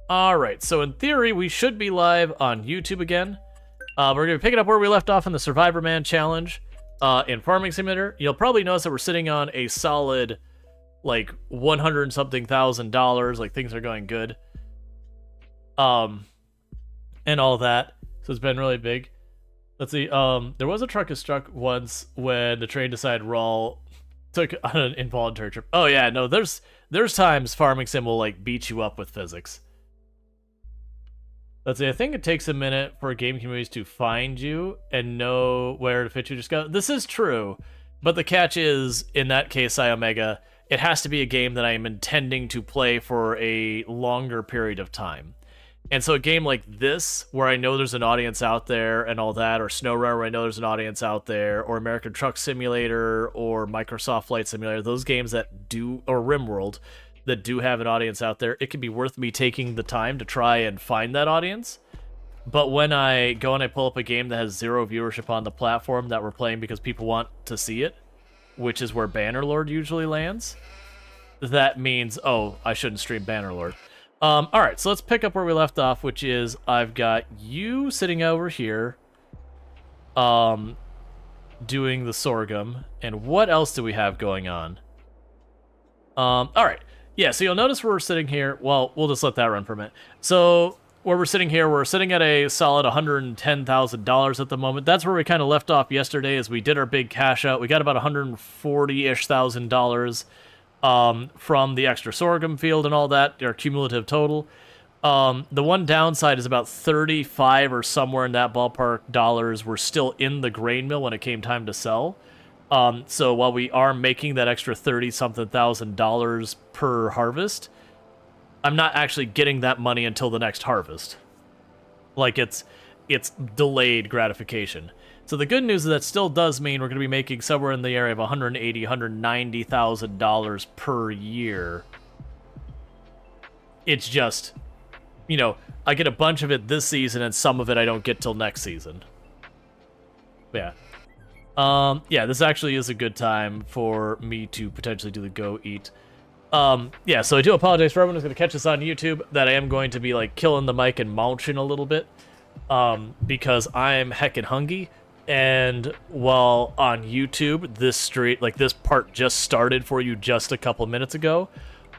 Alright, so in theory, we should be live on YouTube again. We're going to be picking up where we left off in the Survivor Man Challenge in Farming Simulator. You'll probably notice that we're sitting on a solid, like, 100-something thousand dollars. Like, things are going good. And all that. So it's been really big. Let's see, there was a truck that struck once when the train decided Rual took on an involuntary trip. Oh yeah, no, there's times Farming Sim will, like, beat you up with physics. Let's see, I think it takes a minute for game communities to find you and know where to fit you. Just go. This is true, but the catch is, in that case, Omega, it has to be a game that I am intending to play for a longer period of time. And so a game like this, where I know there's an audience out there and all that, or Snow Runner, where I know there's an audience out there, or American Truck Simulator, or Microsoft Flight Simulator, those games that do, or RimWorld, that do have an audience out there, it can be worth me taking the time to try and find that audience. But when I go and I pull up a game that has zero viewership on the platform that we're playing because people want to see it, which is where Bannerlord usually lands, that means, oh, I shouldn't stream Bannerlord. Alright, so let's pick up where we left off, which is I've got you sitting over here doing the sorghum. And what else do we have going on? Alright. Yeah, so you'll notice where we're sitting here. Well, we'll just let that run for a minute. So, where we're sitting here, we're sitting at a solid $110,000 at the moment. That's where we kind of left off yesterday as we did our big cash out. We got about $140-ish thousand from the extra sorghum field and all that, our cumulative total. The one downside is about 35 or somewhere in that ballpark dollars were still in the grain mill when it came time to sell. So while we are making that extra 30-something thousand dollars per harvest, I'm not actually getting that money until the next harvest. Like, it's delayed gratification. So the good news is that still does mean we're going to be making somewhere in the area of $180,000, $190,000 per year. It's just, you know, I get a bunch of it this season and some of it I don't get till next season. Yeah. Yeah, this actually is a good time for me to potentially do the go eat. Yeah, so I do apologize for everyone who's going to catch this on YouTube that I am going to be, like, killing the mic and munching a little bit, because I'm heckin' hungry. And while on YouTube, this part just started for you just a couple minutes ago,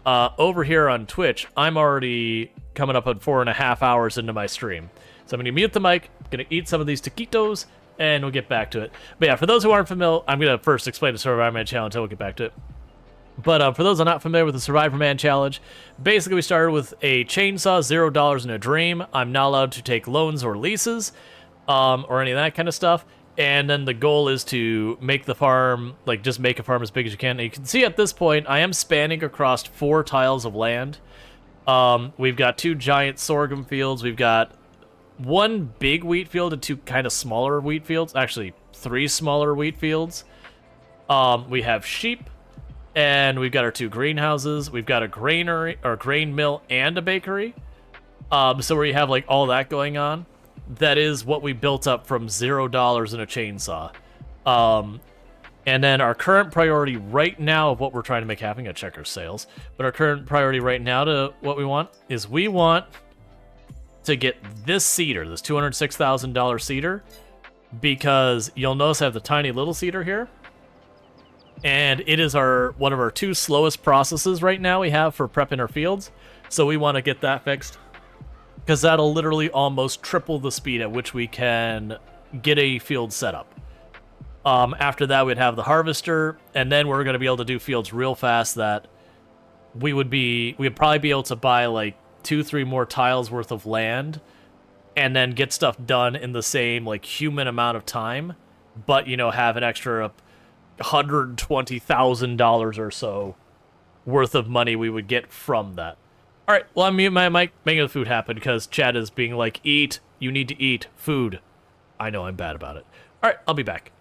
over here on Twitch, I'm already coming up on 4.5 hours into my stream. So I'm going to mute the mic, going to eat some of these taquitos, and we'll get back to it. But yeah, for those who aren't familiar, I'm going to first explain the Survivor Man Challenge, and we'll get back to it. But for those who are not familiar with the Survivor Man Challenge, basically we started with a chainsaw, $0 in a dream. I'm not allowed to take loans or leases, or any of that kind of stuff. And then the goal is to make the farm, like, just make a farm as big as you can. And you can see at this point, I am spanning across 4 tiles of land. We've got 2 giant sorghum fields. We've got 1 big wheat field and 2 kind of smaller wheat fields. Actually, 3 smaller wheat fields. We have sheep, and we've got our 2 greenhouses. We've got a granary, or grain mill, and a bakery. So where you have, like, all that going on. That is what we built up from $0 in a chainsaw. And then our current priority right now of what we're trying to make happen, I check our sales, but our current priority right now to what we want is we want to get this seeder, this $206,000 seeder, because you'll notice I have the tiny little seeder here, and it is one of our 2 slowest processes right now we have for prepping our fields, so we want to get that fixed, because that'll literally almost triple the speed at which we can get a field set up. After that, we'd have the harvester, and then we're going to be able to do fields real fast that we'd probably be able to buy, like, 2-3 more tiles worth of land, and then get stuff done in the same, like, human amount of time, but, you know, have an extra $120,000 or so worth of money we would get from that. Alright, well, I'm muting my mic, making the food happen, because Chad is being like, eat, you need to eat, food. I know I'm bad about it. Alright, I'll be back.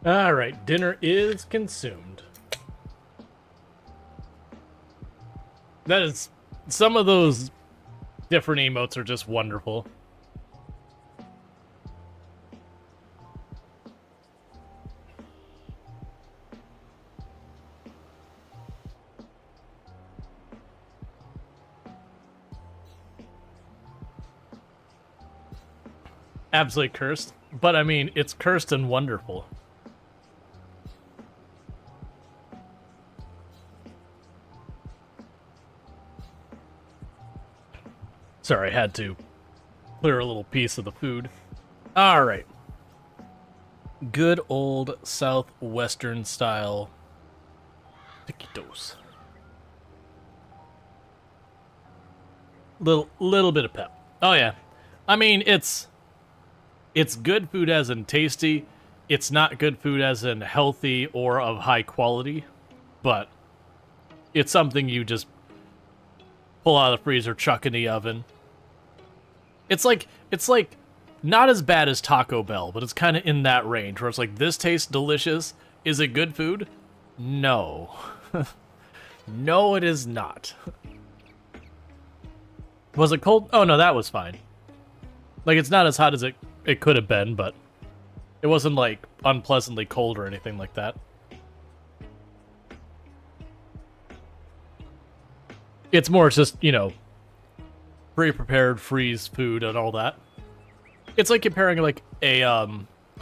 Alright, dinner is consumed. That is... Some of those different emotes are just wonderful. Absolutely cursed. But I mean, it's cursed and wonderful. Sorry, I had to clear a little piece of the food. Alright. Good old southwestern style taquitos. Little bit of pep. Oh yeah. I mean, it's good food as in tasty. It's not good food as in healthy or of high quality, but it's something you just pull out of the freezer, chuck in the oven. It's like not as bad as Taco Bell, but it's kind of in that range where it's like, this tastes delicious. Is it good food? No. No, it is not. Was it cold? Oh no, that was fine. Like, it's not as hot as it could have been, but it wasn't like unpleasantly cold or anything like that. It's more just, you know, pre-prepared freeze food and all that. It's like comparing like a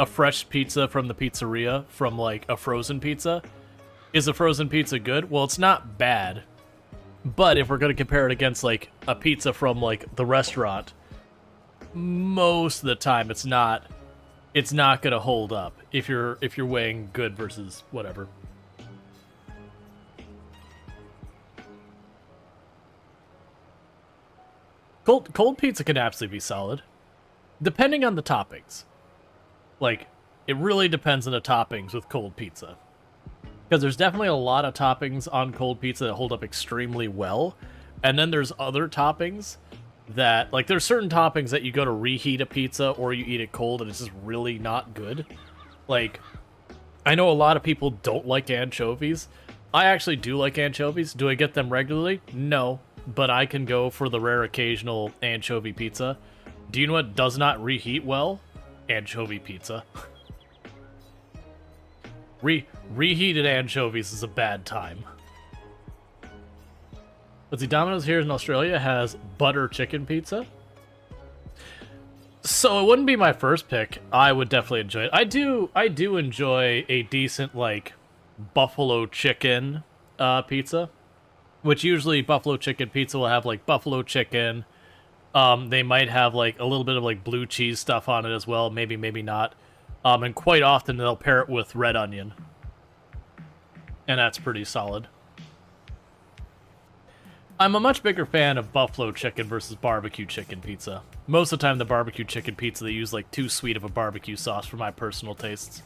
fresh pizza from the pizzeria from like a frozen pizza. Is a frozen pizza good? Well, it's not bad. But if we're going to compare it against like a pizza from like the restaurant, most of the time it's not going to hold up if you're weighing good versus whatever. Cold pizza can absolutely be solid, depending on the toppings. Like, it really depends on the toppings with cold pizza. Because there's definitely a lot of toppings on cold pizza that hold up extremely well. And then there's other toppings that, like, there's certain toppings that you go to reheat a pizza or you eat it cold and it's just really not good. Like, I know a lot of people don't like anchovies. I actually do like anchovies. Do I get them regularly? No. But I can go for the rare occasional anchovy pizza. Do you know what does not reheat well? Anchovy pizza. Reheated anchovies is a bad time. Let's see, Domino's here in Australia has butter chicken pizza. So it wouldn't be my first pick. I would definitely enjoy it. I do enjoy a decent, like, buffalo chicken pizza. Which usually buffalo chicken pizza will have like buffalo chicken. They might have like a little bit of like blue cheese stuff on it as well. Maybe, maybe not. And quite often they'll pair it with red onion. And that's pretty solid. I'm a much bigger fan of buffalo chicken versus barbecue chicken pizza. Most of the time the barbecue chicken pizza, they use like too sweet of a barbecue sauce for my personal tastes.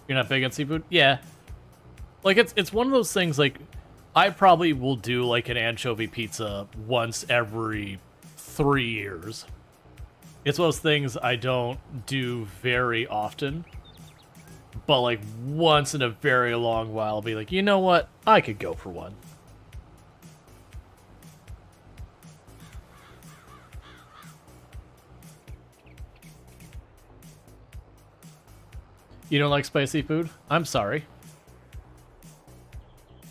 You're not big on seafood? Yeah. Like, it's one of those things, like, I probably will do, like, an anchovy pizza once every 3 years. It's one of those things I don't do very often. But, like, once in a very long while, I'll be like, you know what? I could go for one. You don't like spicy food? I'm sorry.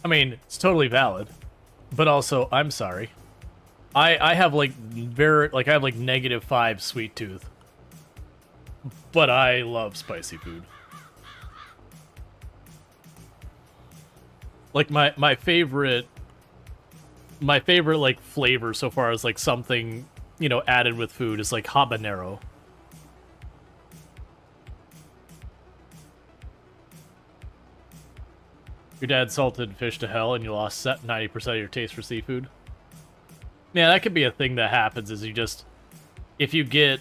I mean, it's totally valid, but also, I'm sorry. I have, like, I have, like, -5 sweet tooth. But I love spicy food. Like, my favorite, like, flavor so far is, like, something, you know, added with food is, like, habanero. Your dad salted fish to hell and you lost 90% of your taste for seafood. Yeah, that could be a thing that happens, is you just... If you get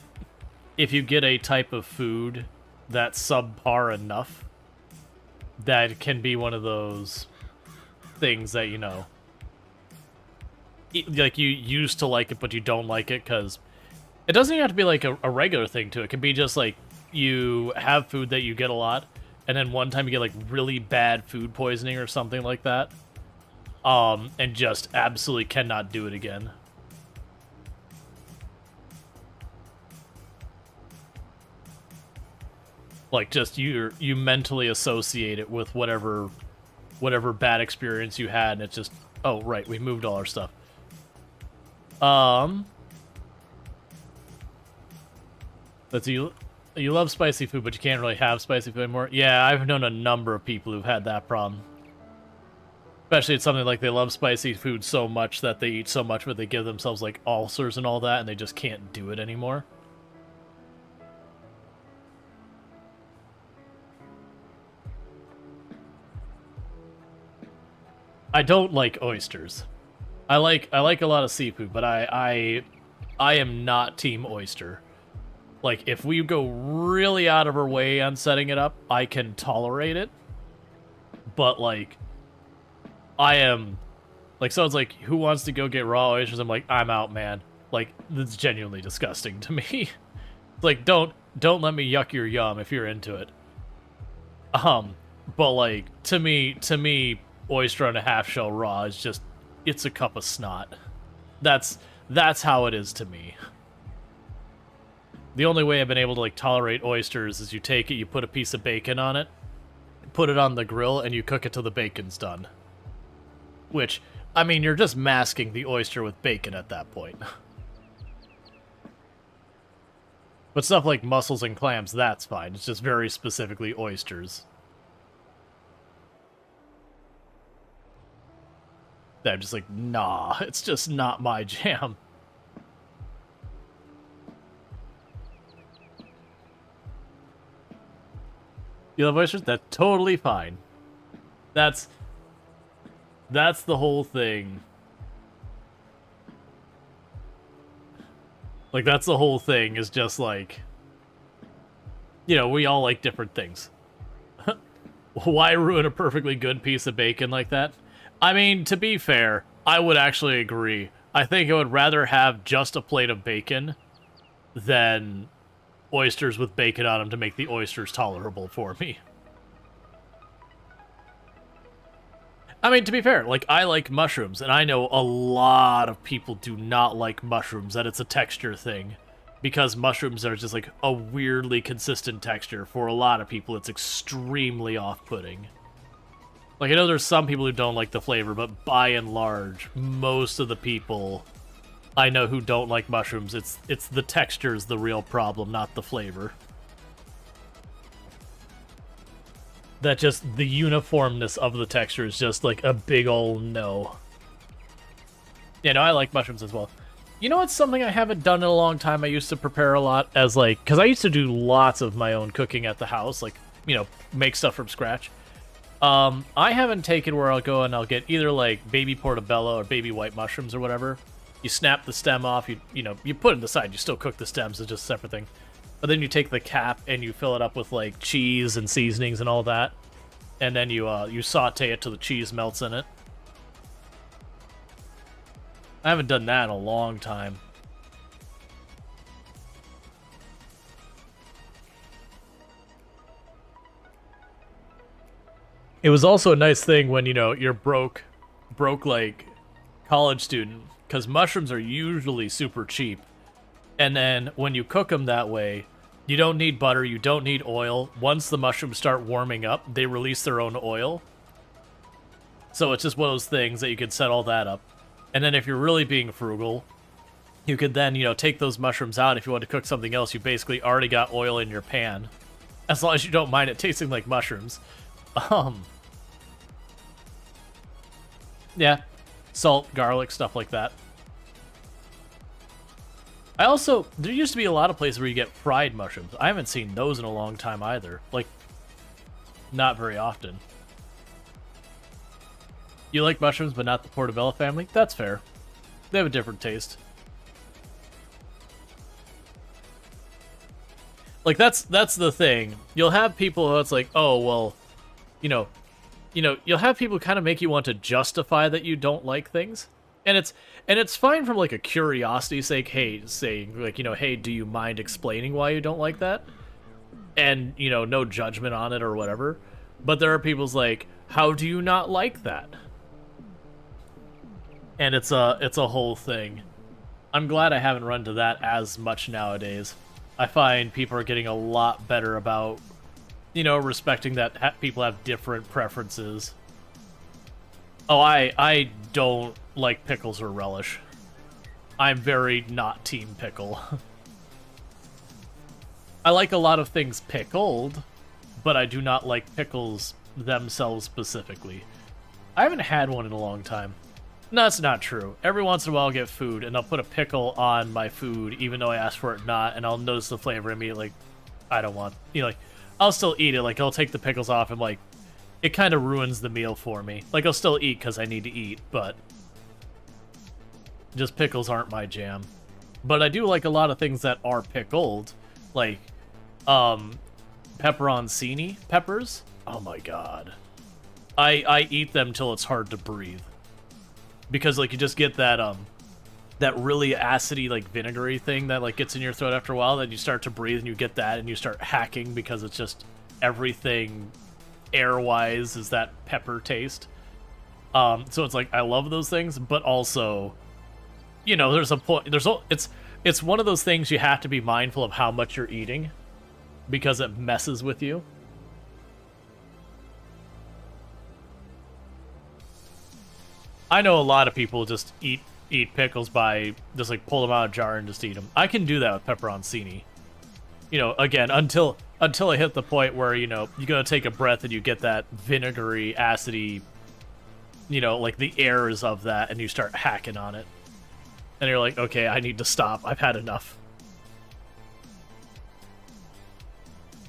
a type of food that's subpar enough, that can be one of those things that, you know... Like, you used to like it, but you don't like it, because... It doesn't even have to be, like, a regular thing, too. It can be just, like, you have food that you get a lot, and then one time you get like really bad food poisoning or something like that, and just absolutely cannot do it again. Like, just you mentally associate it with whatever bad experience you had, and it's just, oh right, we moved all our stuff. That's you love spicy food, but you can't really have spicy food anymore. Yeah, I've known a number of people who've had that problem. Especially it's something like they love spicy food so much that they eat so much of it, they give themselves like ulcers and all that, and they just can't do it anymore. I don't like oysters. I like a lot of seafood, but I am not team oyster. Like, if we go really out of our way on setting it up, I can tolerate it. But, like, I am... Like, someone's like, who wants to go get raw oysters? I'm like, I'm out, man. Like, that's genuinely disgusting to me. Like, don't let me yuck your yum if you're into it. But, like, to me, oyster on a half shell raw is just... It's a cup of snot. That's how it is to me. The only way I've been able to, like, tolerate oysters is you take it, you put a piece of bacon on it, put it on the grill, and you cook it till the bacon's done. Which, I mean, you're just masking the oyster with bacon at that point. But stuff like mussels and clams, that's fine. It's just very specifically oysters. That I'm just like, nah, it's just not my jam. You love oysters? That's totally fine. That's the whole thing. Like, that's the whole thing, is just like... You know, we all like different things. Why ruin a perfectly good piece of bacon like that? I mean, to be fair, I would actually agree. I think I would rather have just a plate of bacon than... oysters with bacon on them to make the oysters tolerable for me. I mean, to be fair, like, I like mushrooms, and I know a lot of people do not like mushrooms, that it's a texture thing. Because mushrooms are just, like, a weirdly consistent texture. For a lot of people, it's extremely off-putting. Like, I know there's some people who don't like the flavor, but by and large, most of the people... I know who don't like mushrooms. It's the texture's the real problem, not the flavor. That just, the uniformness of the texture is just like a big ol' no. Yeah, no, I like mushrooms as well. You know what's something I haven't done in a long time? I used to prepare a lot as like, because I used to do lots of my own cooking at the house, like, you know, make stuff from scratch. I haven't taken where I'll go and I'll get either like baby portobello or baby white mushrooms or whatever. You snap the stem off, you know, you put it aside, you still cook the stems, it's just a separate thing. But then you take the cap and you fill it up with, like, cheese and seasonings and all that. And then you saute it till the cheese melts in it. I haven't done that in a long time. It was also a nice thing when, you know, you're broke, like, college student. Because mushrooms are usually super cheap. And then when you cook them that way, you don't need butter, you don't need oil. Once the mushrooms start warming up, they release their own oil. So it's just one of those things that you can set all that up. And then if you're really being frugal, you could then, you know, take those mushrooms out. If you want to cook something else, you basically already got oil in your pan. As long as you don't mind it tasting like mushrooms. Yeah. Salt, garlic, stuff like that. I also... There used to be a lot of places where you get fried mushrooms. I haven't seen those in a long time either. Like, not very often. You like mushrooms, but not the portobello family? That's fair. They have a different taste. Like, that's the thing. You'll have people who it's like, oh, well, you know, you'll have people kind of make you want to justify that you don't like things. And it's fine from, like, a curiosity sake, hey, saying, like, you know, hey, do you mind explaining why you don't like that? and, you know, no judgment on it or whatever. But there are people's like, how do you not like that? And it's a whole thing. I'm glad I haven't run to that as much nowadays. I find people are getting a lot better about, you know, respecting that people have different preferences. Oh, I don't like pickles or relish. I'm very not team pickle. I like a lot of things pickled, but I do not like pickles themselves specifically. I haven't had one in a long time. No, that's not true. Every once in a while I'll get food, and I'll put a pickle on my food, even though I asked for it not, and I'll notice the flavor immediately. Like, I don't want, you know, like, I'll still eat it. Like, I'll take the pickles off, and, like, it kind of ruins the meal for me. Like, I'll still eat because I need to eat, but just pickles aren't my jam. But I do like a lot of things that are pickled, like, pepperoncini peppers. Oh my god. I eat them till it's hard to breathe. Because, like, you just get that, that really acidy, like, vinegary thing that, like, gets in your throat after a while, then you start to breathe and you get that and you start hacking because it's just everything air-wise is that pepper taste. So it's like, I love those things, but also, you know, there's a point, it's one of those things you have to be mindful of how much you're eating because it messes with you. I know a lot of people just eat pickles by just like pull them out of a jar and just eat them. I can do that with pepperoncini. You know, again, until I hit the point where, you know, you gotta take a breath and you get that vinegary, acidy, you know, like the airs of that, and you start hacking on it. And you're like, okay, I need to stop. I've had enough.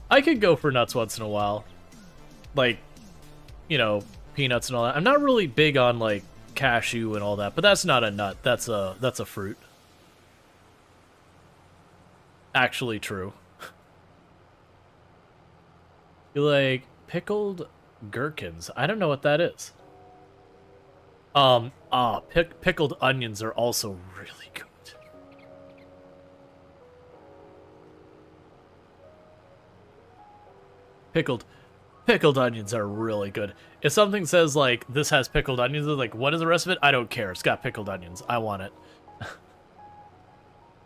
I could go for nuts once in a while. Like, you know, peanuts and all that. I'm not really big on, like, cashew and all that, but that's not a nut. That's a fruit. Actually true. You like pickled gherkins. I don't know what that is. Pickled onions are also really good. Pickled onions are really good. If something says, like, this has pickled onions, like, what is the rest of it? I don't care. It's got pickled onions. I want it.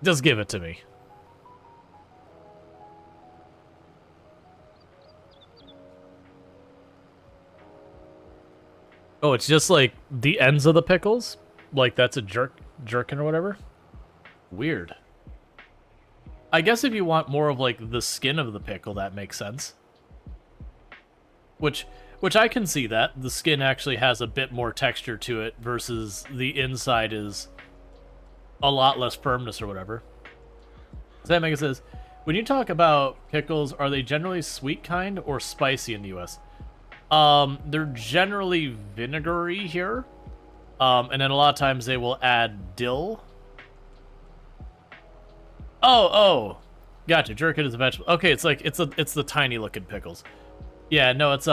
Just give it to me. Oh, it's just, like, the ends of the pickles? Like, that's a jerkin or whatever? Weird. I guess if you want more of, like, the skin of the pickle, that makes sense. Which I can see that. The skin actually has a bit more texture to it versus the inside is a lot less firmness or whatever. Sam says, when you talk about pickles, are they generally sweet kind or spicy in the US? They're generally vinegary here. And then a lot of times they will add dill. Oh. Gotcha. Jerkin is a vegetable. Okay, it's like, it's the tiny looking pickles. Yeah, no, it's,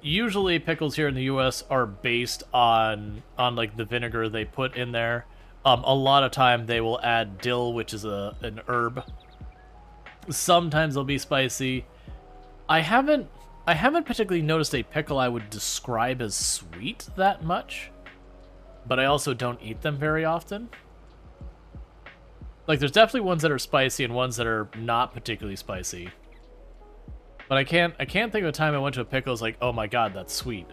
usually pickles here in the US are based on like the vinegar they put in there. A lot of time they will add dill, which is an herb. Sometimes they'll be spicy. I haven't particularly noticed a pickle I would describe as sweet that much, but I also don't eat them very often. Like, there's definitely ones that are spicy and ones that are not particularly spicy. But I can't think of a time I went to a pickle was like, oh my god, that's sweet.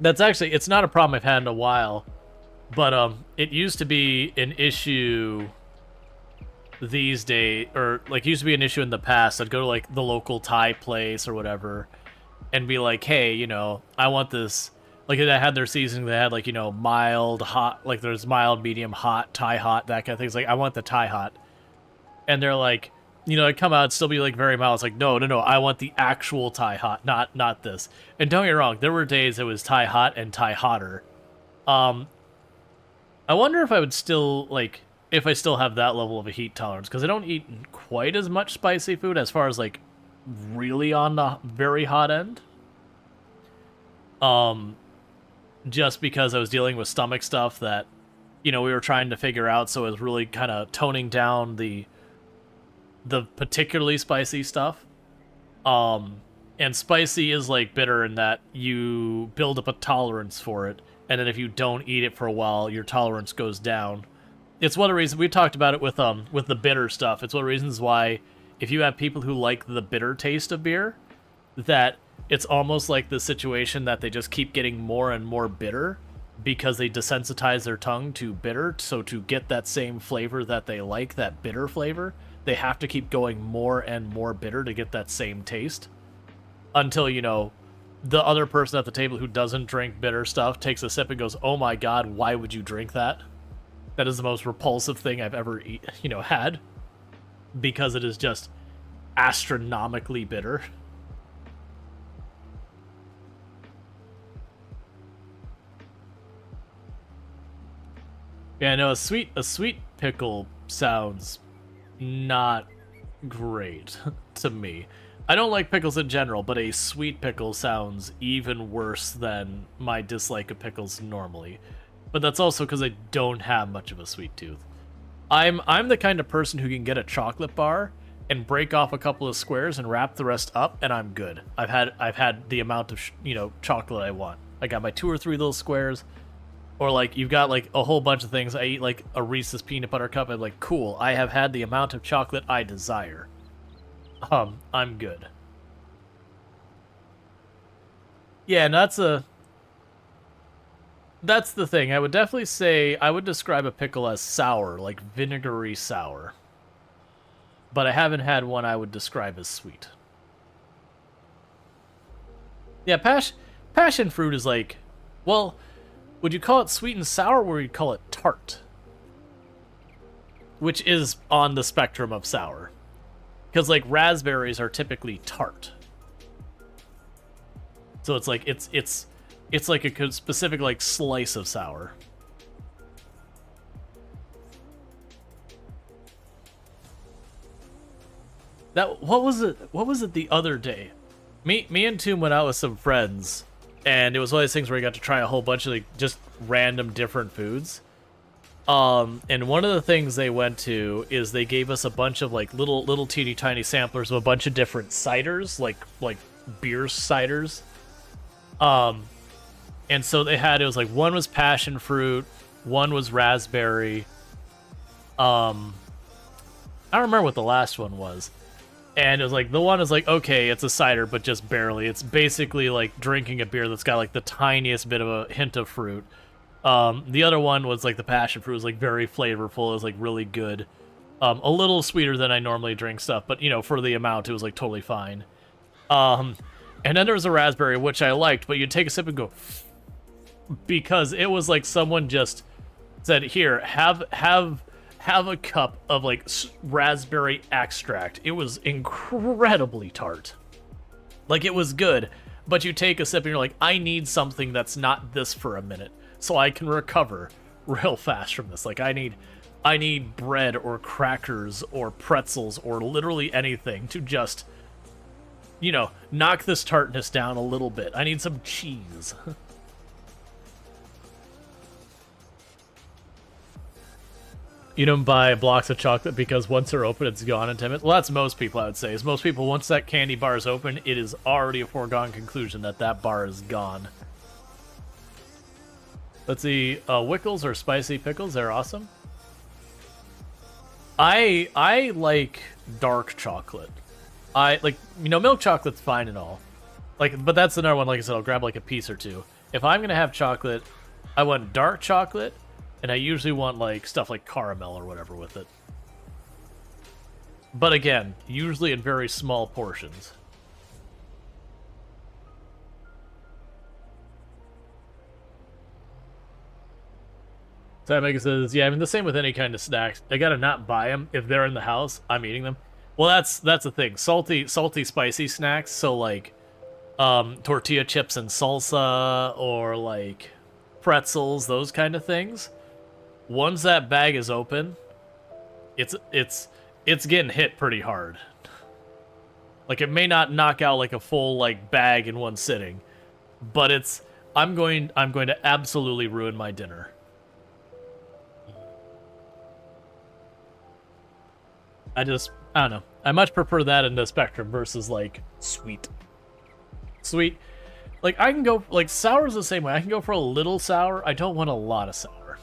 That's actually, it's not a problem I've had in a while, but it used to be an issue these days, or like used to be an issue in the past. I'd go to like the local Thai place or whatever and be like, hey, you know, I want this. Like, they had their seasoning, they had, like, you know, mild, hot, like, there's mild, medium, hot, Thai hot, that kind of thing. It's like, I want the Thai hot. And they're like, you know, I'd come out, it'd still be, like, very mild. It's like, no, I want the actual Thai hot, not this. And don't get me wrong, there were days it was Thai hot and Thai hotter. I wonder if I would still, like, if I still have that level of a heat tolerance, because I don't eat quite as much spicy food as far as, like, really on the very hot end. Just because I was dealing with stomach stuff that, we were trying to figure out, so it was really kind of toning down the particularly spicy stuff. And spicy is like bitter in that you build up a tolerance for it, and then if you don't eat it for a while, your tolerance goes down. It's one of the reasons we talked about it with the bitter stuff. It's one of the reasons why if you have people who like the bitter taste of beer, that it's almost like the situation that they just keep getting more and more bitter because they desensitize their tongue to bitter. So to get that same flavor that they like, that bitter flavor, they have to keep going more and more bitter to get that same taste. Until, the other person at the table who doesn't drink bitter stuff takes a sip and goes, "Oh my god, why would you drink that? That is the most repulsive thing I've ever had." Because it is just astronomically bitter. Yeah, no, a sweet pickle sounds not great to me. I don't like pickles in general, but a sweet pickle sounds even worse than my dislike of pickles normally. But that's also because I don't have much of a sweet tooth. I'm the kind of person who can get a chocolate bar and break off a couple of squares and wrap the rest up, and I'm good. I've had the amount of chocolate I want. I got my 2 or 3 little squares, or like you've got like a whole bunch of things. I eat like a Reese's peanut butter cup. I'm like, cool. I have had the amount of chocolate I desire. I'm good. Yeah, and that's the thing. I would definitely say I would describe a pickle as sour, like vinegary sour. But I haven't had one I would describe as sweet. Yeah, passion fruit is like, well, would you call it sweet and sour, or would you call it tart? Which is on the spectrum of sour. Because like raspberries are typically tart. So it's like it's like a specific like slice of sour. What was it the other day? Me and Toom went out with some friends, and it was one of those things where we got to try a whole bunch of like just random different foods. And one of the things they went to is they gave us a bunch of like little teeny tiny samplers of a bunch of different ciders, like beer ciders. And so it was like one was passion fruit, one was raspberry. I don't remember what the last one was. And it was like, the one is like, okay, it's a cider, but just barely. It's basically like drinking a beer that's got like the tiniest bit of a hint of fruit. The other one was like the passion fruit. It was like very flavorful. It was like really good. A little sweeter than I normally drink stuff, but for the amount, it was like totally fine. And then there was a raspberry, which I liked, but you'd take a sip and go, because it was like someone just said, "Here, have a cup of like raspberry extract." It was incredibly tart. Like, it was good, but you take a sip and you're like, I need something that's not this for a minute, so I can recover real fast from this. Like, I need bread or crackers or pretzels or literally anything to just, knock this tartness down a little bit. I need some cheese. You don't buy blocks of chocolate because once they're open, it's gone in 10 minutes. Well, that's most people, I would say. Is most people, once that candy bar is open, it is already a foregone conclusion that that bar is gone. Let's see, Wickles or spicy pickles, they're awesome. I like dark chocolate. I like, milk chocolate's fine and all. Like, but that's another one, like I said, I'll grab like a piece or two. If I'm gonna have chocolate, I want dark chocolate, and I usually want like stuff like caramel or whatever with it. But again, usually in very small portions. Samega says, yeah, I mean, the same with any kind of snacks. I gotta not buy them. If they're in the house, I'm eating them. Well, that's the thing. Salty, spicy snacks. So like, tortilla chips and salsa, or like pretzels, those kind of things. Once that bag is open, it's getting hit pretty hard. Like, it may not knock out like a full like bag in one sitting, but I'm going to absolutely ruin my dinner. I don't know. I much prefer that in the spectrum versus like sweet. Sweet. Like I can go like sour's the same way. I can go for a little sour. I don't want a lot of sour.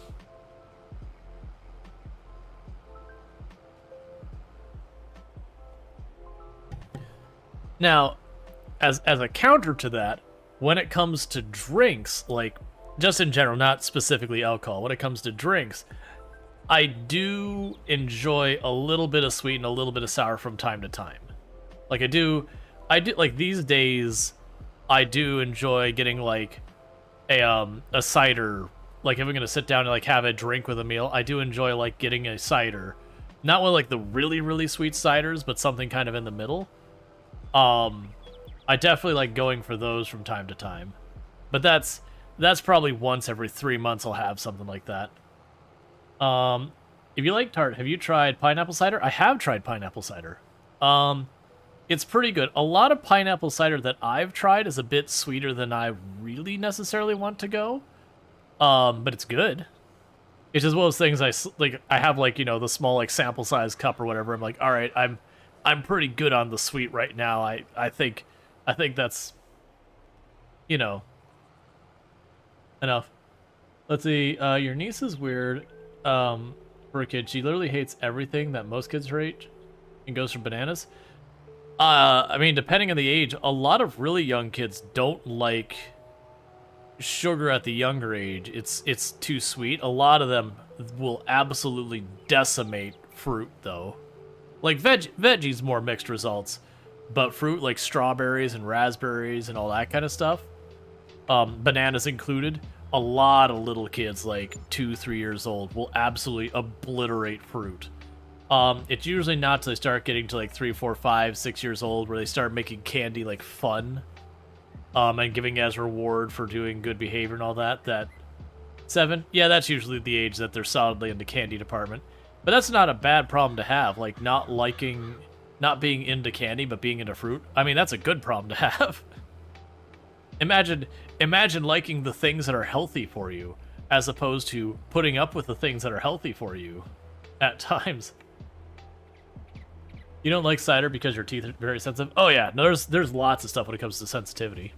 Now, as a counter to that, when it comes to drinks, like just in general, not specifically alcohol, when it comes to drinks, I do enjoy a little bit of sweet and a little bit of sour from time to time. Like I do like these days I do enjoy getting like a cider. Like if I'm gonna sit down and like have a drink with a meal, I do enjoy like getting a cider. Not one of like the really, really sweet ciders, but something kind of in the middle. I definitely like going for those from time to time. But that's probably once every 3 months I'll have something like that. If you like tart, have you tried pineapple cider? I have tried pineapple cider. It's pretty good. A lot of pineapple cider that I've tried is a bit sweeter than I really necessarily want to go. But it's good. It's just one of those things I have like, you know, the small like sample size cup or whatever. I'm like, all right, I'm pretty good on the sweet right now. I think that's, you know, enough. Let's see. Your niece is weird. For a kid, she literally hates everything that most kids her age and goes for bananas. I mean, depending on the age, a lot of really young kids don't like sugar at the younger age. It's too sweet. A lot of them will absolutely decimate fruit, though. Like veggies, more mixed results, but fruit like strawberries and raspberries and all that kind of stuff, bananas included. A lot of little kids, like 2-3 years old, will absolutely obliterate fruit. It's usually not till they start getting to like 3, 4, 5, 6 years old where they start making candy like fun, and giving as reward for doing good behavior and all that. That 7, yeah, that's usually the age that they're solidly in the candy department. But that's not a bad problem to have, like not being into candy but being into fruit. I mean, that's a good problem to have. Imagine liking the things that are healthy for you, as opposed to putting up with the things that are healthy for you at times. You don't like cider because your teeth are very sensitive? Oh yeah, no, there's lots of stuff when it comes to sensitivity.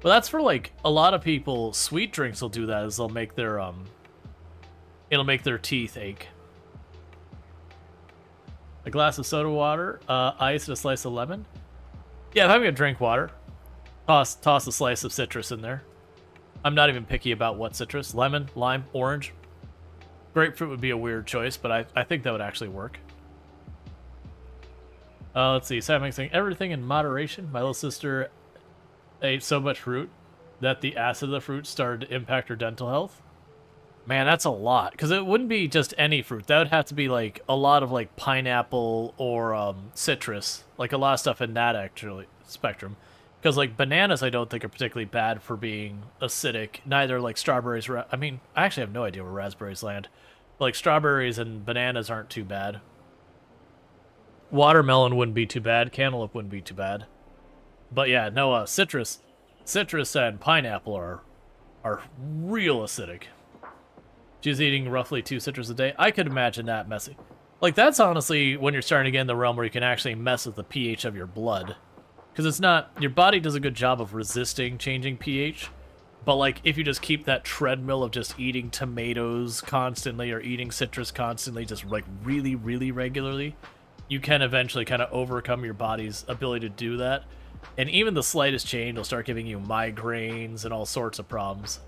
Well, that's for like a lot of people. Sweet drinks will do that, is they'll make their it'll make their teeth ache. A glass of soda water, ice, and a slice of lemon. Yeah, if I'm gonna drink water, toss a slice of citrus in there. I'm not even picky about what citrus. Lemon, lime, orange. Grapefruit would be a weird choice, but I think that would actually work. Let's see. Sam saying everything in moderation. My little sister ate so much fruit that the acid of the fruit started to impact her dental health. Man, that's a lot. Because it wouldn't be just any fruit. That would have to be like a lot of like pineapple or citrus. Like a lot of stuff in that actually spectrum. Because like bananas I don't think are particularly bad for being acidic. Neither like strawberries. I mean, I actually have no idea where raspberries land. But, like strawberries and bananas aren't too bad. Watermelon wouldn't be too bad. Cantaloupe wouldn't be too bad. But yeah, no, citrus and pineapple are real acidic. She's eating roughly 2 citrus a day. I could imagine that messy. Like, that's honestly when you're starting to get in the realm where you can actually mess with the pH of your blood. Because it's not... Your body does a good job of resisting changing pH. But, like, if you just keep that treadmill of just eating tomatoes constantly or eating citrus constantly, just, like, really, really regularly, you can eventually kind of overcome your body's ability to do that. And even the slightest change will start giving you migraines and all sorts of problems.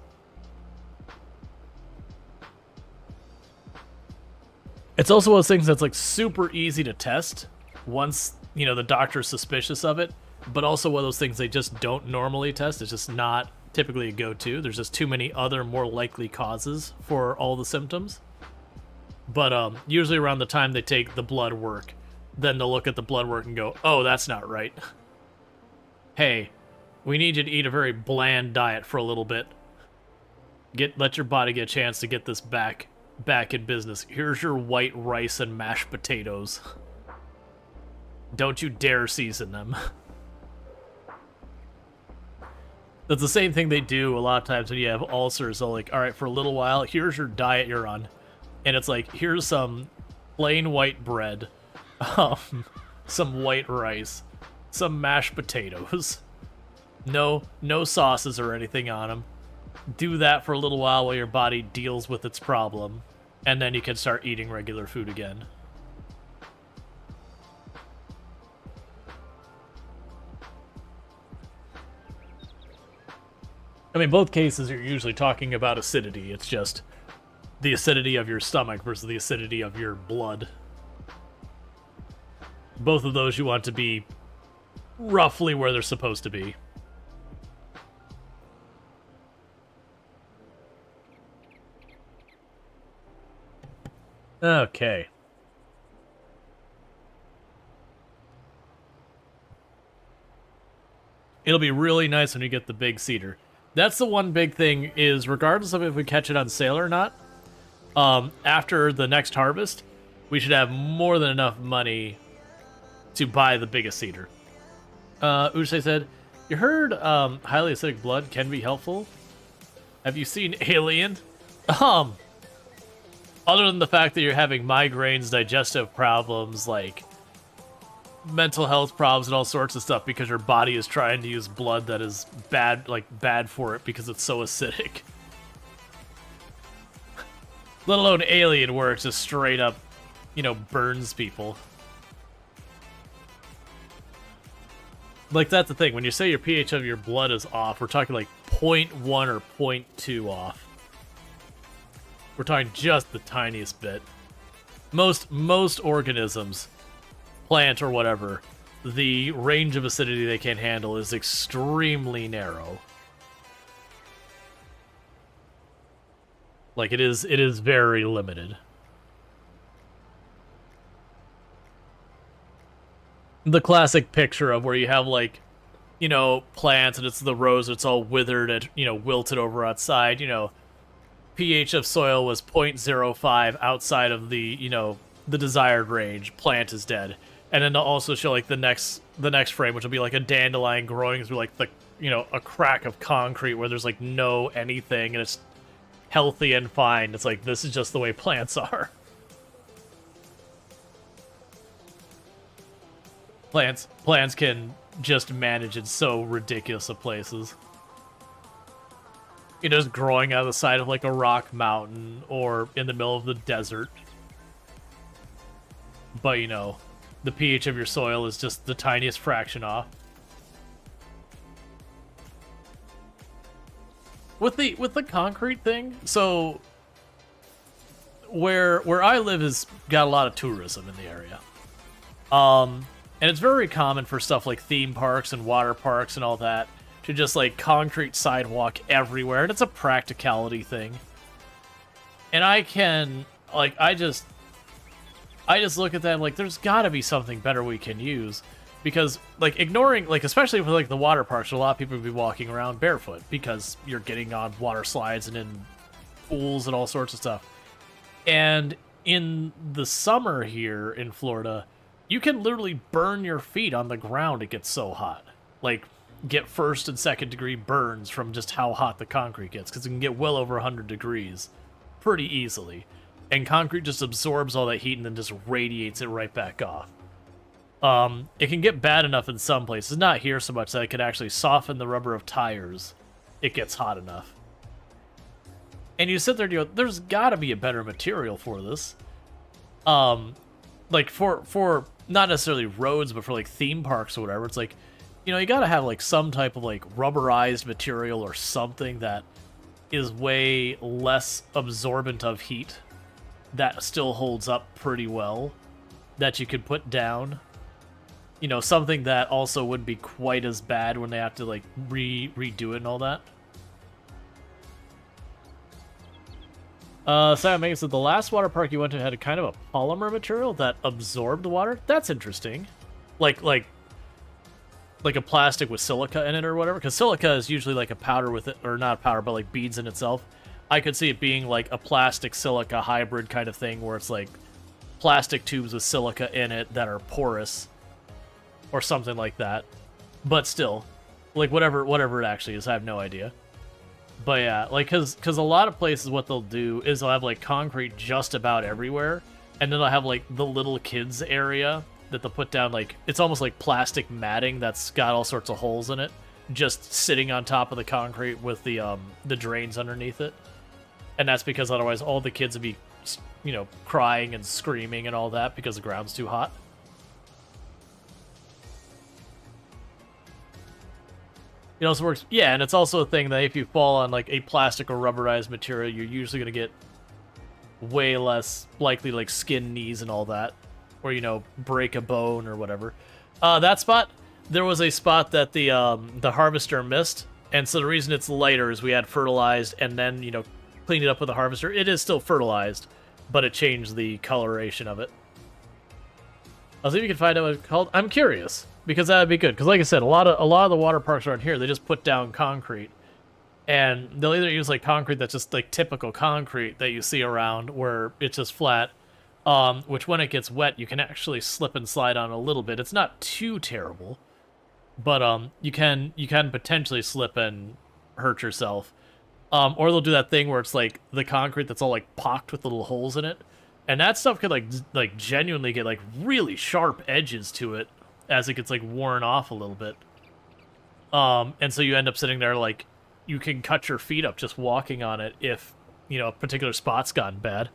It's also one of those things that's like super easy to test once, you know, the doctor's suspicious of it, but also one of those things they just don't normally test. It's just not typically a go-to. There's just too many other more likely causes for all the symptoms. But usually around the time they take the blood work, then they'll look at the blood work and go, oh, that's not right. Hey, we need you to eat a very bland diet for a little bit. Let your body get a chance to get this back in business. Here's your white rice and mashed potatoes. Don't you dare season them. That's the same thing they do a lot of times when you have ulcers. They'll like, all right, for a little while, here's your diet you're on. And it's like, here's some plain white bread, some white rice, some mashed potatoes. No sauces or anything on them. Do that for a little while your body deals with its problem. And then you can start eating regular food again. I mean, both cases you're usually talking about acidity. It's just the acidity of your stomach versus the acidity of your blood. Both of those you want to be roughly where they're supposed to be. Okay. It'll be really nice when you get the big cedar. That's the one big thing is, regardless of if we catch it on sale or not, after the next harvest, we should have more than enough money to buy the biggest cedar. Uche said, you heard highly acidic blood can be helpful? Have you seen Alien? Other than the fact that you're having migraines, digestive problems, like mental health problems and all sorts of stuff because your body is trying to use blood that is bad for it because it's so acidic. Let alone Alien, where it just straight up, burns people. Like, that's the thing. When you say your pH of your blood is off, we're talking like 0.1 or 0.2 off. We're talking just the tiniest bit. Most organisms, plant or whatever, the range of acidity they can handle is extremely narrow. Like, it is very limited. The classic picture of where you have, like, plants and it's the rose, it's all withered and, wilted over outside, pH of soil was 0.05 outside of the, the desired range, plant is dead. And then they'll also show, like, the next frame, which will be, like, a dandelion growing through, like, the, a crack of concrete where there's, like, no anything, and it's healthy and fine. It's like, this is just the way plants are. Plants can just manage in so ridiculous of places. Just growing out of the side of, like, a rock mountain or in the middle of the desert. But, the pH of your soil is just the tiniest fraction off. With the concrete thing, so where I live has got a lot of tourism in the area. And it's very common for stuff like theme parks and water parks and all that to just, like, concrete sidewalk everywhere, and it's a practicality thing. And I just look at them like, there's gotta be something better we can use. Because, like, ignoring, like, especially for, like, the water parks, a lot of people would be walking around barefoot because you're getting on water slides and in pools and all sorts of stuff. And in the summer here in Florida, you can literally burn your feet on the ground. It gets so hot. Like, get first and second degree burns from just how hot the concrete gets, because it can get well over 100 degrees pretty easily. And concrete just absorbs all that heat and then just radiates it right back off. It can get bad enough in some places, not here so much, that it could actually soften the rubber of tires. It gets hot enough. And you sit there and you go, there's gotta be a better material for this. Like, for not necessarily roads, but for, like, theme parks or whatever, it's like, you gotta have, like, some type of, like, rubberized material or something that is way less absorbent of heat, that still holds up pretty well, that you could put down. Something that also wouldn't be quite as bad when they have to, like, redo it and all that. Sam Megan said, the last water park you went to had a kind of a polymer material that absorbed the water. That's interesting. Like a plastic with silica in it or whatever. Because silica is usually like a powder with it, or not powder, but like beads in itself. I could see it being like a plastic silica hybrid kind of thing where it's like plastic tubes with silica in it that are porous or something like that. But still, Like, whatever it actually is, I have no idea. But yeah, like, cause a lot of places what they'll do is they'll have, like, concrete just about everywhere, and then they'll have, like, the little kids area that they'll put down, like, it's almost like plastic matting that's got all sorts of holes in it, just sitting on top of the concrete with the drains underneath it. And that's because otherwise all the kids would be, you know, crying and screaming and all that because the ground's too hot. It also works, yeah, and it's also a thing that if you fall on, like, a plastic or rubberized material, you're usually going to get way less likely, like, skin, knees, and all that. Or, you know, break a bone or whatever. That spot, there was a spot that the harvester missed, and so the reason it's lighter is we had fertilized and then, you know, cleaned it up with the harvester. It is still fertilized, but it changed the coloration of it. I'll see if you can find out what it's called. I'm curious, because that would be good. Because like I said, a lot of the water parks around here, they just put down concrete. And they'll either use, like, concrete that's just, like, typical concrete that you see around where it's just flat, which when it gets wet, you can actually slip and slide on a little bit. It's not too terrible, but you can potentially slip and hurt yourself. Or they'll do that thing where it's, like, the concrete that's all, like, pocked with little holes in it. And that stuff could, like genuinely get, like, really sharp edges to it as it gets, like, worn off a little bit. And so you end up sitting there, like, you can cut your feet up just walking on it if, you know, a particular spot's gotten bad.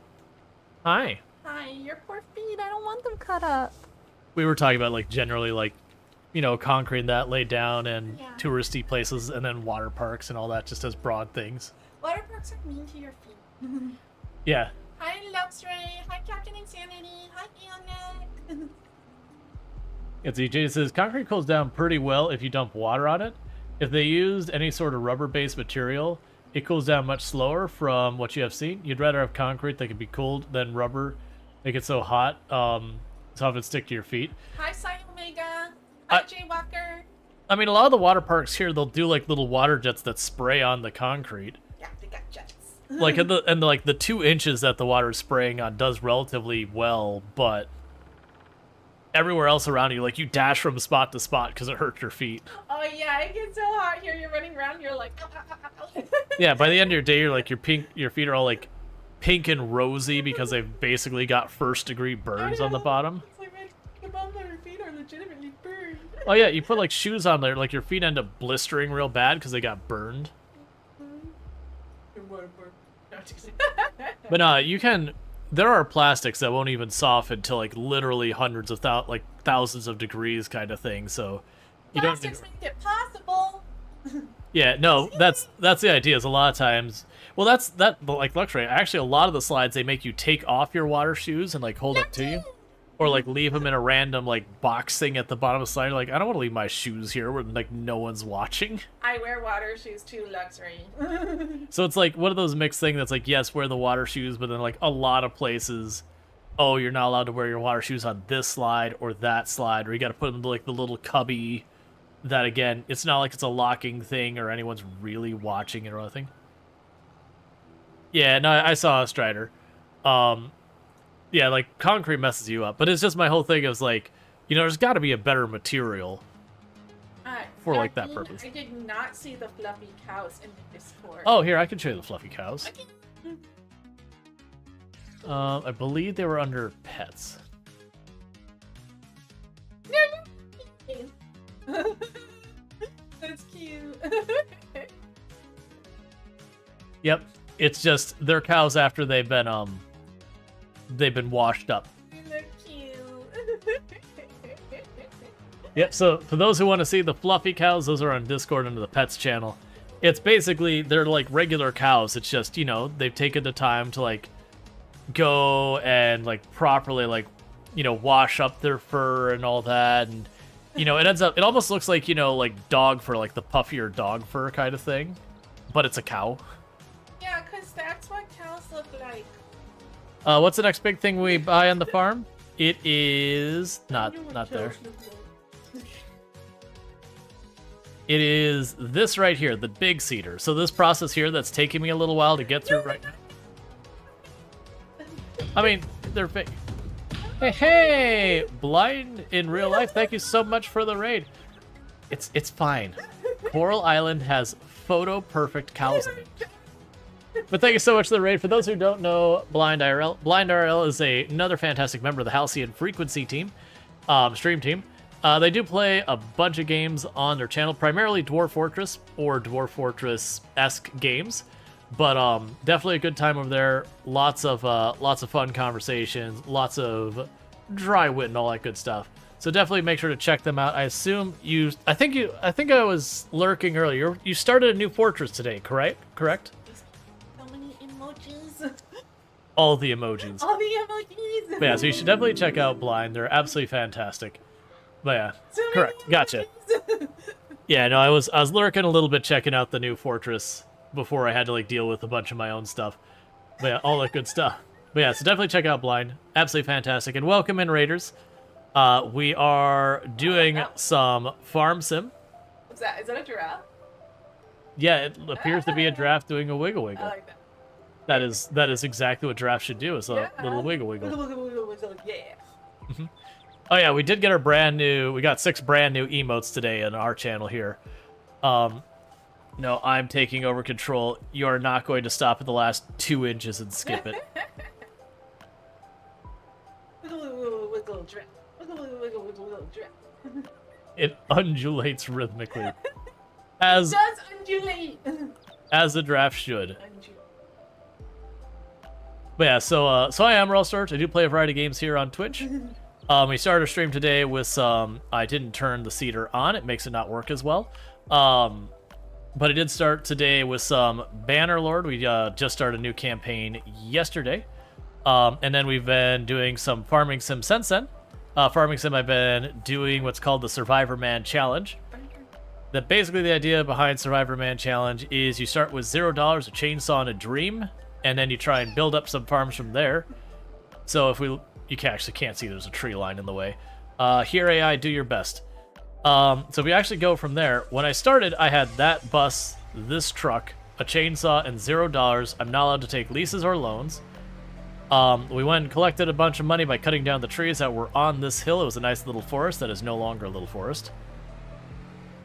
Hi. Hi, your poor feet. I don't want them cut up. We were talking about, like, generally, like, you know, concrete and that laid down and Yeah. touristy places and then water parks and all that just as broad things. Water parks are mean to your feet. Yeah. Hi, Luxray. Hi, Captain Insanity. Hi, Eonic. It's EJ says, concrete cools down pretty well if you dump water on it. If they used any sort of rubber-based material, it cools down much slower from what you have seen. You'd rather have concrete that can be cooled than rubber. Make it so hot, so it would stick to your feet. Hi, Sai Omega. Hi, Jay Walker. I mean, a lot of the water parks here, they'll do, like, little water jets that spray on the concrete. Yeah, they got jets. Like, like, the 2 inches that the water is spraying on does relatively well, but everywhere else around you, like, you dash from spot to spot because it hurts your feet. Oh, yeah, it gets so hot here. You're running around, you're like, ow, ow, ow, ow. Yeah, by the end of your day, you're like, your feet are all, like, pink and rosy because they've basically got first-degree burns on the bottom. It's like the bottom of your feet are legitimately burned. Oh, yeah, you put, like, shoes on there, like, your feet end up blistering real bad because they got burned. But no, you can... There are plastics that won't even soften till, like, literally hundreds of thousands of degrees kind of thing, so... You Plastics make it possible. Yeah, no, that's the idea, is a lot of times... Well, like, Luxray, actually, a lot of the slides, they make you take off your water shoes and, like, hold up to you. Or, like, leave them in a random, like, box thing at the bottom of the slide. You're like, I don't want to leave my shoes here where, like, no one's watching. I wear water shoes too, Luxray. So it's, like, one of those mixed things that's, like, yes, wear the water shoes, but then, like, a lot of places, oh, you're not allowed to wear your water shoes on this slide or that slide, or you got to put them into, like, the little cubby that, again, it's not like it's a locking thing or anyone's really watching it or anything. Yeah, no, I saw a Strider. Yeah, like, concrete messes you up. But it's just my whole thing is, like, you know, there's got to be a better material for, like, that purpose. I did not see the fluffy cows in the Discord. Oh, here, I can show you the fluffy cows. I believe they were under pets. That's cute. Yep, it's just, they're cows after they've been washed up. They're cute. Yep, so for those who want to see the fluffy cows, those are on Discord under the pets channel. It's basically, they're like regular cows. It's just, you know, they've taken the time to, like, go and, like, properly, like, you know, wash up their fur and all that. And, you know, it almost looks like, you know, like dog fur, like the puffier dog fur kind of thing. But it's a cow. Yeah, because that's what cows look like. What's the next big thing we buy on the farm? It is not there. It is this right here, the big cedar. So this process here that's taking me a little while to get through right now. I mean, they're big. Hey, blind in real life. Thank you so much for the raid. It's fine. Coral Island has photo perfect cows in it. But thank you so much for the raid. For those who don't know Blind IRL is another fantastic member of the Halcyon Frequency team, stream team. They do play a bunch of games on their channel, primarily Dwarf Fortress or Dwarf Fortress-esque games. But definitely a good time over there. Lots of fun conversations, lots of dry wit and all that good stuff. So definitely make sure to check them out. I assume you. I think I was lurking earlier. You started a new fortress today, correct? So many emojis. All the emojis. All the emojis. But yeah, so you should definitely check out Blind. They're absolutely fantastic. But yeah, So many correct. Gotcha. emojis. Yeah, no, I was lurking a little bit, checking out the new fortress before I had to like deal with a bunch of my own stuff. But yeah, all that good stuff. But yeah, so definitely check out Blind. Absolutely fantastic. And welcome in, Raiders. We are doing some farm sim. What's that? Is that a giraffe? Yeah, it appears to be a giraffe doing a wiggle I wiggle. like that. That is exactly what giraffe should do, is a little wiggle wiggle. Wiggle, yeah. Oh yeah, we did get we got 6 brand new emotes today on our channel here. No, I'm taking over control. You are not going to stop at the last 2 inches and skip it. Wiggle, giraffe. Wiggle, giraffe. It undulates rhythmically. It As does undulate. the draft should. Undulate. But yeah, so I am Rual Storge. I do play a variety of games here on Twitch. We started our stream today with some. I didn't turn the cedar on; it makes it not work as well. But I did start today with some Bannerlord. We just started a new campaign yesterday, and then we've been doing some Farming Sim since then. Farming Sim, I've been doing what's called the Survivor Man Challenge. That basically the idea behind Survivor Man Challenge is you start with $0, a chainsaw, and a dream, and then you try and build up some farms from there. So if you actually can't see, there's a tree line in the way. Here, AI, do your best. So if we actually go from there, when I started, I had that bus, this truck, a chainsaw, and $0. I'm not allowed to take leases or loans. We went and collected a bunch of money by cutting down the trees that were on this hill. It was a nice little forest that is no longer a little forest.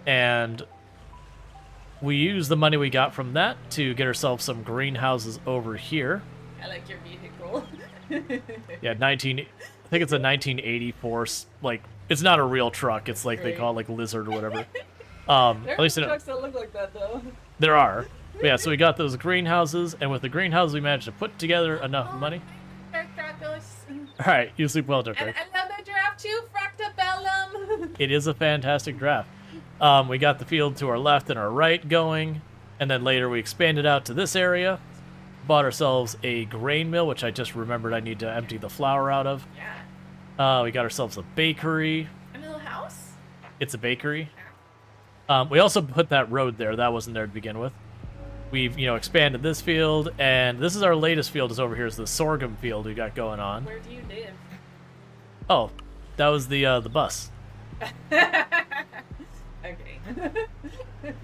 And we used the money we got from that to get ourselves some greenhouses over here. I like your vehicle. Yeah, I think it's a 1984, like, it's not a real truck. It's like, they call it like Lizard or whatever. There At are least trucks that look like that, though. there are. But yeah, so we got those greenhouses, and with the greenhouses, we managed to put together enough money. All right, you sleep well, Dirk. And I love that giraffe too, Fractabellum. It is a fantastic draft. We got the field to our left and our right going, and then later we expanded out to this area, bought ourselves a grain mill, which I just remembered I need to empty the flour out of. Yeah. We got ourselves a bakery. A little house. It's a bakery. We also put that road there. That wasn't there to begin with. We've, expanded this field, and this is our latest field. Is over here is the sorghum field we got going on. Where do you live? Oh, that was the bus. Okay.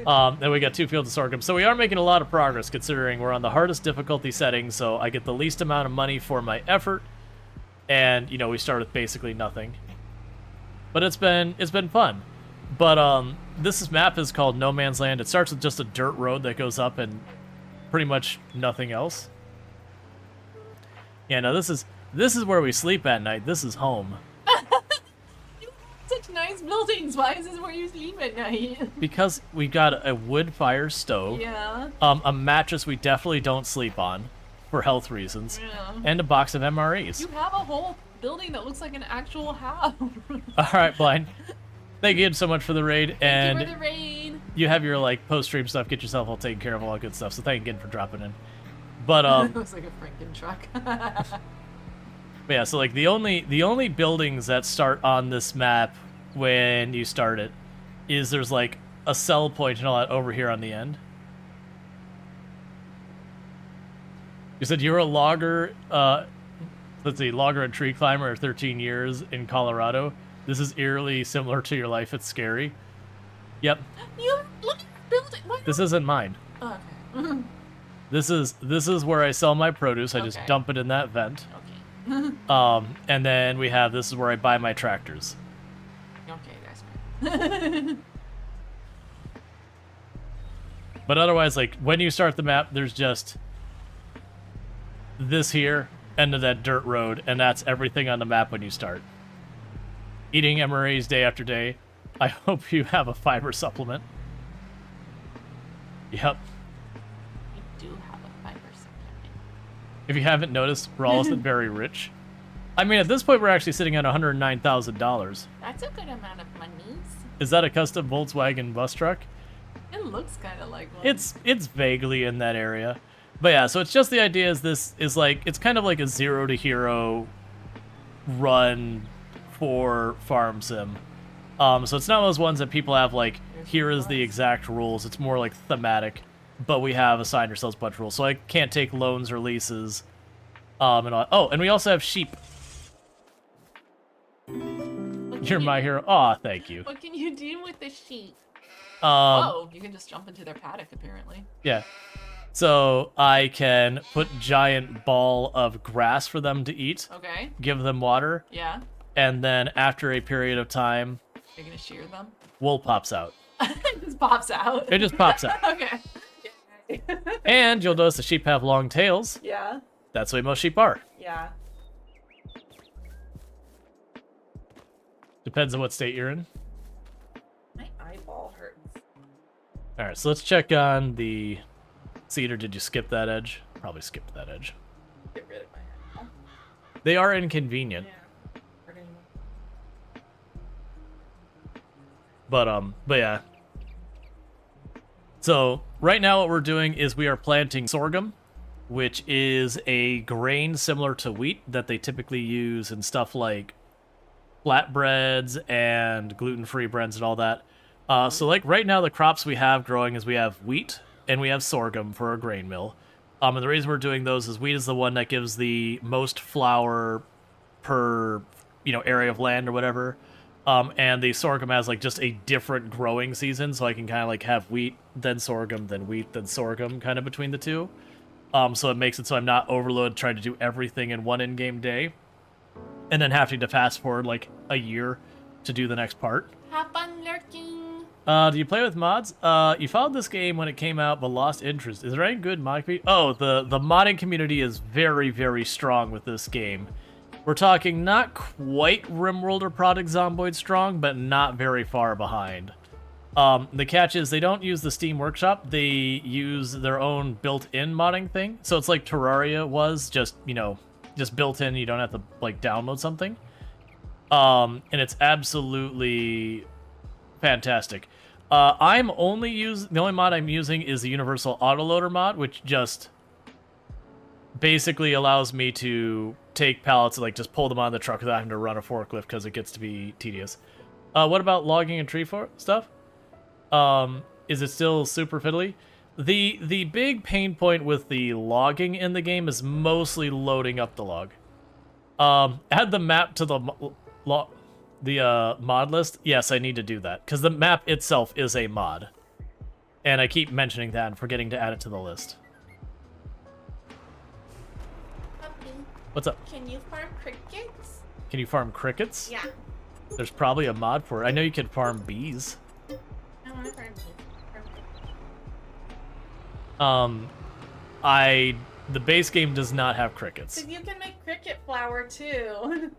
Then we got 2 fields of sorghum. So we are making a lot of progress considering we're on the hardest difficulty setting, so I get the least amount of money for my effort. And, we start with basically nothing. But it's been fun. But this map is called No Man's Land. It starts with just a dirt road that goes up and pretty much nothing else. Yeah, no, this is where we sleep at night. This is home. Such nice buildings. Why is this where you sleep at night? Because we got a wood fire stove. Yeah. A mattress we definitely don't sleep on for health reasons. Yeah. And a box of MREs. You have a whole building that looks like an actual house. All right, Blind. Thank you so much for the raid. Thank you for the raid. You have your post-stream stuff. Get yourself all taken care of, all that good stuff. So thank you again for dropping in. But It looks like a Franken truck. but yeah, so the only buildings that start on this map when you start it is there's a sell point and all that over here on the end. You said you were a logger, let's see, logger and tree climber 13 years in Colorado. This is eerily similar to your life. It's scary. Yep. You look at your building. Why This isn't mine. not? Okay. This is where I sell my produce. I just Okay. dump it in that vent. Okay. And then this is where I buy my tractors. Okay, that's fine. But otherwise, like, when you start the map, there's just this here, end of that dirt road, and that's everything on the map when you start. Eating MRAs day after day. I hope you have a fiber supplement. Yep. We do have a fiber supplement. If you haven't noticed, Rual isn't very rich. I mean, at this point, we're actually sitting at $109,000. That's a good amount of monies. Is that a custom Volkswagen bus truck? It looks kind of like one. It's vaguely in that area. But yeah, so it's just the idea is this is like, it's kind of like a zero to hero run for farm sim. So it's not those ones that people have like, here is the exact rules. It's more like thematic, but we have assigned ourselves a bunch of rules. So I can't take loans or leases. And all. Oh, and we also have sheep. You're my hero. Aw, thank you. What can you do with the sheep? Oh, You can just jump into their paddock, apparently. yeah. So I can put giant ball of grass for them to eat. Okay. Give them water. Yeah. And then after a period of time, You're gonna shear them? wool pops out. It just pops out. It just pops out. Okay. And you'll notice the sheep have long tails. Yeah. That's the way most sheep are. Yeah. Depends on what state you're in. My eyeball hurts. All right, so let's check on the cedar. Did you skip that edge? Probably skipped that edge. Get rid of my eyeball. They are inconvenient. Yeah. Hurting. But yeah. So right now what we're doing is we are planting sorghum, which is a grain similar to wheat that they typically use in stuff like flatbreads and gluten-free breads and all that. So like right now the crops we have growing is we have wheat and we have sorghum for a grain mill. And the reason we're doing those is wheat is the one that gives the most flour per, area of land or whatever. And the sorghum has like just a different growing season, so I can kind of like have wheat, then sorghum, then wheat, then sorghum kind of between the two. So it makes it so I'm not overloaded trying to do everything in one in-game day. And then having to fast forward like a year to do the next part. Have fun lurking. Do you play with mods? You followed this game when it came out, but lost interest. Is there any good mod community? Oh, the modding community is very, very strong with this game. We're talking not quite RimWorld or Product Zomboid strong, but not very far behind. The catch is they don't use the Steam Workshop. They use their own built-in modding thing. So it's like Terraria was, just built in. You don't have to like download something. And it's absolutely fantastic. I'm only the only mod I'm using is the Universal Autoloader mod, which just basically allows me to take pallets and like just pull them on the truck without having to run a forklift because it gets to be tedious. What about logging and tree stuff? Is it still super fiddly? The big pain point with the logging in the game is mostly loading up the log. Add the map to the mod list. Yes, I need to do that because the map itself is a mod, and I keep mentioning that and forgetting to add it to the list. Puppy, What's up? can you farm crickets? Can you farm crickets? Yeah. There's probably a mod for it. I know you can farm bees. I want to farm bees. The base game does not have crickets. So you can make cricket flour too.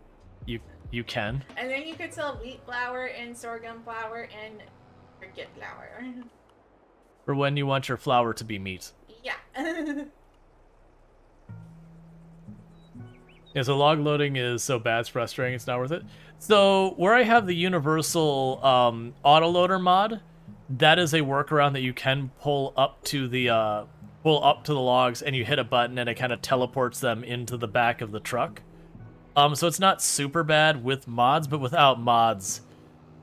You can. And then you could sell wheat flour and sorghum flour and cricket flour. For when you want your flour to be meat. Yeah. Yeah, so log loading is so bad, it's frustrating, it's not worth it. So where I have the universal autoloader mod, that is a workaround that you can pull up to the logs, and you hit a button and it kind of teleports them into the back of the truck. So it's not super bad with mods, but without mods,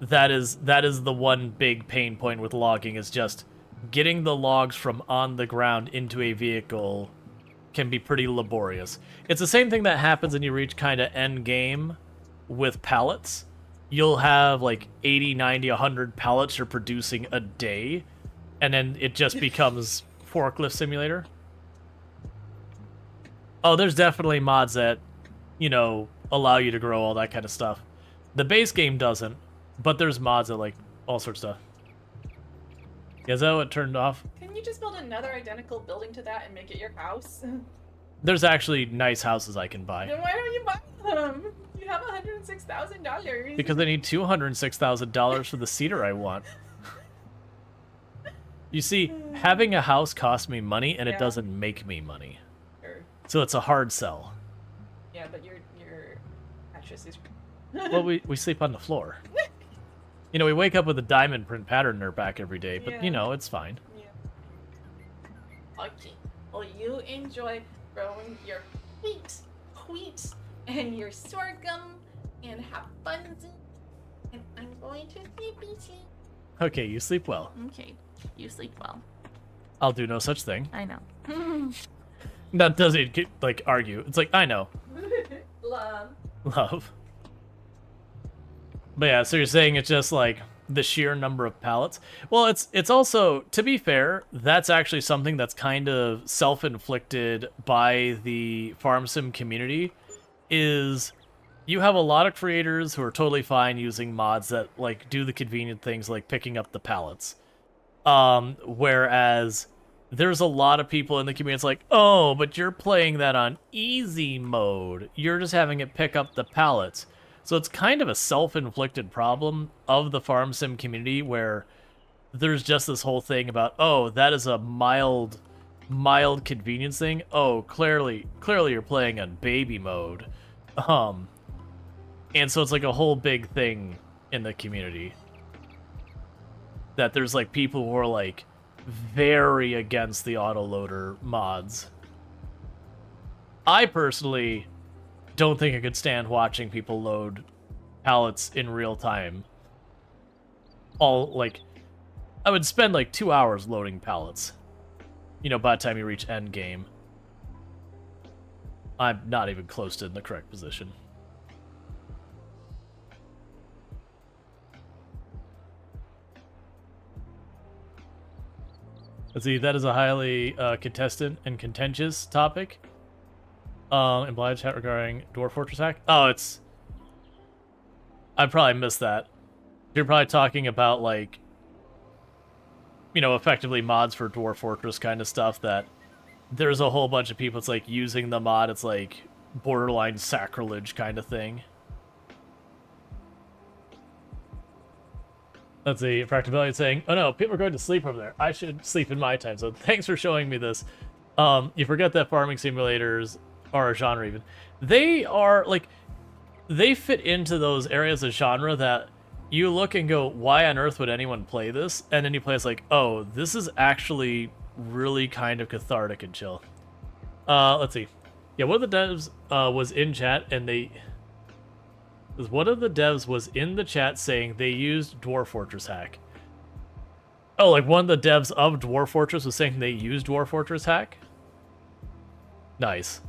that is the one big pain point with logging, is just getting the logs from on the ground into a vehicle can be pretty laborious. It's the same thing that happens when you reach kind of end game with pallets. You'll have like 80, 90, 100 pallets you're producing a day, and then it just becomes forklift simulator. Oh, there's definitely mods that, allow you to grow all that kind of stuff. The base game doesn't, but there's mods that like all sorts of stuff. Is that what turned off? Can couldn't you just build another identical building to that and make it your house? There's actually nice houses I can buy. Then why don't you buy them? You have $106,000. Because I need $206,000 for the cedar I want. You see, having a house costs me money, and it doesn't make me money. Sure. So it's a hard sell. Yeah, but your mattress is... Well, we sleep on the floor. You know, we wake up with a diamond print pattern in our back every day, but, you know, it's fine. Yeah. Okay. Well, you enjoy growing your wheat, and your sorghum, and have fun. And I'm going to sleep. Okay, you sleep well. Okay. You sleep well. I'll do no such thing. I know. That doesn't, like, argue. It's like, I know. Love. But yeah, so you're saying it's just, like, the sheer number of pallets? Well, it's also, to be fair, that's actually something that's kind of self-inflicted by the farm sim community, is you have a lot of creators who are totally fine using mods that, like, do the convenient things like picking up the pallets. Whereas there's a lot of people in the community, it's like, oh, but you're playing that on easy mode. You're just having it pick up the pallets. So it's kind of a self-inflicted problem of the farm sim community where there's just this whole thing about, oh, that is a mild convenience thing. Oh, clearly you're playing on baby mode. And so it's like a whole big thing in the community. That there's like people who are like very against the autoloader mods. I personally don't think I could stand watching people load pallets in real time. I would spend like 2 hours loading pallets. You know, by the time you reach end game. I'm not even close to in the correct position. Let's see, that is a highly contested and contentious topic. Implied chat regarding Dwarf Fortress hack. Oh, it's... I probably missed that. You're probably talking about, like, you know, effectively mods for Dwarf Fortress kind of stuff that there's a whole bunch of people, it's like using the mod, it's like borderline sacrilege kind of thing. Let's see, Practicability saying, oh no, people are going to sleep over there. I should sleep in my time zone. Thanks for showing me this. You forget that farming simulators are a genre even. They are, like, they fit into those areas of genre that you look and go, why on earth would anyone play this? And then you play, it's like, oh, this is actually really kind of cathartic and chill. Let's see. Yeah, one of the devs was in chat, and one of the devs was in the chat saying they used Dwarf Fortress hack. Oh, like one of the devs of Dwarf Fortress was saying they used Dwarf Fortress hack? Nice.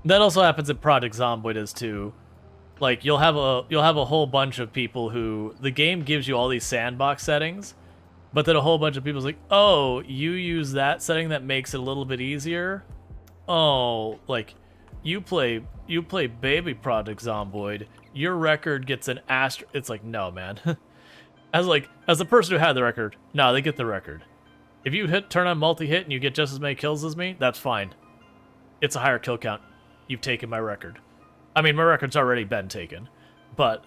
That also happens in Project Zomboid too. Like you'll have a whole bunch of people who the game gives you all these sandbox settings, but then a whole bunch of people's like, oh, you use that setting that makes it a little bit easier. Oh, like you play baby Project Zomboid, your record gets an asterisk. It's like, no, man. As the person who had the record, no, they get the record. If you turn on multi-hit and you get just as many kills as me, that's fine. It's a higher kill count. You've taken my record. I mean, my record's already been taken. But,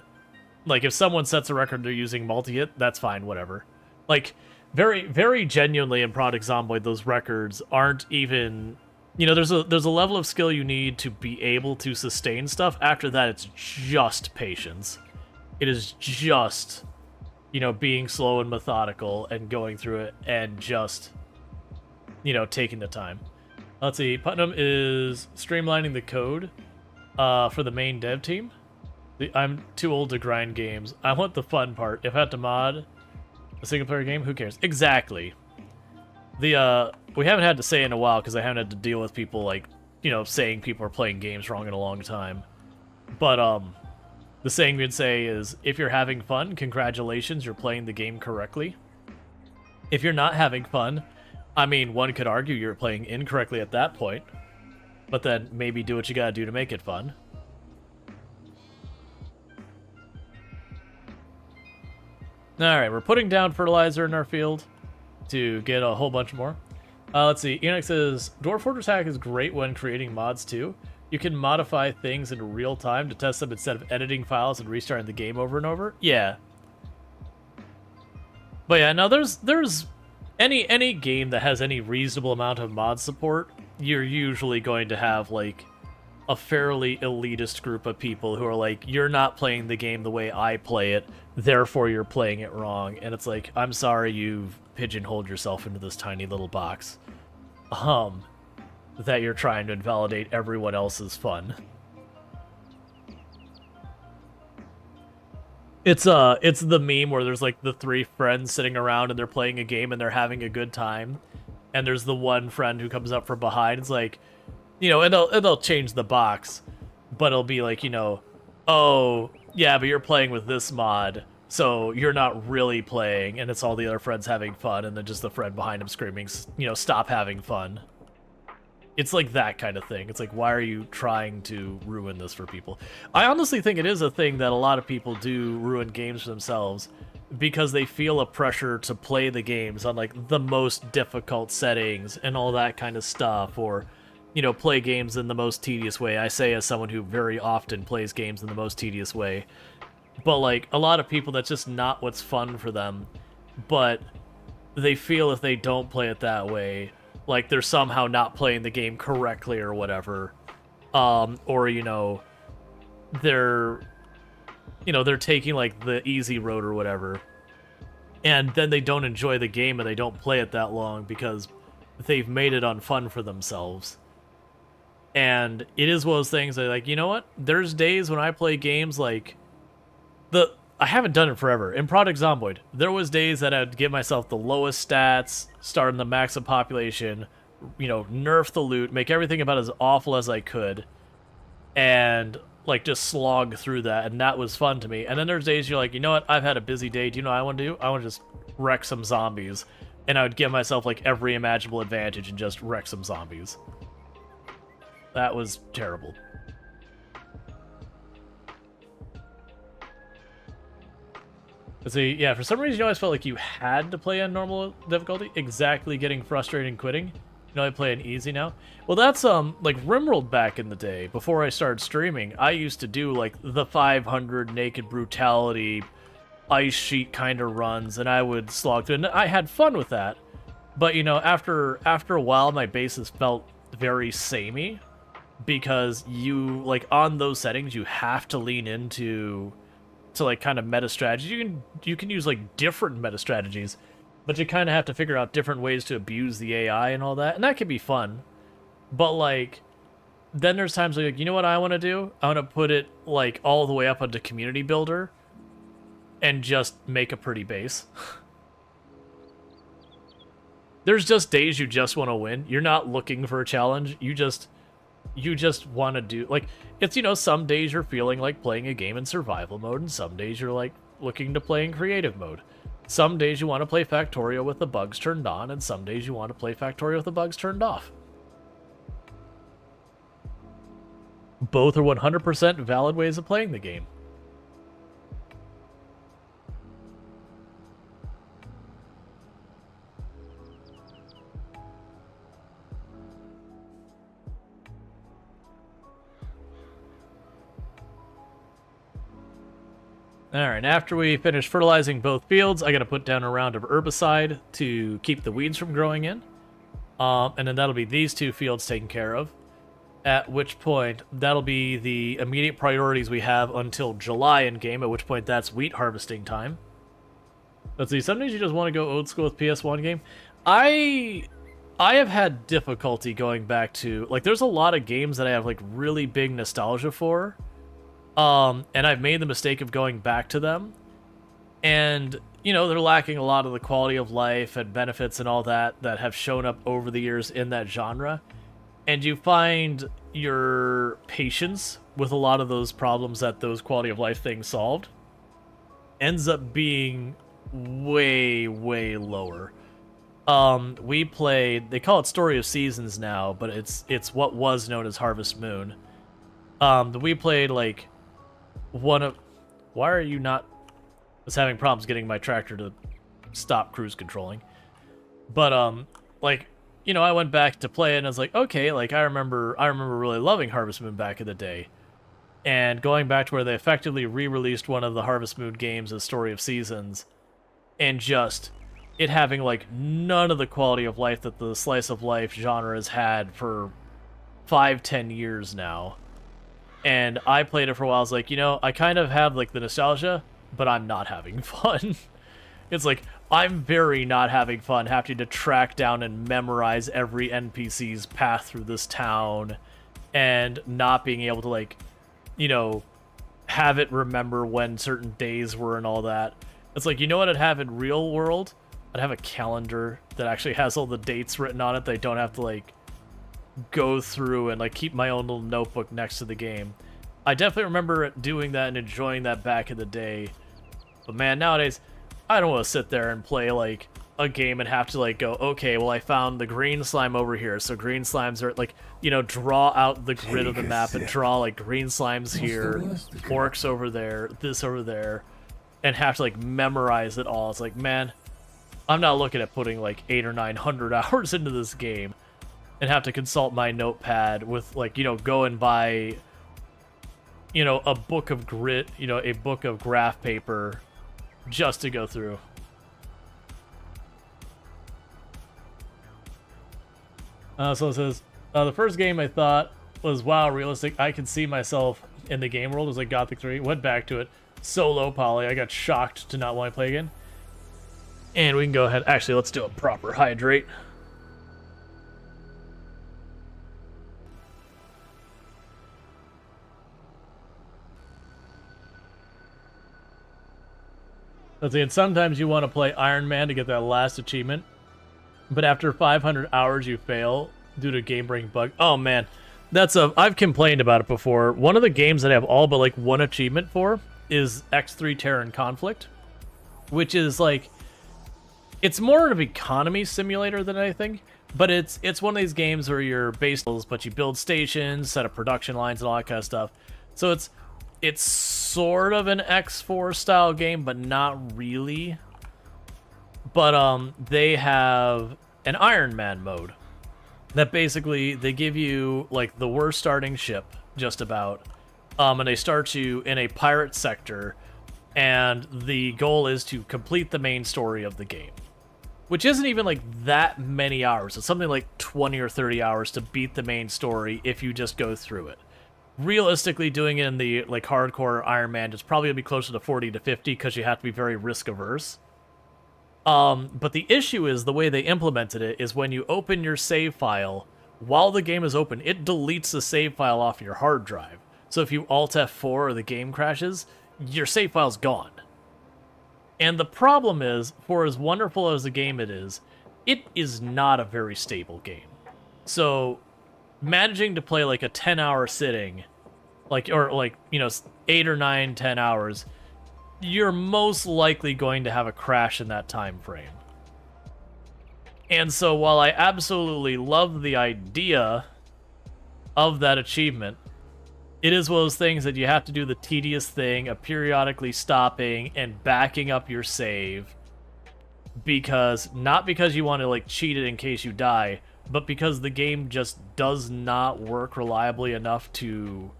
like, if someone sets a record they're using multi-hit, that's fine, whatever. Like, very, very genuinely in Project Zomboid, those records aren't even... You know, there's a level of skill you need to be able to sustain stuff. After that, it's just patience. It is just, you know, being slow and methodical and going through it and just, you know, taking the time. Let's see, Putnam is streamlining the code for the main dev team. I'm too old to grind games. I want the fun part. If I had to mod a single-player game, who cares? Exactly. We haven't had to say in a while because I haven't had to deal with people, like, you know, saying people are playing games wrong in a long time. But, the saying we'd say is, if you're having fun, congratulations, you're playing the game correctly. If you're not having fun, I mean, one could argue you're playing incorrectly at that point, but then maybe do what you gotta do to make it fun. Alright, we're putting down fertilizer in our field to get a whole bunch more. Let's see. Enoch says, Dwarf Fortress Hack is great when creating mods too. You can modify things in real time to test them instead of editing files and restarting the game over and over. Yeah. But yeah, no, there's any game that has any reasonable amount of mod support, you're usually going to have like a fairly elitist group of people who are like, you're not playing the game the way I play it, therefore you're playing it wrong. And it's like, I'm sorry you've pigeonholed yourself into this tiny little box. That you're trying to invalidate everyone else's fun. It's the meme where there's like the three friends sitting around and they're playing a game and they're having a good time. And there's the one friend who comes up from behind. It's like, you know, and they'll change the box, but it'll be like, you know, oh, yeah, but you're playing with this mod, so you're not really playing, and it's all the other friends having fun, and then just the friend behind him screaming, you know, stop having fun. It's like that kind of thing. It's like, why are you trying to ruin this for people? I honestly think it is a thing that a lot of people do ruin games for themselves because they feel a pressure to play the games on, like, the most difficult settings and all that kind of stuff, or, you know, play games in the most tedious way. I say as someone who very often plays games in the most tedious way. But, like, a lot of people, that's just not what's fun for them. But they feel if they don't play it that way, like, they're somehow not playing the game correctly or whatever. Or, you know, they're taking, like, the easy road or whatever. And then they don't enjoy the game and they don't play it that long because they've made it unfun for themselves. And it is one of those things that, like, you know what? There's days when I play games like I haven't done it forever. In Project Zomboid, there was days that I'd give myself the lowest stats, start in the max of population, you know, nerf the loot, make everything about as awful as I could, and, like, just slog through that, and that was fun to me. And then there's days you're like, you know what? I've had a busy day. Do you know what I want to do? I want to just wreck some zombies. And I would give myself, like, every imaginable advantage and just wreck some zombies. That was terrible. See, yeah, for some reason you always felt like you had to play on normal difficulty. Exactly, getting frustrated and quitting. You know, I play on easy now. Well, that's, like, RimWorld back in the day, before I started streaming, I used to do, like, the 500 Naked Brutality, ice sheet kind of runs, and I would slog through, and I had fun with that. But, you know, after a while, my bases felt very samey, because you, like, on those settings, you have to lean into like kind of meta strategy. You can use like different meta strategies, but you kind of have to figure out different ways to abuse the AI and all that, and that can be fun. But like, then there's times like, you know what I want to do? I want to put it like all the way up onto community builder and just make a pretty base. There's just days you just want to win. You're not looking for a challenge. You just want to do, like, it's, you know, some days you're feeling like playing a game in survival mode, and some days you're like looking to play in creative mode. Some days you want to play Factorio with the bugs turned on, and some days you want to play Factorio with the bugs turned off. Both are 100% valid ways of playing the game. Alright, after we finish fertilizing both fields, I gotta put down a round of herbicide to keep the weeds from growing in. And then that'll be these two fields taken care of. At which point, that'll be the immediate priorities we have until July in game, at which point that's wheat harvesting time. Let's see, some days you just want to go old school with PS1 game. I have had difficulty going back to, like, there's a lot of games that I have, like, really big nostalgia for. And I've made the mistake of going back to them, and, you know, they're lacking a lot of the quality of life and benefits and all that have shown up over the years in that genre, and you find your patience with a lot of those problems that those quality of life things solved ends up being way, way lower. We played, they call it Story of Seasons now, but it's what was known as Harvest Moon. We played, like, why are you not... was having problems getting my tractor to stop cruise controlling. But like, you know, I went back to play it and I was like, okay, like I remember really loving Harvest Moon back in the day. And going back to where they effectively re-released one of the Harvest Moon games as Story of Seasons, and just it having like none of the quality of life that the slice of life genre has had for 5-10 years now. And I played it for a while. I was like, you know, I kind of have like the nostalgia, but I'm not having fun. It's like, I'm very not having fun having to track down and memorize every NPC's path through this town and not being able to, like, you know, have it remember when certain days were and all that. It's like, you know what I'd have in real world? I'd have a calendar that actually has all the dates written on it that I don't have to, like, go through and, like, keep my own little notebook next to the game. I definitely remember doing that and enjoying that back in the day. But man, nowadays, I don't want to sit there and play, like, a game and have to, like, go, okay, well, I found the green slime over here, so green slimes are, like, you know, draw out the grid of the map and draw, like, green slimes here, orcs over there, this over there, and have to, like, memorize it all. It's like, man, I'm not looking at putting, like, 800 or 900 hours into this game and have to consult my notepad with, like, you know, go and buy, you know, a book of grit, you know, a book of graph paper just to go through. So it says, the first game I thought was, wow, realistic. I could see myself in the game world. It was like Gothic 3. Went back to it. So low poly. I got shocked to not want to play again. And we can go ahead. Actually, let's do a proper hydrate. Let's see, and sometimes you want to play Iron Man to get that last achievement, but after 500 hours you fail due to game-breaking bug. Oh man, I've complained about it before. One of the games that I have all but like one achievement for is X3 Terran Conflict, which is like, it's more of an economy simulator than anything, but it's one of these games where you're based, but you build stations, set up production lines, and all that kind of stuff. So it's sort of an X4 style game, but not really. But they have an Iron Man mode that basically they give you like the worst starting ship, just about, and they start you in a pirate sector, and the goal is to complete the main story of the game, which isn't even like that many hours. It's something like 20 or 30 hours to beat the main story if you just go through it. Realistically, doing it in the like hardcore Iron Man is probably gonna be closer to 40 to 50 because you have to be very risk averse. But the issue is the way they implemented it is when you open your save file while the game is open, it deletes the save file off your hard drive. So if you Alt F4 or the game crashes, your save file's gone. And the problem is, for as wonderful as the game it is not a very stable game. So managing to play like a 10-hour sitting, like, or like, you know, 8 or 9, 10 hours, you're most likely going to have a crash in that time frame. And so while I absolutely love the idea of that achievement, it is one of those things that you have to do the tedious thing of periodically stopping and backing up your save, because not because you want to like cheat it in case you die, but because the game just does not work reliably enough to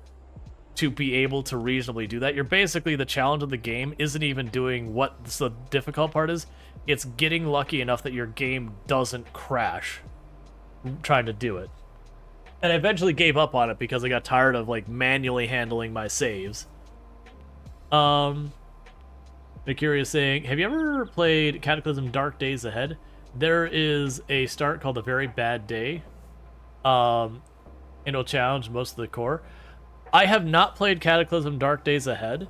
be able to reasonably do that. You're basically, the challenge of the game isn't even doing what the difficult part is. It's getting lucky enough that your game doesn't crash trying to do it. And I eventually gave up on it because I got tired of like manually handling my saves. The Curious saying, have you ever played Cataclysm Dark Days Ahead? There is a start called A Very Bad Day. And it'll challenge most of the core. I have not played Cataclysm Dark Days Ahead,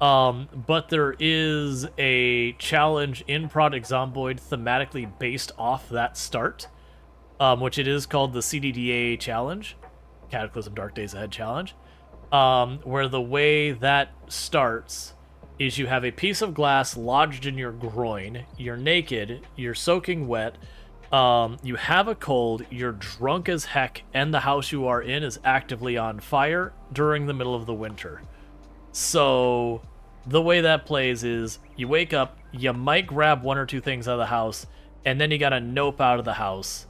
but there is a challenge in Project Zomboid thematically based off that start, which it is called the CDDA Challenge, Cataclysm Dark Days Ahead Challenge, where the way that starts is you have a piece of glass lodged in your groin, you're naked, you're soaking wet, you have a cold, you're drunk as heck, and the house you are in is actively on fire during the middle of the winter. So the way that plays is you wake up, you might grab 1 or 2 things out of the house, and then you gotta nope out of the house.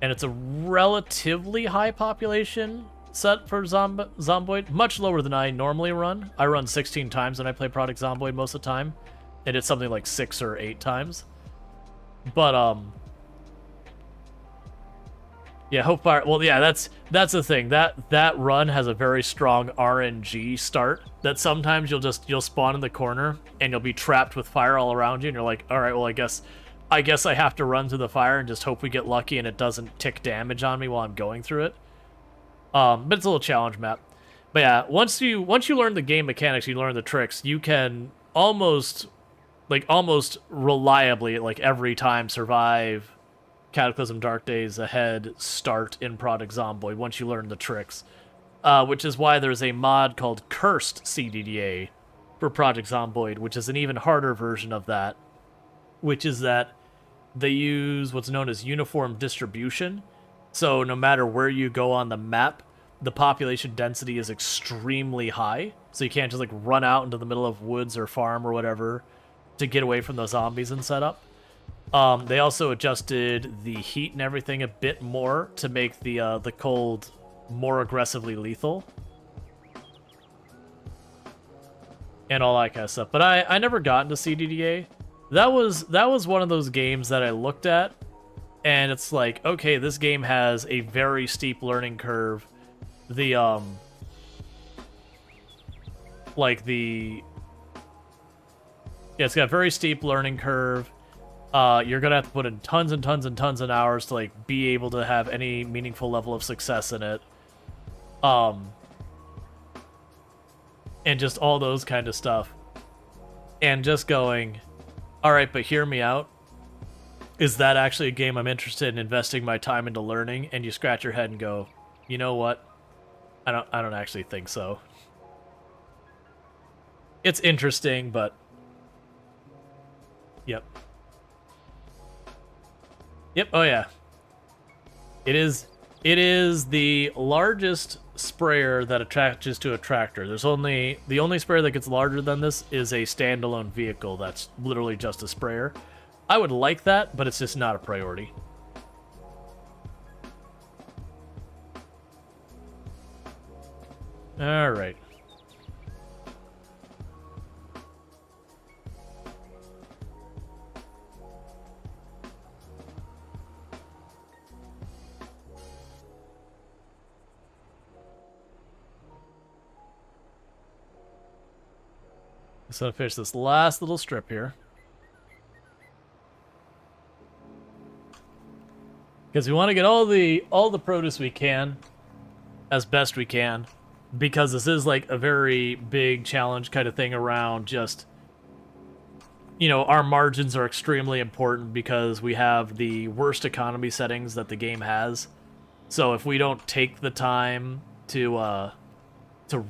And it's a relatively high population set for Zomboid, much lower than I normally run. I run 16 times when I play Product Zomboid most of the time, and it's something like 6 or 8 times. But yeah, Hopefire. Well, yeah, that's the thing. That run has a very strong RNG start. That sometimes you'll spawn in the corner and you'll be trapped with fire all around you, and you're like, all right, well, I guess I have to run through the fire and just hope we get lucky and it doesn't tick damage on me while I'm going through it. But it's a little challenge map. But yeah, once you learn the game mechanics, you learn the tricks, you can almost reliably, like every time, survive Cataclysm Dark Days Ahead start in Product Zomboid once you learn the tricks. Which is why there's a mod called Cursed CDDA for Project Zomboid, which is an even harder version of that, which is that they use what's known as uniform distribution. So no matter where you go on the map, the population density is extremely high. So you can't just like run out into the middle of woods or farm or whatever to get away from the zombies and setup. They also adjusted the heat and everything a bit more to make the cold more aggressively lethal. And all that kind of stuff. But I never got into CDDA. That was one of those games that I looked at, and it's like, okay, this game has a very steep learning curve. Yeah, it's got a very steep learning curve. You're gonna have to put in tons and tons and tons of hours to like be able to have any meaningful level of success in it. And just all those kind of stuff. And just going, all right, but hear me out. Is that actually a game I'm interested in investing my time into learning? And you scratch your head and go, you know what? I don't actually think so. It's interesting, but yep. Yep, oh yeah. It is the largest sprayer that attaches to a tractor. The only sprayer that gets larger than this is a standalone vehicle that's literally just a sprayer. I would like that, but it's just not a priority. All right. Just gonna finish this last little strip here. Because we want to get all the produce we can, as best we can, because this is like a very big challenge kind of thing around just, you know, our margins are extremely important because we have the worst economy settings that the game has. So if we don't take the time to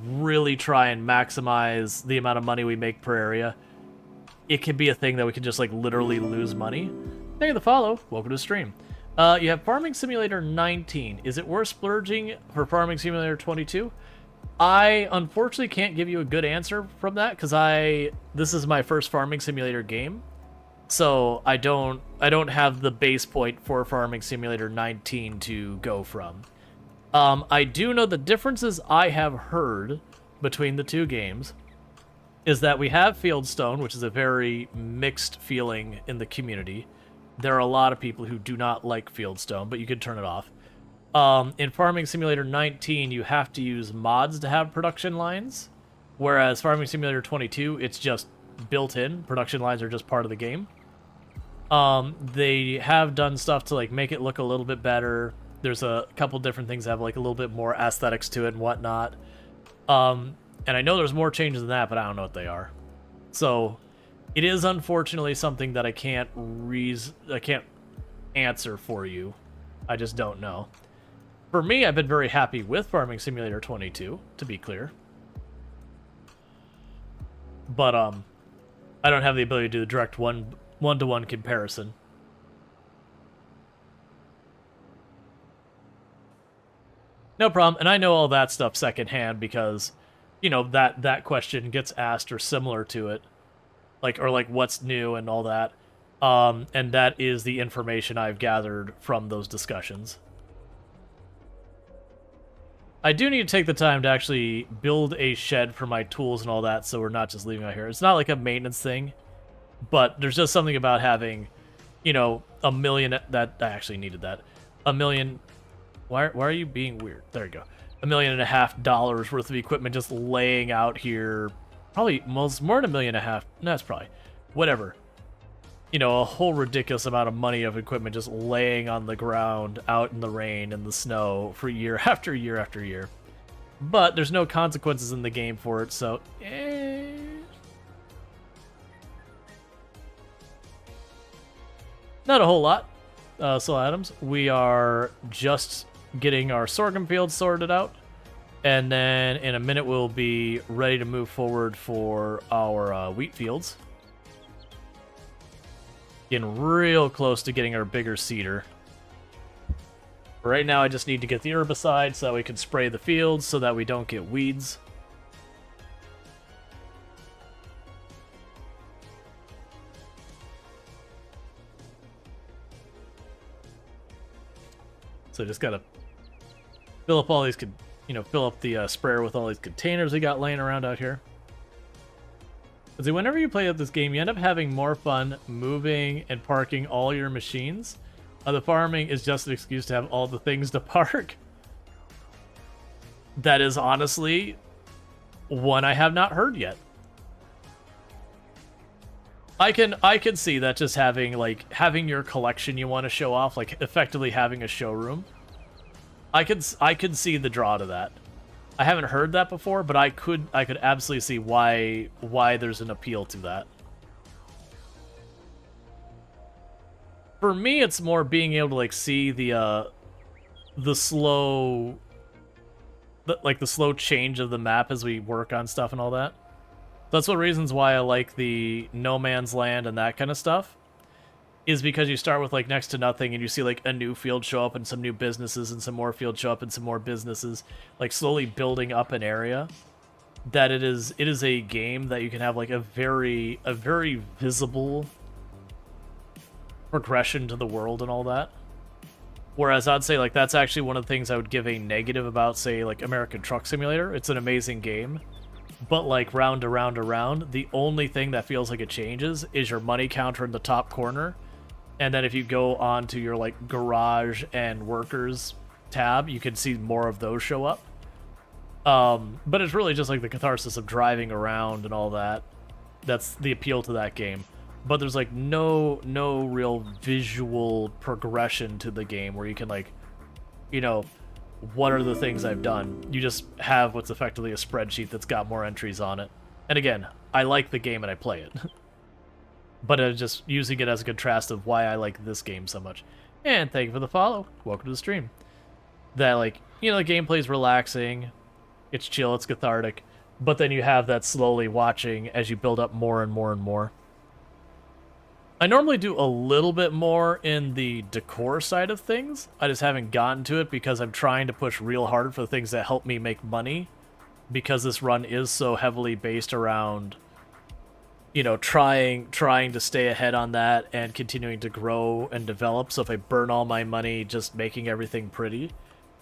really try and maximize the amount of money we make per area, it can be a thing that we can just like literally lose money. Thank you for the follow. Welcome to the stream. You have Farming Simulator 19. Is it worth splurging for Farming Simulator 22? I unfortunately can't give you a good answer from that because this is my first Farming Simulator game, so I don't have the base point for Farming Simulator 19 to go from. I do know the differences I have heard between the two games is that we have Fieldstone, which is a very mixed feeling in the community. There are a lot of people who do not like Fieldstone, but you can turn it off. In Farming Simulator 19, you have to use mods to have production lines, whereas Farming Simulator 22, it's just built in. Production lines are just part of the game. They have done stuff to like make it look a little bit better. There's a couple different things that have like a little bit more aesthetics to it and whatnot. And I know there's more changes than that, but I don't know what they are. So it is unfortunately something that I can't answer for you. I just don't know. For me, I've been very happy with Farming Simulator 22, to be clear. But I don't have the ability to do the direct one-to-one comparison. No problem, and I know all that stuff secondhand because you know, that question gets asked or similar to it, like, or like what's new and all that. And that is the information I've gathered from those discussions. I do need to take the time to actually build a shed for my tools and all that, so we're not just leaving out here. It's not like a maintenance thing, but there's just something about having, you know, a million. That I actually needed that. A million. Why are you being weird? There you go. $1.5 million worth of equipment just laying out here. Probably more than $1.5 million. No, that's probably whatever. You know, a whole ridiculous amount of money of equipment just laying on the ground out in the rain and the snow for year after year after year. But there's no consequences in the game for it, so not a whole lot. So Adams, we are just getting our sorghum fields sorted out, and then in a minute we'll be ready to move forward for our wheat fields. Getting real close to getting our bigger seeder. Right now I just need to get the herbicide so that we can spray the fields so that we don't get weeds. So just gotta fill up all these, fill up the sprayer with all these containers we got laying around out here. See, whenever you play this game, you end up having more fun moving and parking all your machines. The farming is just an excuse to have all the things to park. That is honestly one I have not heard yet. I can see that just having your collection you want to show off, like effectively having a showroom. I could see the draw to that. I haven't heard that before, but I could absolutely see why there's an appeal to that. For me, it's more being able to like see the slow change of the map as we work on stuff and all that. That's one reasons why I like the No Man's Land and that kind of stuff. Is because you start with like next to nothing and you see like a new field show up and some new businesses and some more fields show up and some more businesses, like slowly building up an area. That it is a game that you can have like a very visible progression to the world and all that. Whereas I'd say like that's actually one of the things I would give a negative about, say, like American Truck Simulator. It's an amazing game, but like round to round to round, the only thing that feels like it changes is your money counter in the top corner. And then if you go on to your like garage and workers tab, you can see more of those show up. But it's really just like the catharsis of driving around and all that. That's the appeal to that game. But there's like no real visual progression to the game where you can like, you know, what are the things I've done? You just have what's effectively a spreadsheet that's got more entries on it. And again, I like the game and I play it. But I'm just using it as a contrast of why I like this game so much. And thank you for the follow. Welcome to the stream. That, like, you know, the gameplay's relaxing. It's chill, it's cathartic. But then you have that slowly watching as you build up more and more and more. I normally do a little bit more in the decor side of things. I just haven't gotten to it because I'm trying to push real hard for the things that help me make money. Because this run is so heavily based around, you know, trying to stay ahead on that and continuing to grow and develop. So if I burn all my money just making everything pretty,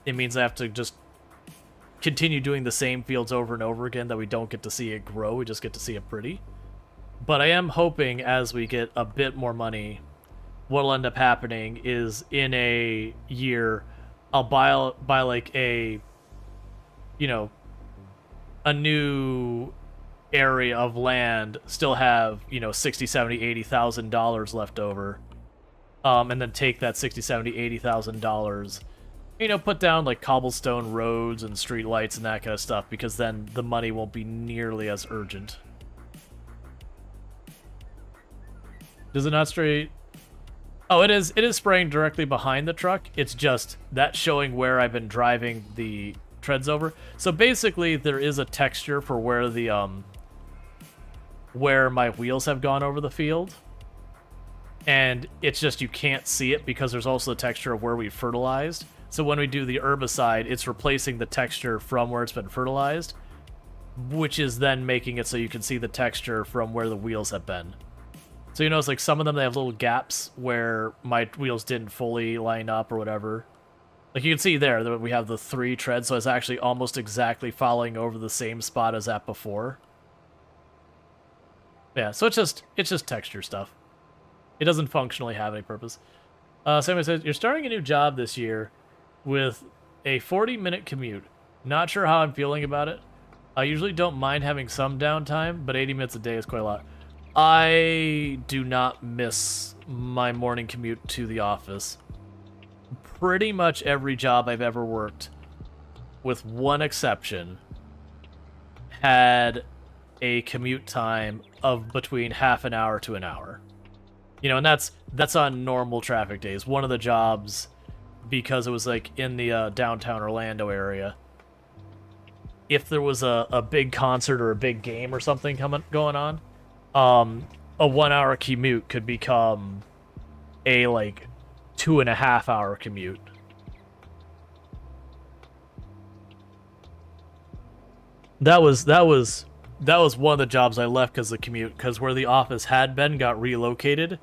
it means I have to just continue doing the same fields over and over again that we don't get to see it grow, we just get to see it pretty. But I am hoping as we get a bit more money, what'll end up happening is in a year, I'll buy like a, you know, a new area of land, still have, you know, $60,000, $70,000, $80,000 left over, and then take that $60,000, $70,000, $80,000, you know, put down like cobblestone roads and street lights and that kind of stuff, because then the money won't be nearly as urgent. Does it not straight? Oh, it is spraying directly behind the truck. It's just that showing where I've been driving the treads over. So basically there is a texture for where the where my wheels have gone over the field, and it's just you can't see it because there's also the texture of where we fertilized. So when we do the herbicide, it's replacing the texture from where it's been fertilized, which is then making it so you can see the texture from where the wheels have been. So you notice, like, some of them, they have little gaps where my wheels didn't fully line up or whatever. Like, you can see there that we have the 3 treads, so it's actually almost exactly following over the same spot as that before. Yeah, so it's just texture stuff. It doesn't functionally have any purpose. Somebody says, you're starting a new job this year with a 40-minute commute. Not sure how I'm feeling about it. I usually don't mind having some downtime, but 80 minutes a day is quite a lot. I do not miss my morning commute to the office. Pretty much every job I've ever worked, with one exception, had a commute time of between half an hour to an hour. You know, and that's on normal traffic days. One of the jobs, because it was like in the downtown Orlando area, if there was a big concert or a big game or something going on, a 1 hour commute could become a like 2.5 hour commute. That was one of the jobs I left because of the commute, because where the office had been got relocated,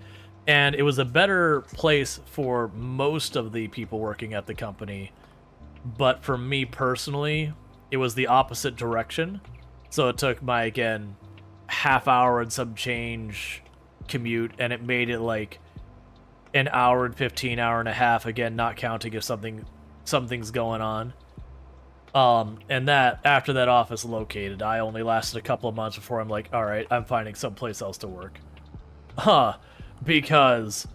and it was a better place for most of the people working at the company, but for me personally, it was the opposite direction. So it took my, again, half hour and some change commute, and it made it like an hour and 15, hour and a half, again, not counting if something's going on. And that, after that office located, I only lasted a couple of months before I'm like, all right, I'm finding someplace else to work. Because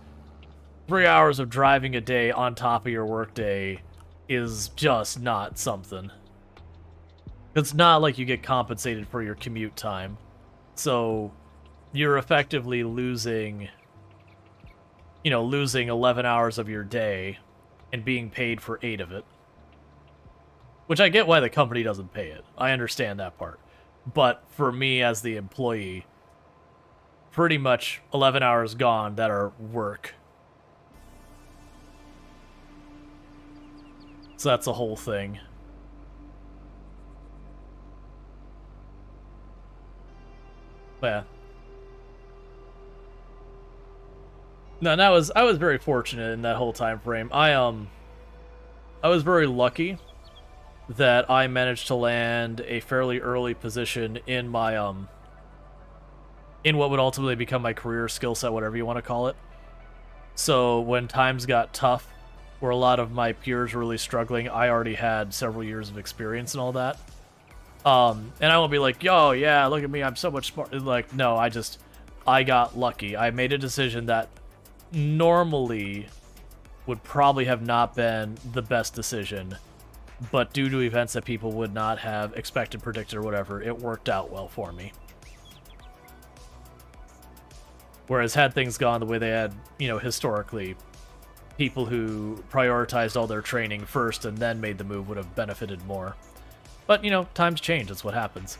3 hours of driving a day on top of your workday is just not something. It's not like you get compensated for your commute time. So you're effectively losing 11 hours of your day and being paid for 8 of it. Which I get why the company doesn't pay it. I understand that part. But for me as the employee, pretty much 11 hours gone that are work. So that's the whole thing. But yeah. No, and I was very fortunate in that whole time frame. I was very lucky that I managed to land a fairly early position in my in what would ultimately become my career skill set, whatever you want to call it. So when times got tough, where a lot of my peers were really struggling, I already had several years of experience and all that. And I won't be like, yo, yeah, look at me, I'm so much smart. Like, no, I got lucky. I made a decision that normally would probably have not been the best decision, but due to events that people would not have expected, predicted, or whatever, it worked out well for me. Whereas had things gone the way they had, historically, people who prioritized all their training first and then made the move would have benefited more. But, times change, that's what happens.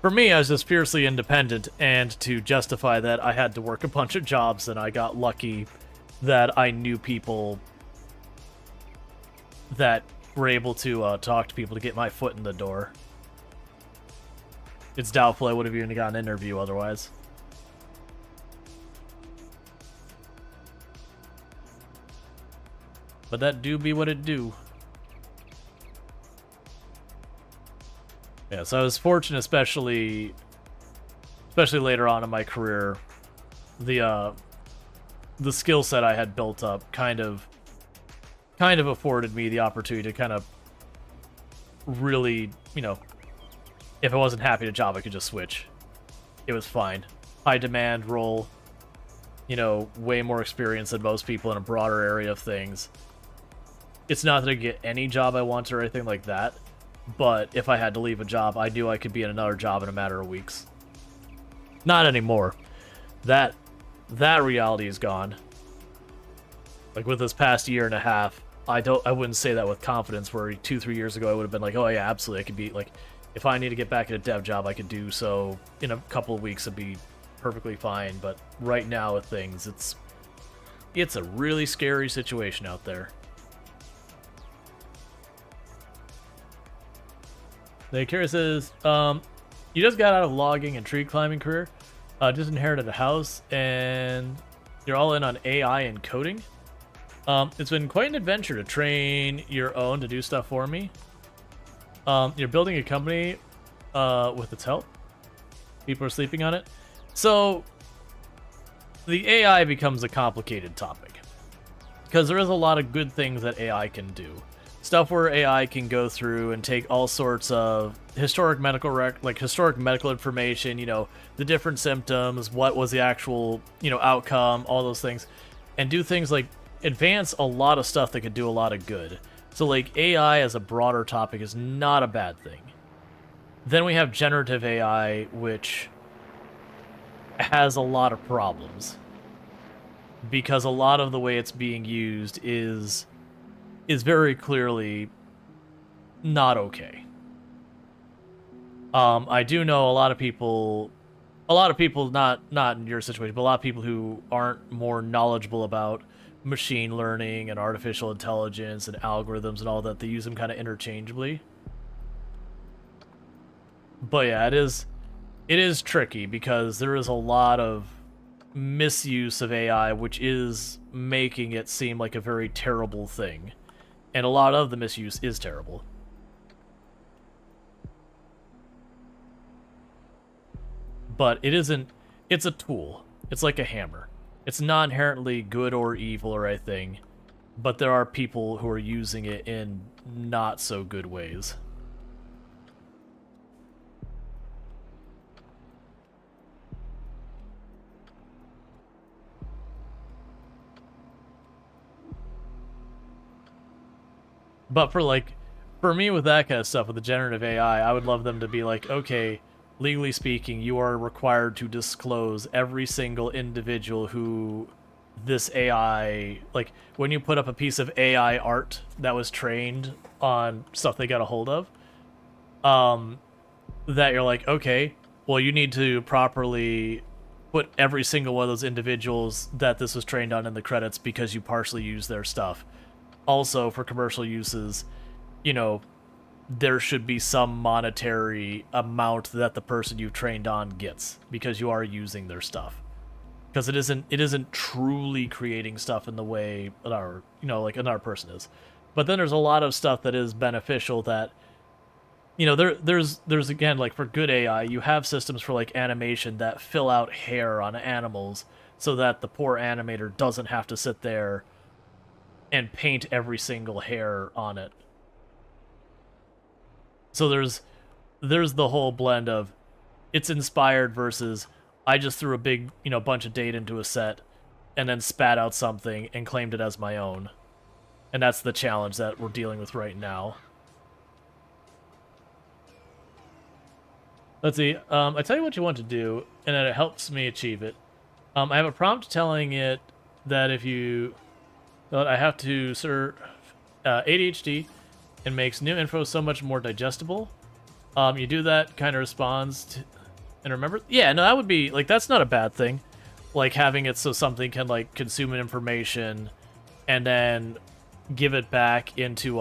For me, I was just fiercely independent, and to justify that, I had to work a bunch of jobs, and I got lucky that I knew people that were able to talk to people to get my foot in the door. It's doubtful I would have even got an interview otherwise. But that do be what it do. Yeah, so I was fortunate, especially later on in my career, the skill set I had built up kind of afforded me the opportunity to kind of really, if I wasn't happy at a job, I could just switch. It was fine. High demand role, way more experience than most people in a broader area of things. It's not that I get any job I want or anything like that, but if I had to leave a job, I knew I could be in another job in a matter of weeks. Not anymore. That reality is gone. Like with this past year and a half, I wouldn't say that with confidence, where 2-3 years ago I would have been like, oh yeah, absolutely, I could be like, if I need to get back in a dev job, I could do so in a couple of weeks. It'd be perfectly fine. But right now with things, it's a really scary situation out there. The curious is, you just got out of logging and tree climbing career, just inherited a house, and you're all in on AI and coding. It's been quite an adventure to train your own to do stuff for me. You're building a company with its help. People are sleeping on it. So the AI becomes a complicated topic because there is a lot of good things that AI can do. Stuff where AI can go through and take all sorts of historic medical historic medical information, you know, the different symptoms, what was the actual, you know, outcome, all those things, and do things like advance a lot of stuff that could do a lot of good. So like AI as a broader topic is not a bad thing. Then we have generative AI, which has a lot of problems because a lot of the way it's being used is very clearly not okay. I do know a lot of people, not in your situation, but a lot of people who aren't more knowledgeable about machine learning and artificial intelligence and algorithms and all that, they use them kind of interchangeably. But yeah, it is tricky because there is a lot of misuse of AI, which is making it seem like a very terrible thing. And a lot of the misuse is terrible. But it isn't, it's a tool. It's like a hammer. It's not inherently good or evil or anything, but there are people who are using it in not so good ways. But for me with that kind of stuff, with the generative AI, I would love them to be like, okay, legally speaking, you are required to disclose every single individual who this AI, like when you put up a piece of AI art that was trained on stuff they got a hold of, that you're like, okay, well, you need to properly put every single one of those individuals that this was trained on in the credits because you partially use their stuff. Also, for commercial uses, you know, there should be some monetary amount that the person you've trained on gets because you are using their stuff. Because it isn't truly creating stuff in the way another, you know, like another person is. But then there's a lot of stuff that is beneficial that, you know, there's again, like for good AI, you have systems for like animation that fill out hair on animals so that the poor animator doesn't have to sit there and paint every single hair on it. So there's the whole blend of it's inspired versus I just threw a big, you know, bunch of data into a set and then spat out something and claimed it as my own. And that's the challenge that we're dealing with right now. Let's see. I tell you what you want to do, and then it helps me achieve it. I have a prompt telling it that if you... I have to serve ADHD and makes new info so much more digestible. You do that, kind of responds to, and remember, yeah, no, that would be like that's not a bad thing. Like having it so something can like consume information and then give it back into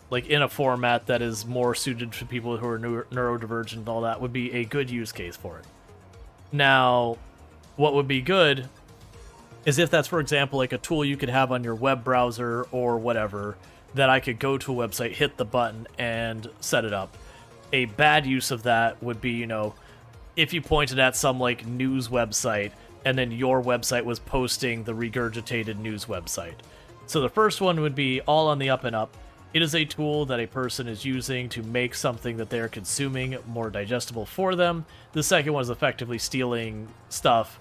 like in a format that is more suited for people who are neurodivergent and all that would be a good use case for it. Now, what would be good is if that's, for example, like a tool you could have on your web browser or whatever, that I could go to a website, hit the button, and set it up. A bad use of that would be, you know, if you pointed at some, like, news website, and then your website was posting the regurgitated news website. So the first one would be all on the up and up. It is a tool that a person is using to make something that they're consuming more digestible for them. The second one is effectively stealing stuff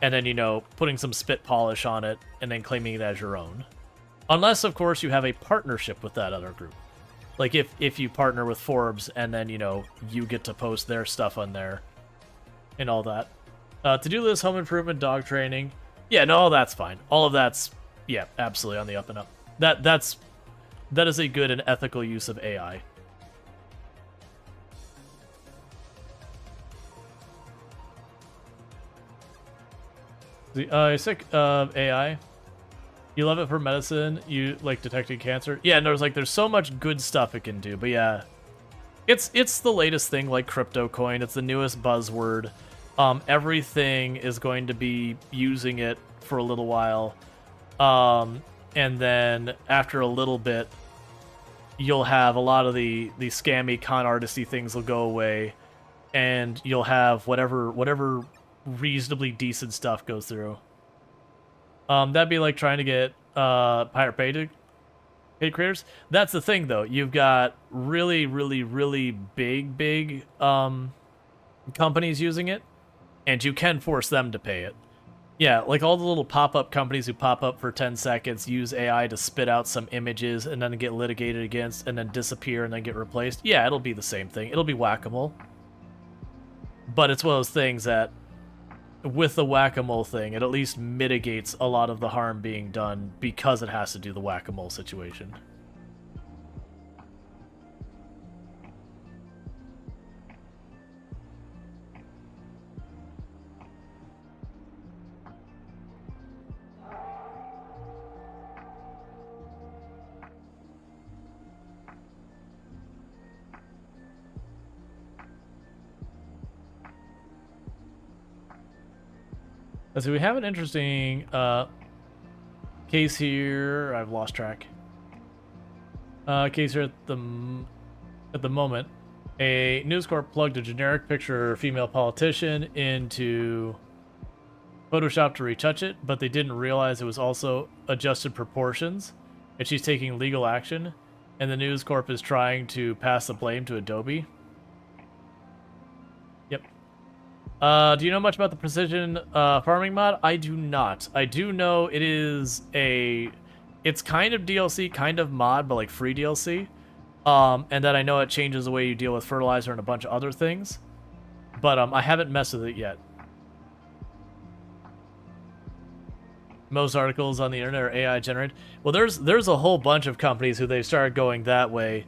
and then, you know, putting some spit polish on it, and then claiming it as your own. Unless, of course, you have a partnership with that other group. Like, if you partner with Forbes, and then, you know, you get to post their stuff on there, and all that. To-do list, home improvement, dog training. Yeah, no, that's fine. All of that's, yeah, absolutely on the up and up. That is a good and ethical use of AI. You're sick of AI. You love it for medicine. You like detecting cancer. Yeah, and there's so much good stuff it can do. But yeah, It's the latest thing like crypto coin. It's the newest buzzword. Everything is going to be using it for a little while. And then after a little bit, you'll have a lot of the scammy con artisty things will go away, and you'll have whatever reasonably decent stuff goes through. That'd be like trying to get pirate paid creators. That's the thing, though. You've got really big companies using it, and you can force them to pay it. Yeah, like all the little pop-up companies who pop up for 10 seconds use AI to spit out some images and then get litigated against and then disappear and then get replaced. Yeah, it'll be the same thing. It'll be whack-a-mole. But it's one of those things that, with the whack-a-mole thing, it at least mitigates a lot of the harm being done because it has to do the whack-a-mole situation. Let's see, we have an interesting case here. I've lost track. Case here at the moment. A News Corp plugged a generic picture of a female politician into Photoshop to retouch it, but they didn't realize it was also adjusted proportions, and she's taking legal action, and the News Corp is trying to pass the blame to Adobe. Yep. Do you know much about the precision farming mod? I do not. I do know it is it's kind of DLC, kind of mod, but like free DLC. And then I know it changes the way you deal with fertilizer and a bunch of other things. But I haven't messed with it yet. Most articles on the internet are AI generated. Well, there's a whole bunch of companies who they've started going that way.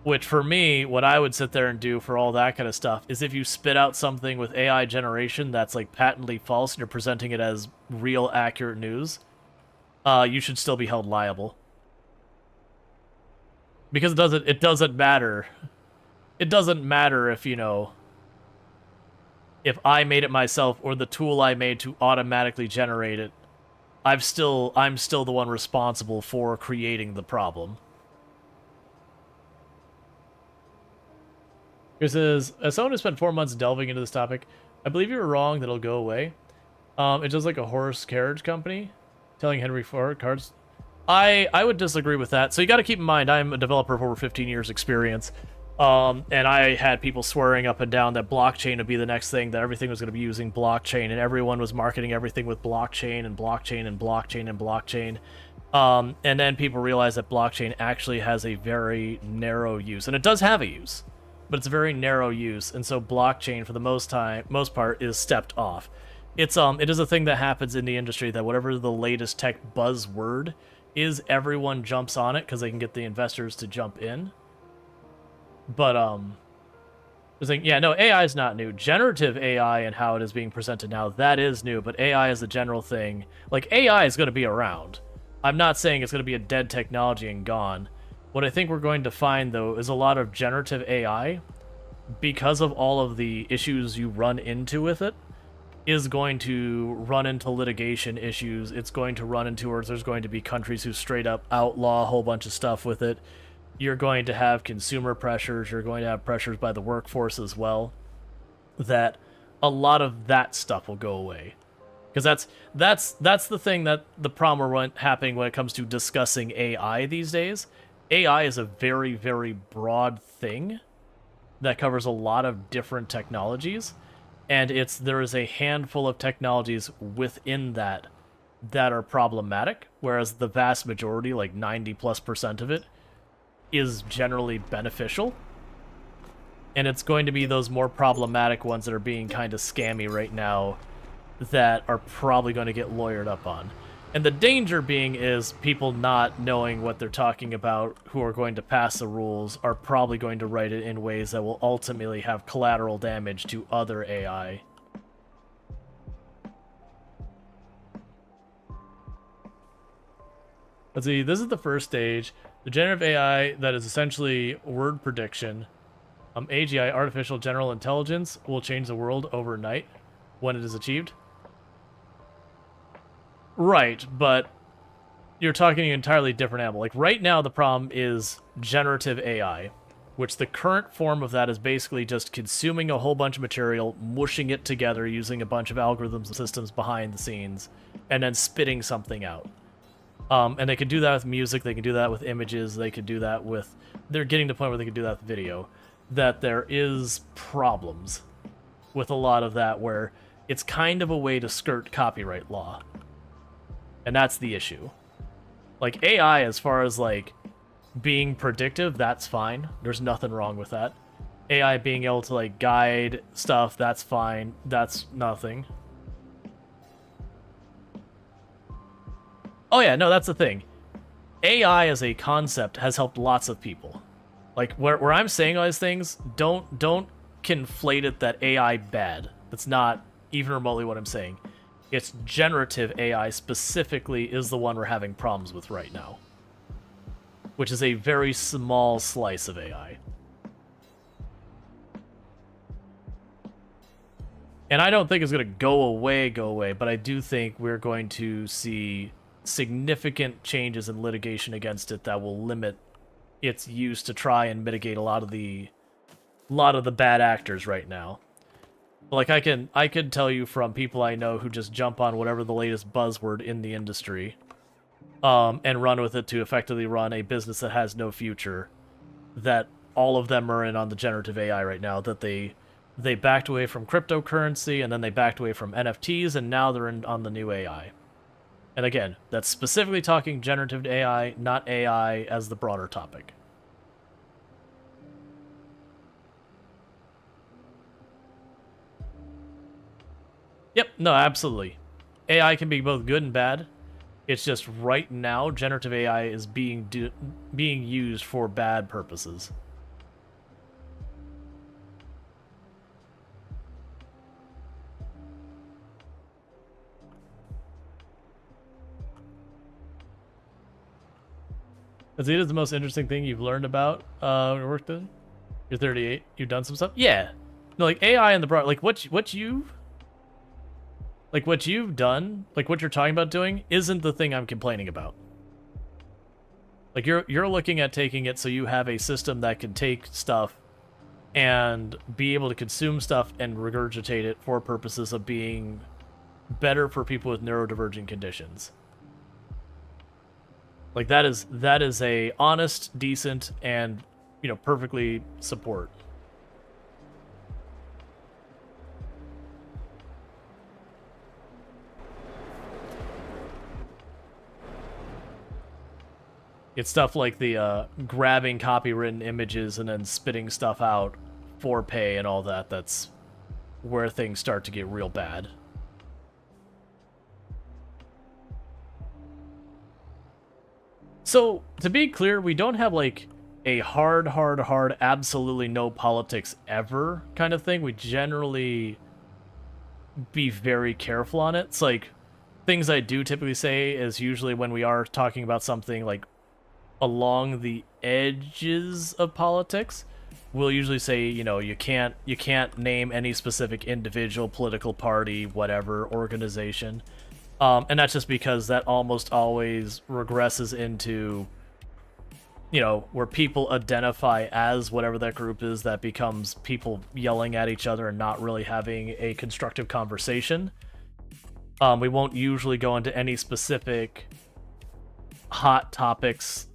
Which for me, what I would sit there and do for all that kind of stuff is if you spit out something with AI generation that's like patently false and you're presenting it as real accurate news, you should still be held liable. Because it doesn't matter. It doesn't matter if, you know, if I made it myself or the tool I made to automatically generate it. I'm still the one responsible for creating the problem. It says, as someone who spent 4 months delving into this topic, I believe you were wrong that it'll go away. It's just like a horse carriage company telling Henry Ford cards. I would disagree with that. So you got to keep in mind, I'm a developer of over 15 years experience. And I had people swearing up and down that blockchain would be the next thing, that everything was going to be using blockchain, and everyone was marketing everything with blockchain and blockchain and blockchain and blockchain. And then people realized that blockchain actually has a very narrow use, and it does have a use, but it's a very narrow use, and so blockchain for the most part is stepped off. It is a thing that happens in the industry that whatever the latest tech buzzword is, everyone jumps on it because they can get the investors to jump in. But yeah, no, AI is not new. Generative AI and how it is being presented now, that is new, but AI is the general thing. Like, AI is going to be around. I'm not saying it's going to be a dead technology and gone. What I think we're going to find, though, is a lot of generative AI, because of all of the issues you run into with it, is going to run into litigation issues. It's going to run into, or there's going to be countries who straight up outlaw a whole bunch of stuff with it. You're going to have consumer pressures. You're going to have pressures by the workforce as well. That a lot of that stuff will go away. Because that's the thing, that the problem we're happening when it comes to discussing AI these days. AI is a very, very broad thing that covers a lot of different technologies, and there is a handful of technologies within that are problematic, whereas the vast majority, like 90+% of it, is generally beneficial. And it's going to be those more problematic ones that are being kind of scammy right now that are probably going to get lawyered up on. And the danger being is people not knowing what they're talking about, who are going to pass the rules, are probably going to write it in ways that will ultimately have collateral damage to other AI. Let's see, this is the first stage. The generative AI that is essentially word prediction, AGI, artificial general intelligence, will change the world overnight when it is achieved. Right, but you're talking an entirely different animal. Like right now, the problem is generative AI, which the current form of that is basically just consuming a whole bunch of material, mushing it together using a bunch of algorithms and systems behind the scenes, and then spitting something out. And they can do that with music, they can do that with images, they can do that with... They're getting to the point where they can do that with video. That there is problems with a lot of that where it's kind of a way to skirt copyright law. And that's the issue. Like, AI, as far as, like, being predictive, that's fine. There's nothing wrong with that. AI being able to, like, guide stuff, that's fine. That's nothing. Oh yeah, no, that's the thing. AI as a concept has helped lots of people. Like, where I'm saying all these things, don't conflate it that AI bad. That's not even remotely what I'm saying. It's generative AI specifically is the one we're having problems with right now. Which is a very small slice of AI. And I don't think it's going to go away, but I do think we're going to see significant changes in litigation against it that will limit its use to try and mitigate a lot of the bad actors right now. Like I could tell you from people I know who just jump on whatever the latest buzzword in the industry, and run with it to effectively run a business that has no future, that all of them are in on the generative AI right now, that they backed away from cryptocurrency, and then they backed away from NFTs, and now they're in on the new AI. And again, that's specifically talking generative AI, not AI as the broader topic. Yep, no, absolutely. AI can be both good and bad. It's just right now, generative AI is being used for bad purposes. Azita is the most interesting thing you've learned about your work then? You're 38. You've done some stuff? Yeah. No, like AI and the broad, like what you've done, like what you're talking about doing, isn't the thing I'm complaining about. Like you're looking at taking it so you have a system that can take stuff and be able to consume stuff and regurgitate it for purposes of being better for people with neurodivergent conditions. Like that is a honest, decent, and perfectly support. It's stuff like the grabbing copywritten images and then spitting stuff out for pay and all that. That's where things start to get real bad. So, to be clear, we don't have, like, a hard, absolutely no politics ever kind of thing. We generally be very careful on it. It's like, things I do typically say is usually when we are talking about something, like, along the edges of politics, we'll usually say, you can't name any specific individual, political party, whatever, organization. And that's just because that almost always regresses into, where people identify as whatever that group is, that becomes people yelling at each other and not really having a constructive conversation. We won't usually go into any specific hot topics,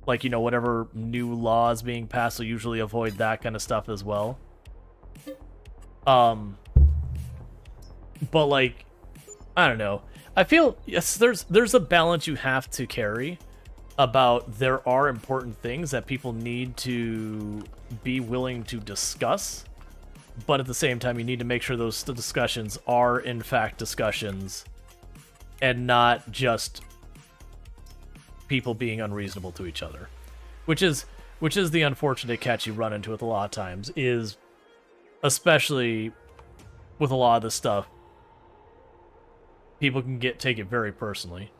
like, whatever new law is being passed, so usually avoid that kind of stuff as well. But, like, I don't know. I feel, yes, there's a balance you have to carry about there are important things that people need to be willing to discuss, but at the same time, you need to make sure those discussions are, in fact, discussions and not just people being unreasonable to each other. Which is the unfortunate catch you run into with a lot of times, is especially with a lot of this stuff, people can take it very personally.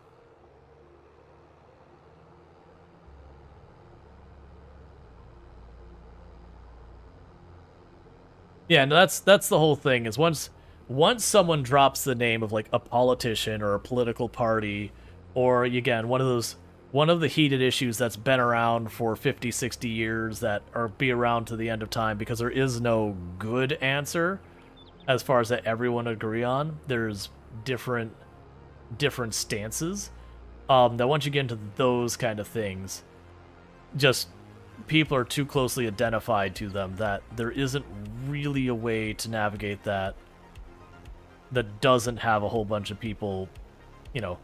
Yeah, no, that's the whole thing. Is once someone drops the name of like a politician or a political party, or again one of the heated issues that's been around for 50, 60 years that are be around to the end of time because there is no good answer as far as that everyone agree on. There's different stances. That once you get into those kind of things, just people are too closely identified to them that there isn't really a way to navigate that doesn't have a whole bunch of people, you know,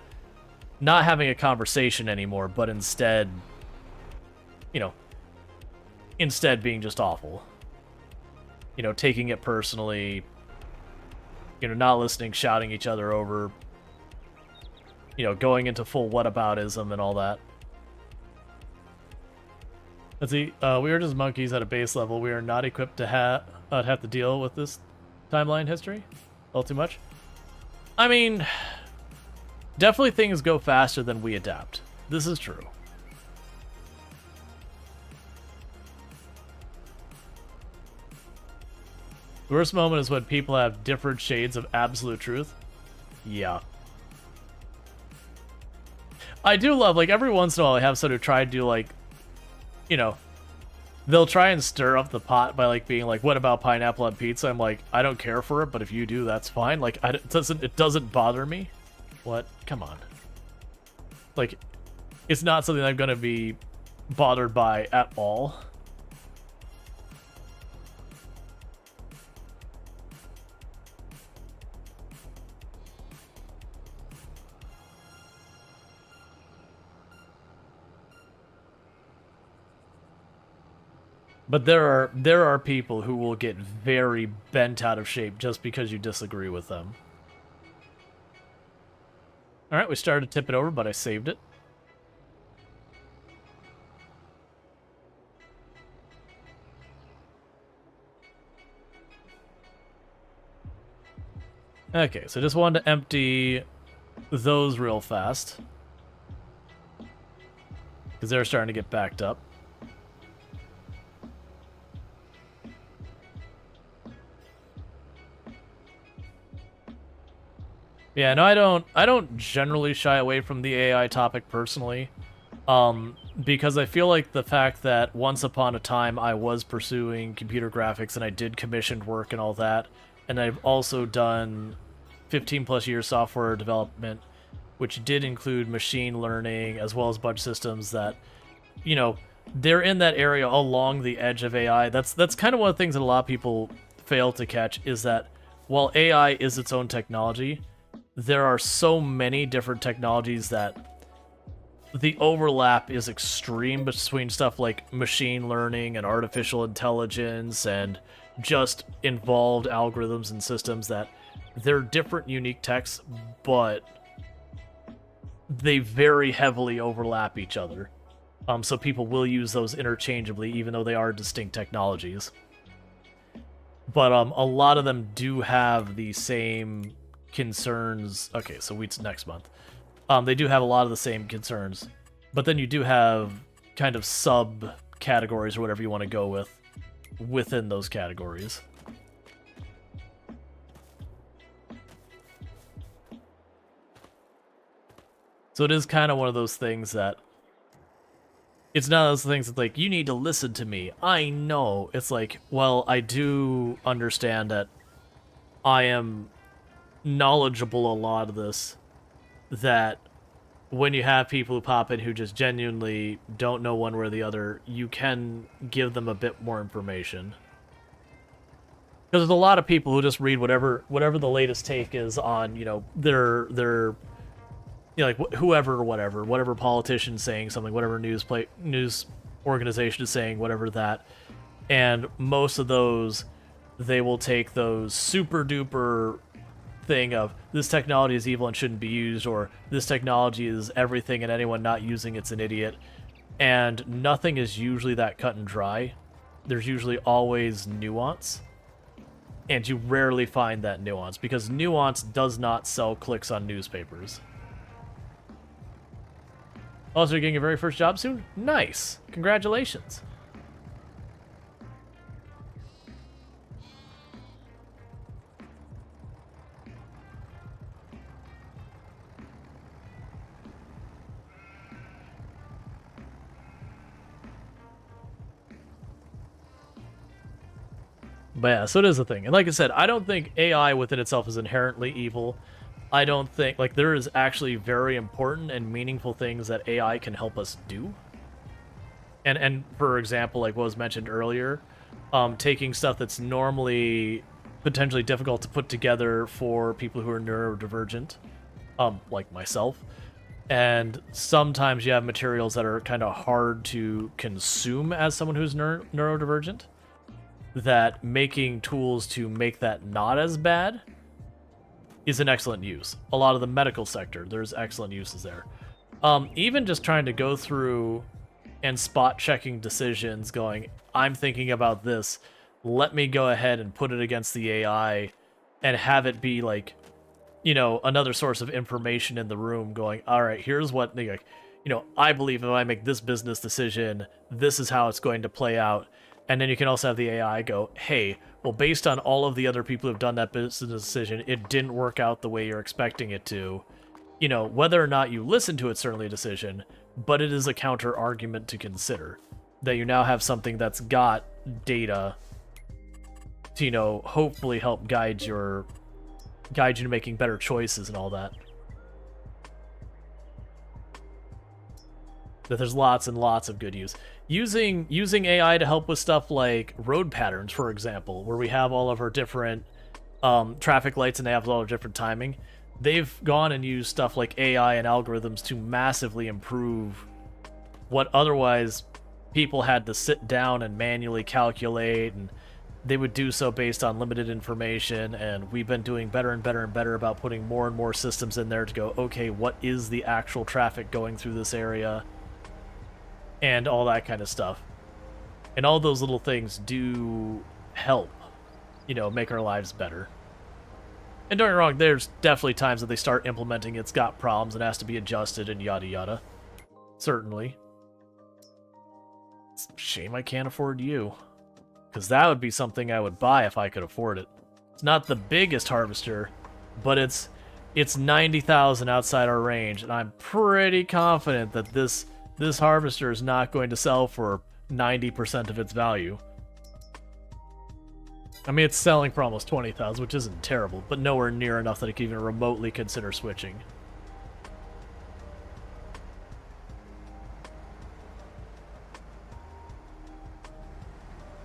not having a conversation anymore, but instead, you know, instead being just awful. You know, taking it personally, you know, not listening, shouting each other over, you know, going into full whataboutism and all that. Let's see, we are just monkeys at a base level. We are not equipped to have to deal with this timeline history. A little too much. I mean, definitely things go faster than we adapt. This is true. The worst moment is when people have different shades of absolute truth. Yeah. I do love, like, every once in a while I have someone who try to do, like, you know, they'll try and stir up the pot by, like, being like, what about pineapple on pizza? I'm like, I don't care for it, but if you do, that's fine. Like, it doesn't bother me. What? Come on. Like, it's not something I'm gonna be bothered by at all. But there are people who will get very bent out of shape just because you disagree with them. Alright, we started to tip it over, but I saved it. Okay, so just wanted to empty those real fast. Because they're starting to get backed up. Yeah, no, I don't generally shy away from the AI topic personally, because I feel like the fact that once upon a time I was pursuing computer graphics and I did commissioned work and all that, and I've also done 15 plus years software development, which did include machine learning as well as bunch systems that, you know, they're in that area along the edge of AI. That's kind of one of the things that a lot of people fail to catch is that while AI is its own technology, there are so many different technologies that the overlap is extreme between stuff like machine learning and artificial intelligence and just involved algorithms and systems that they're different, unique techs, but they very heavily overlap each other. So people will use those interchangeably, even though they are distinct technologies. But a lot of them do have the same concerns. Okay, so weeds next month. They do have a lot of the same concerns, but then you do have kind of sub-categories or whatever you want to go with within those categories. So it is kind of one of those things that it's not those things that's like, you need to listen to me. I know. It's like, well, I do understand that I am knowledgeable a lot of this, that when you have people who pop in who just genuinely don't know one way or the other, you can give them a bit more information. Because there's a lot of people who just read whatever the latest take is on, you know, their you know, like whoever or whatever politician's saying something, whatever news organization is saying, whatever that, and most of those, they will take those super duper thing of this technology is evil and shouldn't be used, or this technology is everything and anyone not using it's an idiot, and nothing is usually that cut and dry. There's usually always nuance, and you rarely find that nuance because nuance does not sell clicks on newspapers. Also, you're getting your very first job soon? Nice. Congratulations. But yeah, so it is a thing. And like I said, I don't think AI within itself is inherently evil. I don't think, like, there is actually very important and meaningful things that AI can help us do. And for example, like what was mentioned earlier, taking stuff that's normally potentially difficult to put together for people who are neurodivergent, like myself. And sometimes you have materials that are kind of hard to consume as someone who's neurodivergent, that making tools to make that not as bad is an excellent use. A lot of the medical sector, there's excellent uses there. Even just trying to go through and spot checking decisions, going, I'm thinking about this, let me go ahead and put it against the AI and have it be like, you know, another source of information in the room, going, all right, here's what, like, you know, I believe if I make this business decision, this is how it's going to play out. And then you can also have the AI go, hey, well, based on all of the other people who've done that business decision, it didn't work out the way you're expecting it to. You know, whether or not you listen to it's certainly a decision, but it is a counter argument to consider. That you now have something that's got data to, you know, hopefully help guide you to making better choices and all that. That there's lots and lots of good use. Using AI to help with stuff like road patterns, for example, where we have all of our different traffic lights and they have all of different timing. They've gone and used stuff like AI and algorithms to massively improve what otherwise people had to sit down and manually calculate, and they would do so based on limited information, and we've been doing better and better and better about putting more and more systems in there to go, okay, what is the actual traffic going through this area? And all that kind of stuff. And all those little things do help, you know, make our lives better. And don't get me wrong, there's definitely times that they start implementing it's got problems and has to be adjusted and yada yada. Certainly. It's a shame I can't afford you. Because that would be something I would buy if I could afford it. It's not the biggest harvester, but it's 90,000 outside our range, and I'm pretty confident that this harvester is not going to sell for 90% of its value. I mean, it's selling for almost 20,000, which isn't terrible, but nowhere near enough that I can even remotely consider switching.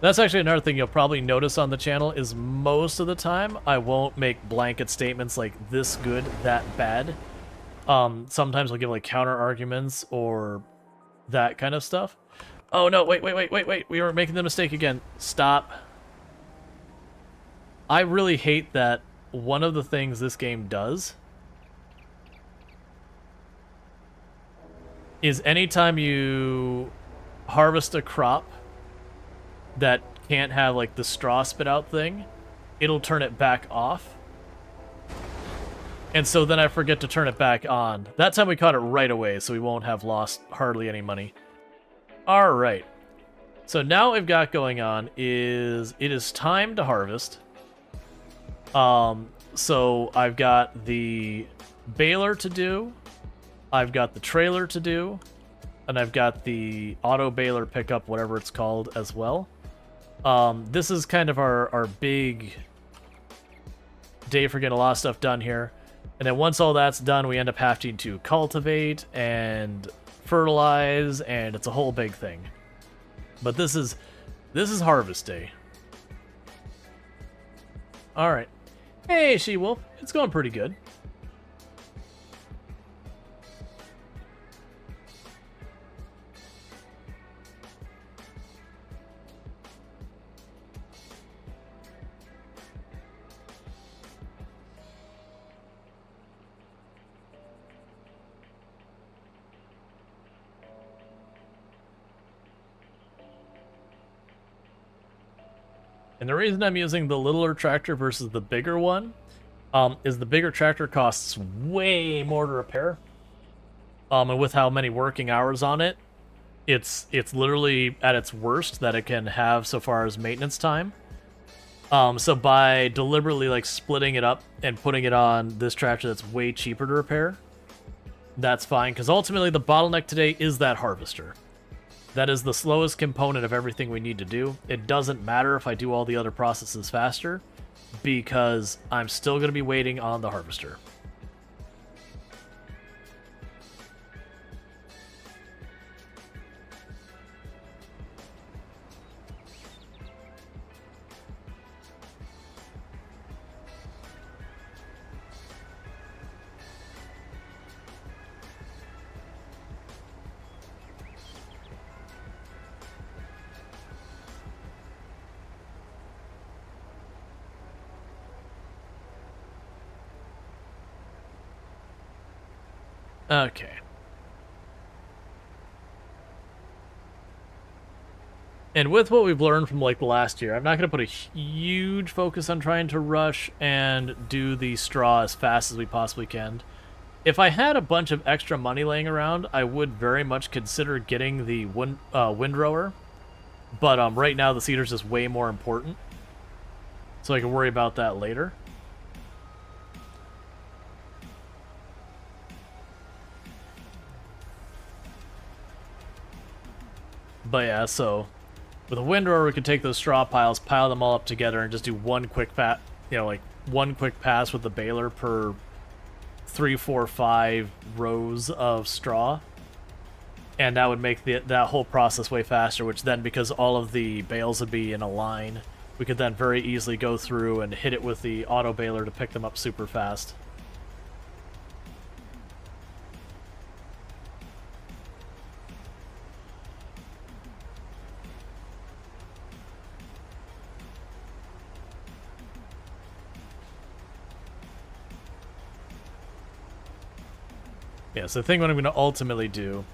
That's actually another thing you'll probably notice on the channel, is most of the time I won't make blanket statements like this good, that bad. Sometimes I'll give like counter arguments or that kind of stuff. Oh no, wait. We were making the mistake again. Stop. I really hate that one of the things this game does is anytime you harvest a crop that can't have like the straw spit out thing, it'll turn it back off. And so then I forget to turn it back on. That time we caught it right away, so we won't have lost hardly any money. Alright. So now what we've got going on is it is time to harvest. So I've got the baler to do, I've got the trailer to do, and I've got the auto baler pickup, whatever it's called, as well. This is kind of our big day for getting a lot of stuff done here. And then once all that's done, we end up having to cultivate and fertilize, and it's a whole big thing. But this is harvest day. Alright. Hey, She-Wolf. It's going pretty good. And the reason I'm using the littler tractor versus the bigger one is the bigger tractor costs way more to repair. And with how many working hours on it, it's literally at its worst that it can have so far as maintenance time. So by deliberately like splitting it up and putting it on this tractor that's way cheaper to repair, that's fine, because ultimately the bottleneck today is that harvester. That is the slowest component of everything we need to do. It doesn't matter if I do all the other processes faster, because I'm still going to be waiting on the harvester. Okay. And with what we've learned from, like, the last year, I'm not going to put a huge focus on trying to rush and do the straw as fast as we possibly can. If I had a bunch of extra money laying around, I would very much consider getting the windrower. But right now, the seeder's is way more important. So I can worry about that later. But yeah, so with a windrower, we can take those straw piles, pile them all up together, and just do one quick one quick pass with the baler per 3, 4, 5 rows of straw, and that would make that whole process way faster. Which then, because all of the bales would be in a line, we could then very easily go through and hit it with the auto baler to pick them up super fast. Yeah, so the thing what I'm going to ultimately do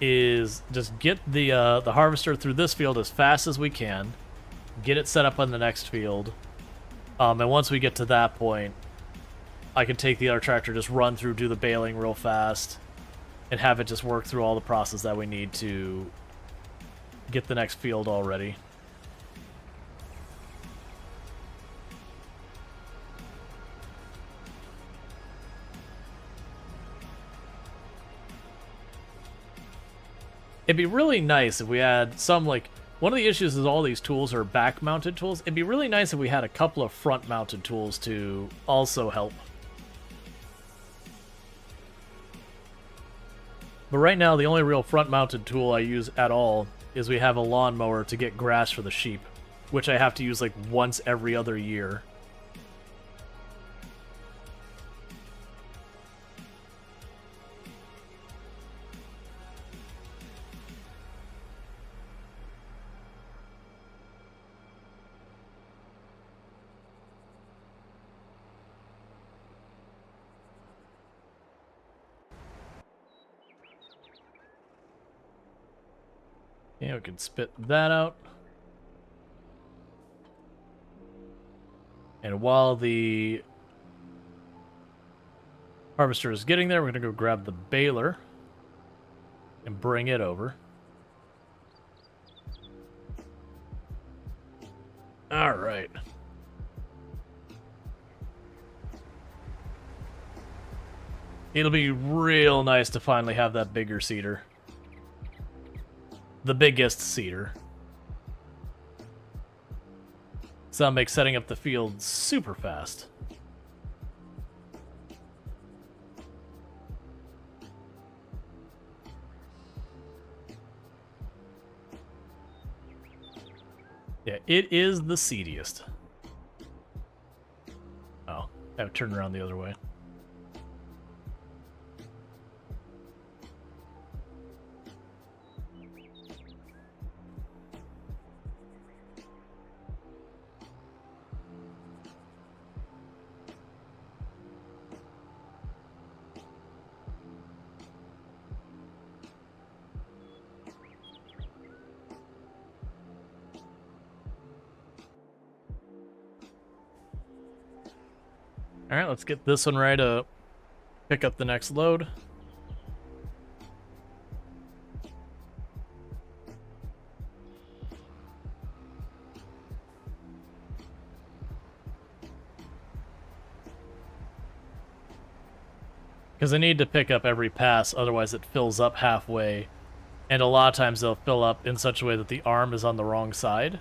is just get the harvester through this field as fast as we can, get it set up on the next field, and once we get to that point, I can take the other tractor, just run through, do the baling real fast, and have it just work through all the process that we need to get the next field all ready. It'd be really nice if we had some, like, one of the issues is all these tools are back-mounted tools. It'd be really nice if we had a couple of front-mounted tools to also help. But right now, the only real front-mounted tool I use at all is we have a lawnmower to get grass for the sheep, which I have to use, like, once every other year. Yeah, we can spit that out. And while the harvester is getting there, we're going to go grab the baler and bring it over. All right. It'll be real nice to finally have that bigger seeder. The biggest seeder. So that'll make setting up the field super fast. Yeah, it is the seediest. Oh, I have to turn around the other way. Alright, let's get this one right up. Pick up the next load. Because I need to pick up every pass, otherwise it fills up halfway And a lot of times they'll fill up in such a way that the arm is on the wrong side,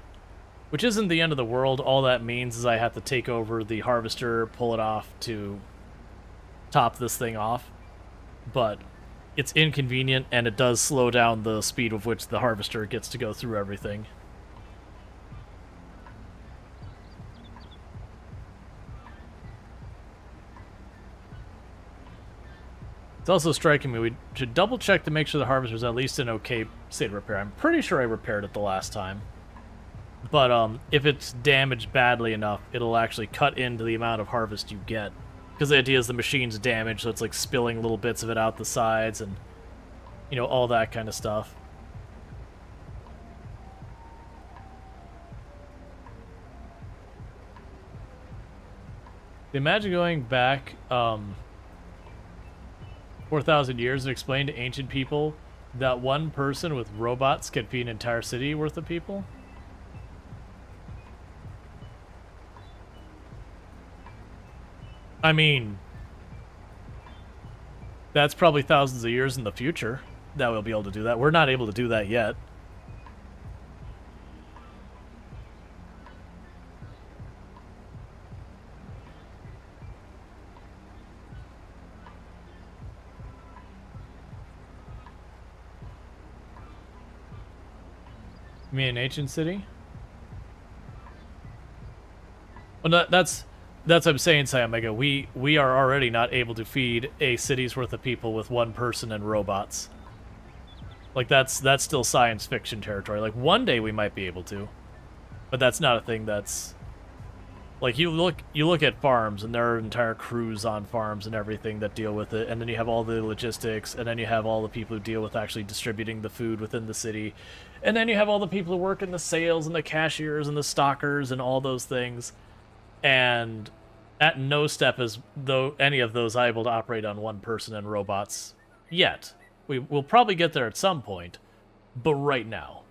which isn't the end of the world. All that means is I have to take over the harvester, pull it off to top this thing off. But it's inconvenient, and it does slow down the speed with which the harvester gets to go through everything. It's also striking me we should double check to make sure the harvester's at least in okay state of repair. I'm pretty sure I repaired it the last time. But if it's damaged badly enough, it'll actually cut into the amount of harvest you get. Because the idea is the machine's damaged, so it's like spilling little bits of it out the sides and, you know, all that kind of stuff. Imagine going back 4,000 years and explain to ancient people that one person with robots can feed an entire city worth of people. I mean, that's probably thousands of years in the future that we'll be able to do that. We're not able to do that yet. You mean an ancient city? Well, that's what I'm saying, Sayamega. We are already not able to feed a city's worth of people with one person and robots. Like that's still science fiction territory. Like one day we might be able to, but that's not a thing that's like you look at farms and there are entire crews on farms and everything that deal with it, and then you have all the logistics, and then you have all the people who deal with actually distributing the food within the city, and then you have all the people who work in the sales and the cashiers and the stockers and all those things. And at no step is though any of those able to operate on one person and robots yet. We'll probably get there at some point, but right now.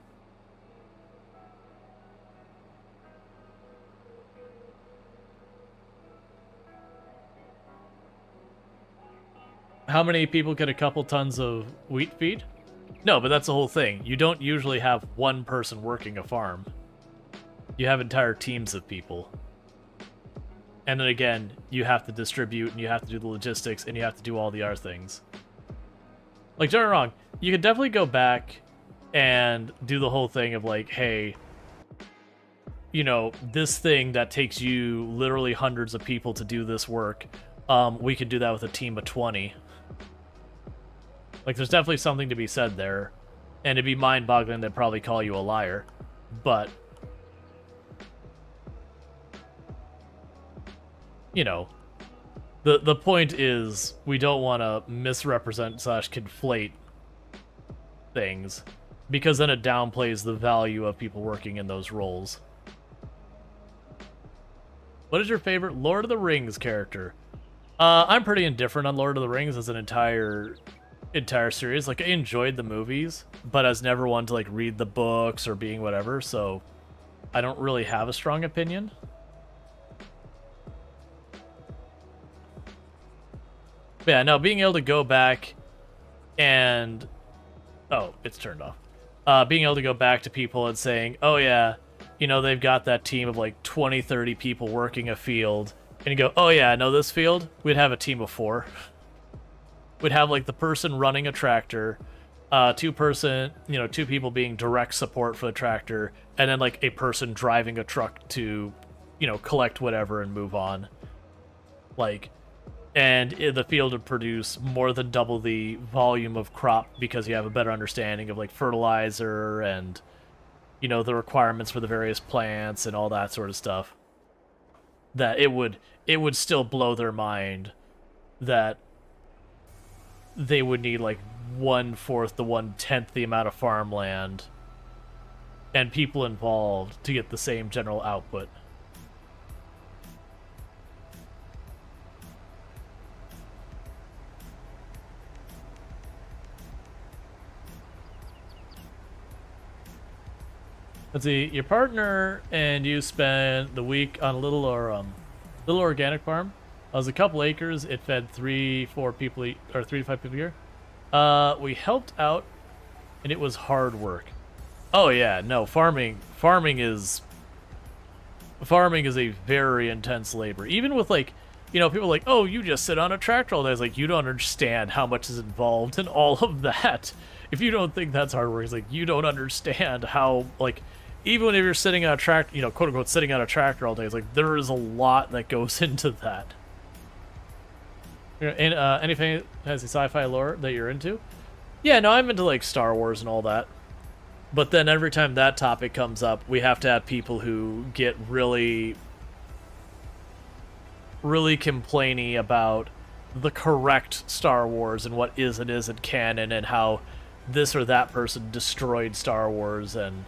How many people can a couple tons of wheat feed? No, but that's the whole thing. You don't usually have one person working a farm. You have entire teams of people. And then again, you have to distribute, and you have to do the logistics, and you have to do all the other things. Like, don't get me wrong, you could definitely go back and do the whole thing of like, hey, you know, this thing that takes you literally hundreds of people to do this work, we could do that with a team of 20. Like, there's definitely something to be said there. And it'd be mind-boggling to probably call you a liar. But, you know, the point is we don't want to misrepresent / conflate things, because then it downplays the value of people working in those roles. What is your favorite Lord of the Rings character? I'm pretty indifferent on Lord of the Rings as an entire series. Like, I enjoyed the movies, but I was never one to like read the books or being whatever, so I don't really have a strong opinion. But yeah, no, being able to go back and... Oh, it's turned off. Being able to go back to people and saying, oh yeah, you know, they've got that team of like 20, 30 people working a field. And you go, oh yeah, I know this field? We'd have a team of 4. We'd have like the person running a tractor, two people being direct support for the tractor, and then like a person driving a truck to, you know, collect whatever and move on. Like... And the field would produce more than double the volume of crop because you have a better understanding of like fertilizer and, you know, the requirements for the various plants and all that sort of stuff. That it would still blow their mind that they would need like 1/4 to 1/10 the amount of farmland and people involved to get the same general output. Let's see, your partner and you spent the week on a little organic farm. It was a couple acres. It fed 3 to 5 people a year. We helped out and it was hard work. Oh yeah, no, farming is a very intense labor. Even with like, you know, people are like, oh, you just sit on a tractor all day. It's like, you don't understand how much is involved in all of that. If you don't think that's hard work, it's like, you don't understand how, like, even if you're sitting on a tractor, you know, quote unquote, sitting on a tractor all day, it's like, there is a lot that goes into that. And anything that has the sci-fi lore that you're into? Yeah, no, I'm into like Star Wars and all that. But then every time that topic comes up, we have to have people who get really complainy about the correct Star Wars and what is and isn't canon and how this or that person destroyed Star Wars, and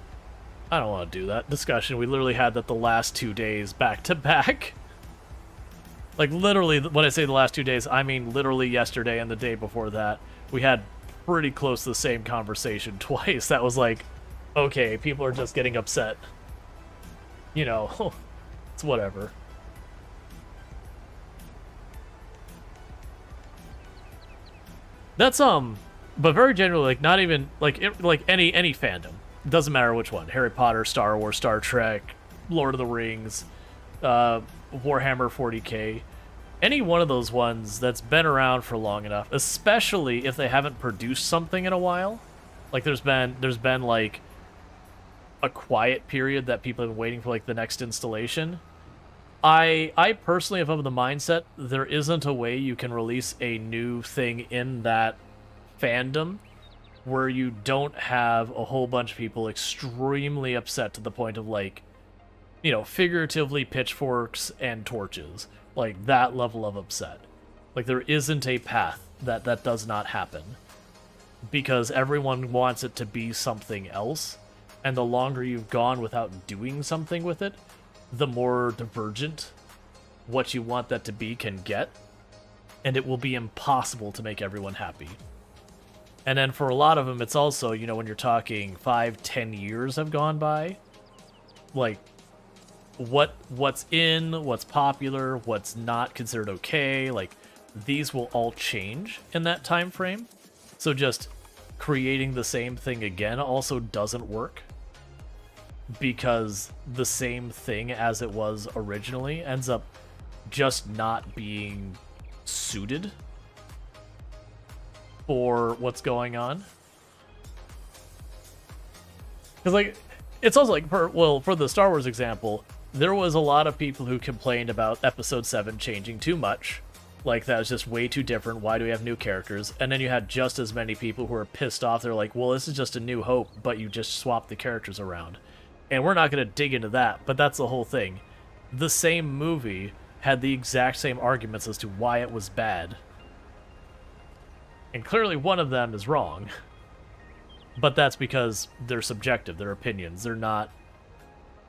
I don't want to do that discussion. We literally had that the last 2 days back to back. Like literally, when I say the last 2 days, I mean literally yesterday and the day before that. We had pretty close to the same conversation twice. That was like, okay, people are just getting upset. You know, it's whatever. That's but very generally, like not even like like any fandom. It doesn't matter which one: Harry Potter, Star Wars, Star Trek, Lord of the Rings, Warhammer 40K. Any one of those ones that's been around for long enough, especially if they haven't produced something in a while. Like there's been like a quiet period that people have been waiting for like the next installation. I personally am of the mindset there isn't a way you can release a new thing in that fandom where you don't have a whole bunch of people extremely upset to the point of like, you know, figuratively pitchforks and torches. Like that level of upset. Like there isn't a path that does not happen. Because everyone wants it to be something else, and the longer you've gone without doing something with it, the more divergent what you want that to be can get, and it will be impossible to make everyone happy. And then for a lot of them, it's also, you know, when you're talking 5-10 years have gone by, like, what's in, what's popular, what's not considered okay, like, these will all change in that time frame. So just creating the same thing again also doesn't work, because the same thing as it was originally ends up just not being suited for what's going on. Because, like, it's also like, for the Star Wars example, there was a lot of people who complained about Episode 7 changing too much. Like, that was just way too different. Why do we have new characters? And then you had just as many people who were pissed off. They're like, well, this is just a New Hope, but you just swapped the characters around. And we're not going to dig into that, but that's the whole thing. The same movie had the exact same arguments as to why it was bad. And clearly one of them is wrong. But that's because they're subjective, they're opinions. They're not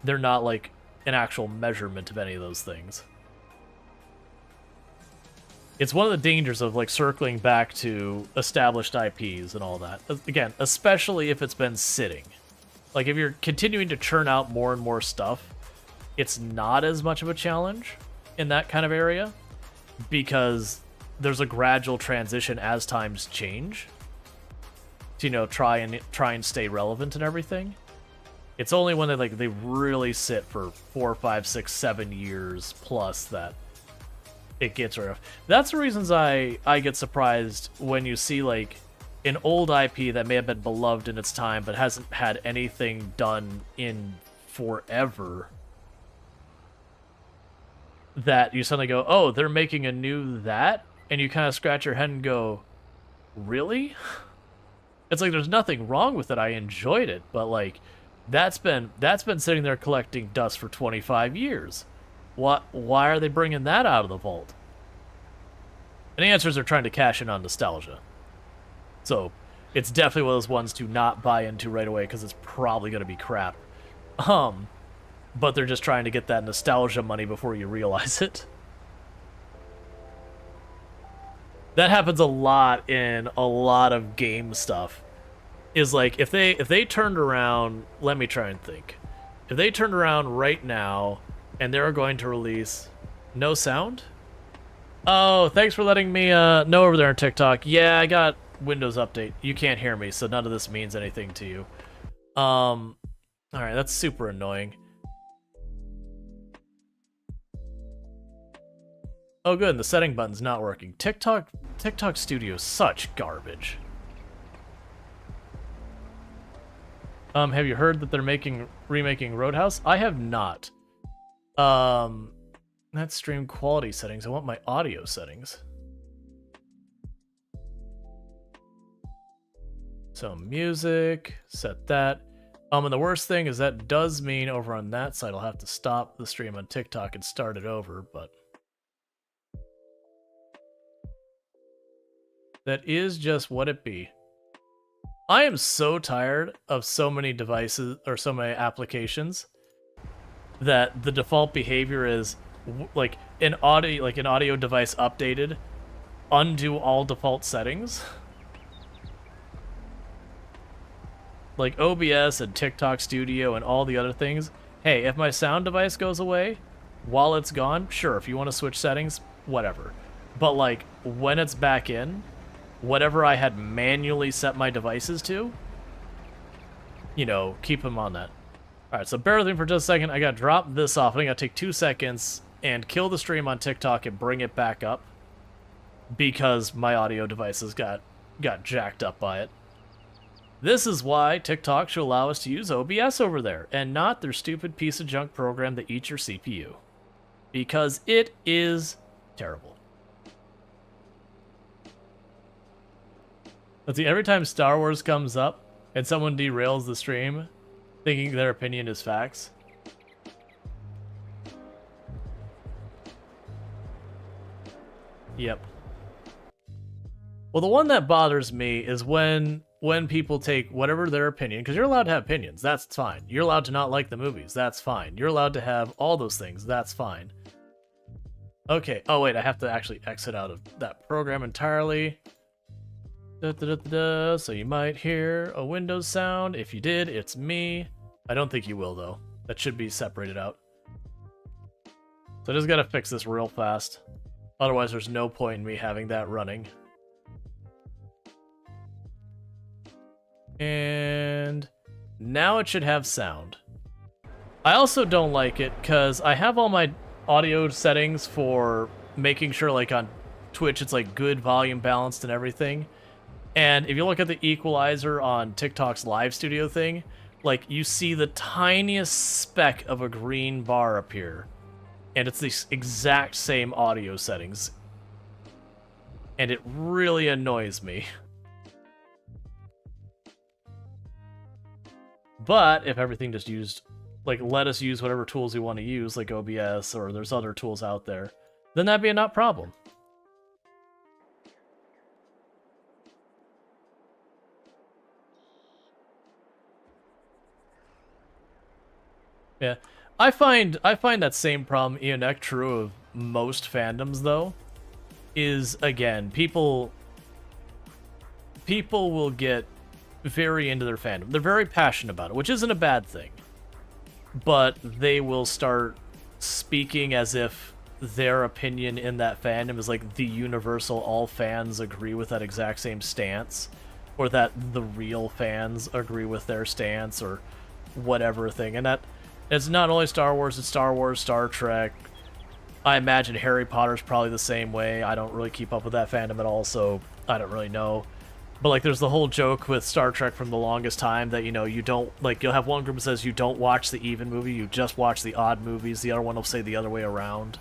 like an actual measurement of any of those things. It's one of the dangers of like circling back to established IPs and all that. Again, especially if it's been sitting. Like if you're continuing to churn out more and more stuff, it's not as much of a challenge in that kind of area, because there's a gradual transition as times change to, you know, try and stay relevant and everything. It's only when they really sit for 4, 5, 6, 7 years plus that it gets rough. That's the reasons I get surprised when you see like an old IP that may have been beloved in its time but hasn't had anything done in forever, that you suddenly go, oh, they're making a new that? And you kind of scratch your head and go, really? It's like, there's nothing wrong with it. I enjoyed it, but like, that's been sitting there collecting dust for 25 years. Why are they bringing that out of the vault? And the answer is they're trying to cash in on nostalgia. So it's definitely one of those ones to not buy into right away, because it's probably going to be crap. But they're just trying to get that nostalgia money before you realize it. That happens a lot in a lot of game stuff. Is like, if they turned around, let me try and think. If they turned around right now and they're going to release no sound? Oh, thanks for letting me know over there on TikTok. Yeah, Windows update. You can't hear me, so none of this means anything to you. Alright, that's super annoying. Oh good, the setting button's not working. TikTok Studio is such garbage. Have you heard that they're remaking Roadhouse? I have not. That's stream quality settings. I want my audio settings. So music, set that. And the worst thing is that does mean over on that side I'll have to stop the stream on TikTok and start it over, but that is just what it be. I am so tired of so many devices or so many applications that the default behavior is like an audio device updated, undo all default settings. Like OBS and TikTok Studio and all the other things. Hey, if my sound device goes away while it's gone, sure, if you want to switch settings, whatever. But like when it's back in, whatever I had manually set my devices to, you know, keep them on that. Alright, so bear with me for just a second. I gotta drop this off. I think I gotta take 2 seconds and kill the stream on TikTok and bring it back up because my audio devices got jacked up by it. This is why TikTok should allow us to use OBS over there and not their stupid piece of junk program that eats your CPU. Because it is terrible. Let's see, every time Star Wars comes up and someone derails the stream thinking their opinion is facts. Yep. Well, the one that bothers me is when people take whatever their opinion, because you're allowed to have opinions, that's fine. You're allowed to not like the movies, that's fine. You're allowed to have all those things, that's fine. Okay, oh wait, I have to actually exit out of that program entirely. So you might hear a Windows sound. If you did, it's me. I don't think you will, though. That should be separated out. So I just gotta fix this real fast. Otherwise, there's no point in me having that running. And now it should have sound. I also don't like it because I have all my audio settings for making sure, like on Twitch, it's like good volume balanced and everything. And if you look at the equalizer on TikTok's live studio thing, like you see the tiniest speck of a green bar appear. And it's the exact same audio settings. And it really annoys me. But if everything just used, like let us use whatever tools we want to use, like OBS or there's other tools out there, then that'd be a not problem. Yeah, I find that same problem, Ionek, true of most fandoms though, is again, people will get very into their fandom. They're very passionate about it, which isn't a bad thing. But they will start speaking as if their opinion in that fandom is like the universal, all fans agree with that exact same stance, or that the real fans agree with their stance, or whatever thing. And that it's not only Star Wars, it's Star Wars, Star Trek. I imagine Harry Potter's probably the same way. I don't really keep up with that fandom at all, so I don't really know. But like there's the whole joke with Star Trek from the longest time that, you know, you don't, like, you'll have one group that says you don't watch the even movie, you just watch the odd movies. The other one will say the other way around.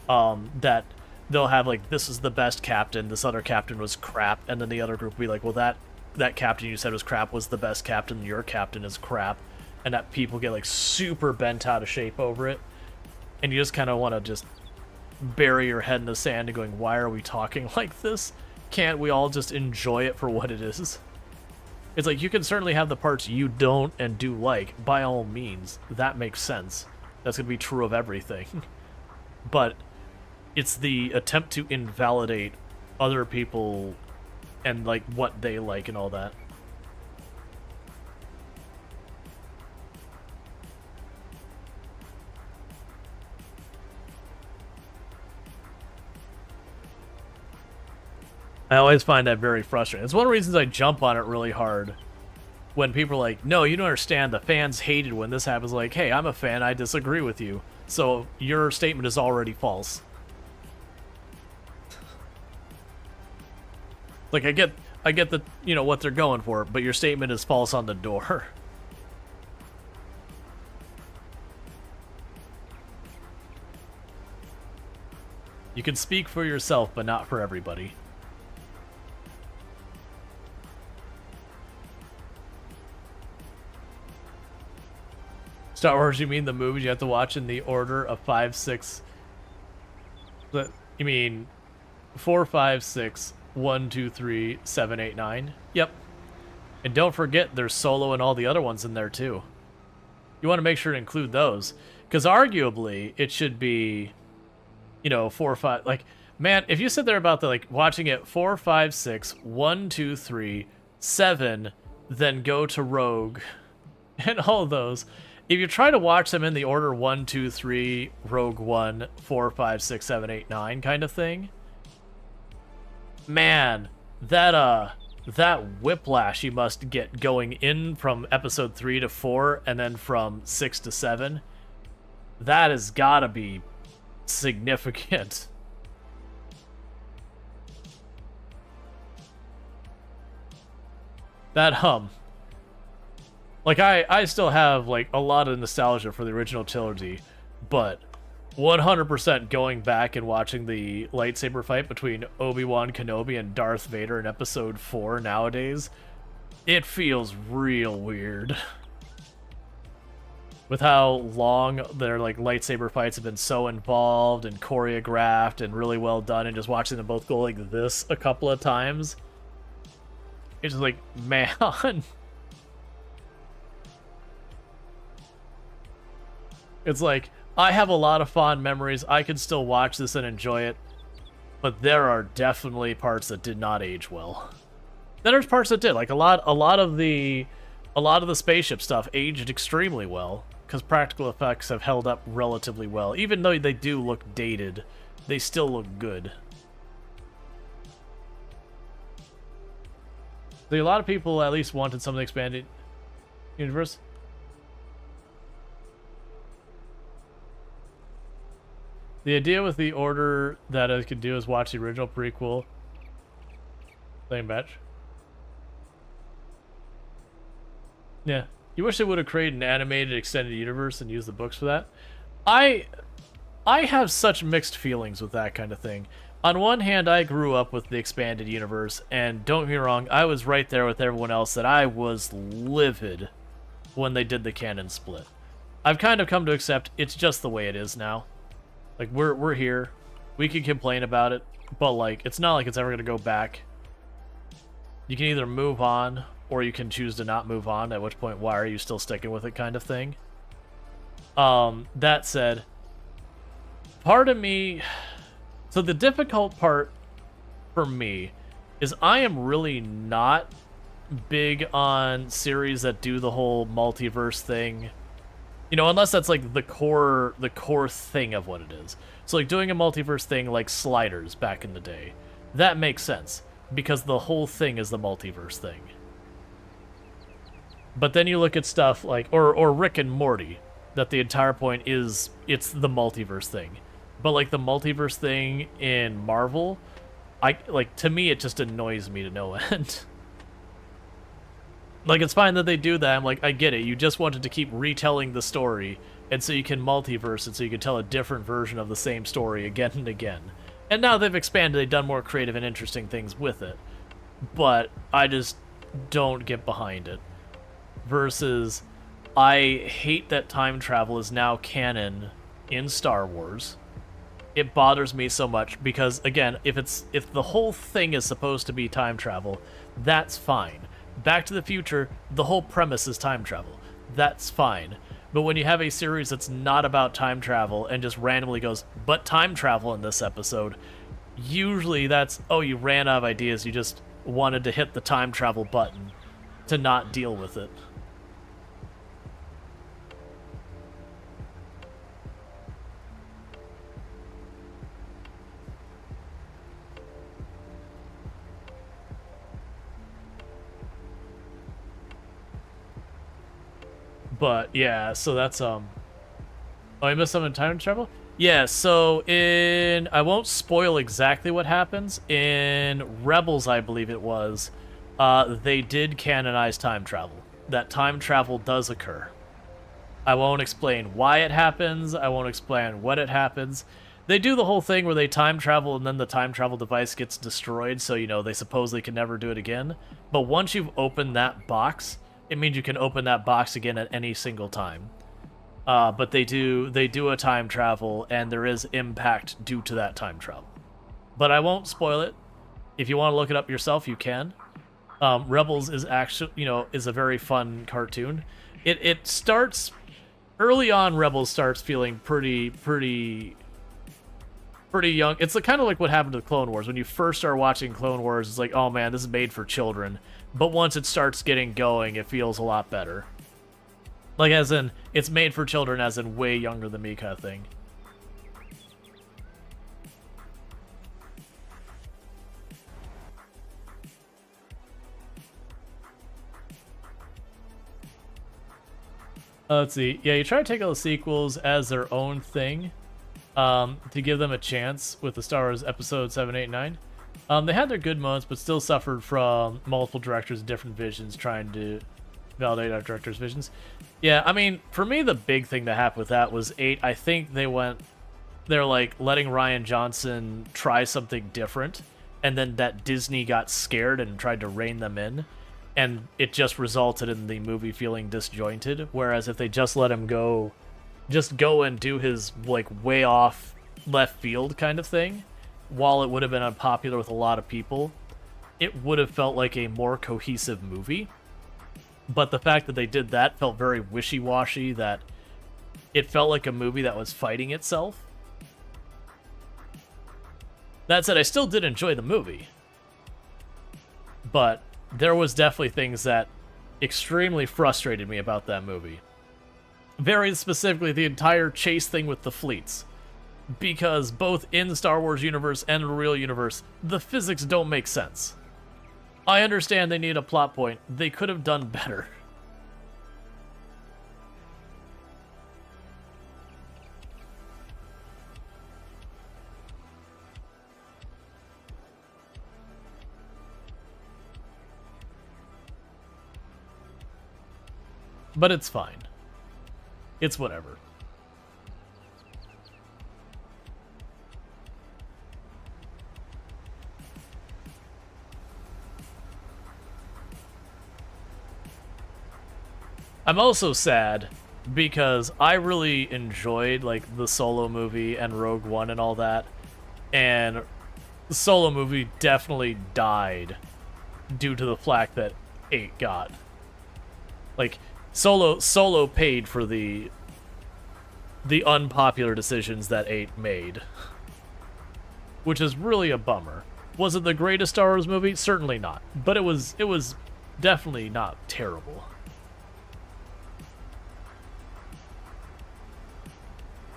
That they'll have like, this is the best captain, this other captain was crap, and then the other group will be like, well, that captain you said was crap was the best captain, your captain is crap. And that people get like super bent out of shape over it. And you just kind of want to just bury your head in the sand and going, why are we talking like this? Can't we all just enjoy it for what it is? It's like, you can certainly have the parts you don't and do like, by all means. That makes sense. That's going to be true of everything. But it's the attempt to invalidate other people and like what they like and all that. I always find that very frustrating. It's one of the reasons I jump on it really hard. When people are like, no, you don't understand, the fans hated when this happens. Like, hey, I'm a fan, I disagree with you. So your statement is already false. Like, I get the, you know, what they're going for, but your statement is false on the door. You can speak for yourself, but not for everybody. Star Wars, you mean the movies you have to watch in the order of 5, 6... You mean 4, 5, 6, 1, 2, 3, 7, 8, 9? Yep. And don't forget, there's Solo and all the other ones in there, too. You want to make sure to include those. Because arguably, it should be, you know, 4, 5... Like, man, if you sit there about the, like, watching it 4, 5, 6, 1, 2, 3, 7, then go to Rogue, and all of those... If you try to watch them in the order 1, 2, 3, Rogue One, 4, 5, 6, 7, 8, 9 kind of thing, man, that whiplash you must get going in from episode 3 to 4 and then from 6 to 7, that has gotta be significant. That hum. Like, I still have, like, a lot of nostalgia for the original trilogy, but 100% going back and watching the lightsaber fight between Obi-Wan Kenobi and Darth Vader in episode 4 nowadays, it feels real weird. With how long their, like, lightsaber fights have been so involved and choreographed and really well done, and just watching them both go like this a couple of times, it's just like, man... It's like, I have a lot of fond memories. I can still watch this and enjoy it, but there are definitely parts that did not age well. Then there's parts that did. Like a lot of the spaceship stuff aged extremely well because practical effects have held up relatively well. Even though they do look dated, they still look good. So a lot of people at least wanted some of the expanded universe. The idea with the order that I could do is watch the original prequel. Same batch. Yeah. You wish they would have created an animated extended universe and used the books for that? I have such mixed feelings with that kind of thing. On one hand, I grew up with the expanded universe, and don't get me wrong, I was right there with everyone else that I was livid when they did the canon split. I've kind of come to accept it's just the way it is now. Like, we're here. We can complain about it, but, like, it's not like it's ever going to go back. You can either move on, or you can choose to not move on, at which point, why are you still sticking with it kind of thing. That said, part of me... So the difficult part for me is I am really not big on series that do the whole multiverse thing. You know, unless that's like the core thing of what it is. So like doing a multiverse thing like Sliders back in the day, that makes sense because the whole thing is the multiverse thing. But then you look at stuff like or Rick and Morty, that the entire point is it's the multiverse thing. But like the multiverse thing in Marvel, to me it just annoys me to no end. Like, it's fine that they do that. I'm like, I get it. You just wanted to keep retelling the story, and so you can multiverse it so you can tell a different version of the same story again and again. And now they've expanded, they've done more creative and interesting things with it. But I just don't get behind it. Versus, I hate that time travel is now canon in Star Wars. It bothers me so much because, again, if the whole thing is supposed to be time travel, that's fine. Back to the Future, the whole premise is time travel. That's fine. But when you have a series that's not about time travel and just randomly goes, but time travel in this episode, usually that's, oh, you ran out of ideas, you just wanted to hit the time travel button to not deal with it. But yeah, so that's Oh, I missed something in time travel? Yeah, so I won't spoil exactly what happens. In Rebels, I believe it was, they did canonize time travel. That time travel does occur. I won't explain why it happens. I won't explain when it happens. They do the whole thing where they time travel and then the time travel device gets destroyed, so, they supposedly can never do it again. But once you've opened that box, it means you can open that box again at any single time. But they do a time travel, and there is impact due to that time travel. But I won't spoil it. If you want to look it up yourself, you can. Rebels is actually, is a very fun cartoon. It starts early on. Rebels starts feeling pretty young. It's kind of like what happened to the Clone Wars. When you first start watching Clone Wars, it's like, oh man, this is made for children. But once it starts getting going, it feels a lot better. Like, as in, it's made for children, as in way younger than me kind of thing. Let's see. Yeah, you try to take all the sequels as their own thing, to give them a chance with the Star Wars Episode 7, 8, 9. They had their good moments, but still suffered from multiple directors' different visions trying to validate our director's visions. Yeah, I mean, for me, the big thing that happened with that was 8. I think they're like letting Rian Johnson try something different, and then that Disney got scared and tried to rein them in, and it just resulted in the movie feeling disjointed. Whereas if they just let him go and do his like way off left field kind of thing, while it would have been unpopular with a lot of people, it would have felt like a more cohesive movie. But the fact that they did that felt very wishy-washy, that it felt like a movie that was fighting itself. That said, I still did enjoy the movie. But there was definitely things that extremely frustrated me about that movie. Very specifically, the entire chase thing with the fleets. Because both in the Star Wars universe and the real universe, the physics don't make sense. I understand they need a plot point. They could have done better. But it's fine. It's whatever. I'm also sad because I really enjoyed like the Solo movie and Rogue One and all that, and the Solo movie definitely died due to the flack that 8 got. Like Solo paid for the unpopular decisions that 8 made, which is really a bummer. Was it the greatest Star Wars movie? Certainly not, but it was definitely not terrible.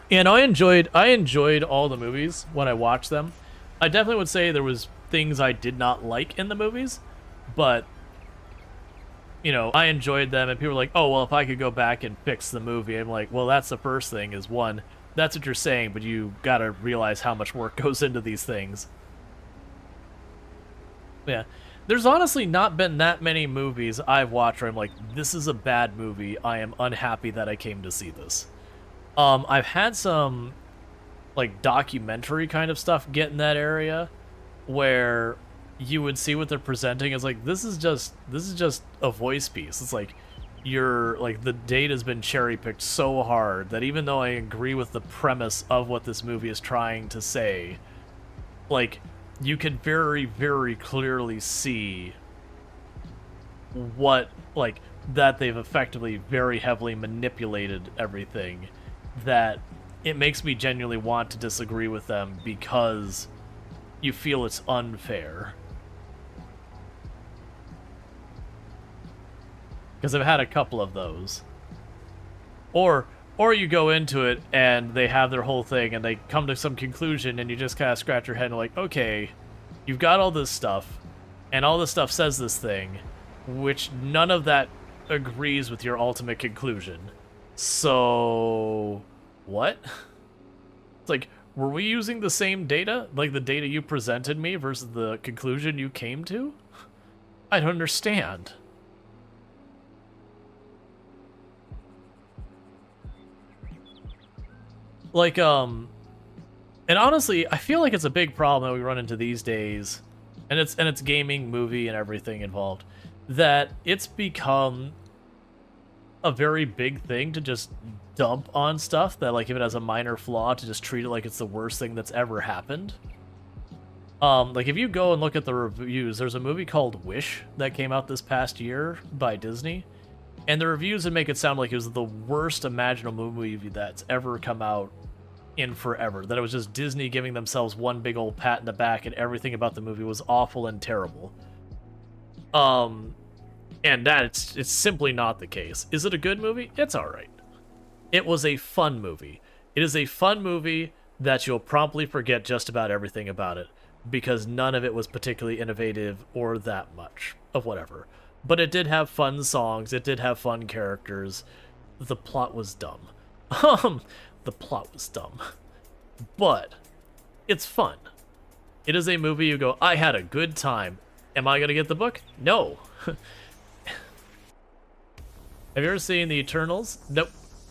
And I enjoyed all the movies when I watched them. I definitely would say there was things I did not like in the movies, but I enjoyed them, and people were like, oh, well, if I could go back and fix the movie, I'm like, well, that's the first thing, is one, that's what you're saying, but you gotta realize how much work goes into these things. Yeah. There's honestly not been that many movies I've watched where I'm like, this is a bad movie, I am unhappy that I came to see this. I've had some, like, documentary kind of stuff get in that area, where you would see what they're presenting as like, this is just a voice piece. It's like, the data's been cherry-picked so hard that even though I agree with the premise of what this movie is trying to say, like, you can very, very clearly see what, like, that they've effectively very heavily manipulated everything, that it makes me genuinely want to disagree with them because you feel it's unfair. Because I've had a couple of those. Or you go into it and they have their whole thing and they come to some conclusion and you just kind of scratch your head and like, okay, you've got all this stuff, and all this stuff says this thing, which none of that agrees with your ultimate conclusion. So, what? It's like, were we using the same data? Like the data you presented me versus the conclusion you came to? I don't understand. Like, and honestly, I feel like it's a big problem that we run into these days, and it's gaming, movie, and everything involved, that it's become a very big thing to just dump on stuff that, like, if it has a minor flaw, to just treat it like it's the worst thing that's ever happened. Like, if you go and look at the reviews, there's a movie called Wish that came out this past year by Disney, and the reviews would make it sound like it was the worst imaginable movie that's ever come out in forever. That it was just Disney giving themselves one big old pat in the back, and everything about the movie was awful and terrible. And that it's simply not the case. Is it a good movie? It's alright. It was a fun movie. It is a fun movie that you'll promptly forget just about everything about it, because none of it was particularly innovative or that much of whatever. But it did have fun songs, it did have fun characters. The plot was dumb. The plot was dumb. But it's fun. It is a movie you go, I had a good time. Am I gonna get the book? No. Have you ever seen The Eternals? Nope.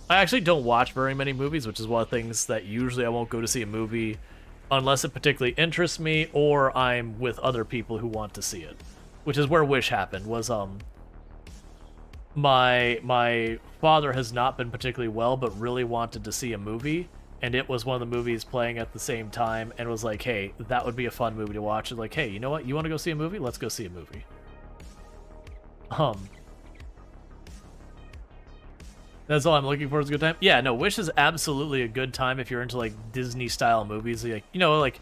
I actually don't watch very many movies, which is one of the things that usually I won't go to see a movie unless it particularly interests me or I'm with other people who want to see it. Which is where Wish happened, was my father has not been particularly well, but really wanted to see a movie, and it was one of the movies playing at the same time, and was like, hey, that would be a fun movie to watch. And like, hey, you know what? You want to go see a movie? Let's go see a movie. That's all I'm looking for is a good time. Yeah, no, Wish is absolutely a good time if you're into, like, Disney-style movies. Like, you know, like,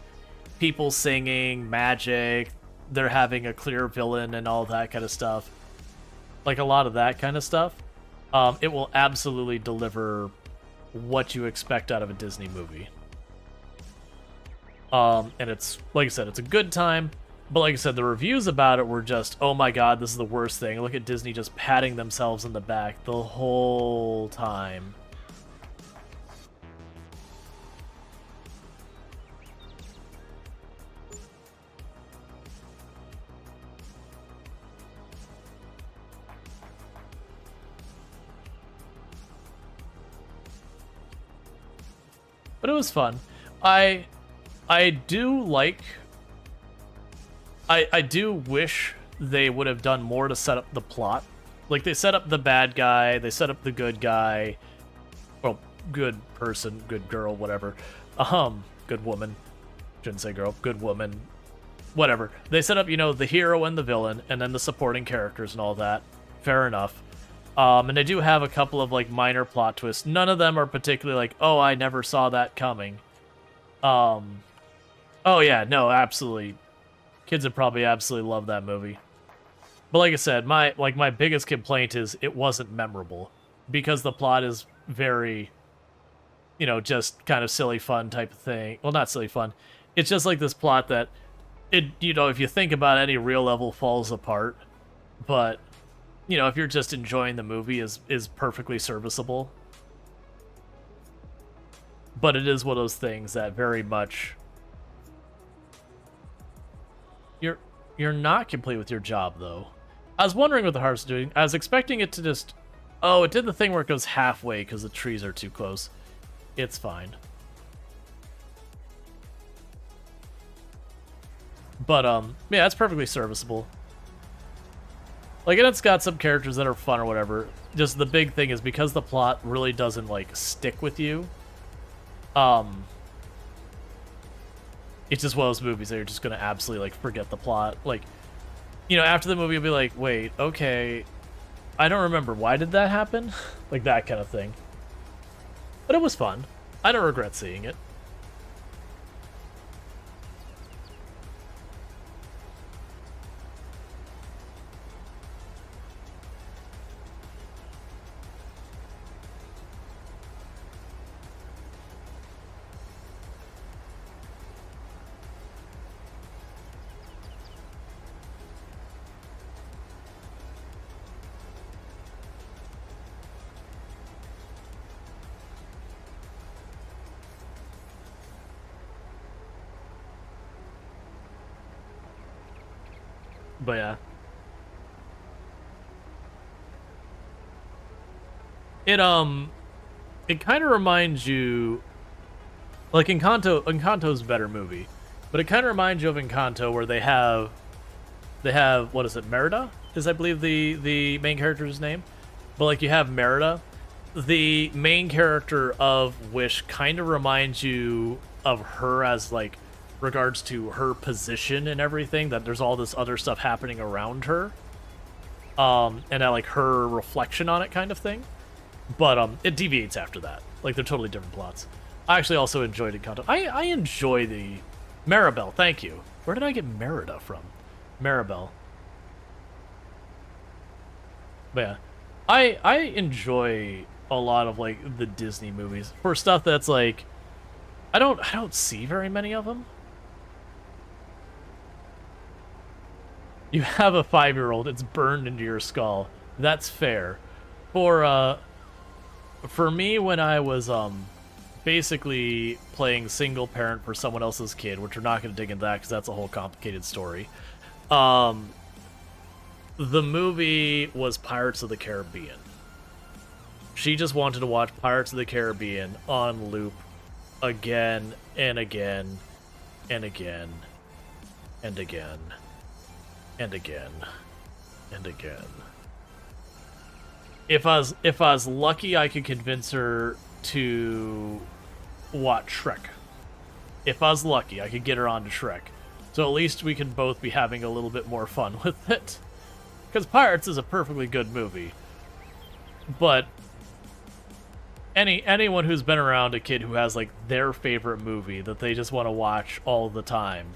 people singing, magic, they're having a clear villain and all that kind of stuff. Like, a lot of that kind of stuff. It will absolutely deliver what you expect out of a Disney movie. And it's, like I said, it's a good time. But like I said, the reviews about it were just, oh my god, this is the worst thing. Look at Disney just patting themselves in the back the whole time. But it was fun. I do like... I do wish they would have done more to set up the plot. Like, they set up the bad guy, they set up the good guy. Well, good person, good girl, whatever. Good woman. Shouldn't say girl, good woman. Whatever. They set up, you know, the hero and the villain, and then the supporting characters and all that. Fair enough. And they do have a couple of, like, minor plot twists. None of them are particularly like, oh, I never saw that coming. Oh yeah, no, absolutely. Kids would probably absolutely love that movie. But like I said, my biggest complaint is it wasn't memorable. Because the plot is very, you know, just kind of silly fun type of thing. Well, not silly fun. It's just like this plot that, it, you know, if you think about it, any real level falls apart. But, you know, if you're just enjoying the movie, is perfectly serviceable. But it is one of those things that very much... You're not complete with your job, though. I was wondering what the harp's doing. I was expecting it to just... Oh, it did the thing where it goes halfway because the trees are too close. It's fine. But, yeah, it's perfectly serviceable. Like, and it's got some characters that are fun or whatever. Just the big thing is because the plot really doesn't, like, stick with you, it's just one of those movies that you're just gonna absolutely, like, forget the plot. Like, you know, after the movie, you'll be like, wait, okay, I don't remember. Why did that happen? Like, that kind of thing. But it was fun. I don't regret seeing it. But yeah. It kind of reminds you, like Encanto's a better movie, but it kind of reminds you of Encanto, where they have what is it, Merida is, I believe, the main character's name, but like you have Merida, the main character of Wish kind of reminds you of her as like regards to her position and everything, that there's all this other stuff happening around her, and that like her reflection on it kind of thing. But it deviates after that. Like, they're totally different plots. I actually also enjoyed Encanto. I enjoy the Maribel. Thank you. Where did I get Merida from? Maribel. But yeah, I enjoy a lot of like the Disney movies for stuff that's like I don't see very many of them. You have a 5-year-old. It's burned into your skull. That's fair. For me, when I was basically playing single parent for someone else's kid, which we're not going to dig into that because that's a whole complicated story, the movie was Pirates of the Caribbean. She just wanted to watch Pirates of the Caribbean on loop again and again and again and again and again and again. If I was lucky, I could convince her to watch Shrek. If I was lucky, I could get her onto Shrek. So at least we can both be having a little bit more fun with it. Because Pirates is a perfectly good movie. But anyone who's been around a kid who has like their favorite movie that they just want to watch all the time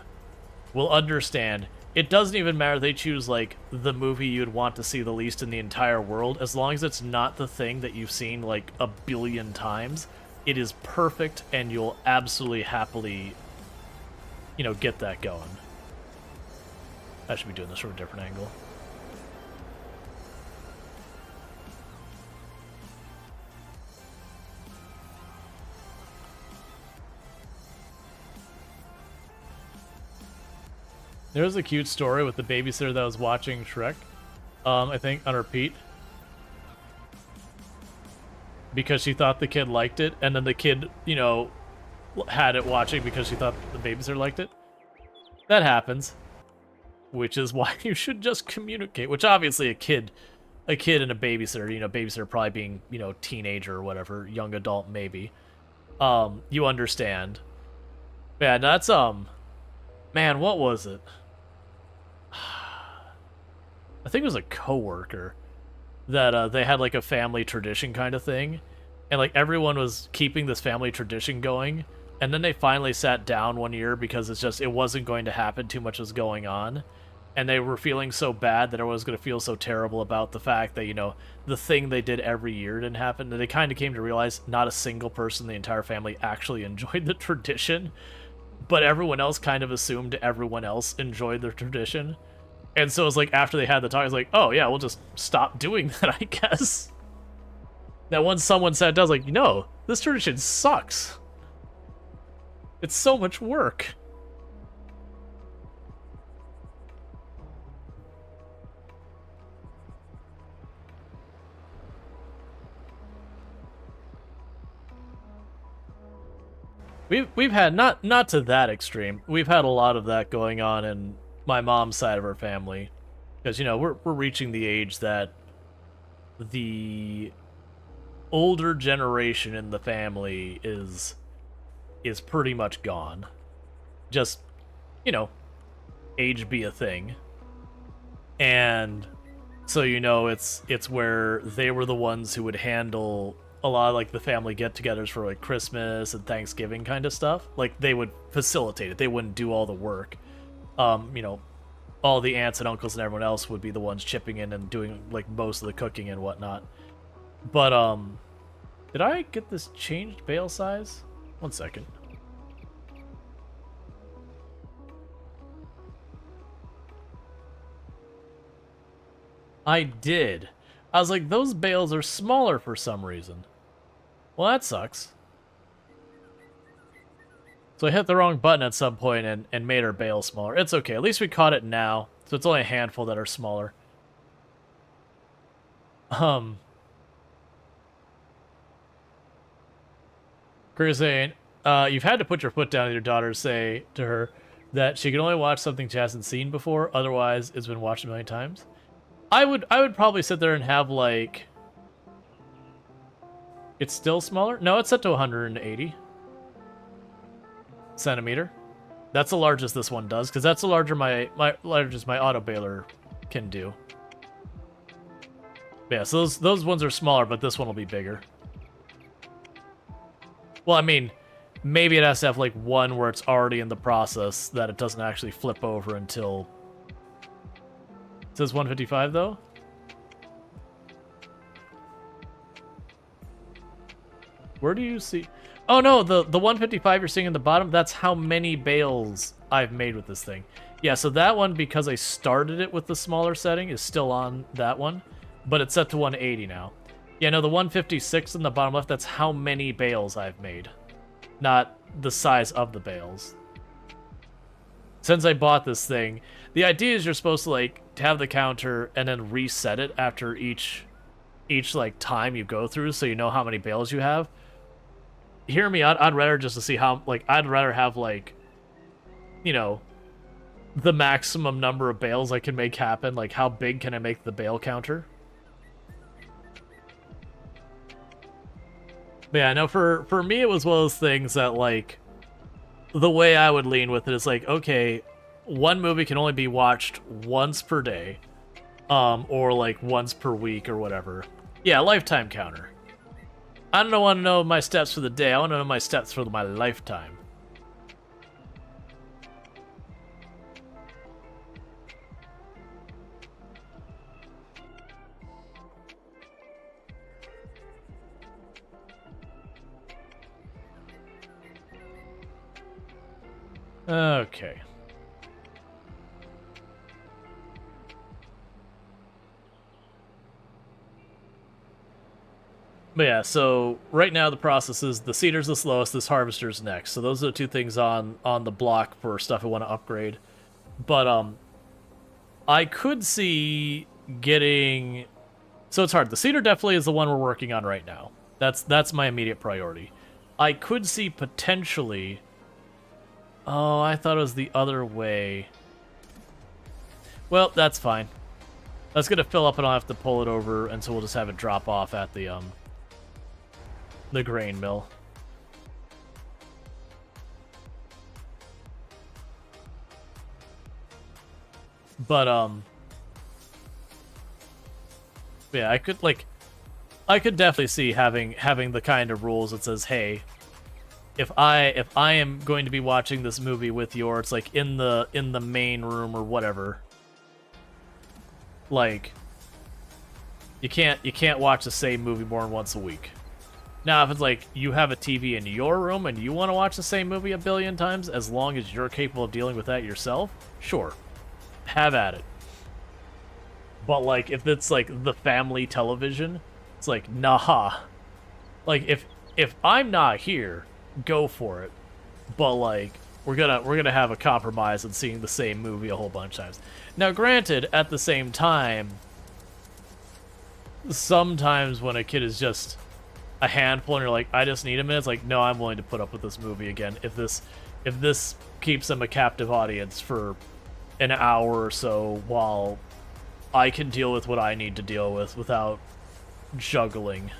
will understand. It doesn't even matter if they choose, like, the movie you'd want to see the least in the entire world. As long as it's not the thing that you've seen, like, a billion times, it is perfect, and you'll absolutely happily, you know, get that going. I should be doing this from a different angle. There was a cute story with the babysitter that was watching Shrek, I think, on repeat. Because she thought the kid liked it, and then the kid, you know, had it watching because she thought the babysitter liked it. That happens. Which is why you should just communicate. Which, obviously, a kid and a babysitter, you know, babysitter probably being, you know, teenager or whatever, young adult maybe. You understand. Yeah, that's, man, what was it? I think it was a coworker that they had like a family tradition kind of thing, and like everyone was keeping this family tradition going, and then they finally sat down one year because it wasn't going to happen, too much was going on, and they were feeling so bad that everyone was going to feel so terrible about the fact that, you know, the thing they did every year didn't happen, and they kind of came to realize not a single person in the entire family actually enjoyed the tradition, but everyone else kind of assumed everyone else enjoyed the tradition. And so it's like, after they had the talk, I was like, oh yeah, we'll just stop doing that, I guess. That once someone sat down, I was like, no, this tradition sucks. It's so much work. We've had, not to that extreme, we've had a lot of that going on in my mom's side of our family, because, you know, we're reaching the age that the older generation in the family is pretty much gone. Just, you know, age be a thing. And so, you know, it's where they were the ones who would handle a lot of like the family get-togethers for like Christmas and Thanksgiving kind of stuff. Like, they would facilitate it. They wouldn't do all the work. You know, all the aunts and uncles and everyone else would be the ones chipping in and doing like most of the cooking and whatnot. But did I get this changed bale size? 1 second. I did. I was like, those bales are smaller for some reason. Well, that sucks. So I hit the wrong button at some point and made our bale smaller. It's okay. At least we caught it now. So it's only a handful that are smaller. You're saying, you've had to put your foot down with your daughter, say to her that she can only watch something she hasn't seen before, otherwise it's been watched a million times. I would probably sit there and have, like... It's still smaller? No, it's set to 180 centimeter. That's the largest this one does, because that's the largest my auto baler can do. Yeah, so those ones are smaller, but this one will be bigger. Well, I mean, maybe it has to have like one where it's already in the process that it doesn't actually flip over until... It says 155 though? Where do you see... Oh no, the 155 you're seeing in the bottom, that's how many bales I've made with this thing. Yeah, so that one, because I started it with the smaller setting, is still on that one, but it's set to 180 now. Yeah, no, the 156 in the bottom left, that's how many bales I've made, not the size of the bales. Since I bought this thing, the idea is you're supposed to, like, have the counter and then reset it after each like, time you go through, so you know how many bales you have. Hear me, I'd rather just to see how, like, I'd rather have, like, you know, the maximum number of bales I can make happen. Like, how big can I make the bale counter? But yeah, no, for me, it was one of those things that, like, the way I would lean with it is, like, okay, one movie can only be watched once per day, or, like, once per week or whatever. Yeah, lifetime counter. I don't want to know my steps for the day. I want to know my steps for my lifetime. Okay. But yeah, so right now the process is the seeder's the slowest, this harvester's next. So those are the two things on the block for stuff I want to upgrade. But I could see getting... So it's hard. The seeder definitely is the one we're working on right now. That's my immediate priority. I could see potentially... Oh, I thought it was the other way. Well, that's fine. That's gonna fill up and I'll have to pull it over, and so we'll just have it drop off at the grain mill. But yeah, I could definitely see having the kind of rules that says, hey, if I am going to be watching this movie with you, or it's like in the main room or whatever, like you can't watch the same movie more than once a week. Now, if it's like you have a TV in your room and you want to watch the same movie a billion times, as long as you're capable of dealing with that yourself, sure, have at it. But like, if it's like the family television, it's like, nah. Like, if I'm not here, go for it. But like, we're gonna have a compromise in seeing the same movie a whole bunch of times. Now, granted, at the same time, sometimes when a kid is just a handful and you're like, I just need a minute, it's like, no, I'm willing to put up with this movie again if this keeps them a captive audience for an hour or so while I can deal with what I need to deal with without juggling.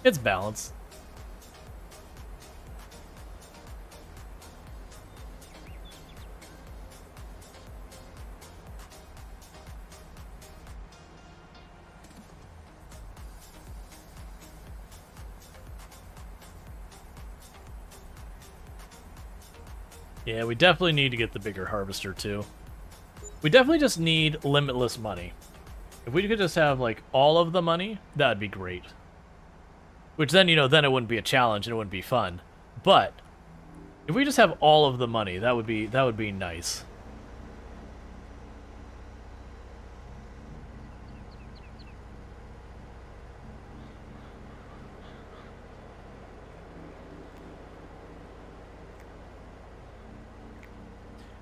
It's balance. Yeah, we definitely need to get the bigger harvester, too. We definitely just need limitless money. If we could just have, like, all of the money, that'd be great. Which then, you know, then it wouldn't be a challenge and it wouldn't be fun. But if we just have all of the money, that would be nice.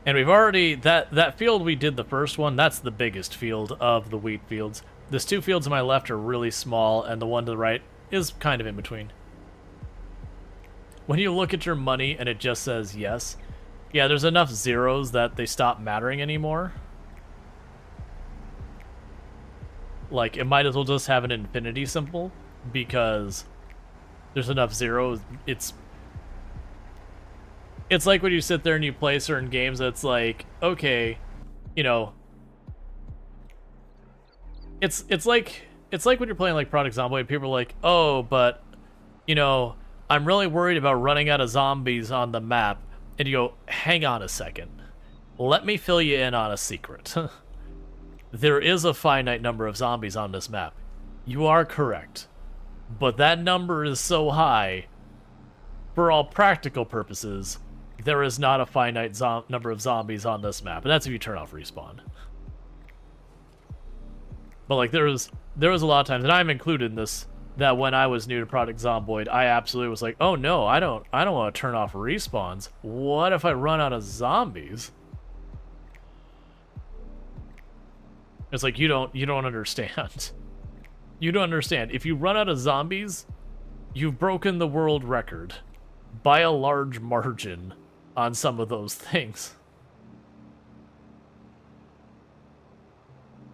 And we've already, that field we did the first one, that's the biggest field of the wheat fields. These two fields on my left are really small, and the one to the right is kind of in between. When you look at your money and it just says yes, yeah, there's enough zeros that they stop mattering anymore. Like, it might as well just have an infinity symbol, because there's enough zeros. It's like when you sit there and you play certain games, it's like, okay, you know, it's like when you're playing like Project Zomboid, people are like, oh, but, you know, I'm really worried about running out of zombies on the map. And you go, hang on a second. Let me fill you in on a secret. There is a finite number of zombies on this map. You are correct. But that number is so high, for all practical purposes, there is not a finite number of zombies on this map. And that's if you turn off respawn. But like, there was a lot of times, and I'm included in this, that when I was new to Project Zomboid, I absolutely was like, oh no, I don't want to turn off respawns. What if I run out of zombies? It's like, you don't understand. You don't understand. If you run out of zombies, you've broken the world record by a large margin on some of those things.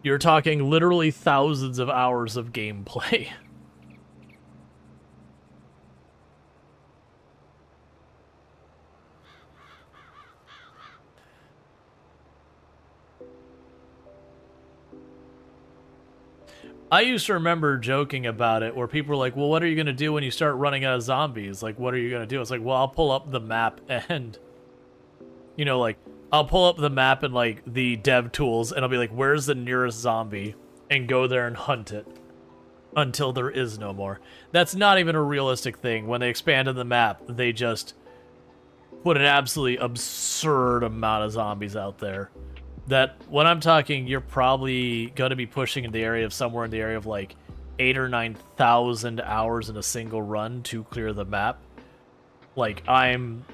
You're talking literally thousands of hours of gameplay. I used to remember joking about it, where people were like, well, what are you going to do when you start running out of zombies? Like, what are you going to do? It's like, well, I'll pull up the map and, you know, like, I'll pull up the map and, like, the dev tools, and I'll be like, where's the nearest zombie? And go there and hunt it until there is no more. That's not even a realistic thing. When they expanded the map, they just put an absolutely absurd amount of zombies out there. That, when I'm talking, you're probably going to be pushing in the area of somewhere in the area of like 8,000 or 9,000 hours in a single run to clear the map. Like, I'm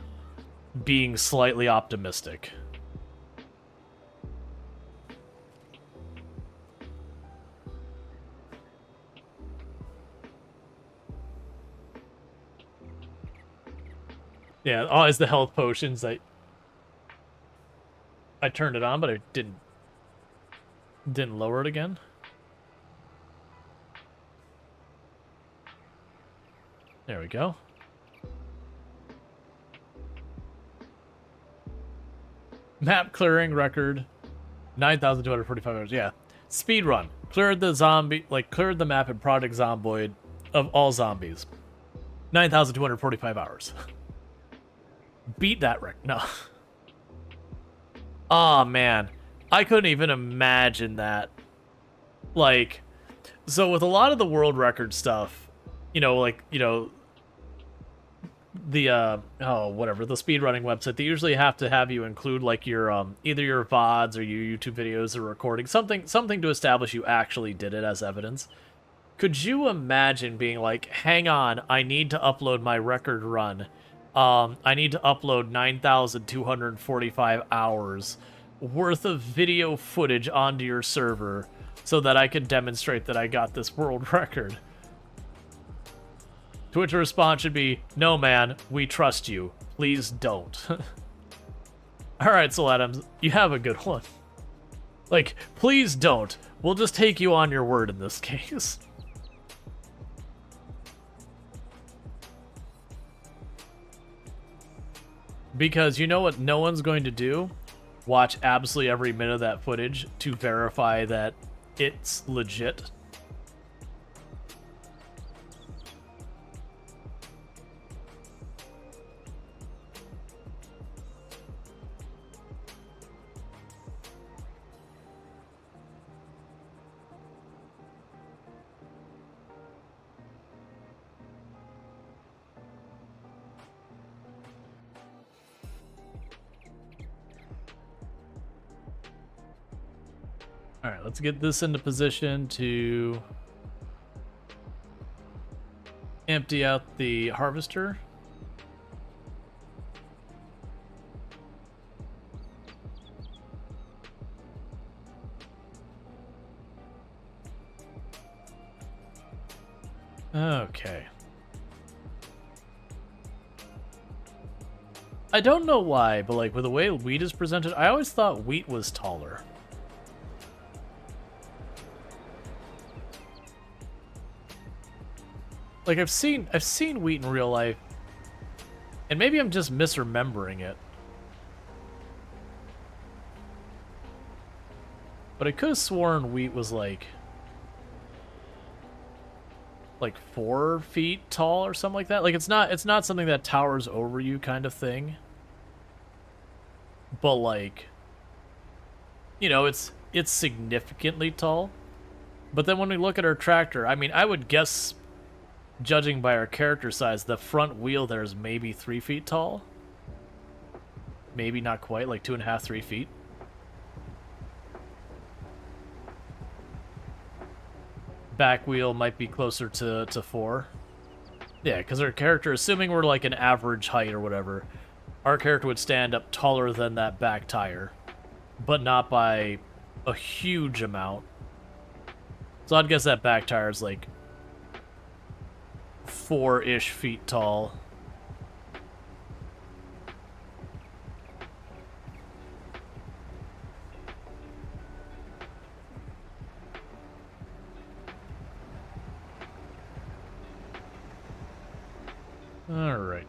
being slightly optimistic. Yeah, always the health potions that I turned it on, but I didn't lower it again. There we go. Map clearing record 9,245 hours. Yeah. Speed run. Cleared the map in Project Zomboid of all zombies. 9,245 hours. Beat that record. No. Oh man, I couldn't even imagine that. Like, so with a lot of the world record stuff, you know, like, you know, the the speedrunning website, they usually have to have you include like your either your VODs or your YouTube videos or recording, something to establish you actually did it as evidence. Could you imagine being like, hang on, I need to upload my record run. I need to upload 9,245 hours worth of video footage onto your server so that I can demonstrate that I got this world record. To which a response should be, no man, we trust you. Please don't. Alright, Soul Adams, you have a good one. Like, please don't. We'll just take you on your word in this case. Because you know what no one's going to do? Watch absolutely every minute of that footage to verify that it's legit. All right, let's get this into position to empty out the harvester. I don't know why, but like with the way wheat is presented, I always thought wheat was taller. Like I've seen wheat in real life, and maybe I'm just misremembering it. But I could have sworn wheat was like 4 feet tall or something like that. Like it's not something that towers over you kind of thing. But like, you know, it's significantly tall. But then when we look at our tractor, I mean, I would guess, judging by our character size, the front wheel there is maybe 3 feet tall. Maybe not quite, like 2.5, 3 feet. Back wheel might be closer to 4. Yeah, because our character, assuming we're like an average height or whatever, our character would stand up taller than that back tire, but not by a huge amount. So I'd guess that back tire is like 4-ish feet tall. All right.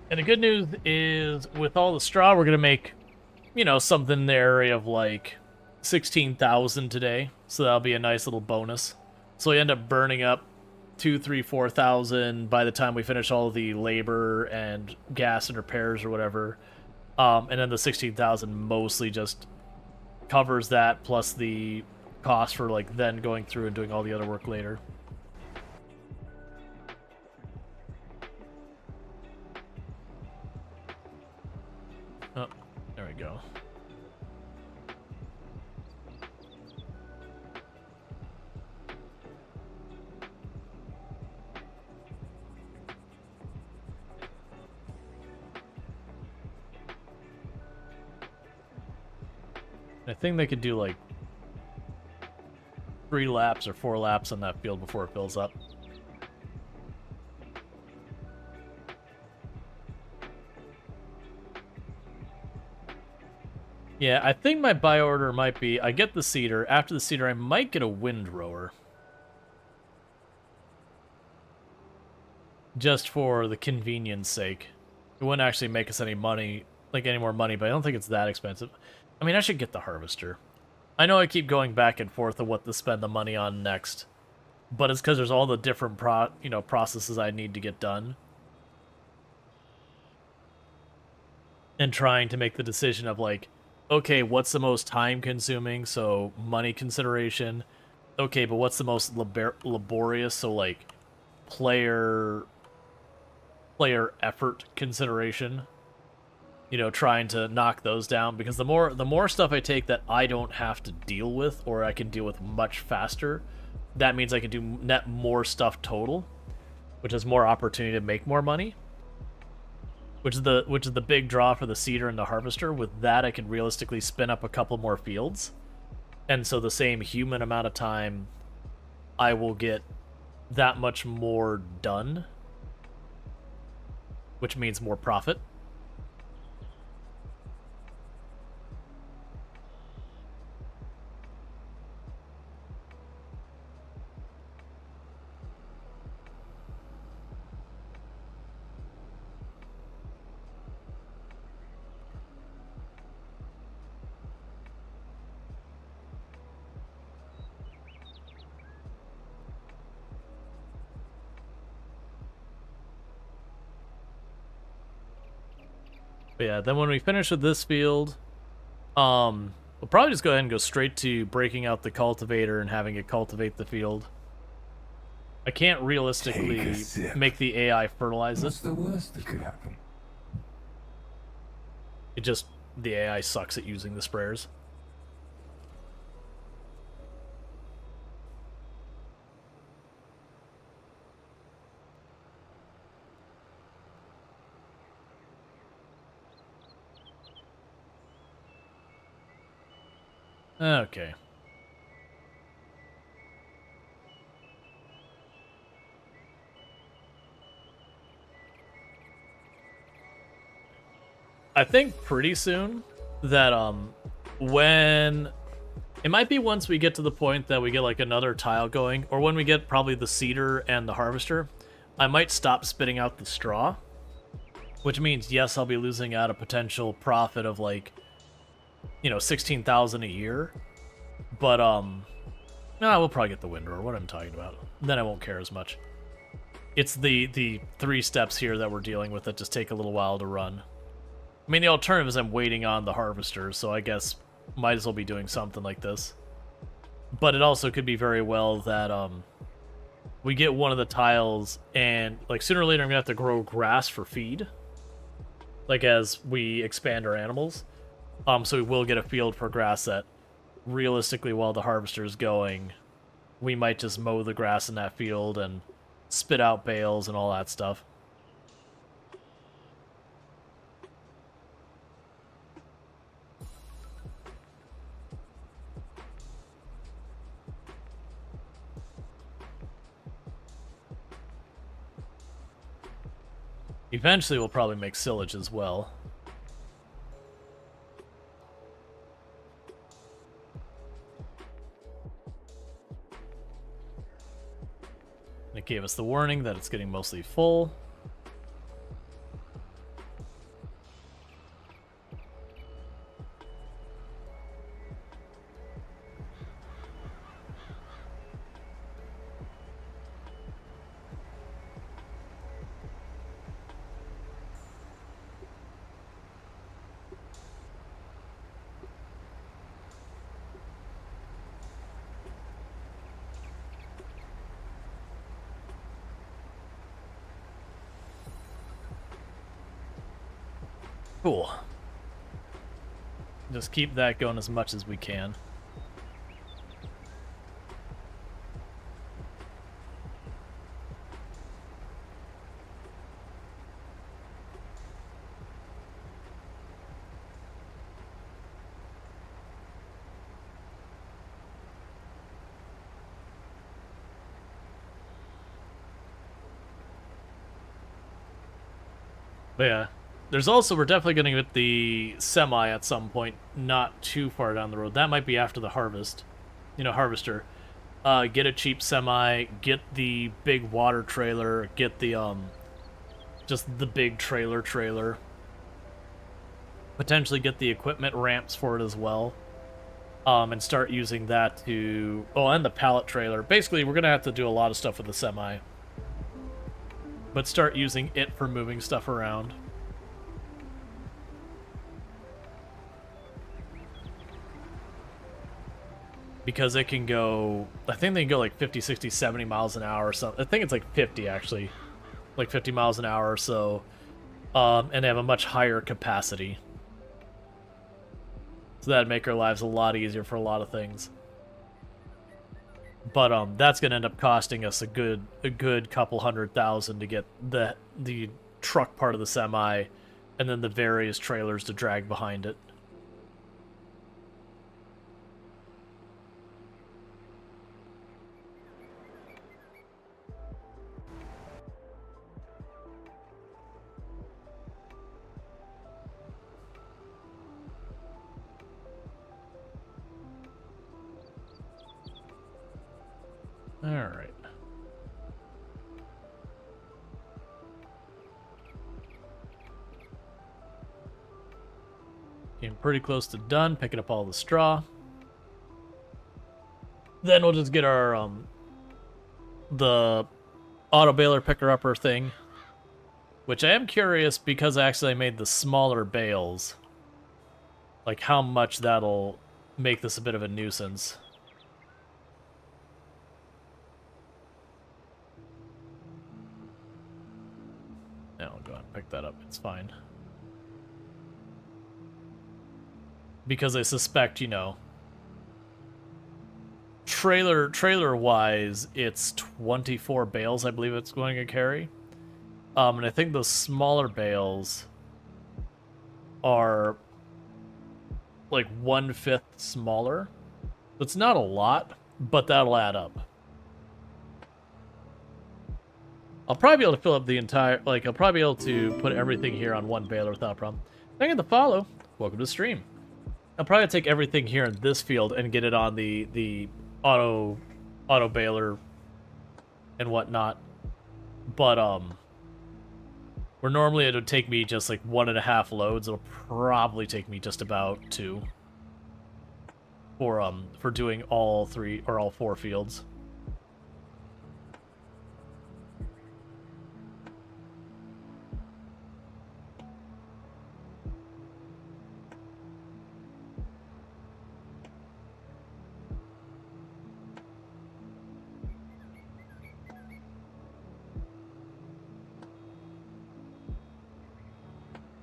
And the good news is, with all the straw, we're going to make, you know, something in the area of like 16,000 today. So that'll be a nice little bonus. So we end up burning up 2, 3, 4,000 by the time we finish all the labor and gas and repairs or whatever. And then the 16,000 mostly just covers that, plus the cost for like then going through and doing all the other work later. Oh, there we go. I think they could do like 3 laps or 4 laps on that field before it fills up. Yeah, I think my buy order might be, I get the seeder. After the seeder, I might get a windrower. Just for the convenience sake. It wouldn't actually make us any money, like any more money, but I don't think it's that expensive. I mean, I should get the harvester. I know I keep going back and forth of what to spend the money on next, but it's because there's all the different processes I need to get done. And trying to make the decision of like, okay, what's the most time consuming? So money consideration. Okay, but what's the most laborious? So like player effort consideration. You know, trying to knock those down, because the more stuff I take that I don't have to deal with, or I can deal with much faster, that means I can do net more stuff total, which is more opportunity to make more money. Which is the big draw for the seeder and the harvester. With that, I can realistically spin up a couple more fields, and so the same human amount of time, I will get that much more done, which means more profit. But yeah, then when we finish with this field, we'll probably just go ahead and go straight to breaking out the cultivator and having it cultivate the field. I can't realistically make the AI fertilize it. What's the worst that could happen? The AI sucks at using the sprayers. Okay. I think pretty soon that when it might be once we get to the point that we get like another tile going, or when we get probably the seeder and the harvester, I might stop spitting out the straw, which means yes, I'll be losing out a potential profit of like, you know, 16,000 a year, but no, we'll probably get the windrower. What I'm talking about, then I won't care as much. It's the 3 steps here that we're dealing with that just take a little while to run. I mean, the alternative is I'm waiting on the harvester, so I guess might as well be doing something like this. But it also could be very well that we get one of the tiles, and like sooner or later I'm gonna have to grow grass for feed, like as we expand our animals. So we will get a field for grass that, realistically, while the harvester is going, we might just mow the grass in that field and spit out bales and all that stuff. Eventually, we'll probably make silage as well. It gave us the warning that it's getting mostly full. Cool. Just keep that going as much as we can. But yeah. There's also, we're definitely going to get the semi at some point, not too far down the road. That might be after the harvest, you know, harvester. Get a cheap semi, get the big water trailer, get the, just the big trailer. Potentially get the equipment ramps for it as well. And start using that to, oh, and the pallet trailer. Basically, we're going to have to do a lot of stuff with the semi. But start using it for moving stuff around. Because it can go, I think they can go like 50, 60, 70 miles an hour or something. I think it's like 50 actually. Like 50 miles an hour or so. And they have a much higher capacity. So that'd make our lives a lot easier for a lot of things. But that's gonna end up costing us a good couple $100,000 to get the truck part of the semi and then the various trailers to drag behind it. Alright. Getting pretty close to done, picking up all the straw. Then we'll just get our, the auto baler picker-upper thing. Which I am curious, because I actually made the smaller bales. Like, how much that'll make this a bit of a nuisance. No, I'll go ahead and pick that up. It's fine. Because I suspect, you know, trailer-wise, it's 24 bales, I believe it's going to carry. And I think those smaller bales are like 1/5 smaller. It's not a lot, but that'll add up. I'll probably be able to fill up the entire, like, I'll probably be able to put everything here on one baler without a problem. Thank you for the follow. Welcome to the stream. I'll probably take everything here in this field and get it on the auto baler and whatnot. But where normally it would take me just like 1.5 loads, it'll probably take me just about 2 for doing all 3 or all 4 fields.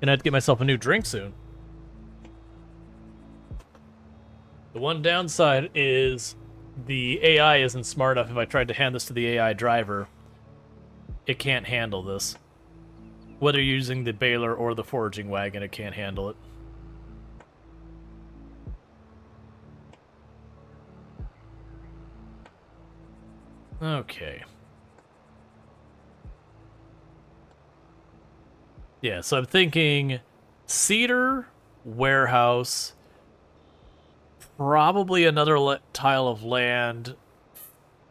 Gonna have to get myself a new drink soon. The one downside is the AI isn't smart enough. If I tried to hand this to the AI driver, it can't handle this. Whether you're using the baler or the foraging wagon, it can't handle it. Okay. Yeah, so I'm thinking cedar, warehouse, probably another tile of land,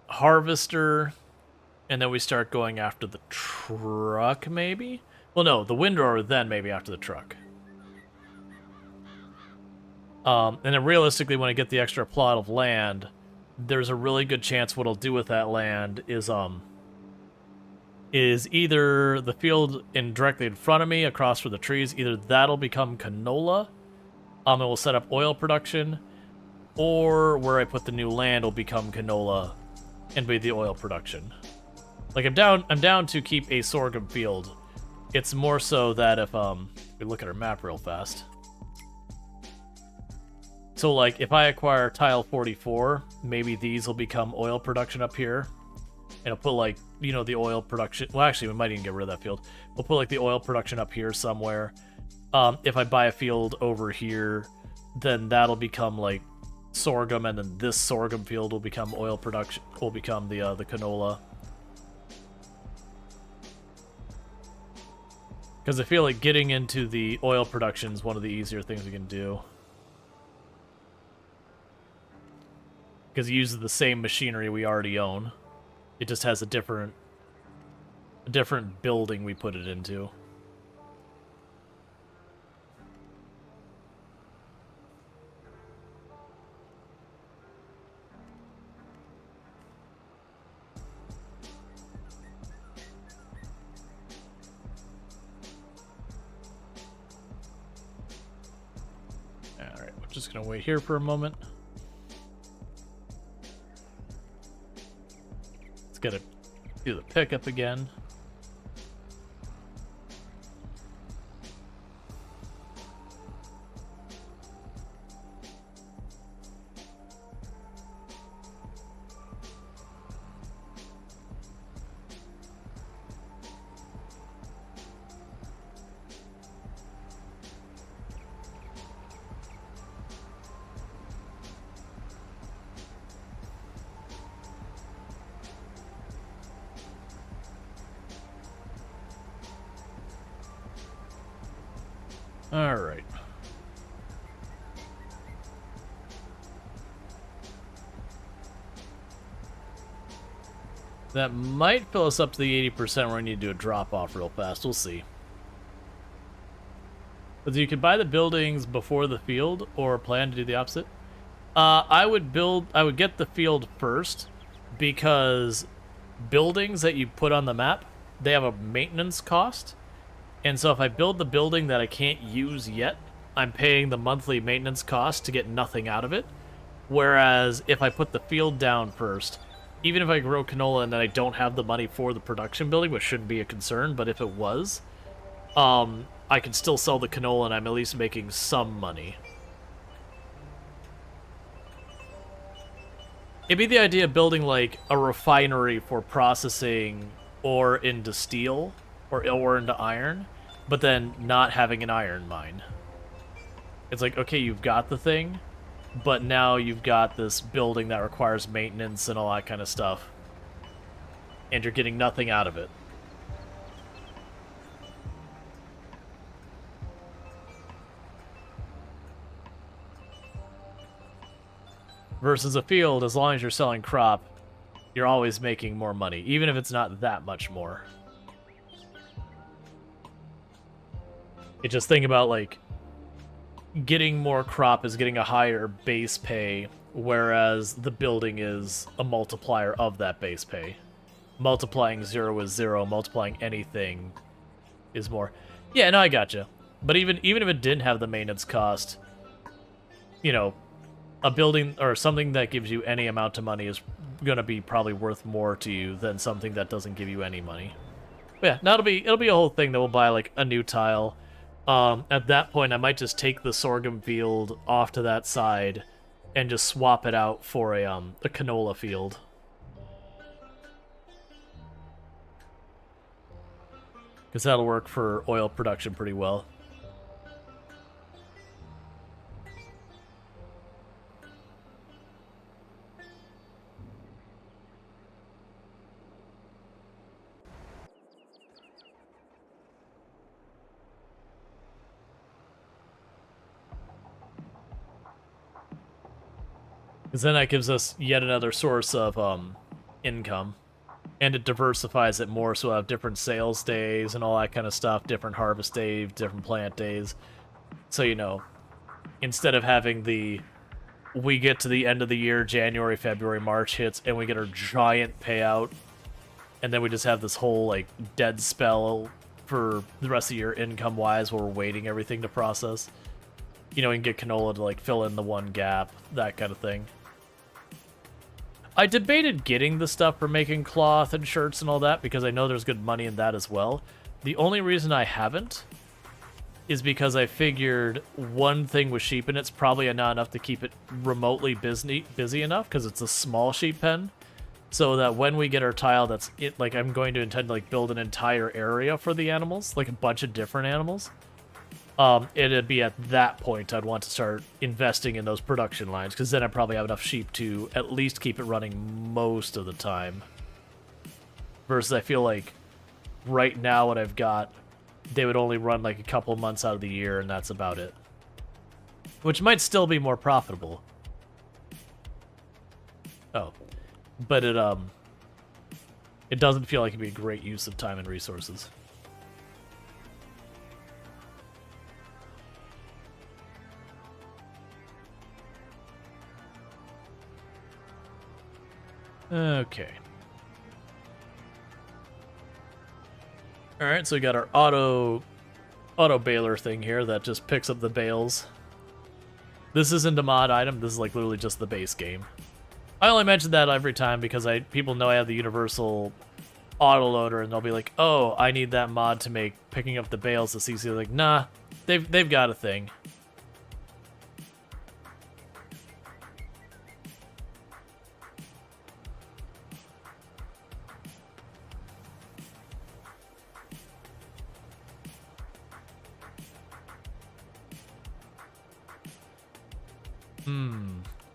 harvester, and then we start going after the truck, maybe? Well, no, the windrower, then maybe after the truck. And then realistically, when I get the extra plot of land, there's a really good chance what I'll do with that land is either the field directly in front of me, across from the trees, either that'll become canola, it will set up oil production, or where I put the new land will become canola and be the oil production. Like I'm down to keep a sorghum field. It's more so that if we look at our map real fast. So like if I acquire tile 44, maybe these will become oil production up here. And I'll put like, you know, the oil production. Well, actually, we might even get rid of that field. We'll put like the oil production up here somewhere. If I buy a field over here, then that'll become like sorghum, and then this sorghum field will become oil production. Will become the canola. Because I feel like getting into the oil production is one of the easier things we can do. Because it uses the same machinery we already own. It just has a different building we put it into. Alright, we're just gonna wait here for a moment. Gotta do the pickup again. Alright. That might fill us up to the 80% where I need to do a drop-off real fast. We'll see. But you could buy the buildings before the field, or plan to do the opposite. I would get the field first, because buildings that you put on the map, they have a maintenance cost. And so if I build the building that I can't use yet, I'm paying the monthly maintenance cost to get nothing out of it. Whereas if I put the field down first, even if I grow canola and then I don't have the money for the production building, which shouldn't be a concern, but if it was, I can still sell the canola and I'm at least making some money. It'd be the idea of building like a refinery for processing ore into steel or ore into iron, but then not having an iron mine. It's like, okay, you've got the thing, but now you've got this building that requires maintenance and all that kind of stuff, and you're getting nothing out of it. Versus a field, as long as you're selling crop, you're always making more money, even if it's not that much more. You just think about, like, getting more crop is getting a higher base pay, whereas the building is a multiplier of that base pay. Multiplying 0 is 0, multiplying anything is more. Yeah, no, I gotcha. But even if it didn't have the maintenance cost, you know, a building or something that gives you any amount of money is going to be probably worth more to you than something that doesn't give you any money. But yeah, now it'll be a whole thing that we'll buy, like, a new tile. At that point, I might just take the sorghum field off to that side and just swap it out for a canola field. Because that'll work for oil production pretty well. Because then that gives us yet another source of income. And it diversifies it more, so we'll have different sales days and all that kind of stuff, different harvest days, different plant days. So, you know, instead of having we get to the end of the year, January, February, March hits, and we get our giant payout, and then we just have this whole, like, dead spell for the rest of the year income-wise where we're waiting everything to process. You know, and get canola to, like, fill in the one gap, that kind of thing. I debated getting the stuff for making cloth and shirts and all that because I know there's good money in that as well. The only reason I haven't is because I figured one thing with sheep and it's probably not enough to keep it remotely busy enough because it's a small sheep pen. So that when we get our tile, that's it. Like, I'm going to intend to, like, build an entire area for the animals, like a bunch of different animals. It'd be at that point I'd want to start investing in those production lines, because then I probably have enough sheep to at least keep it running most of the time. Versus I feel like right now what I've got, they would only run like a couple months out of the year, and that's about it. Which might still be more profitable. Oh. But it doesn't feel like it'd be a great use of time and resources. Okay. Alright, so we got our auto baler thing here that just picks up the bales. This isn't a mod item, this is like literally just the base game. I only mention that every time because people know I have the universal autoloader and they'll be like, oh, I need that mod to make picking up the bales to CC. Like, nah, they've got a thing.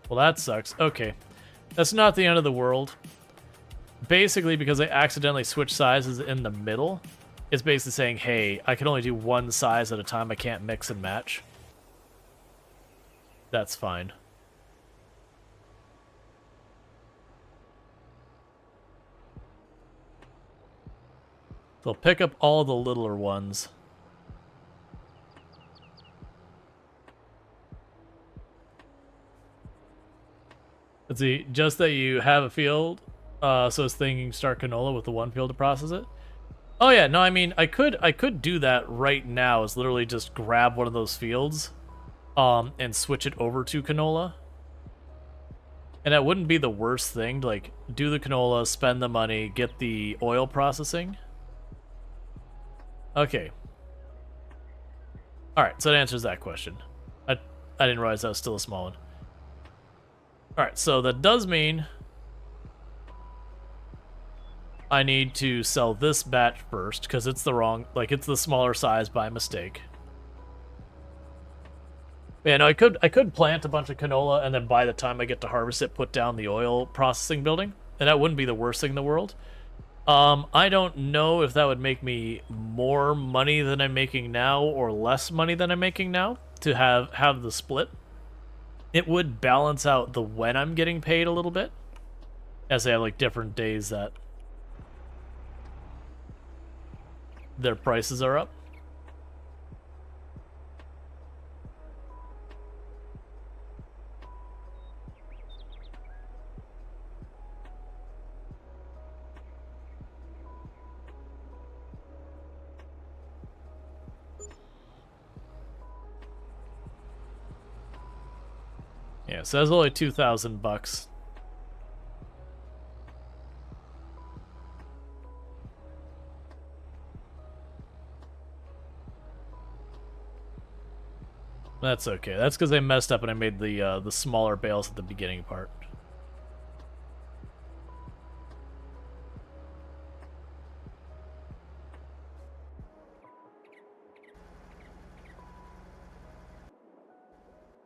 Well, that sucks. Okay. That's not the end of the world. Basically, because I accidentally switched sizes in the middle, it's basically saying, hey, I can only do one size at a time. I can't mix and match. That's fine. They'll pick up all the littler ones. Let's see, just that you have a field, so it's thinking start canola with the one field to process it. Oh yeah, no, I mean, I could do that right now, is literally just grab one of those fields, and switch it over to canola. And that wouldn't be the worst thing to, like, do the canola, spend the money, get the oil processing. Okay. Alright, so that answers that question. I didn't realize that was still a small one. Alright, so that does mean I need to sell this batch first, because it's the wrong, like, it's the smaller size by mistake. Yeah, no, I could plant a bunch of canola, and then by the time I get to harvest it, put down the oil processing building, and that wouldn't be the worst thing in the world. I don't know if that would make me more money than I'm making now, or less money than I'm making now, to have the split. It would balance out the when I'm getting paid a little bit, as they have like different days that their prices are up. Yeah, so that's only $2,000. That's okay. That's because I messed up and I made the smaller bales at the beginning part.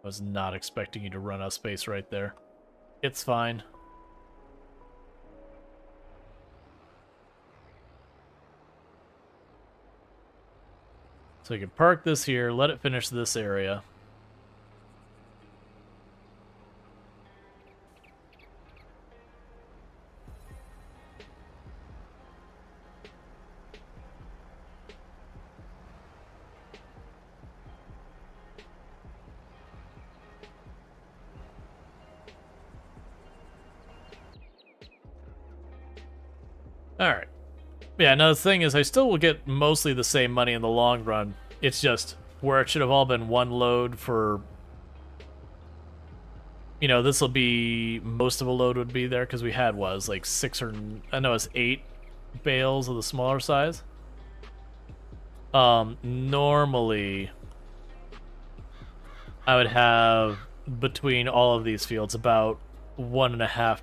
I was not expecting you to run out of space right there. It's fine. So you can park this here, let it finish this area. Alright. Yeah, now the thing is, I still will get mostly the same money in the long run. It's just where it should have all been one load for... You know, this will be... Most of a load would be there, because we had, was like 6 or... I know it's 8 bales of the smaller size. Normally... I would have, between all of these fields, about 1.5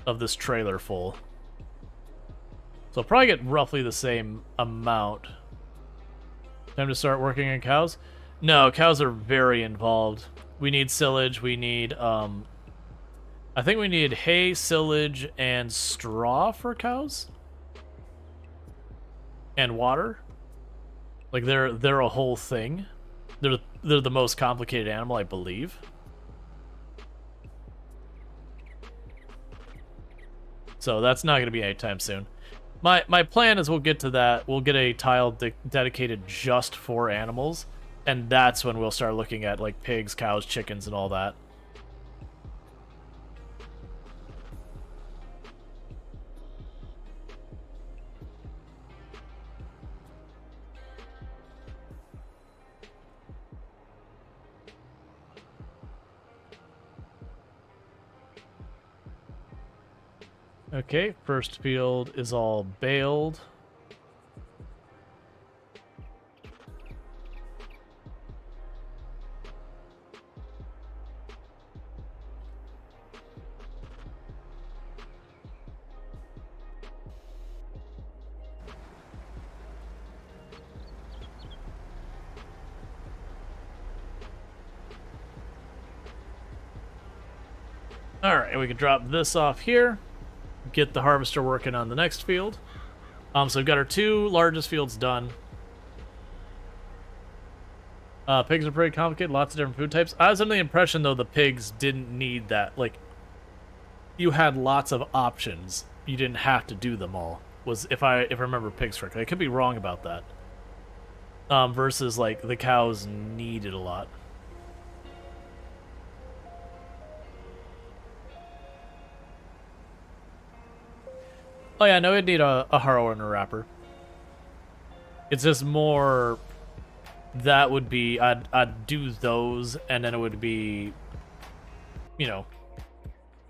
of this trailer full. So I'll probably get roughly the same amount. Time to start working on cows? No, cows are very involved. We need silage, we need, I think we need hay, silage, and straw for cows? And water? Like, they're a whole thing. They're the most complicated animal, I believe. So that's not going to be anytime soon. My plan is we'll get to that. We'll get a tile dedicated just for animals, and that's when we'll start looking at like pigs, cows, chickens, and all that. Okay, first field is all baled. Alright, and we can drop this off here. Get the harvester working on the next field. So we've got our 2 largest fields done. Pigs are pretty complicated, lots of different food types. I was under the impression, though, the pigs didn't need that. Like, you had lots of options. You didn't have to do them all. Was if I remember pigs correctly. I could be wrong about that. Versus, like, the cows needed a lot. Oh yeah, no, it'd need a harrower and a wrapper. It's just more... That would be... I'd do those, and then it would be... You know...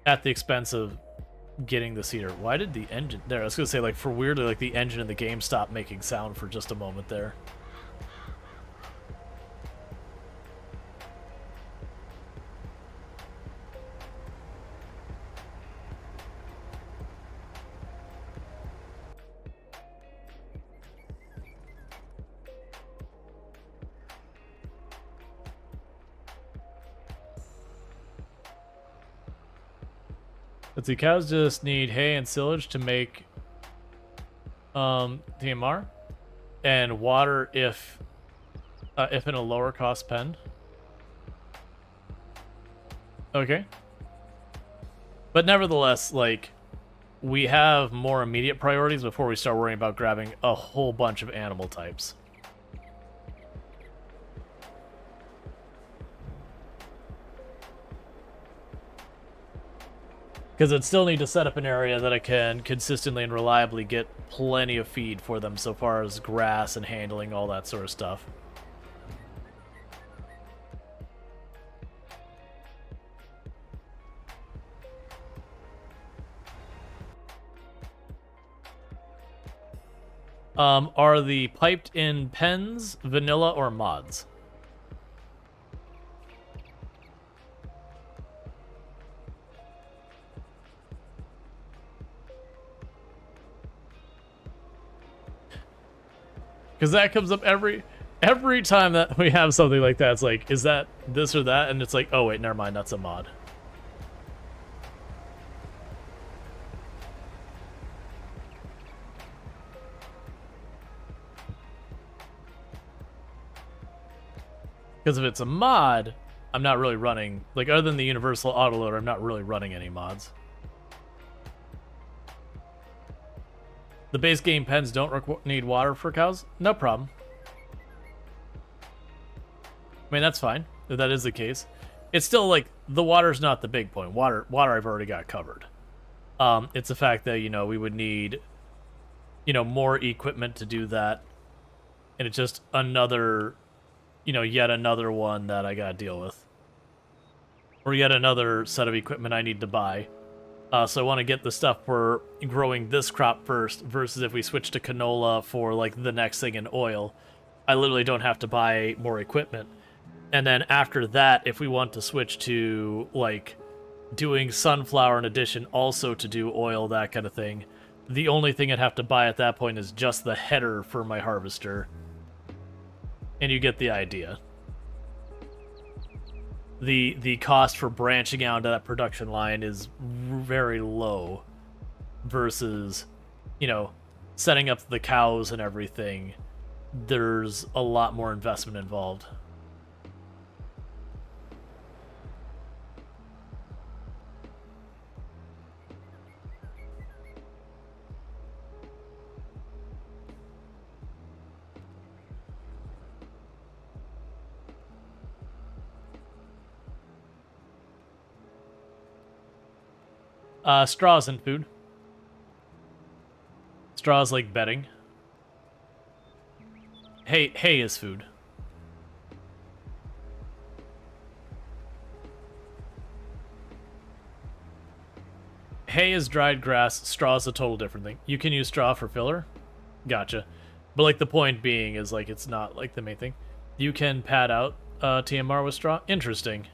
At the expense of getting the cedar. Why did the engine... There, I was gonna say, like, for weirdly, like, the engine in the game stopped making sound for just a moment there. Let's see, cows just need hay and silage to make TMR, and water if in a lower cost pen. Okay. But nevertheless, like, we have more immediate priorities before we start worrying about grabbing a whole bunch of animal types. Because I'd still need to set up an area that I can consistently and reliably get plenty of feed for them so far as grass and handling, all that sort of stuff. Are the piped-in pens vanilla or mods? Because that comes up every time that we have something like that. It's like, is that this or that? And it's like, oh wait, never mind, that's a mod. Because if it's a mod, I'm not really running, like, other than the universal autoloader, I'm not really running any mods. The base game pens don't need water for cows? No problem. I mean, that's fine, if that is the case. It's still, like, the water's not the big point. Water I've already got covered. It's the fact that, you know, we would need, you know, more equipment to do that. And it's just another, you know, yet another one that I gotta deal with. Or yet another set of equipment I need to buy. So I want to get the stuff for growing this crop first, versus if we switch to canola for, like, the next thing in oil. I literally don't have to buy more equipment. And then after that, if we want to switch to, like, doing sunflower in addition also to do oil, that kind of thing, the only thing I'd have to buy at that point is just the header for my harvester. And you get the idea. The cost for branching out to that production line is very low versus, you know, setting up the cows and everything. There's a lot more investment involved. Straws and food. Straws like bedding. Hay is food. Hay is dried grass. Straw is a total different thing. You can use straw for filler. Gotcha. But, like, the point being is, like, it's not, like, the main thing. You can pad out TMR with straw. Interesting.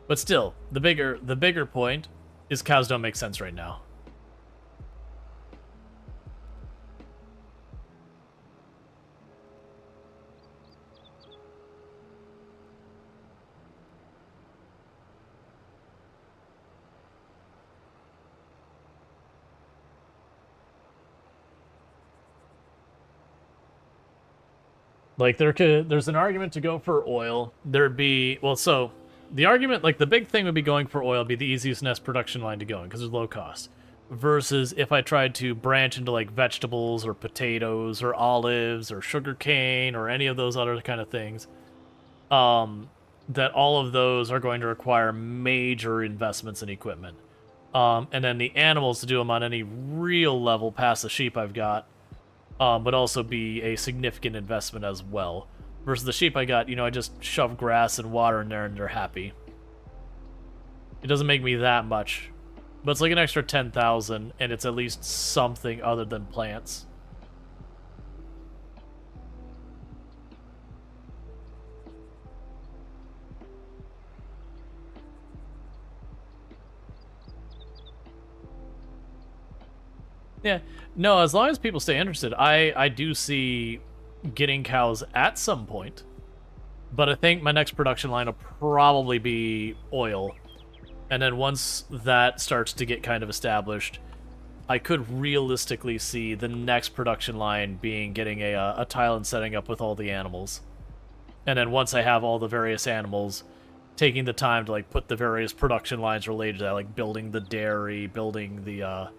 But still, the bigger point is cows don't make sense right now. Like, there's an argument to go for oil. There'd be, well, so the argument, like, the big thing would be going for oil would be the easiest nest production line to go in because it's low cost. Versus if I tried to branch into, like, vegetables or potatoes or olives or sugar cane or any of those other kind of things, that all of those are going to require major investments in equipment. And then the animals to do them on any real level past the sheep I've got would also be a significant investment as well. Versus the sheep I got, you know, I just shove grass and water in there and they're happy. It doesn't make me that much. But it's like an extra 10,000 and it's at least something other than plants. Yeah, no, as long as people stay interested, I do see getting cows at some point. But I think my next production line will probably be oil. And then once that starts to get kind of established, I could realistically see the next production line being getting a tile and setting up with all the animals. And then once I have all the various animals, taking the time to like put the various production lines related to that, like building the dairy, building the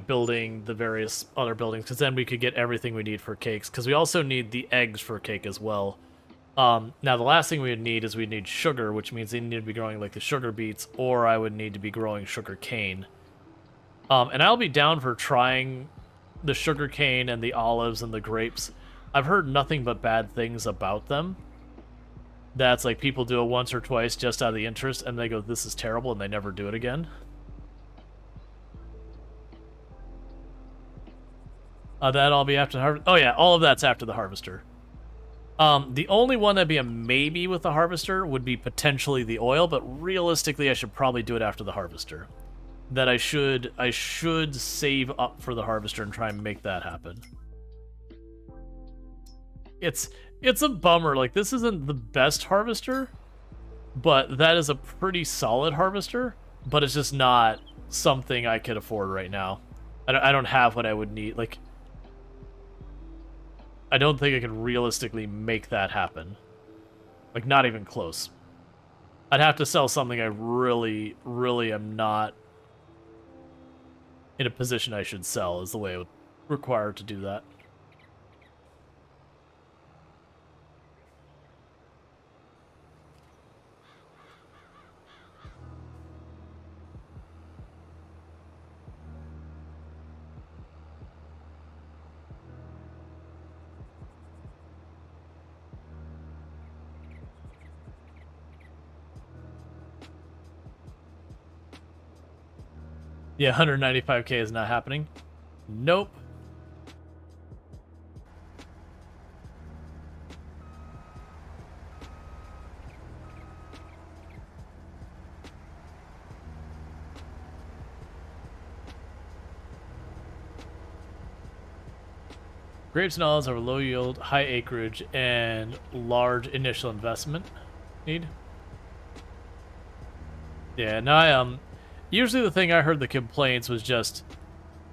building the various other buildings, because then we could get everything we need for cakes, because we also need the eggs for cake as well. Now the last thing we would need is we'd need sugar, which means they need to be growing like the sugar beets, or I would need to be growing sugar cane. And I'll be down for trying the sugar cane and the olives and the grapes. I've heard nothing but bad things about them. That's like people do it once or twice just out of the interest, and they go, this is terrible, and they never do it again. That'll all be after the harvest. Oh yeah, all of that's after the harvester. The only one that'd be a maybe with the harvester would be potentially the oil, but realistically I should probably do it after the harvester. That I should save up for the harvester and try and make that happen. It's a bummer. Like, this isn't the best harvester, but that is a pretty solid harvester, but it's just not something I could afford right now. I don't have what I would need. Like, I don't think I can realistically make that happen. Like, not even close. I'd have to sell something I really, really am not in a position I should sell, is the way it would require to do that. Yeah, 195k is not happening. Nope. Grapes and olives are low yield, high acreage, and large initial investment need. Yeah, no, usually the thing I heard the complaints was just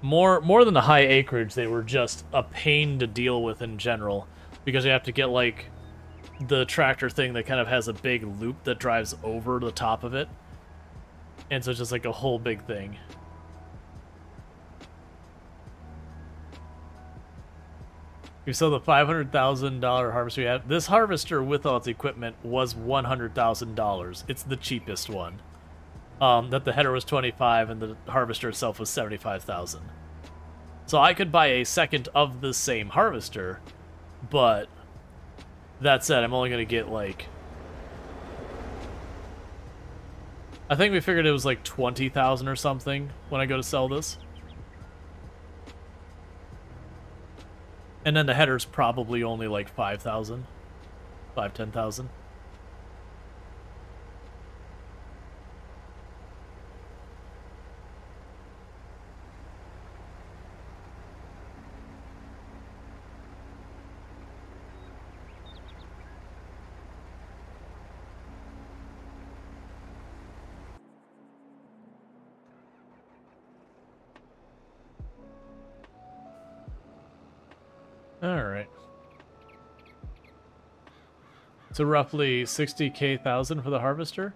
more than the high acreage, they were just a pain to deal with in general, because you have to get like the tractor thing that kind of has a big loop that drives over the top of it, and so it's just like a whole big thing. We saw the $500,000 harvester we had. This harvester with all its equipment was $100,000. It's the cheapest one. That the header was 25 and the harvester itself was 75,000. So I could buy a second of the same harvester, but that said, I'm only gonna get like, I think we figured it was like 20,000 or something when I go to sell this. And then the header's probably only like 5,000, 10,000. Alright. So roughly 60,000 for the harvester?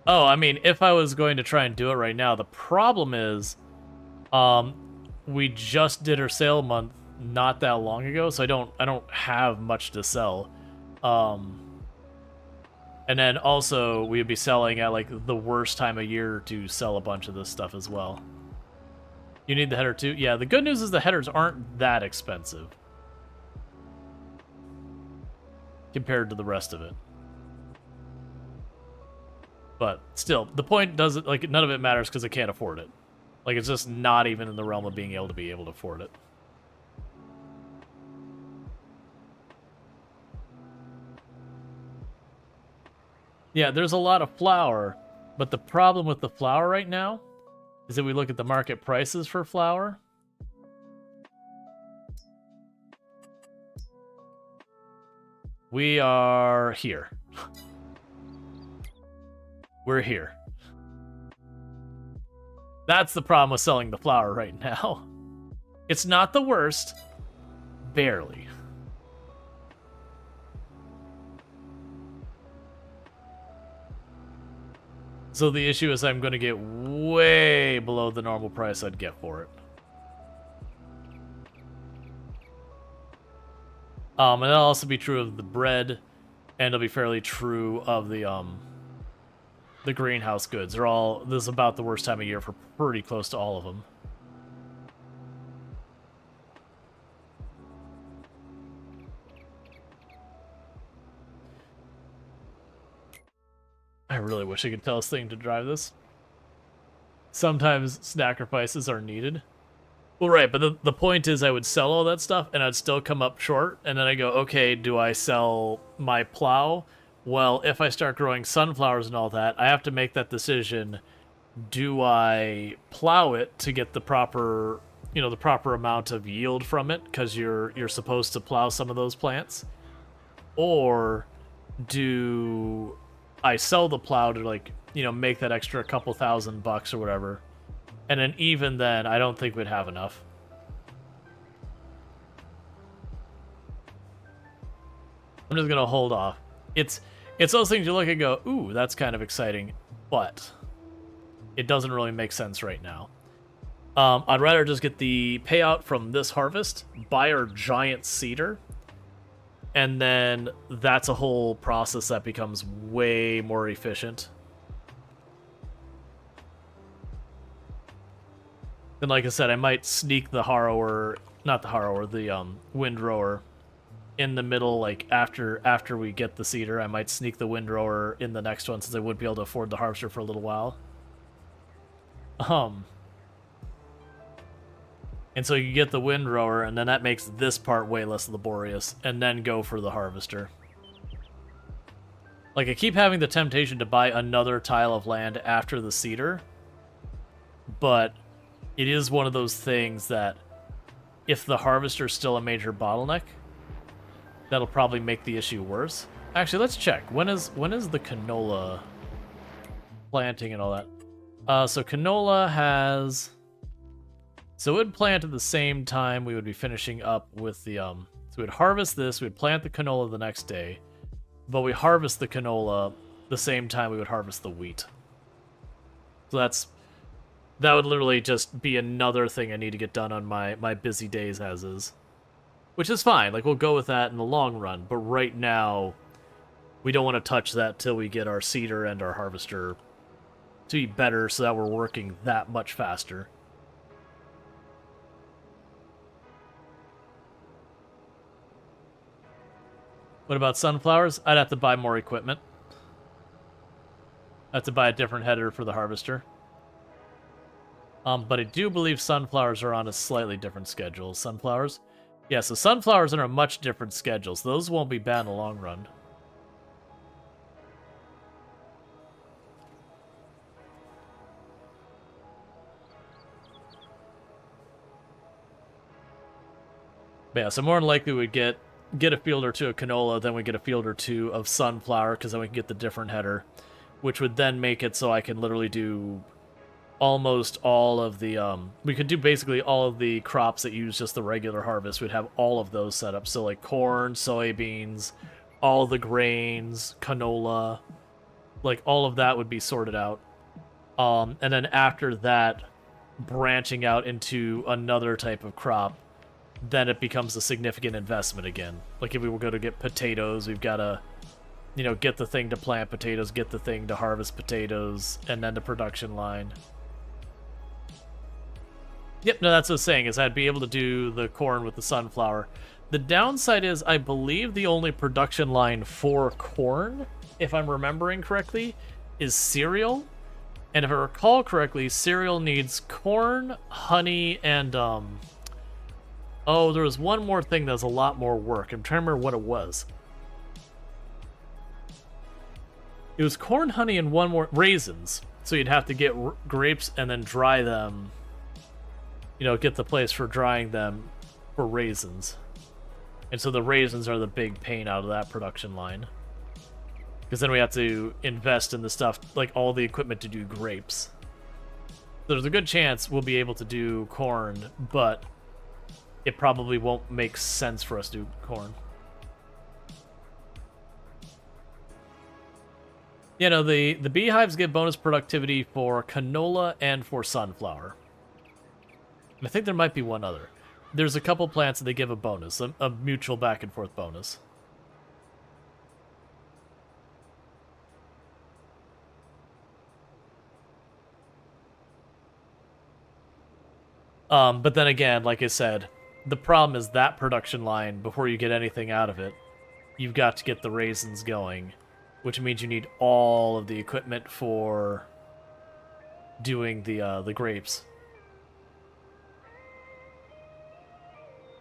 Oh, I mean, if I was going to try and do it right now, the problem is, we just did our sale month not that long ago, so I don't have much to sell. And then also, we'd be selling at like the worst time of year to sell a bunch of this stuff as well. You need the header too? Yeah, the good news is the headers aren't that expensive compared to the rest of it. But still, the point doesn't, like, none of it matters because I can't afford it. Like, it's just not even in the realm of being able to afford it. Yeah, there's a lot of flour, but the problem with the flour right now is that we look at the market prices for flour. We are here. We're here. That's the problem with selling the flour right now. It's not the worst. Barely. So the issue is I'm going to get way below the normal price I'd get for it. And that'll also be true of the bread, and it'll be fairly true of the greenhouse goods. This is about the worst time of year for pretty close to all of them. I really wish I could tell this thing to drive this. Sometimes sacrifices are needed. Well, right, but the point is I would sell all that stuff and I'd still come up short, and then I go, okay, do I sell my plow? Well, if I start growing sunflowers and all that, I have to make that decision. Do I plow it to get the proper, the proper amount of yield from it, because you're supposed to plow some of those plants? Or do I sell the plow to make that extra couple $1,000 or whatever? And then even then, I don't think we'd have enough. I'm just gonna hold off. It's those things you look and go, ooh, that's kind of exciting, but it doesn't really make sense right now. I'd rather just get the payout from this harvest, buy our giant cedar, and then that's a whole process that becomes way more efficient. And like I said, I might sneak the the windrower in the middle, like after we get the cedar. I might sneak the windrower in the next one, since I would be able to afford the harvester for a little while. And so you get the windrower, and then that makes this part way less laborious, and then go for the harvester. Like, I keep having the temptation to buy another tile of land after the cedar, but it is one of those things that if the harvester's still a major bottleneck, that'll probably make the issue worse. Actually, let's check. When is the canola planting and all that? So canola has... So it would plant at the same time we would be finishing up with the... So we'd harvest this, we'd plant the canola the next day, but we harvest the canola the same time we would harvest the wheat. So that would literally just be another thing I need to get done on my busy days as is. Which is fine, like, we'll go with that in the long run, but right now, we don't want to touch that till we get our cedar and our harvester to be better, so that we're working that much faster. What about sunflowers? I'd have to buy more equipment. I have to buy a different header for the harvester. But I do believe sunflowers are on a slightly different schedule. Sunflowers? Yeah, so sunflowers are on a much different schedule, so those won't be bad in the long run. But yeah, so more than likely we'd get a field or two of canola, then we get a field or two of sunflower, because then we can get the different header, which would then make it so I can literally do almost all of the, we could do basically all of the crops that use just the regular harvest. We'd have all of those set up. So like corn, soybeans, all the grains, canola, like all of that would be sorted out. And then after that, branching out into another type of crop, then it becomes a significant investment again. Like if we were going to get potatoes, we've got to, get the thing to plant potatoes, get the thing to harvest potatoes, and then the production line. Yep, no, that's what I was saying, is I'd be able to do the corn with the sunflower. The downside is, I believe the only production line for corn, if I'm remembering correctly, is cereal. And if I recall correctly, cereal needs corn, honey, and, oh, there was one more thing that was a lot more work. I'm trying to remember what it was. It was corn, honey, and one more... raisins. So you'd have to get grapes and then dry them. Get the place for drying them for raisins. And so the raisins are the big pain out of that production line. Because then we have to invest in the stuff, like all the equipment to do grapes. There's a good chance we'll be able to do corn, but it probably won't make sense for us to do corn. You know, the beehives give bonus productivity for canola and for sunflower. And I think there might be one other. There's a couple plants that they give a bonus, a mutual back and forth bonus. But then again, like I said, the problem is that production line, before you get anything out of it, you've got to get the raisins going, which means you need all of the equipment for doing the grapes.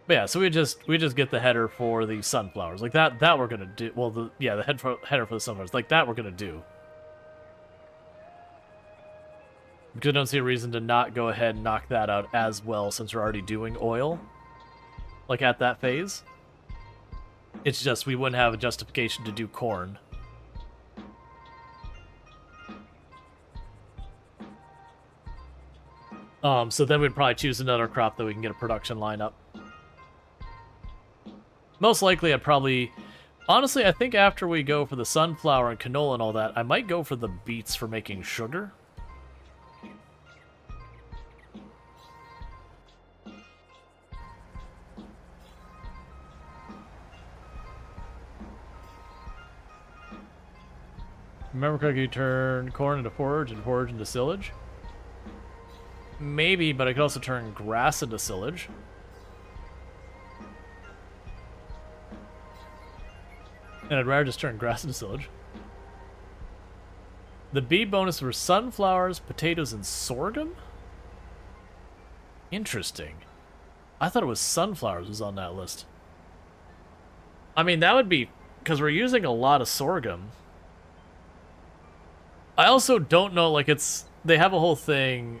But yeah, so we just get the header for the sunflowers. Like that we're gonna do. Well, the header for the sunflowers. Like that we're gonna do. Because I don't see a reason to not go ahead and knock that out as well, since we're already doing oil. Like at that phase. It's just we wouldn't have a justification to do corn. So then we'd probably choose another crop that we can get a production line up. Most likely I'd probably... Honestly, I think after we go for the sunflower and canola and all that, I might go for the beets for making sugar. Remember correctly, you turn corn into forage and forage into silage? Maybe, but I could also turn grass into silage. And I'd rather just turn grass into silage. The bee bonus for sunflowers, potatoes, and sorghum? Interesting. I thought it was sunflowers was on that list. I mean, that would be... because we're using a lot of sorghum. I also don't know, like, it's... they have a whole thing...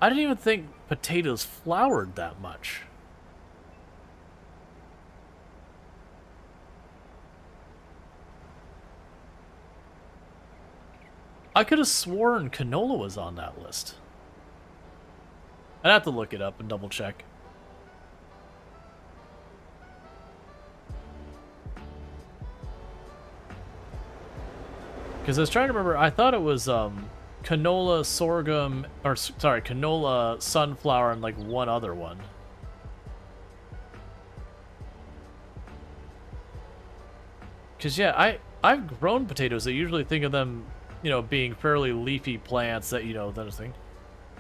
I didn't even think potatoes flowered that much. I could have sworn canola was on that list. I'd have to look it up and double check. Because I was trying to remember, I thought it was canola, sorghum, or sorry, canola, sunflower, and like one other one. Because yeah, I've grown potatoes. I usually think of them, you know, being fairly leafy plants that, you know, that thing.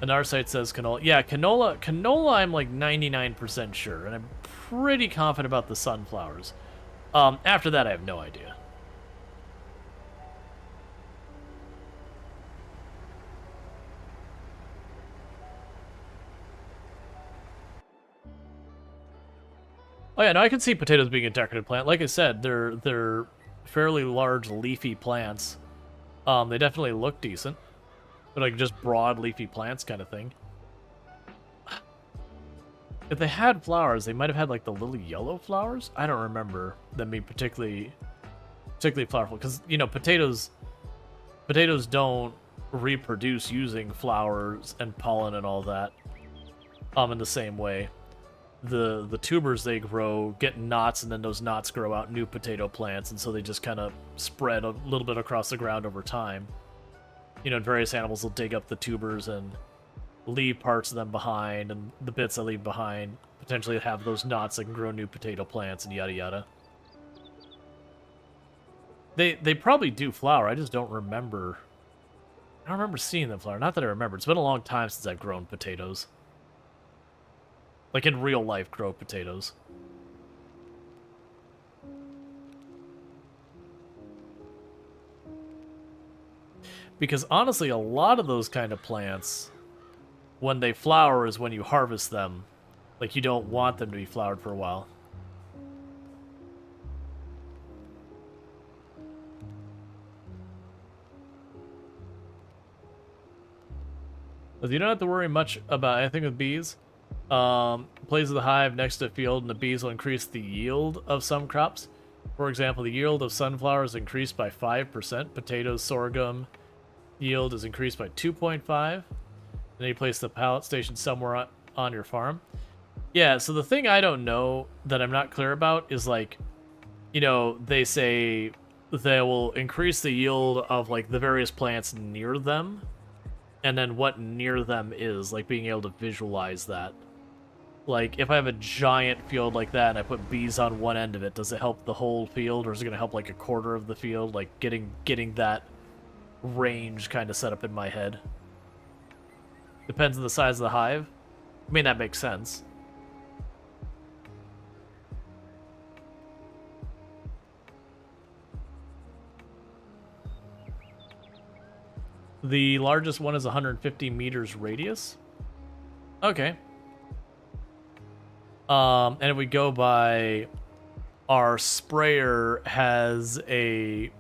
And our site says canola. Yeah, canola I'm like 99% sure, and I'm pretty confident about the sunflowers. After that, I have no idea. Oh yeah, no, I can see potatoes being a decorative plant. Like I said, they're fairly large leafy plants. They definitely look decent. They're like just broad leafy plants kind of thing. If they had flowers, they might have had like the little yellow flowers. I don't remember them being particularly flowerful, because you know potatoes don't reproduce using flowers and pollen and all that in the same way. The tubers they grow get knots, and then those knots grow out new potato plants, and so they just kind of spread a little bit across the ground over time. You know, various animals will dig up the tubers and leave parts of them behind, and the bits that leave behind potentially have those knots that can grow new potato plants, and yada yada. They probably do flower. I just don't remember. I don't remember seeing them flower. Not that I remember. It's been a long time since I've grown potatoes. Like in real life, grow potatoes. Because honestly, a lot of those kind of plants, when they flower is when you harvest them. Like you don't want them to be flowered for a while. But you don't have to worry much about anything with bees. Place of the hive next to a field, and the bees will increase the yield of some crops. For example, the yield of sunflowers increased by 5%, potatoes, sorghum, yield is increased by 2.5. And then you place the pallet station somewhere on your farm. Yeah, so the thing I don't know that I'm not clear about is, like, you know, they say they will increase the yield of, like, the various plants near them. And then what near them is, like, being able to visualize that. Like, if I have a giant field like that and I put bees on one end of it, does it help the whole field, or is it going to help, like, a quarter of the field? Like, getting that range kind of set up in my head. Depends on the size of the hive. I mean, that makes sense. The largest one is 150 meters radius. Okay. And if we go by, our sprayer has a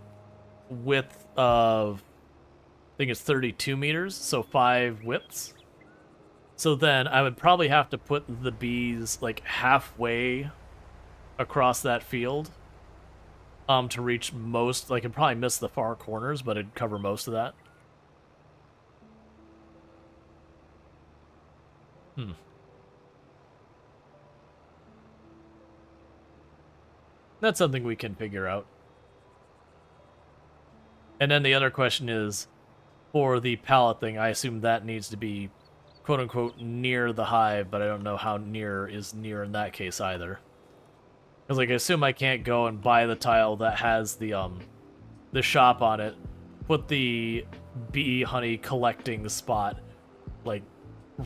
width of, I think it's 32 meters, so 5 widths. So then I would probably have to put the bees like halfway across that field to reach most. Like, I'd probably miss the far corners, but it'd cover most of that. That's something we can figure out. And then the other question is, for the pallet thing, I assume that needs to be quote-unquote near the hive, but I don't know how near is near in that case either. Because, like, I assume I can't go and buy the tile that has the shop on it, put the bee honey collecting spot, like,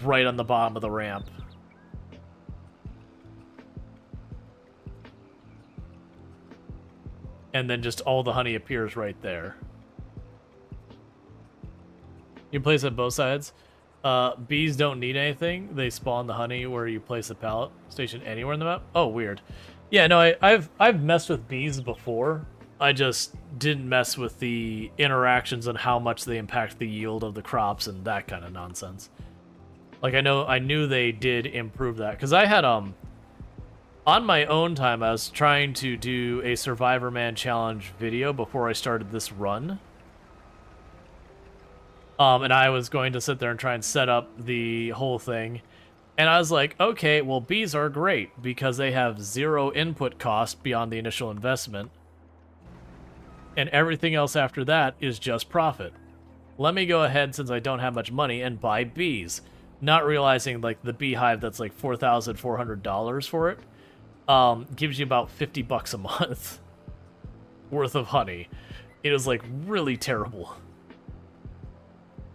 right on the bottom of the ramp. And then just all the honey appears right there. You place it on both sides. Bees don't need anything. They spawn the honey where you place the pallet station anywhere in the map. Oh, weird. Yeah, no, I've messed with bees before. I just didn't mess with the interactions and how much they impact the yield of the crops and that kind of nonsense. Like, I knew they did improve that, because I had on my own time, I was trying to do a Survivor Man Challenge video before I started this run. And I was going to sit there and try and set up the whole thing. And I was like, okay, well, bees are great because they have 0 input cost beyond the initial investment. And everything else after that is just profit. Let me go ahead, since I don't have much money, and buy bees. Not realizing, like, the beehive that's like $4,400 for it. Gives you about $50 a month worth of honey. It was, like, really terrible.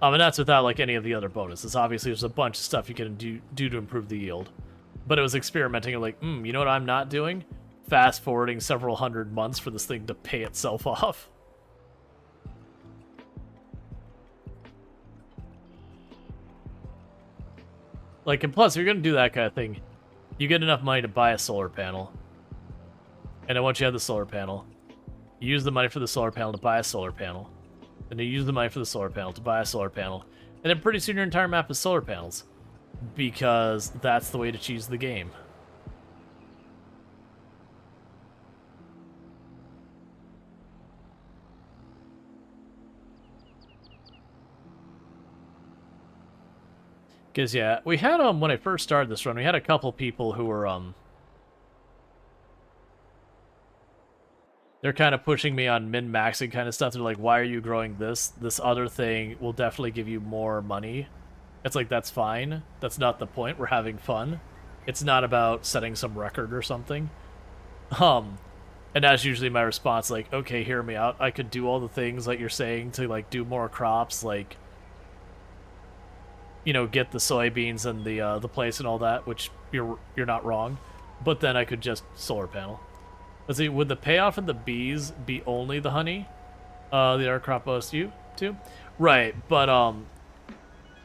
And that's without, like, any of the other bonuses. Obviously, there's a bunch of stuff you can do to improve the yield. But it was experimenting, like, you know what I'm not doing? Fast forwarding several hundred months for this thing to pay itself off. Like, and plus, if you're gonna do that kind of thing, you get enough money to buy a solar panel. And then once you have the solar panel, you use the money for the solar panel to buy a solar panel. And you use the money for the solar panel to buy a solar panel. And then pretty soon your entire map is solar panels. Because that's the way to choose the game. Because, yeah, we had, when I first started this run, we had a couple people who were, they're kind of pushing me on min-maxing kind of stuff. They're like, why are you growing this? This other thing will definitely give you more money. It's like, that's fine. That's not the point. We're having fun. It's not about setting some record or something. And that's usually my response, like, okay, hear me out. I could do all the things that you're saying to, like, do more crops, like, you know, get the soybeans and the place and all that, which you're not wrong. But then I could just solar panel. Let's see, would the payoff of the bees be only the honey? The other crop bonus you too? Right, but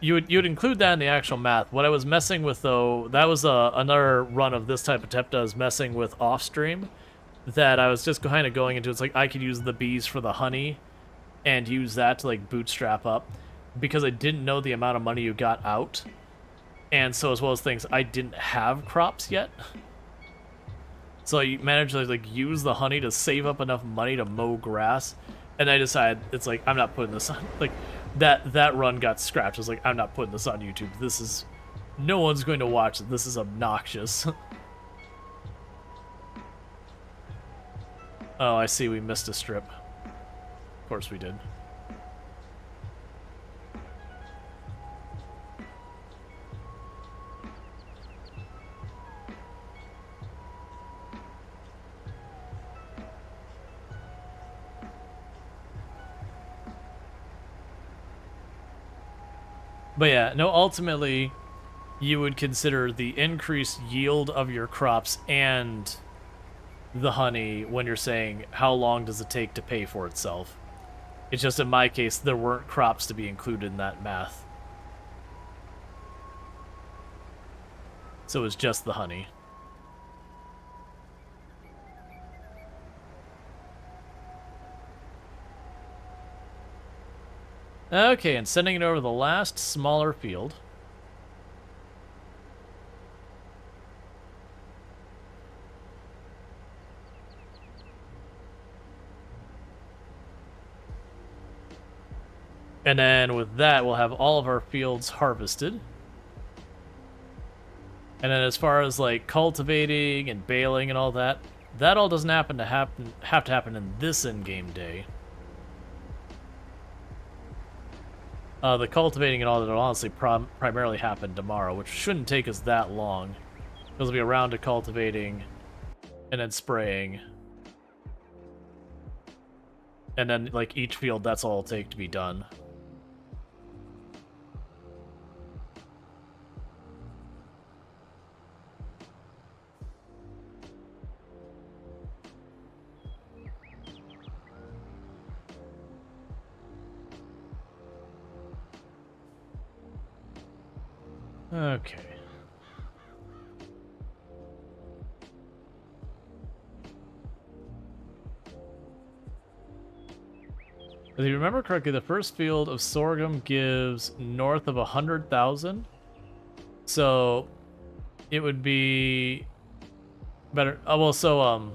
you would include that in the actual math. What I was messing with, though, that was another run of this type of TEPTA. I was messing with off stream. That I was just kind of going into. It's like I could use the bees for the honey, and use that to, like, bootstrap up, because I didn't know the amount of money you got out, and so as well as things, I didn't have crops yet. So I managed to, like, use the honey to save up enough money to mow grass, and I decided, it's like, I'm not putting this on. Like, that run got scrapped. I was like, I'm not putting this on YouTube. This is... No one's going to watch it. This is obnoxious. Oh, I see we missed a strip. Of course we did. But yeah, no, ultimately, you would consider the increased yield of your crops and the honey when you're saying how long does it take to pay for itself. It's just in my case, there weren't crops to be included in that math. So it was just the honey. Okay, and sending it over the last smaller field. And then with that, we'll have all of our fields harvested. And then as far as like cultivating and baling and all that, that all doesn't have to happen in this in-game day. The cultivating and all that will honestly primarily happen tomorrow, which shouldn't take us that long. Because we'll be around to cultivating and then spraying. And then, like, each field, that's all it'll take to be done. Okay. If you remember correctly, the first field of sorghum gives north of 100,000. So it would be better. Oh, well, so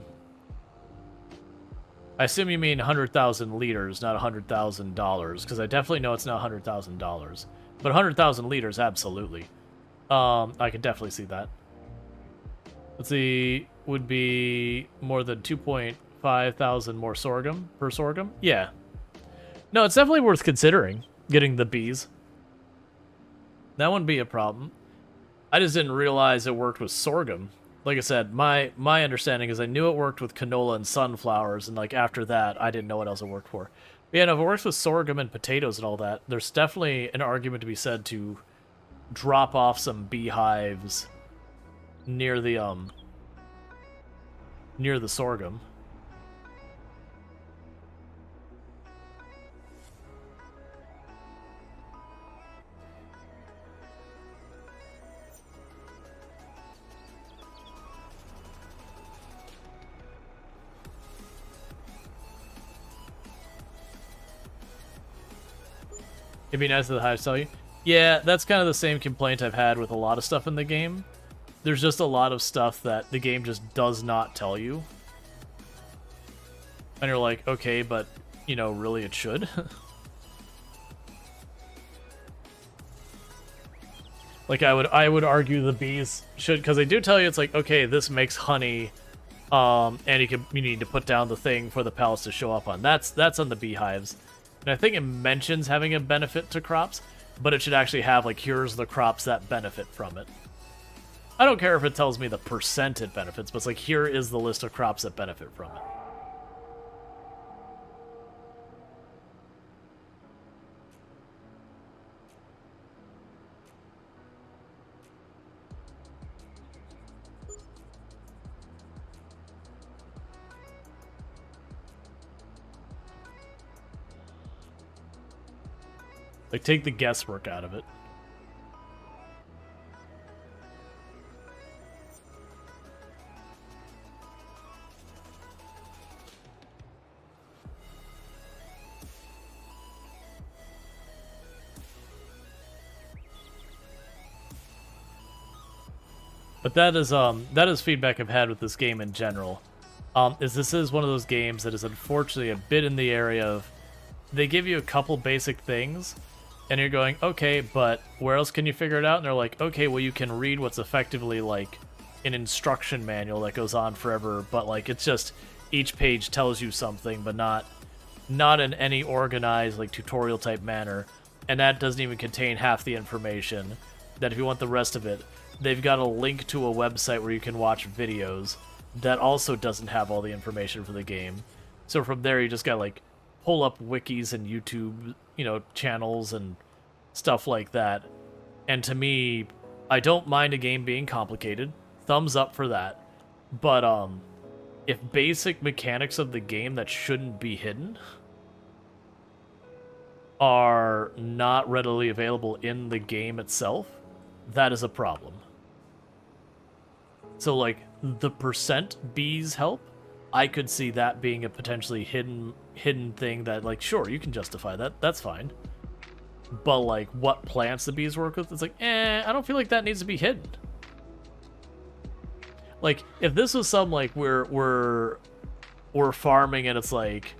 I assume you mean 100,000 liters, not $100,000, because I definitely know it's not $100,000. But 100,000 liters, absolutely. I could definitely see that. Let's see, would be more than 2.5 thousand more sorghum per sorghum? Yeah. No, it's definitely worth considering getting the bees. That wouldn't be a problem. I just didn't realize it worked with sorghum. Like I said, my understanding is I knew it worked with canola and sunflowers, and like after that, I didn't know what else it worked for. But yeah, no, if it works with sorghum and potatoes and all that, there's definitely an argument to be said to drop off some beehives near the sorghum. It'd be nice if the hives tell you. Yeah, that's kind of the same complaint I've had with a lot of stuff in the game. There's just a lot of stuff that the game just does not tell you. And you're like, okay, but, you know, really it should. Like, I would argue the bees should, because they do tell you it's like, okay, this makes honey, and you need to put down the thing for the pellets to show up on. That's on the beehives. And I think it mentions having a benefit to crops, but it should actually have, like, here's the crops that benefit from it. I don't care if it tells me the percent it benefits, but it's like, here is the list of crops that benefit from it. Like, take the guesswork out of it. But that is feedback I've had with this game in general. This is one of those games that is unfortunately a bit in the area of they give you a couple basic things, And you're going, okay, but where else can you figure it out? And they're like, okay, well, you can read what's effectively like an instruction manual that goes on forever, but like it's just each page tells you something, but not in any organized like tutorial type manner. And that doesn't even contain half the information. That if you want the rest of it, they've got a link to a website where you can watch videos that also doesn't have all the information for the game. So from there, you just gotta like pull up wikis and YouTube, channels and stuff like that. And to me, I don't mind a game being complicated. Thumbs up for that. But if basic mechanics of the game that shouldn't be hidden are not readily available in the game itself, that is a problem. So like the percent bees help, I could see that being a potentially hidden thing that like, sure, you can justify that. That's fine. But like what plants the bees work with, it's like, I don't feel like that needs to be hidden. Like if this was some like we're farming and it's like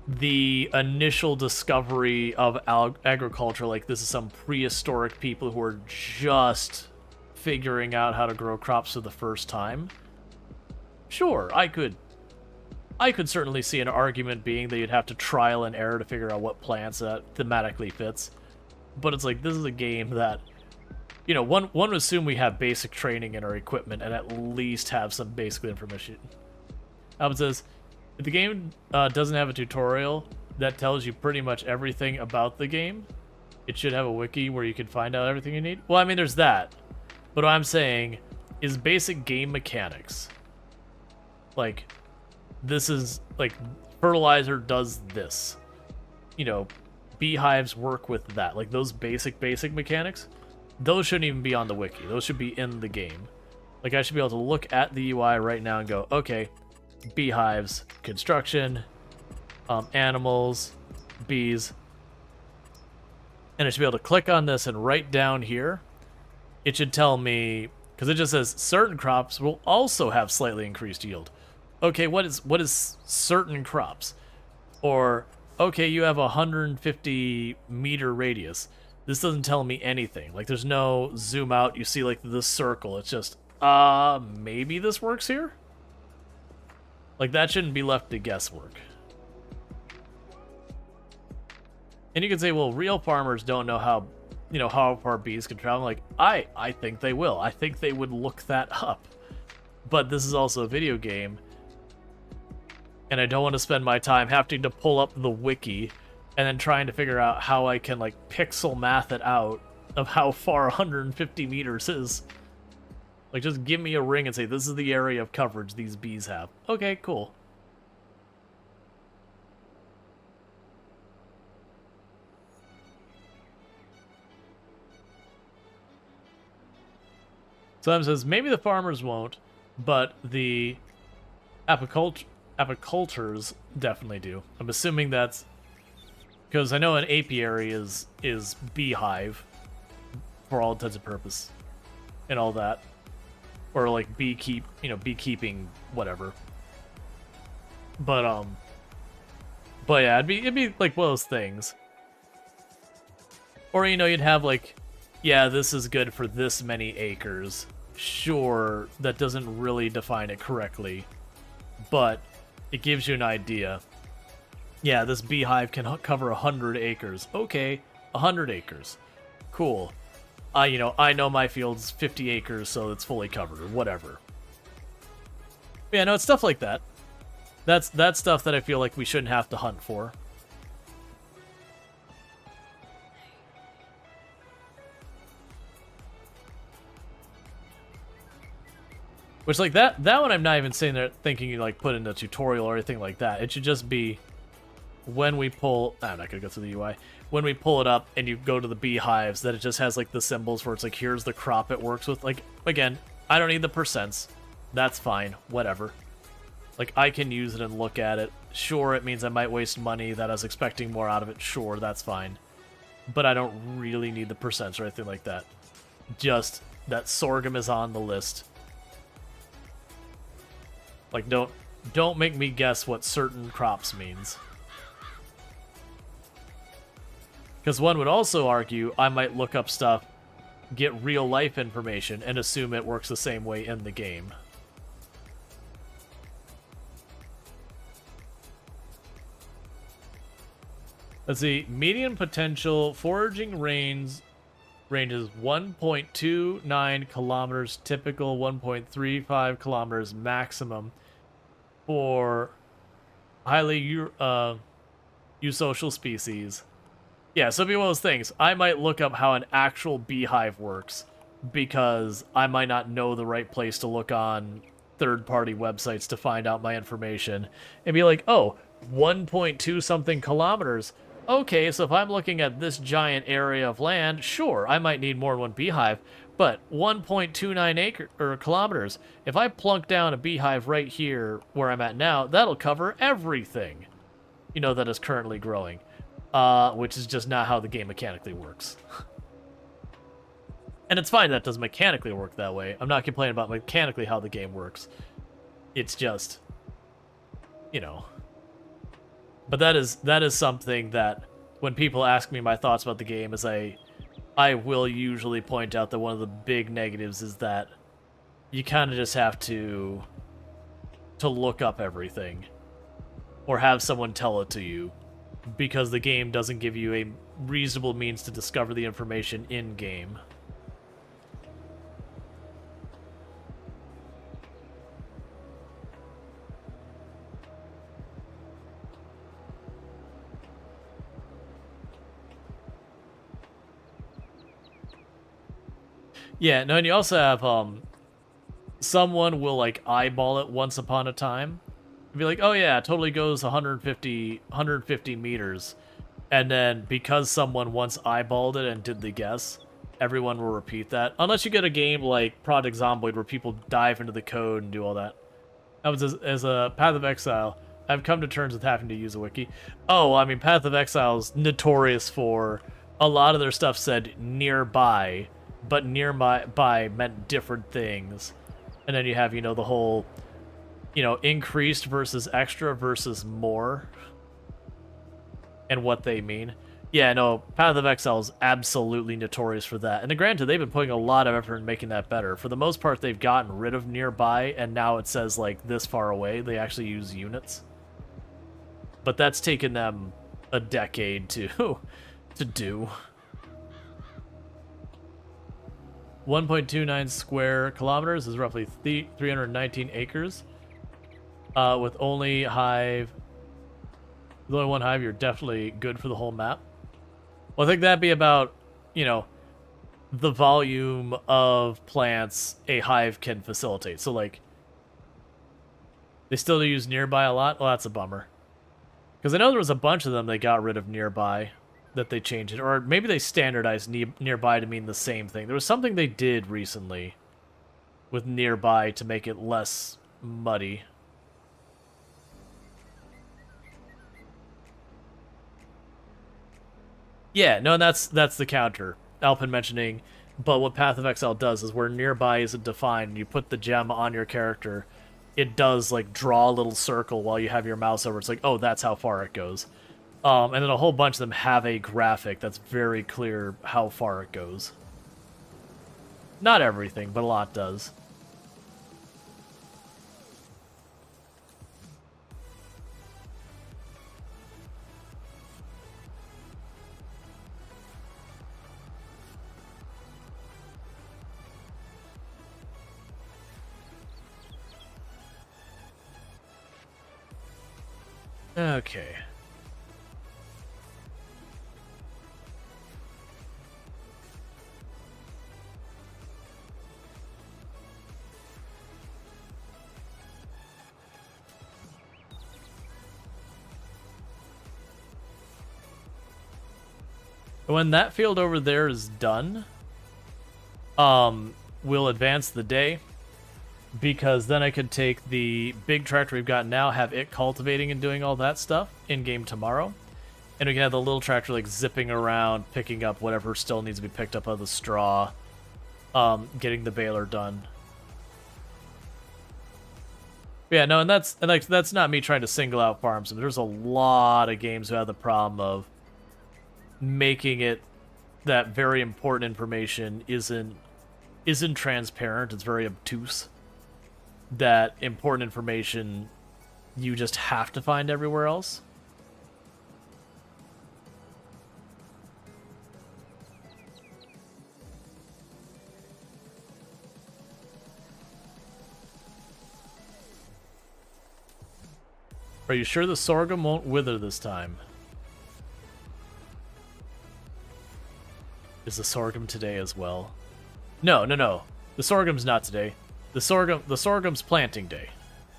the initial discovery of agriculture, like this is some prehistoric people who are just figuring out how to grow crops for the first time. Sure, I could certainly see an argument being that you'd have to trial and error to figure out what plants that thematically fits. But it's like, this is a game that, one would assume we have basic training in our equipment and at least have some basic information. Albert says, if the game doesn't have a tutorial that tells you pretty much everything about the game, it should have a wiki where you can find out everything you need. Well, I mean, there's that. But what I'm saying is basic game mechanics. Like, this is, like, fertilizer does this. Beehives work with that. Like, those basic mechanics, those shouldn't even be on the wiki. Those should be in the game. Like, I should be able to look at the UI right now and go, okay, beehives, construction, animals, bees. And I should be able to click on this and right down here, it should tell me, because it just says certain crops will also have slightly increased yield. Okay, what is certain crops? Or, okay, you have a 150 meter radius. This doesn't tell me anything. Like, there's no zoom out, you see like this circle. It's just, maybe this works here? Like, that shouldn't be left to guesswork. And you can say, well, real farmers don't know how, how far bees can travel. Like, I think they will. I think they would look that up. But this is also a video game. And I don't want to spend my time having to pull up the wiki and then trying to figure out how I can, like, pixel math it out of how far 150 meters is. Like, just give me a ring and say, this is the area of coverage these bees have. Okay, cool. Sam says, maybe the farmers won't, but the apicultures definitely do. I'm assuming that's... because I know an apiary is beehive, for all intents and purposes, and all that. Or like beekeeping, whatever. But yeah, it'd be like one of those things. Or you'd have like, yeah, this is good for this many acres. Sure, that doesn't really define it correctly, but it gives you an idea. Yeah, this beehive can cover 100 acres. Okay, 100 acres. Cool. I know my field's 50 acres, so it's fully covered, or whatever. But yeah, no, it's stuff like that. That's stuff that I feel like we shouldn't have to hunt for. Which, like, that one I'm not even sitting there thinking you, like, put in a tutorial or anything like that. It should just be when we pull... I'm not going to go through the UI. When we pull it up and you go to the beehives, that it just has, like, the symbols where it's like, here's the crop it works with. Like, again, I don't need the percents. That's fine. Whatever. Like, I can use it and look at it. Sure, it means I might waste money that I was expecting more out of it. Sure, that's fine. But I don't really need the percents or anything like that. Just that sorghum is on the list. Like, don't make me guess what certain crops means. Because one would also argue I might look up stuff, get real life information, and assume it works the same way in the game. Let's see. Median potential foraging ranges 1.29 kilometers, typical 1.35 kilometers maximum for highly eusocial species. Yeah, so it'd be one of those things. I might look up how an actual beehive works because I might not know the right place to look on third-party websites to find out my information and be like, oh, 1.2 something kilometers. Okay, so if I'm looking at this giant area of land, sure, I might need more than one beehive, but 1.29 kilometers, if I plunk down a beehive right here where I'm at now, that'll cover everything, you know, that is currently growing, which is just not how the game mechanically works. And it's fine that it doesn't mechanically work that way. I'm not complaining about mechanically how the game works. It's just, you know... But that is something that when people ask me my thoughts about the game, is I will usually point out that one of the big negatives is that you kind of just have to look up everything or have someone tell it to you because the game doesn't give you a reasonable means to discover the information in game. Yeah, no, and you also have, someone will, like, eyeball it once upon a time. And be like, oh yeah, it totally goes 150 meters. And then, because someone once eyeballed it and did the guess, everyone will repeat that. Unless you get a game like Project Zomboid where people dive into the code and do all that. That was as a Path of Exile, I've come to terms with having to use a wiki. Oh, I mean, Path of Exile is notorious for a lot of their stuff said nearby, but nearby meant different things. And then you have, you know, the whole, you know, increased versus extra versus more and what they mean. Yeah, no, Path of Exile is absolutely notorious for that. And granted, they've been putting a lot of effort in making that better. For the most part, they've gotten rid of nearby, and now it says, like, this far away. They actually use units. But that's taken them a decade to do. 1.29 square kilometers is roughly 319 acres. With only one hive, you're definitely good for the whole map. Well, I think that'd be about, you know, the volume of plants a hive can facilitate. So, like, they still use nearby a lot? Well, that's a bummer. Because I know there was a bunch of them they got rid of nearby. That they changed it, or maybe they standardized nearby to mean the same thing. There was something they did recently with nearby to make it less muddy. Yeah, no, and that's the counter. Alpin mentioning, but what Path of Exile does is where nearby isn't defined, and you put the gem on your character, it does, like, draw a little circle while you have your mouse over. It's like, oh, that's how far it goes. And then a whole bunch of them have a graphic that's very clear how far it goes. Not everything, but a lot does. Okay. When that field over there is done, we'll advance the day, because then I could take the big tractor we've got now, have it cultivating and doing all that stuff in-game tomorrow, and we can have the little tractor, like, zipping around, picking up whatever still needs to be picked up out of the straw, getting the baler done. Yeah, no, and that's not me trying to single out farms. There's a lot of games who have the problem of making it that very important information isn't transparent. It's very obtuse. That important information you just have to find everywhere else. Are you sure the sorghum won't wither this time? Is the sorghum today as well? No. The sorghum's not today. The sorghum's planting day.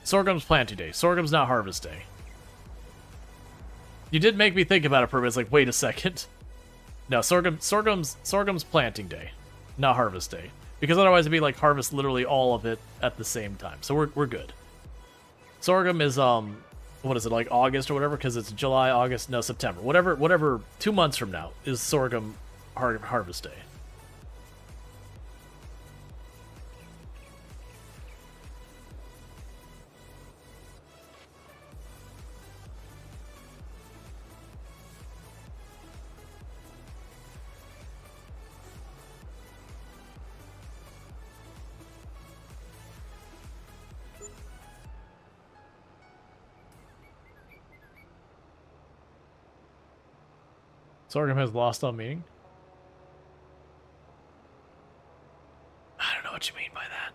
Sorghum's planting day. Sorghum's not harvest day. You did make me think about it for a minute. It's like, wait a second. No, sorghum's planting day, not harvest day. Because otherwise it'd be like harvest literally all of it at the same time. So we're good. Sorghum is what is it, like August or whatever? Because it's July, August, no, September. Whatever 2 months from now is sorghum harvest day. Sorghum has lost all meaning? I don't know what you mean by that.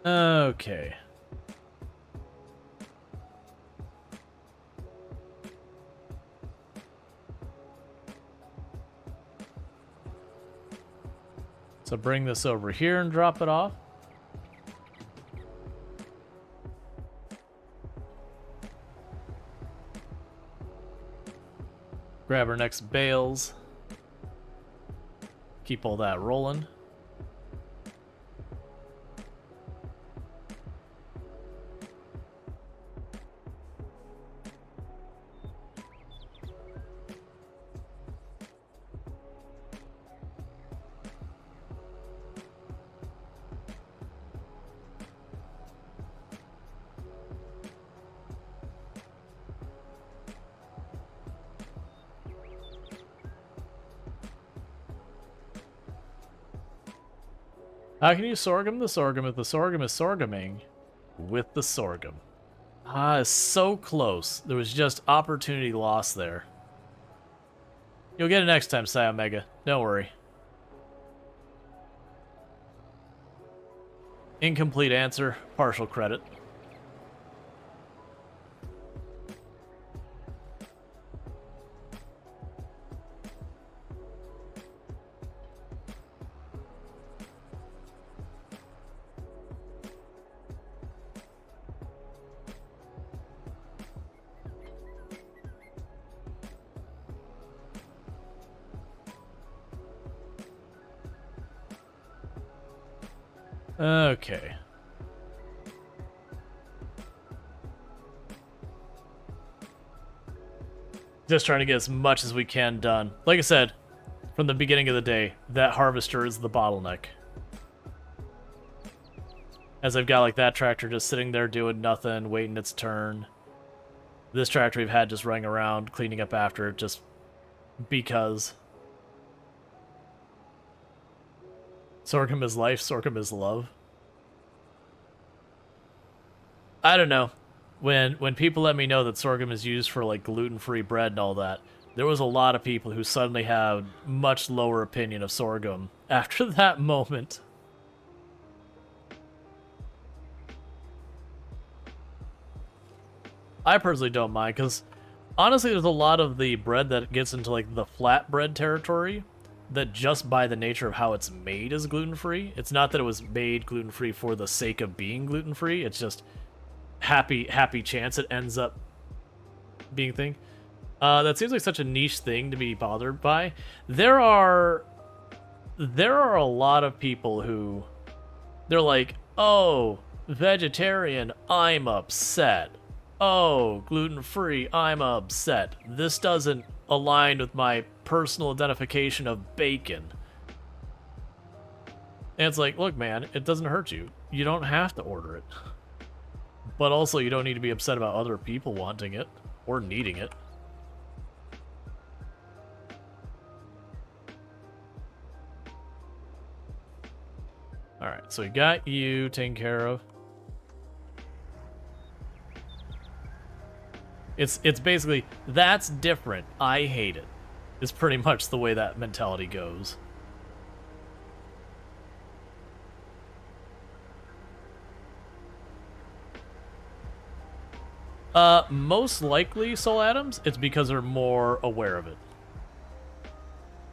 Okay. So bring this over here and drop it off. Grab our next bales. Keep all that rolling. How can you sorghum the sorghum if the sorghum is sorghuming with the sorghum? Ah, it's so close. There was just opportunity lost there. You'll get it next time, Psy Omega. Don't worry. Incomplete answer. Partial credit. Okay. Just trying to get as much as we can done. Like I said, from the beginning of the day, that harvester is the bottleneck. As I've got like that tractor just sitting there doing nothing, waiting its turn. This tractor we've had just running around, cleaning up after it just because. Sorghum is life, sorghum is love. I don't know. When people let me know that sorghum is used for like gluten-free bread and all that, there was a lot of people who suddenly had much lower opinion of sorghum after that moment. I personally don't mind, because honestly there's a lot of the bread that gets into like the flatbread territory that just by the nature of how it's made is gluten-free. It's not that it was made gluten-free for the sake of being gluten-free, it's just happy chance it ends up being a thing. That seems like such a niche thing to be bothered by. There are a lot of people who they're like, oh, vegetarian, I'm upset. oh, gluten-free, I'm upset. This doesn't align with my personal identification of bacon. And it's like, look, man, it doesn't hurt you. You don't have to order it. But also, you don't need to be upset about other people wanting it or needing it. Alright, so we got you taken care of. It's basically, that's different. I hate it. Is pretty much the way that mentality goes. Most likely, Soul Atoms, it's because they're more aware of it.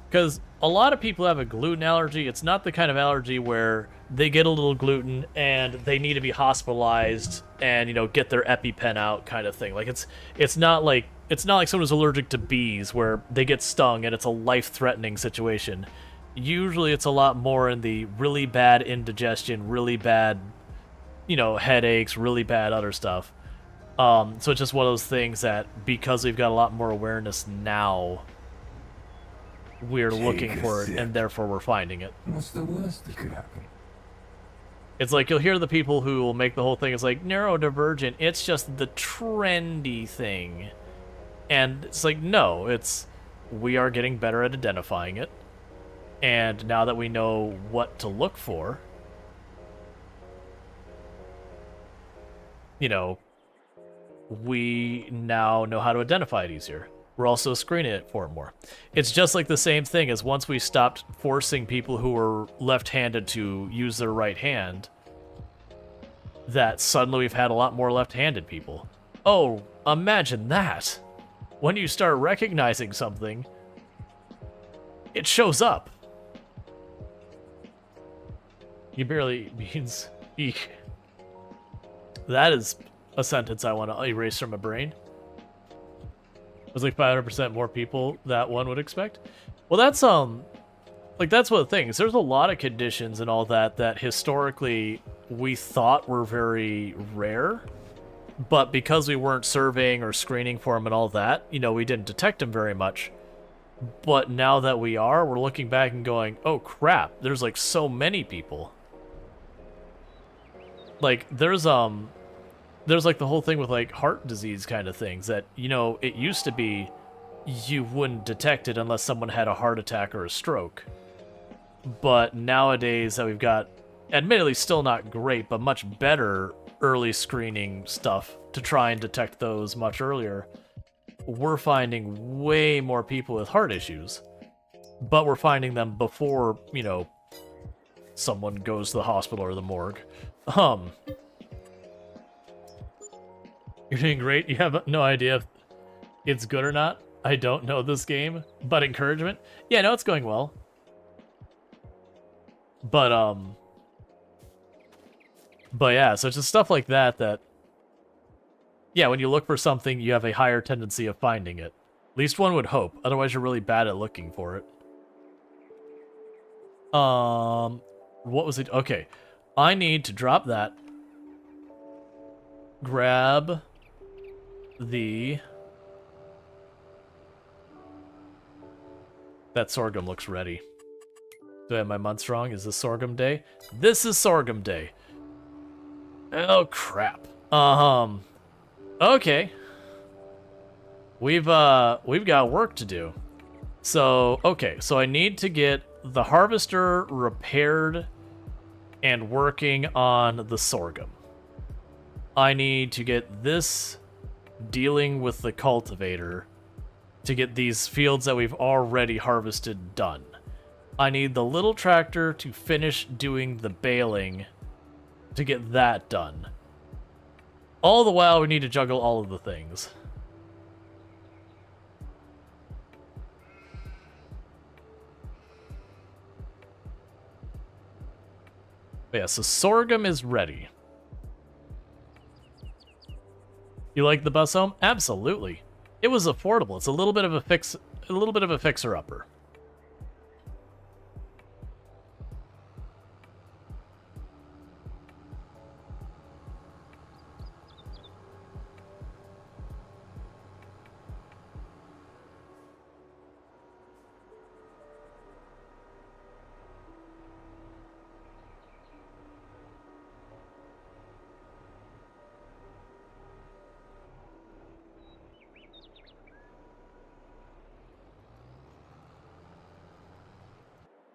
Because a lot of people have a gluten allergy. It's not the kind of allergy where they get a little gluten and they need to be hospitalized and, you know, get their EpiPen out kind of thing. Like it's not like someone who's allergic to bees where they get stung and it's a life-threatening situation. Usually it's a lot more in the really bad indigestion, really bad, you know, headaches, really bad other stuff. So it's just one of those things that because we've got a lot more awareness now, we're looking for it, and therefore we're finding it. What's the worst that could happen? It's like you'll hear the people who will make the whole thing, it's like, neurodivergent, it's just the trendy thing. And it's like, no, we are getting better at identifying it. And now that we know what to look for, you know, we now know how to identify it easier. We're also screening it for more. It's just like the same thing as once we stopped forcing people who were left-handed to use their right hand, that suddenly we've had a lot more left-handed people. Oh, imagine that. When you start recognizing something, it shows up. You barely means eek. That is a sentence I want to erase from my brain. It was like 500% more people that one would expect. Well, that's like that's one of the things. There's a lot of conditions and all that historically we thought were very rare, but because we weren't surveying or screening for them and all that, you know, we didn't detect them very much. But now that we are, we're looking back and going, oh crap, there's like so many people. Like there's like the whole thing with like heart disease kind of things that, you know, it used to be you wouldn't detect it unless someone had a heart attack or a stroke. But nowadays that we've got, admittedly still not great, but much better early screening stuff to try and detect those much earlier, we're finding way more people with heart issues. But we're finding them before, you know, someone goes to the hospital or the morgue. You're doing great. You have no idea if it's good or not. I don't know this game, but encouragement. Yeah, no, it's going well. But yeah, so it's just stuff like that, yeah, when you look for something, you have a higher tendency of finding it. At least one would hope. Otherwise, you're really bad at looking for it. What was it? Okay. I need to drop that. Grab that sorghum looks ready. Do I have my months wrong? Is this sorghum day? This is sorghum day. Oh crap. Okay. We've got work to do. So, okay, so I need to get the harvester repaired and working on the sorghum. I need to get this dealing with the cultivator to get these fields that we've already harvested done. I need the little tractor to finish doing the baling to get that done. All the while, we need to juggle all of the things. But yeah, so sorghum is ready. You like the bus home? Absolutely. It was affordable. It's a little bit of a fixer-upper.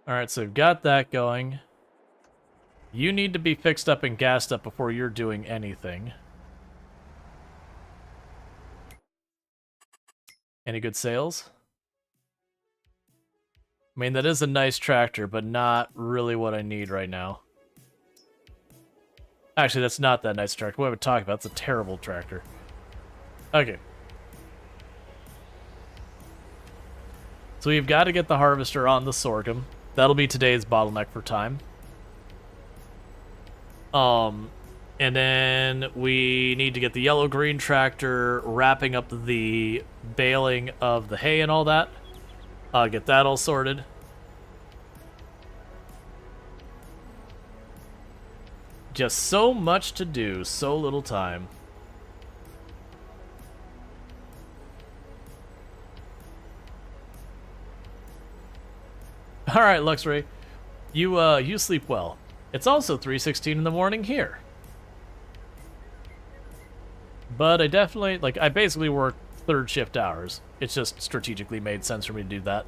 Alright, so we've got that going. You need to be fixed up and gassed up before you're doing anything. Any good sales? I mean, that is a nice tractor, but not really what I need right now. Actually, that's not that nice tractor. What am I talking about? It's a terrible tractor. Okay. So we've got to get the harvester on the sorghum. That'll be today's bottleneck for time. And then we need to get the yellow-green tractor wrapping up the baling of the hay and all that. Get that all sorted. Just so much to do, so little time. All right, Luxray, you sleep well. It's also 3:16 in the morning here. But I definitely, like, I basically work third shift hours. It's just strategically made sense for me to do that.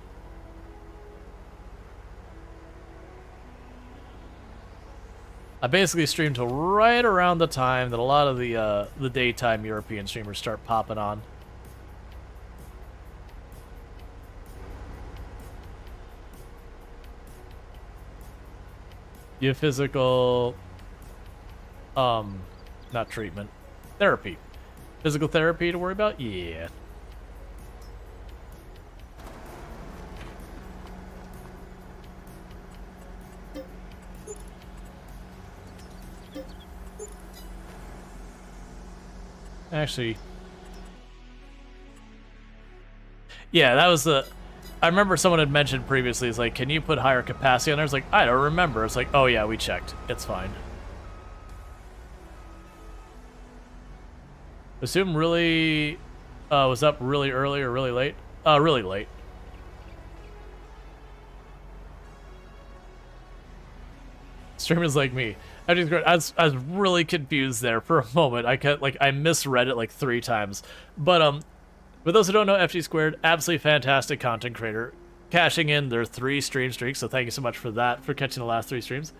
I basically stream till right around the time that a lot of the daytime European streamers start popping on. You have physical, not treatment, therapy. Physical therapy to worry about? Yeah. Actually, yeah, that was the... I remember someone had mentioned previously, it's like, can you put higher capacity on there? It's like, I don't remember. It's like, oh yeah, we checked. It's fine. Assume really was up really early or really late? Really late. Streamers like me. I was really confused there for a moment. I misread it like 3 times. But for those who don't know, FG Squared, absolutely fantastic content creator, cashing in their 3 stream streaks. So thank you so much for that, for catching the last 3 streams.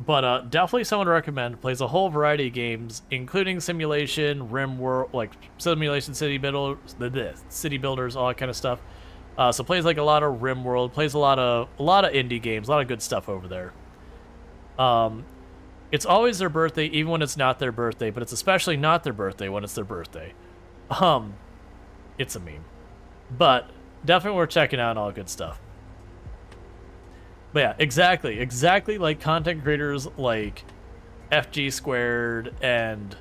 But definitely someone to recommend. Plays a whole variety of games, including simulation, RimWorld, like simulation city builders, all that kind of stuff. So plays like a lot of RimWorld, plays a lot of indie games, a lot of good stuff over there. It's always their birthday, even when it's not their birthday, but it's especially not their birthday when it's their birthday. It's a meme. But definitely worth checking out and all good stuff. But yeah, exactly like content creators like FG Squared and,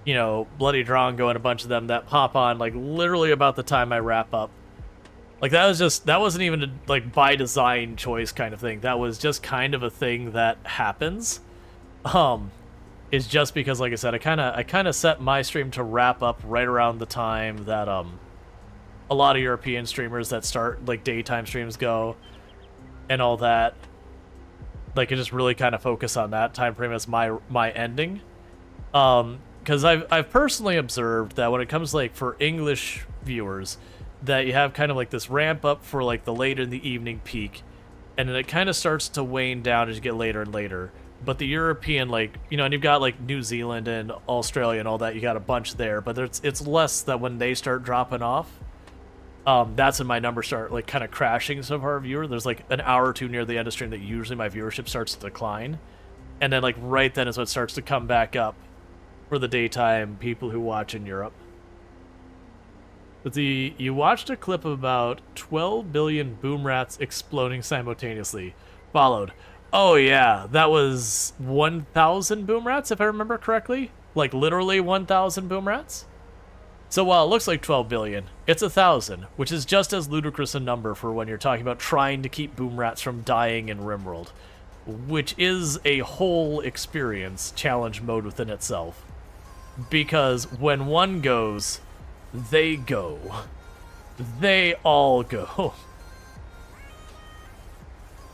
you know, Bloody Drongo and a bunch of them that pop on like literally about the time I wrap up. Like that wasn't even a like by design choice kind of thing. That was just kind of a thing that happens. Is just because, like I said, I kind of set my stream to wrap up right around the time that a lot of European streamers that start like daytime streams go and all that. Like I just really kind of focus on that time frame as my ending. Because I've personally observed that when it comes like for English viewers, that you have kind of like this ramp up for like the later in the evening peak, and then it kind of starts to wane down as you get later and later. But the European, like, you know, and you've got like New Zealand and Australia and all that, you got a bunch there, but it's less that when they start dropping off, that's when my numbers start like kind of crashing so far. Viewer, there's like an hour or 2 near the end of stream that usually my viewership starts to decline, and then like right then is when it starts to come back up for the daytime people who watch in Europe. But you watched a clip of about 12 billion boom rats exploding simultaneously, followed. Oh yeah, that was 1,000 boom rats if I remember correctly. Like literally 1,000 boom rats. So while it looks like 12 billion, it's 1,000, which is just as ludicrous a number for when you're talking about trying to keep boom rats from dying in RimWorld, which is a whole experience challenge mode within itself. Because when one goes, they go. They all go.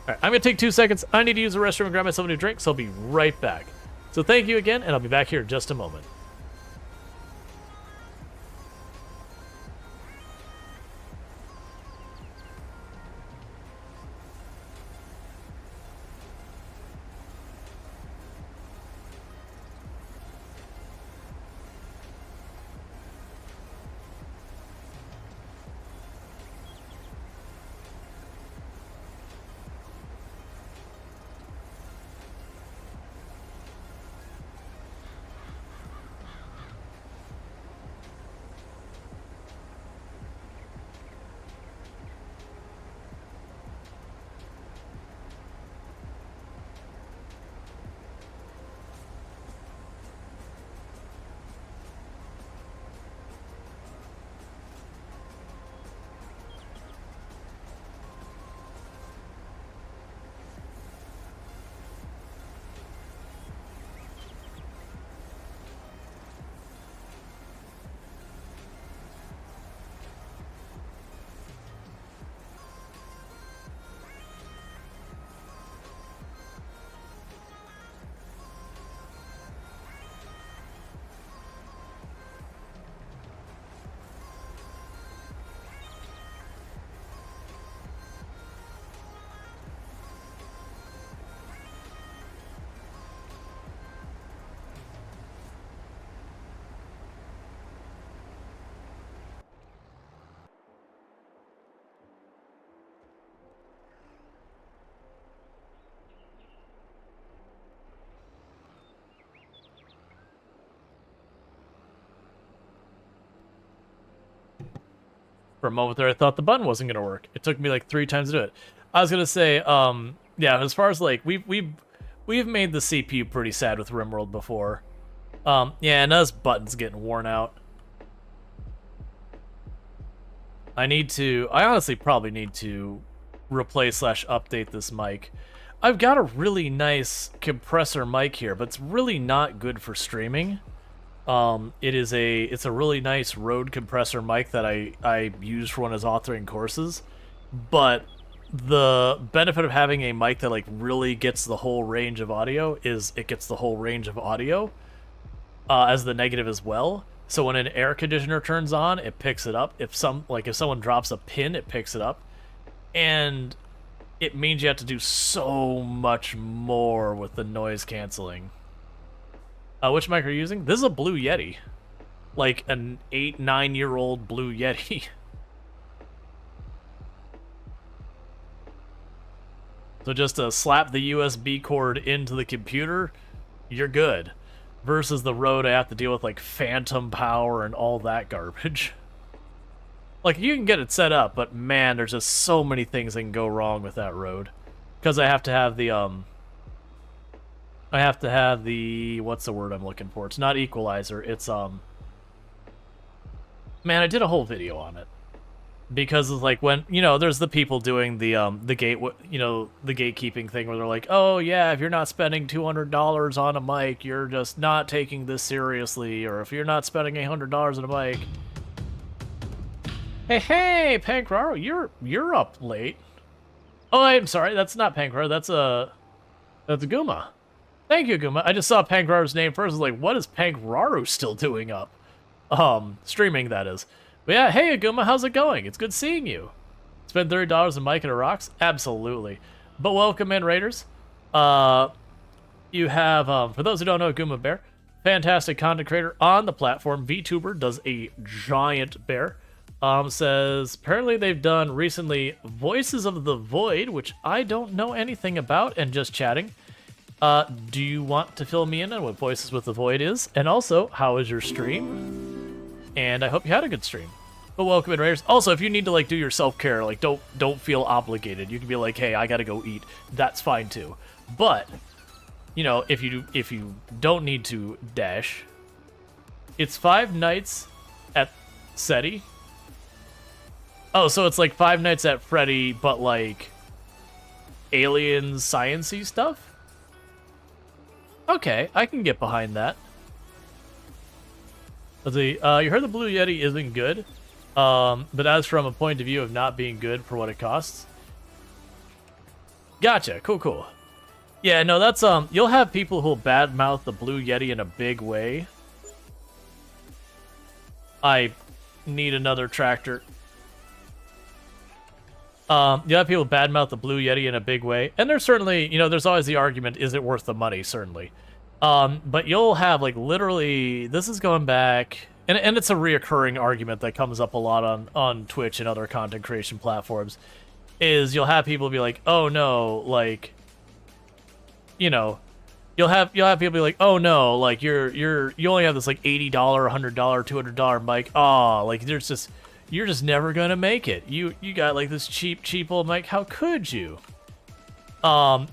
Alright, I'm going to take 2 seconds. I need to use the restroom and grab myself a new drink, so I'll be right back. So thank you again, and I'll be back here in just a moment. For a moment there, I thought the button wasn't gonna work. It took me like 3 times to do it. I was gonna say, yeah, as far as like we've made the CPU pretty sad with RimWorld before. Yeah, and those buttons getting worn out. I honestly probably need to replace / update this mic. I've got a really nice compressor mic here, but it's really not good for streaming. It's a really nice Rode compressor mic that I use for when I was authoring courses, but the benefit of having a mic that like really gets the whole range of audio is it gets the whole range of audio, as the negative as well. So when an air conditioner turns on, it picks it up. If someone drops a pin, it picks it up, and it means you have to do so much more with the noise canceling. Which mic are you using? This is a Blue Yeti. Like an 8-9-year-old Blue Yeti. So just to slap the USB cord into the computer, you're good. Versus the Rode, I have to deal with like phantom power and all that garbage. Like, you can get it set up, but man, there's just so many things that can go wrong with that Rode. Because I have to have the, what's the word I'm looking for? It's not equalizer, it's, man, I did a whole video on it. Because it's like when, there's the people doing the gatekeeping thing where they're like, oh yeah, if you're not spending $200 on a mic, you're just not taking this seriously, or if you're not spending $100 on a mic. Hey, Pankraro, you're up late. Oh, I'm sorry, that's not Pankraro, that's Guma. Thank you, Guma. I just saw Pankraro's name first. I was like, what is Pankraro still doing up? Streaming, that is. But yeah, hey, Aguma, how's it going? It's good seeing you. Spend $30 on mic and a rocks? Absolutely. But welcome in, Raiders. You have, for those who don't know, Aguma Bear, fantastic content creator on the platform. VTuber does a giant bear. Says, apparently they've done recently Voices of the Void, which I don't know anything about, and just chatting. Do you want to fill me in on what Voices with the Void is? And also, how is your stream? And I hope you had a good stream. But welcome in, Raiders. Also, if you need to like do your self-care, like don't feel obligated. You can be like, hey, I gotta go eat. That's fine too. But if you don't need to dash, it's 5 nights at SETI. Oh, so it's like 5 nights at Freddy, but like alien science-y stuff? Okay, I can get behind that. Let's see, you heard the Blue Yeti isn't good, but as from a point of view of not being good for what it costs. Gotcha, cool. Yeah, no, that's, you'll have people who'll badmouth the Blue Yeti in a big way. I need another tractor. You have people badmouth the Blue Yeti in a big way, and there's certainly, there's always the argument, is it worth the money, certainly. But you'll have, like, literally, this is going back, and it's a reoccurring argument that comes up a lot on Twitch and other content creation platforms, is you'll have people be like, oh no, like, you'll have people be like, oh no, like, you only have this, like, $80, $100, $200 mic, aw, like, you're just never gonna make it. You got, like, this cheap old mic, how could you? And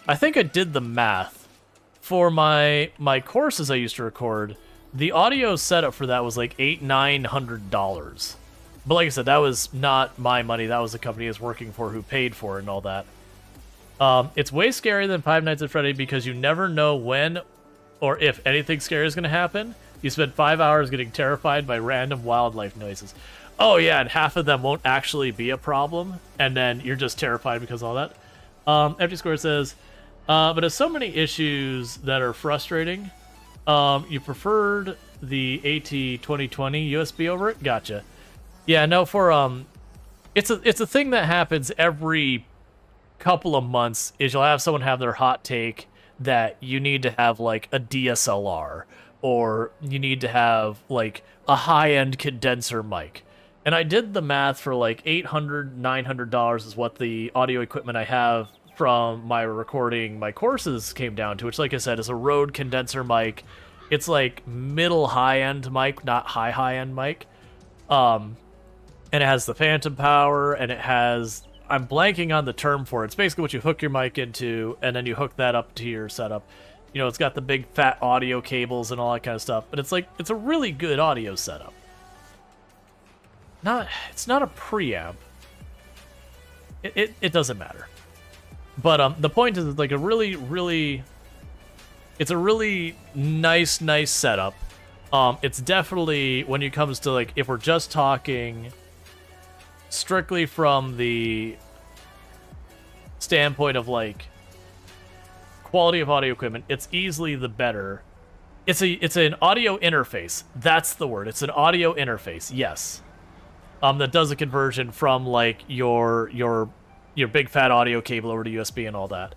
I think I did the math. For my courses I used to record, the audio setup for that was like $800-900. But like I said, that was not my money. That was the company I was working for who paid for it and all that. It's way scarier than 5 Nights at Freddy because you never know when or if anything scary is going to happen. You spend 5 hours getting terrified by random wildlife noises. Oh yeah, and half of them won't actually be a problem, and then you're just terrified because of all that. Empty Square says, but there's so many issues that are frustrating. You preferred the AT2020 USB over it? Gotcha. Yeah, no, for it's a thing that happens every couple of months. Is you'll have someone have their hot take that you need to have like a DSLR, or you need to have like a high-end condenser mic. And I did the math for like $800-900 is what the audio equipment I have from my recording my courses came down to, which, like I said, is a Rode condenser mic. It's like middle high-end mic, not high-end mic. And it has the phantom power, and it has... I'm blanking on the term for it. It's basically what you hook your mic into, and then you hook that up to your setup. You know, it's got the big fat audio cables and all that kind of stuff. But it's like, it's a really good audio setup. It's not a preamp. It doesn't matter. But the point is, it's like a really... It's a really nice setup. It's definitely, when it comes to, like, if we're just talking strictly from the standpoint of, like, quality of audio equipment, it's easily the better. It's an audio interface. That's the word. It's an audio interface, yes. That does a conversion from, like, your big fat audio cable over to USB and all that.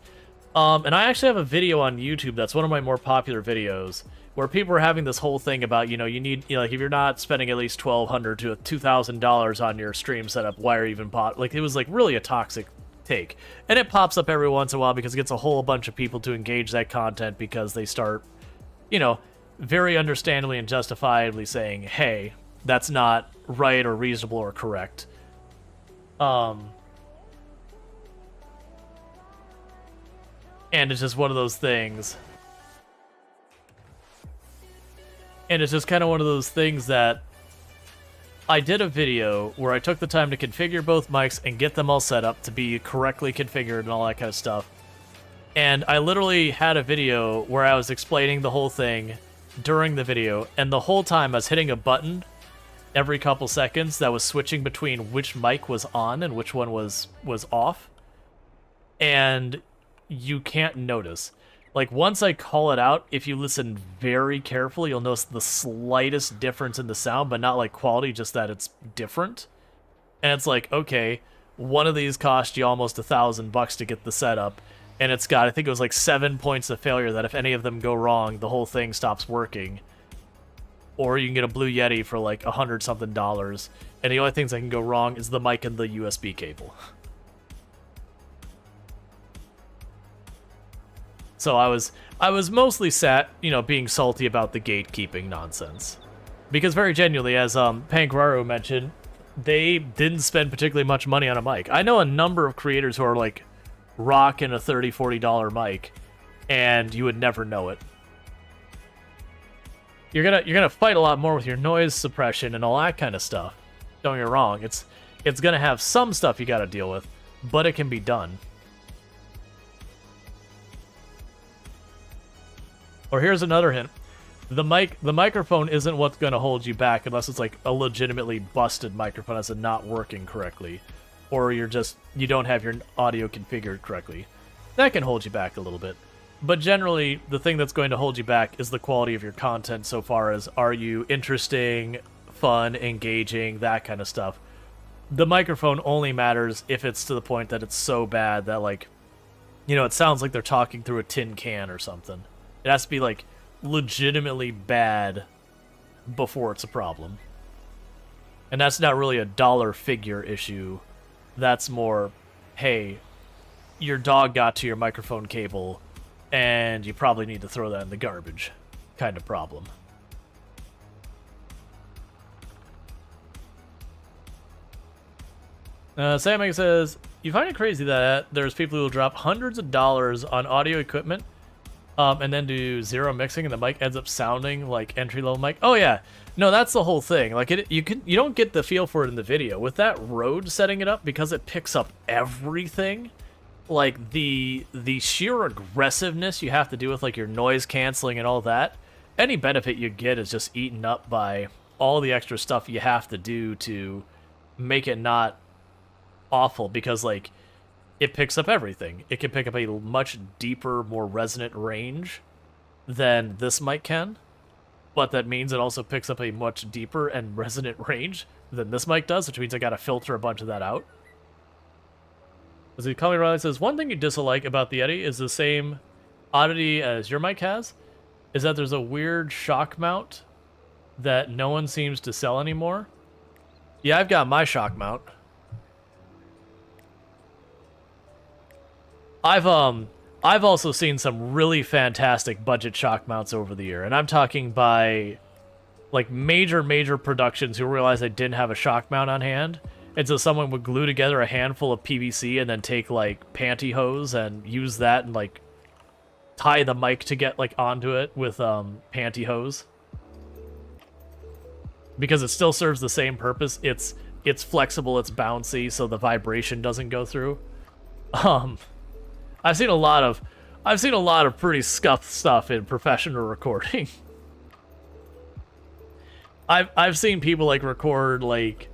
And I actually have a video on YouTube that's one of my more popular videos, where people are having this whole thing about, you know, you need, you know, like, if you're not spending at least $1,200 to $2,000 on your stream setup, why are you even like, it was, like, really a toxic take. And it pops up every once in a while because it gets a whole bunch of people to engage that content because they start, you know, very understandably and justifiably saying, hey, that's not right or reasonable or correct. And it's just one of those things. And it's just kind of one of those things that I did a video where I took the time to configure both mics and get them all set up to be correctly configured and all that kind of stuff. And I literally had a video where I was explaining the whole thing during the video, and the whole time I was hitting a button every couple seconds that was switching between which mic was on and which one was off. And you can't notice. Like, once I call it out, if you listen very carefully, you'll notice the slightest difference in the sound, but not like quality, just that it's different. And it's like, okay, one of these cost you almost $1,000 to get the setup, and it's got, I think it was like 7 points of failure that if any of them go wrong, the whole thing stops working. Or you can get a Blue Yeti for like $100-something, and the only things that can go wrong is the mic and the USB cable. So I was mostly being salty about the gatekeeping nonsense. Because very genuinely, as Panquaro mentioned, they didn't spend particularly much money on a mic. I know a number of creators who are like rocking a $30, $40 mic, and you would never know it. You're gonna fight a lot more with your noise suppression and all that kind of stuff. Don't get me wrong, it's gonna have some stuff you gotta deal with, but it can be done. Or here's another hint. The microphone isn't what's going to hold you back unless it's like a legitimately busted microphone that's not working correctly. Or you don't have your audio configured correctly. That can hold you back a little bit. But generally, the thing that's going to hold you back is the quality of your content so far as, are you interesting, fun, engaging, that kind of stuff. The microphone only matters if it's to the point that it's so bad that, like, you know, it sounds like they're talking through a tin can or something. It has to be, like, legitimately bad before it's a problem. And that's not really a dollar figure issue. That's more, hey, your dog got to your microphone cable, and you probably need to throw that in the garbage kind of problem. Sammy says, you find it crazy that there's people who will drop hundreds of dollars on audio equipment and then do zero mixing, and the mic ends up sounding like entry-level mic. Oh yeah, no, that's the whole thing. Like, you don't get the feel for it in the video with that Rode setting it up, because it picks up everything. Like the sheer aggressiveness you have to do with like your noise canceling and all that. Any benefit you get is just eaten up by all the extra stuff you have to do to make it not awful, because like, it picks up everything. It can pick up a much deeper, more resonant range than this mic can, but that means it also picks up a much deeper and resonant range than this mic does, which means I gotta filter a bunch of that out. As he calling Riley says, one thing you dislike about the Yeti is the same oddity as your mic has, is that there's a weird shock mount that no one seems to sell anymore. Yeah, I've got my shock mount. I've also seen some really fantastic budget shock mounts over the year, and I'm talking by like major productions who realized they didn't have a shock mount on hand. And so someone would glue together a handful of PVC and then take like pantyhose and use that and like tie the mic to get like onto it with pantyhose. Because it still serves the same purpose. It's flexible, it's bouncy, so the vibration doesn't go through. I've seen a lot of pretty scuffed stuff in professional recording. I've seen people like record like,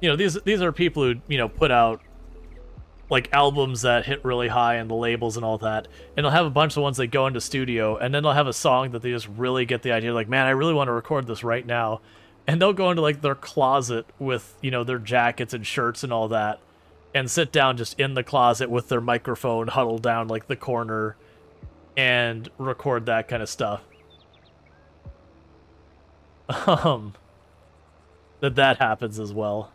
you know, these are people who, you know, put out like albums that hit really high and the labels and all that, and they'll have a bunch of ones that go into studio, and then they'll have a song that they just really get the idea, like, man, I really want to record this right now, and they'll go into like their closet with, you know, their jackets and shirts and all that, and sit down just in the closet with their microphone huddled down like the corner and record that kind of stuff. That happens as well.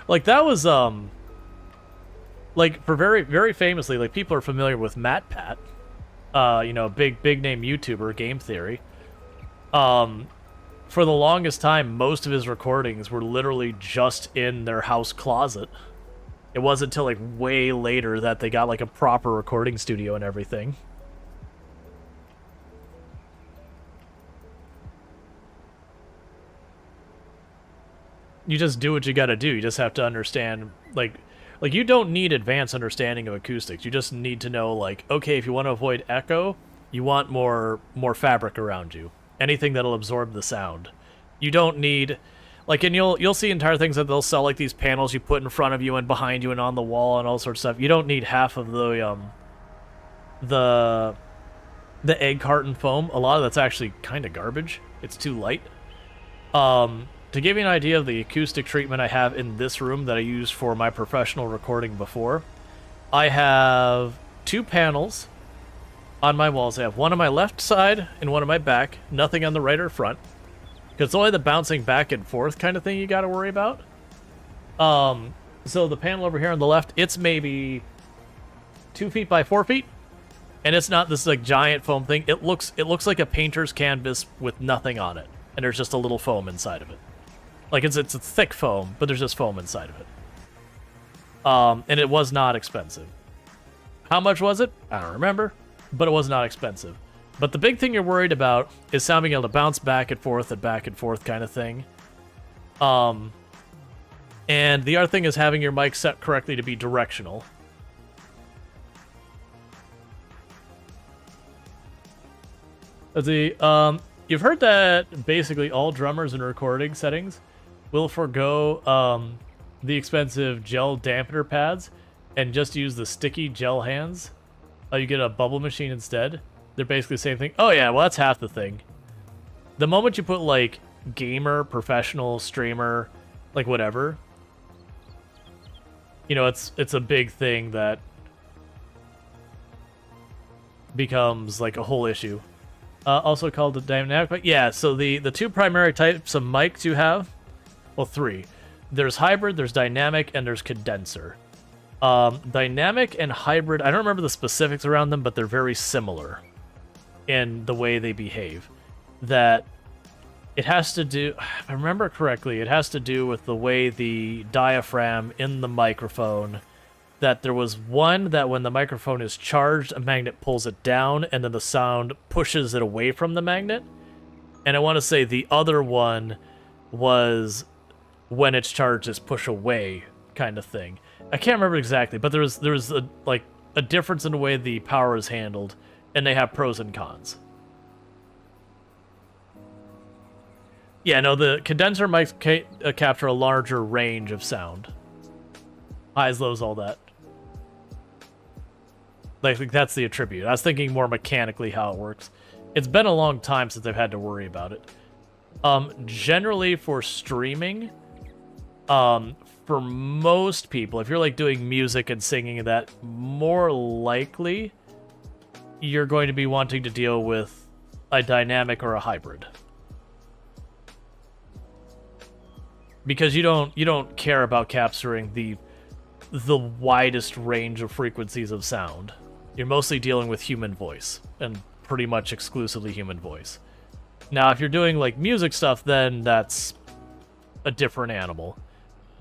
Like that was like for very famously, like people are familiar with MatPat, you know, big name YouTuber, Game Theory. For the longest time, most of his recordings were literally just in their house closet. It wasn't until like way later that they got like a proper recording studio and everything. You just do what you gotta do. You just have to understand, like you don't need advanced understanding of acoustics. You just need to know, like, okay, if you want to avoid echo, you want more fabric around you. Anything that'll absorb the sound. You don't need, like, and you'll see entire things that they'll sell, like these panels you put in front of you and behind you and on the wall and all sorts of stuff. You don't need half of the egg carton foam. A lot of that's actually kind of garbage. It's too light. To give you an idea of the acoustic treatment I have in this room that I used for my professional recording before, I have 2 panels on my walls. I have one on my left side and one on my back, nothing on the right or front. Because it's only the bouncing back and forth kind of thing you got to worry about. So the panel over here on the left, it's maybe 2 feet by 4 feet. And it's not this like giant foam thing. It looks like a painter's canvas with nothing on it. And there's just a little foam inside of it. Like, it's a thick foam, but there's just foam inside of it. And it was not expensive. How much was it? I don't remember, but it was not expensive. But the big thing you're worried about is sound being able to bounce back and forth kind of thing. And the other thing is having your mic set correctly to be directional. You've heard that basically all drummers in recording settings will forego the expensive gel dampener pads and just use the sticky gel hands. You get a bubble machine instead. They're basically the same thing. Oh yeah, well that's half the thing. The moment you put like gamer, professional, streamer, like whatever, you know, it's a big thing that becomes like a whole issue. Also called the dynamic mic. Yeah, so the 2 primary types of mics you have, well, 3. There's hybrid, there's dynamic, and there's condenser. Dynamic and hybrid, I don't remember the specifics around them, but they're very similar in the way they behave. That it has to do, if I remember correctly, it has to do with the way the diaphragm in the microphone, that there was one that when the microphone is charged, a magnet pulls it down, and then the sound pushes it away from the magnet. And I want to say the other one was when it's charged, is push away kind of thing. I can't remember exactly, but there's a difference in the way the power is handled, and they have pros and cons. Yeah, no, the condenser mics capture a larger range of sound. Highs, lows, all that. I think that's the attribute. I was thinking more mechanically how it works. It's been a long time since I've had to worry about it. Generally for streaming, for most people, if you're like doing music and singing and that, more likely you're going to be wanting to deal with a dynamic or a hybrid. Because you don't care about capturing the the widest range of frequencies of sound. You're mostly dealing with human voice, and pretty much exclusively human voice. Now, if you're doing, like, music stuff, then that's a different animal.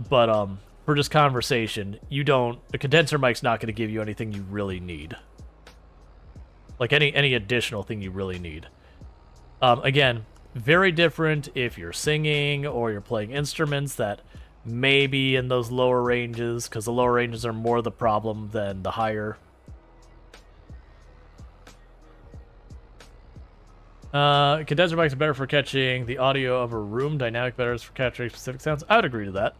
But, for just conversation, a condenser mic's not going to give you anything you really need. Like, any additional thing you really need. Again, very different if you're singing or you're playing instruments that may be in those lower ranges, because the lower ranges are more the problem than the higher. Condenser mics are better for catching the audio of a room. Dynamic better for capturing specific sounds. I would agree to that.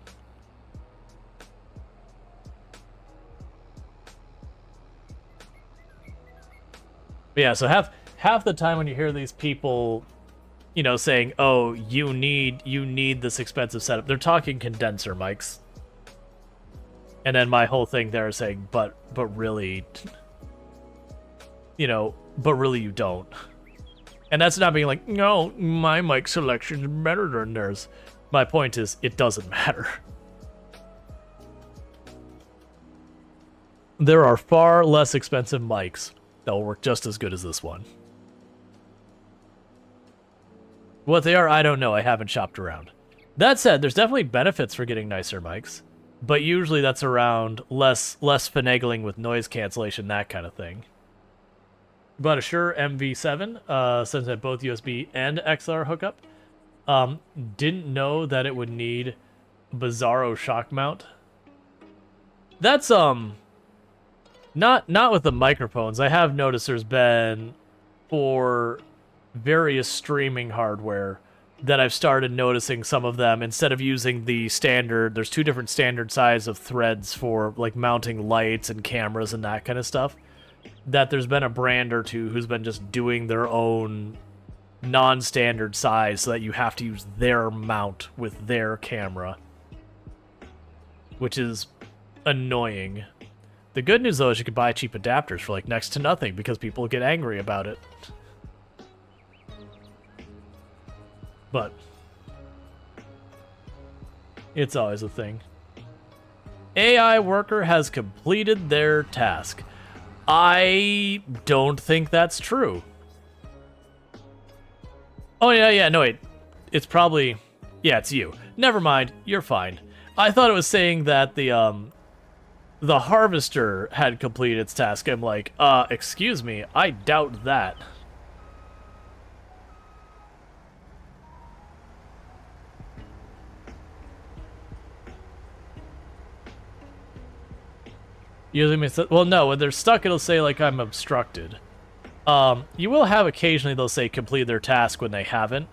But yeah, so half the time when you hear these people, you know, saying, "Oh, you need this expensive setup," they're talking condenser mics. And then my whole thing there is saying, but really, you know, but really you don't. And that's not being like, no, my mic selection is better than theirs. My point is, it doesn't matter. There are far less expensive mics that will work just as good as this one. What they are, I don't know. I haven't shopped around. That said, there's definitely benefits for getting nicer mics, but usually that's around less finagling with noise cancellation, that kind of thing. But a Shure MV7 sends at both USB and XLR hookup. Didn't know that it would need Bizarro shock mount. That's not with the microphones. I have noticed there's been for various streaming hardware that I've started noticing some of them, instead of using the standard, there's two different standard size of threads for like mounting lights and cameras and that kind of stuff, that there's been a brand or two who's been just doing their own non-standard size so that you have to use their mount with their camera, which is annoying. The good news, though, is you can buy cheap adapters for like next to nothing because people get angry about it. But it's always a thing. AI worker has completed their task. I don't think that's true. Oh, yeah, no, wait. It's probably... Yeah, it's you. Never mind, you're fine. I thought it was saying that the harvester had completed its task. I'm like, excuse me, I doubt that. Well, no, when they're stuck, it'll say, like, I'm obstructed. You will have occasionally they'll say complete their task when they haven't,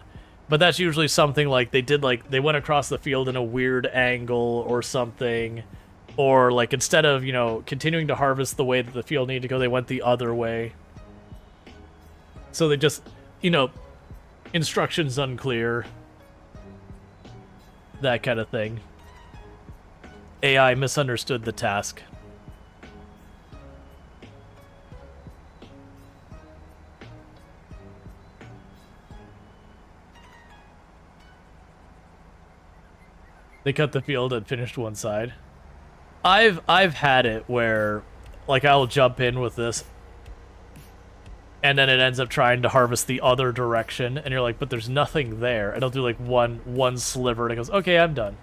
but that's usually something like they went across the field in a weird angle or something, or, like, instead of, you know, continuing to harvest the way that the field needed to go, they went the other way. So they just, you know, instructions unclear, that kind of thing. AI misunderstood the task. They cut the field and finished one side. I've had it where, like, I'll jump in with this, and then it ends up trying to harvest the other direction, and you're like, but there's nothing there. And it'll do like one sliver, and it goes, okay, I'm done.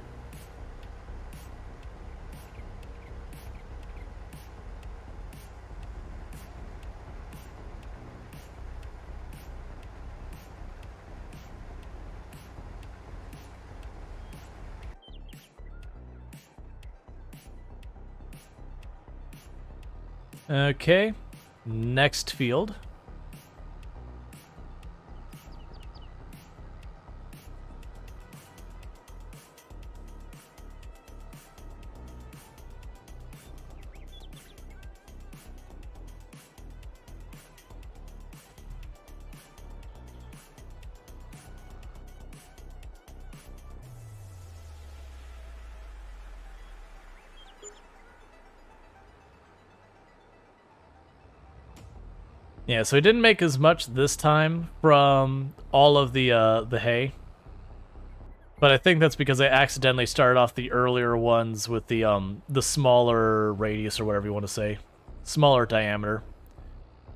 Okay, next field. Yeah, so I didn't make as much this time from all of the hay. But I think that's because I accidentally started off the earlier ones with the smaller radius or whatever you want to say. Smaller diameter.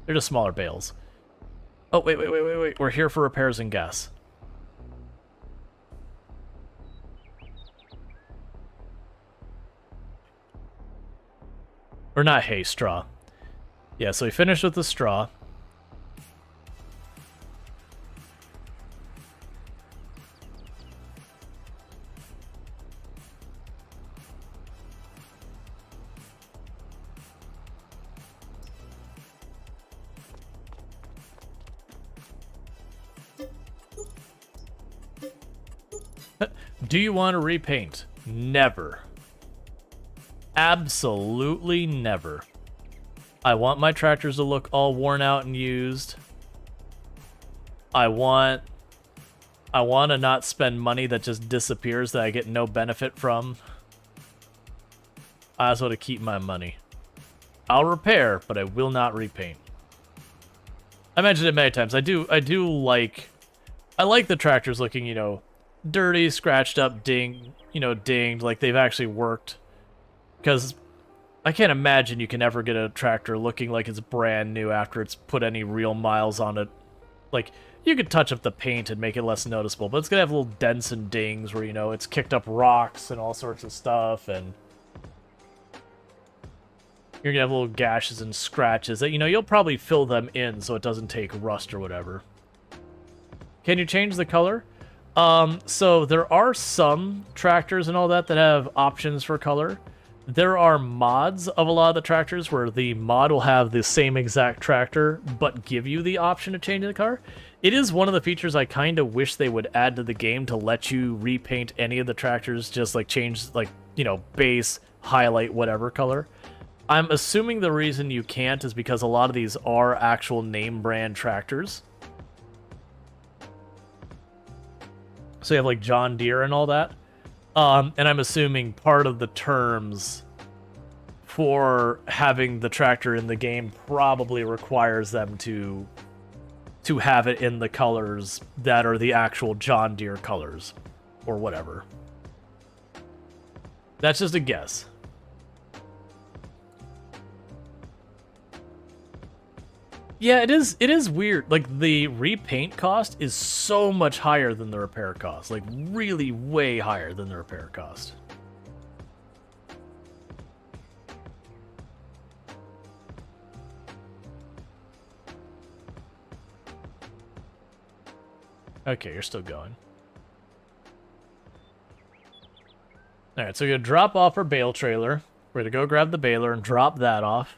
They're just smaller bales. Oh, wait. We're here for repairs and gas. Or not hay, straw. Yeah, so we finished with the straw. Do you want to repaint? Never. Absolutely never. I want my tractors to look all worn out and used. I want to not spend money that just disappears that I get no benefit from. I also want to keep my money. I'll repair, but I will not repaint. I mentioned it many times. I like the tractors looking, you know, dirty, scratched up, dinged, like they've actually worked. Because I can't imagine you can ever get a tractor looking like it's brand new after it's put any real miles on it. Like, you could touch up the paint and make it less noticeable, but it's going to have little dents and dings where, you know, it's kicked up rocks and all sorts of stuff, and you're going to have little gashes and scratches that, you know, you'll probably fill them in so it doesn't take rust or whatever. Can you change the color? So there are some tractors and all that have options for color. There are mods of a lot of the tractors where the mod will have the same exact tractor, but give you the option to change the color. It is one of the features I kind of wish they would add to the game to let you repaint any of the tractors, just like change, like, you know, base, highlight, whatever color. I'm assuming the reason you can't is because a lot of these are actual name brand tractors. So you have like John Deere and all that. And I'm assuming part of the terms for having the tractor in the game probably requires them to have it in the colors that are the actual John Deere colors, or whatever. That's just a guess. Yeah, it is weird. Like, the repaint cost is so much higher than the repair cost. Like, really way higher than the repair cost. Okay, you're still going. Alright, so we're gonna drop off our bale trailer. We're gonna go grab the baler and drop that off.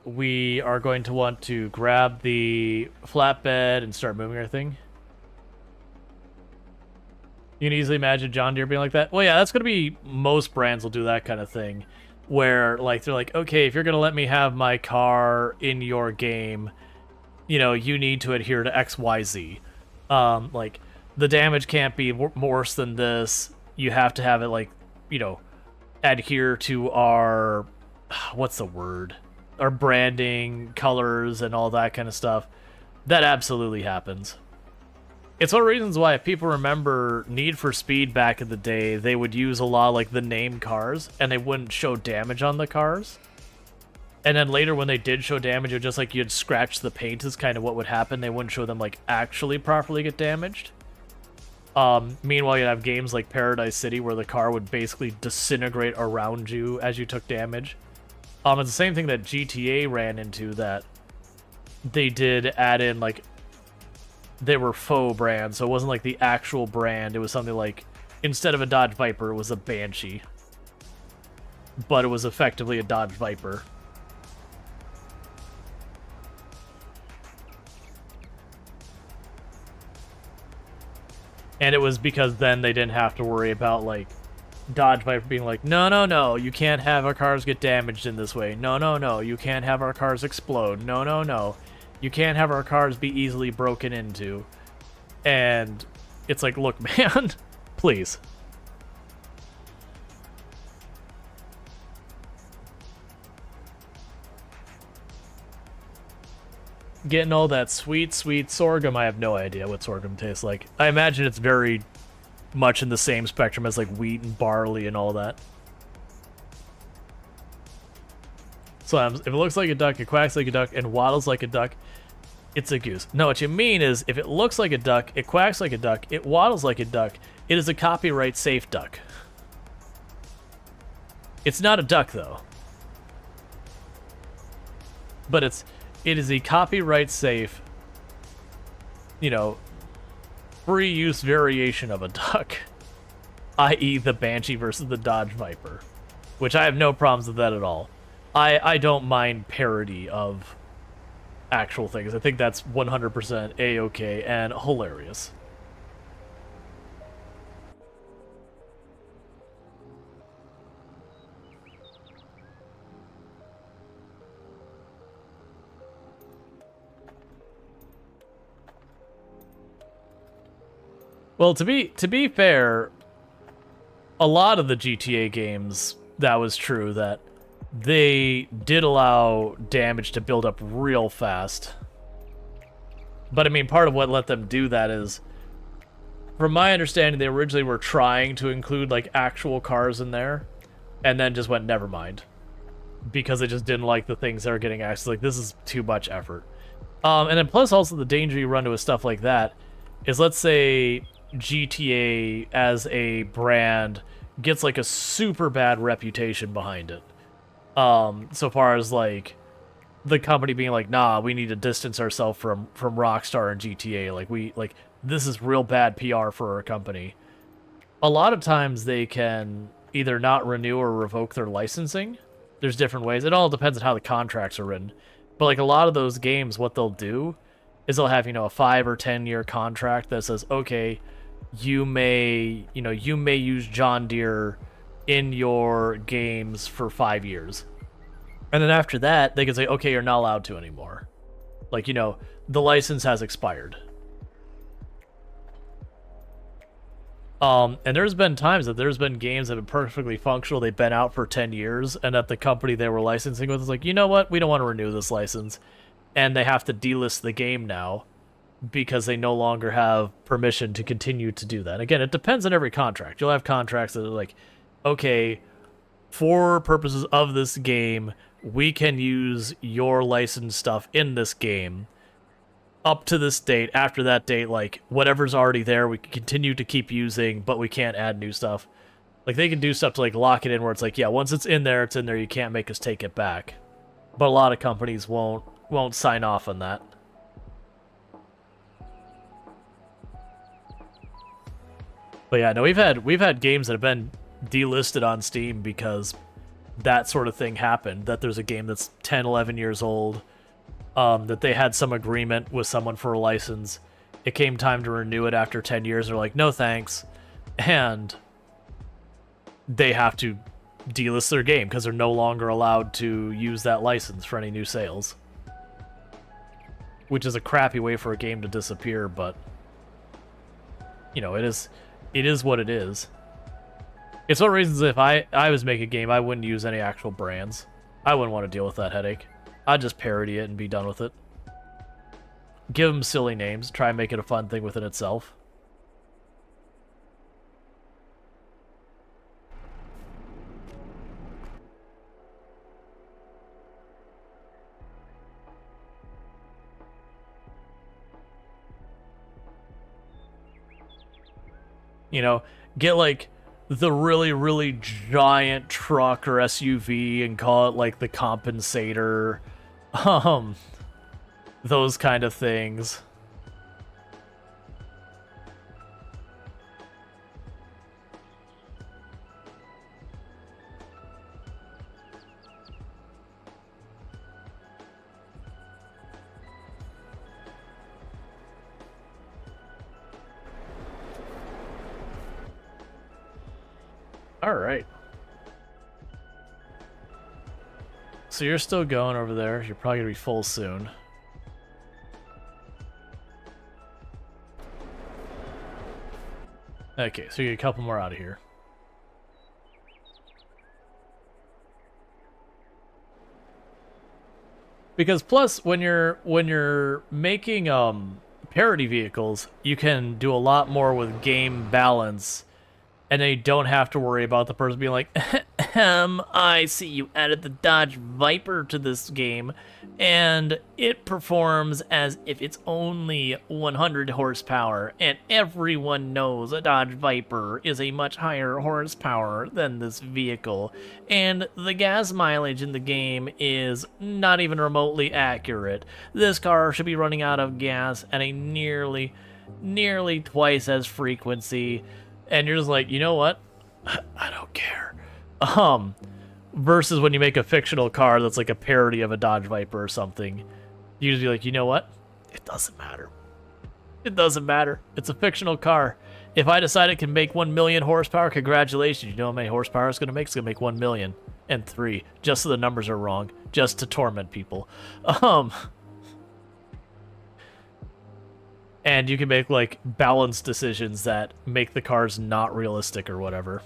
We are going to want to grab the flatbed and start moving everything. You can easily imagine John Deere being like that. Well, yeah, that's going to be, most brands will do that kind of thing. Where, like, they're like, okay, if you're going to let me have my car in your game, you know, you need to adhere to X, Y, Z. Like, the damage can't be worse than this. You have to have it, like, you know, adhere to our, what's the word? Our branding, colors, and all that kind of stuff. That absolutely happens. It's one of the reasons why, if people remember Need for Speed back in the day, they would use a lot of, like, the name cars, and they wouldn't show damage on the cars. And then later, when they did show damage, it was just like you'd scratch the paint is kind of what would happen. They wouldn't show them, like, actually properly get damaged. Meanwhile, you'd have games like Paradise City where the car would basically disintegrate around you as you took damage. It's the same thing that GTA ran into, that they did add in, like, they were faux brands, so it wasn't like the actual brand. It was something like, instead of a Dodge Viper, it was a Banshee. But it was effectively a Dodge Viper. And it was because then they didn't have to worry about, like, Dodge Viper being like, no, you can't have our cars get damaged in this way. No, you can't have our cars explode. No, you can't have our cars be easily broken into. And it's like, look, man, please. getting all that sweet, sweet sorghum. I have no idea what sorghum tastes like. I imagine it's very much in the same spectrum as like wheat and barley and all that. So if it looks like a duck, it quacks like a duck, and waddles like a duck, it's a goose. No, what you mean is if it looks like a duck, it quacks like a duck, it waddles like a duck, it is a copyright safe duck. It's not a duck though. But it is a copyright safe, you know, free use variation of a duck, i.e. the Banshee versus the Dodge Viper, which I have no problems with that at all. I don't mind parody of actual things. I think that's 100% A-okay and hilarious. Well, to be fair, a lot of the GTA games, that was true, that they did allow damage to build up real fast. But I mean, part of what let them do that is, from my understanding, they originally were trying to include like actual cars in there, and then just went never mind, because they just didn't like the things that are getting access. Like, this is too much effort. And then plus also the danger you run into with stuff like that is, let's say GTA as a brand gets like a super bad reputation behind it. So far as like the company being like, nah, we need to distance ourselves from Rockstar and GTA. Like this is real bad PR for our company. A lot of times they can either not renew or revoke their licensing. There's different ways. It all depends on how the contracts are written. But like a lot of those games, what they'll do is they'll have, you know, a 5 or 10 year contract that says, okay, you may use John Deere in your games for 5 years. And then after that, they can say, okay, you're not allowed to anymore. Like, you know, the license has expired. And there's been times that there's been games that have been perfectly functional, they've been out for 10 years, and that the company they were licensing with is like, you know what, we don't want to renew this license. And they have to delist the game now because they no longer have permission to continue to do that. Again, it depends on every contract. You'll have contracts that are like, okay, for purposes of this game, we can use your licensed stuff in this game up to this date. After that date, like, whatever's already there, we can continue to keep using, but we can't add new stuff. Like, they can do stuff to, like, lock it in where it's like, yeah, once it's in there, you can't make us take it back. But a lot of companies won't sign off on that. But yeah, no, we've had games that have been delisted on Steam because that sort of thing happened, that there's a game that's 10, 11 years old, that they had some agreement with someone for a license. It came time to renew it after 10 years. They're like, no thanks. And they have to delist their game because they're no longer allowed to use that license for any new sales. Which is a crappy way for a game to disappear, but, you know, it is what it is. It's one of the reasons if I was making a game, I wouldn't use any actual brands. I wouldn't want to deal with that headache. I'd just parody it and be done with it. Give them silly names. Try and make it a fun thing within itself. You know, get like the really, really giant truck or SUV and call it like the compensator. Those kind of things. All right. So you're still going over there. You're probably gonna be full soon. Okay, so you get a couple more out of here. Because plus, when you're making parody vehicles, you can do a lot more with game balance, and then you don't have to worry about the person being like, I see you added the Dodge Viper to this game, and it performs as if it's only 100 horsepower, and everyone knows a Dodge Viper is a much higher horsepower than this vehicle, and the gas mileage in the game is not even remotely accurate. This car should be running out of gas at a nearly twice as frequency, and you're just like, you know what? I don't care. Versus when you make a fictional car that's like a parody of a Dodge Viper or something, you just be like, you know what? It doesn't matter. It doesn't matter. It's a fictional car. If I decide it can make 1 million horsepower, congratulations. You know how many horsepower it's going to make? It's going to make 1 million and 3, just so the numbers are wrong, just to torment people. And you can make like balanced decisions that make the cars not realistic or whatever.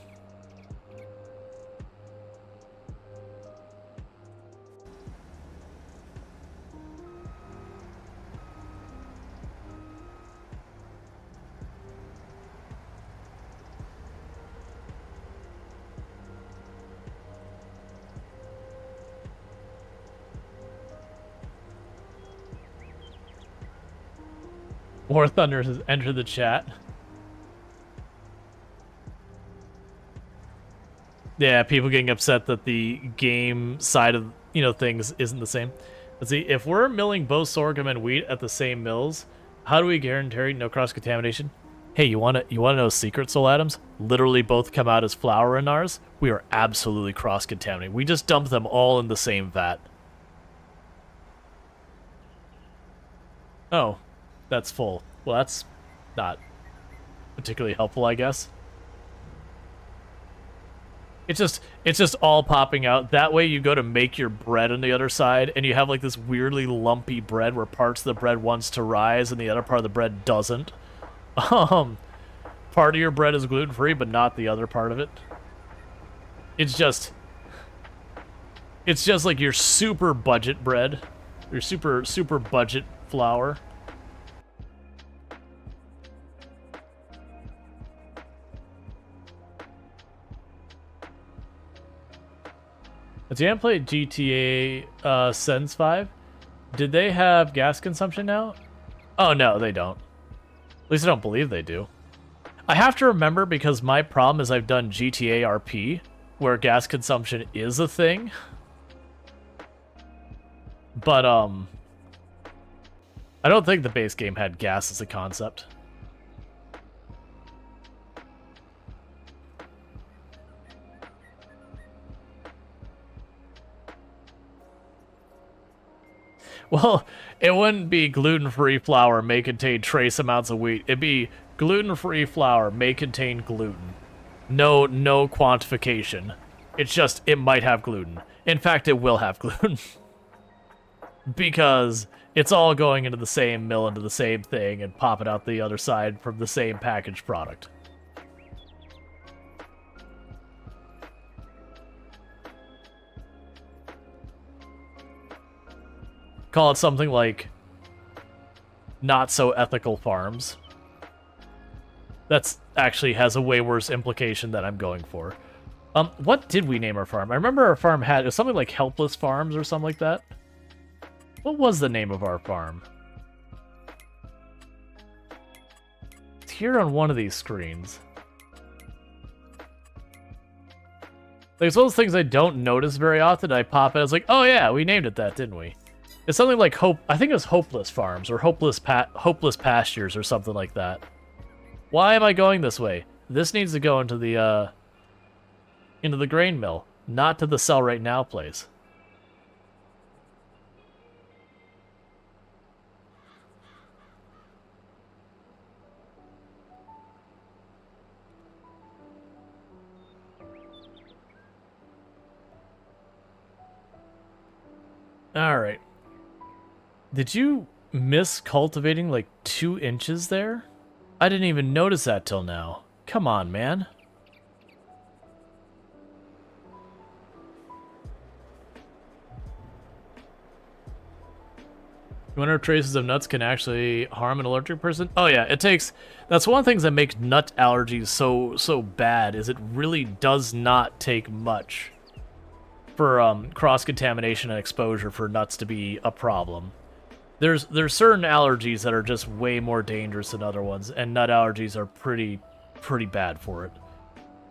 War Thunder has entered the chat. Yeah, people getting upset that the game side of, things isn't the same. Let's see, if we're milling both sorghum and wheat at the same mills, how do we guarantee no cross-contamination? Hey, you wanna know a secret, Soul Atoms? Literally both come out as flour in ours. We are absolutely cross-contaminated. We just dump them all in the same vat. Oh. That's full. Well, that's not particularly helpful, I guess. It's just all popping out. That way you go to make your bread on the other side, and you have like this weirdly lumpy bread where parts of the bread wants to rise and the other part of the bread doesn't. Part of your bread is gluten-free, but not the other part of it. It's just like your super budget bread. Your super budget flour. Has you haven't played GTA since 5? Did they have gas consumption now? Oh, no, they don't. At least I don't believe they do. I have to remember because my problem is I've done GTA RP, where gas consumption is a thing. But, I don't think the base game had gas as a concept. Well, it wouldn't be gluten-free flour may contain trace amounts of wheat. It'd be gluten-free flour may contain gluten. No quantification. It's just, it might have gluten. In fact, it will have gluten. Because it's all going into the same mill, into the same thing, and popping out the other side from the same packaged product. Call it something like not so ethical farms. That's actually has a way worse implication that I'm going for. What did we name our farm? I remember our farm had, it was something like Helpless Farms or something like that. What was the name of our farm? It's here on one of these screens. Like, it's one of those things I don't notice very often. I pop it, I was like, oh yeah, we named it that, didn't we? It's something like I think it was Hopeless Farms or Hopeless Pastures or something like that. Why am I going this way? This needs to go into the grain mill, not to the sell right now place. All right. Did you miss cultivating like 2 inches there? I didn't even notice that till now. Come on, man. You wonder if traces of nuts can actually harm an allergic person? Oh yeah, it takes... That's one of the things that makes nut allergies so bad, is it really does not take much for cross-contamination and exposure for nuts to be a problem. There's certain allergies that are just way more dangerous than other ones, and nut allergies are pretty bad for it.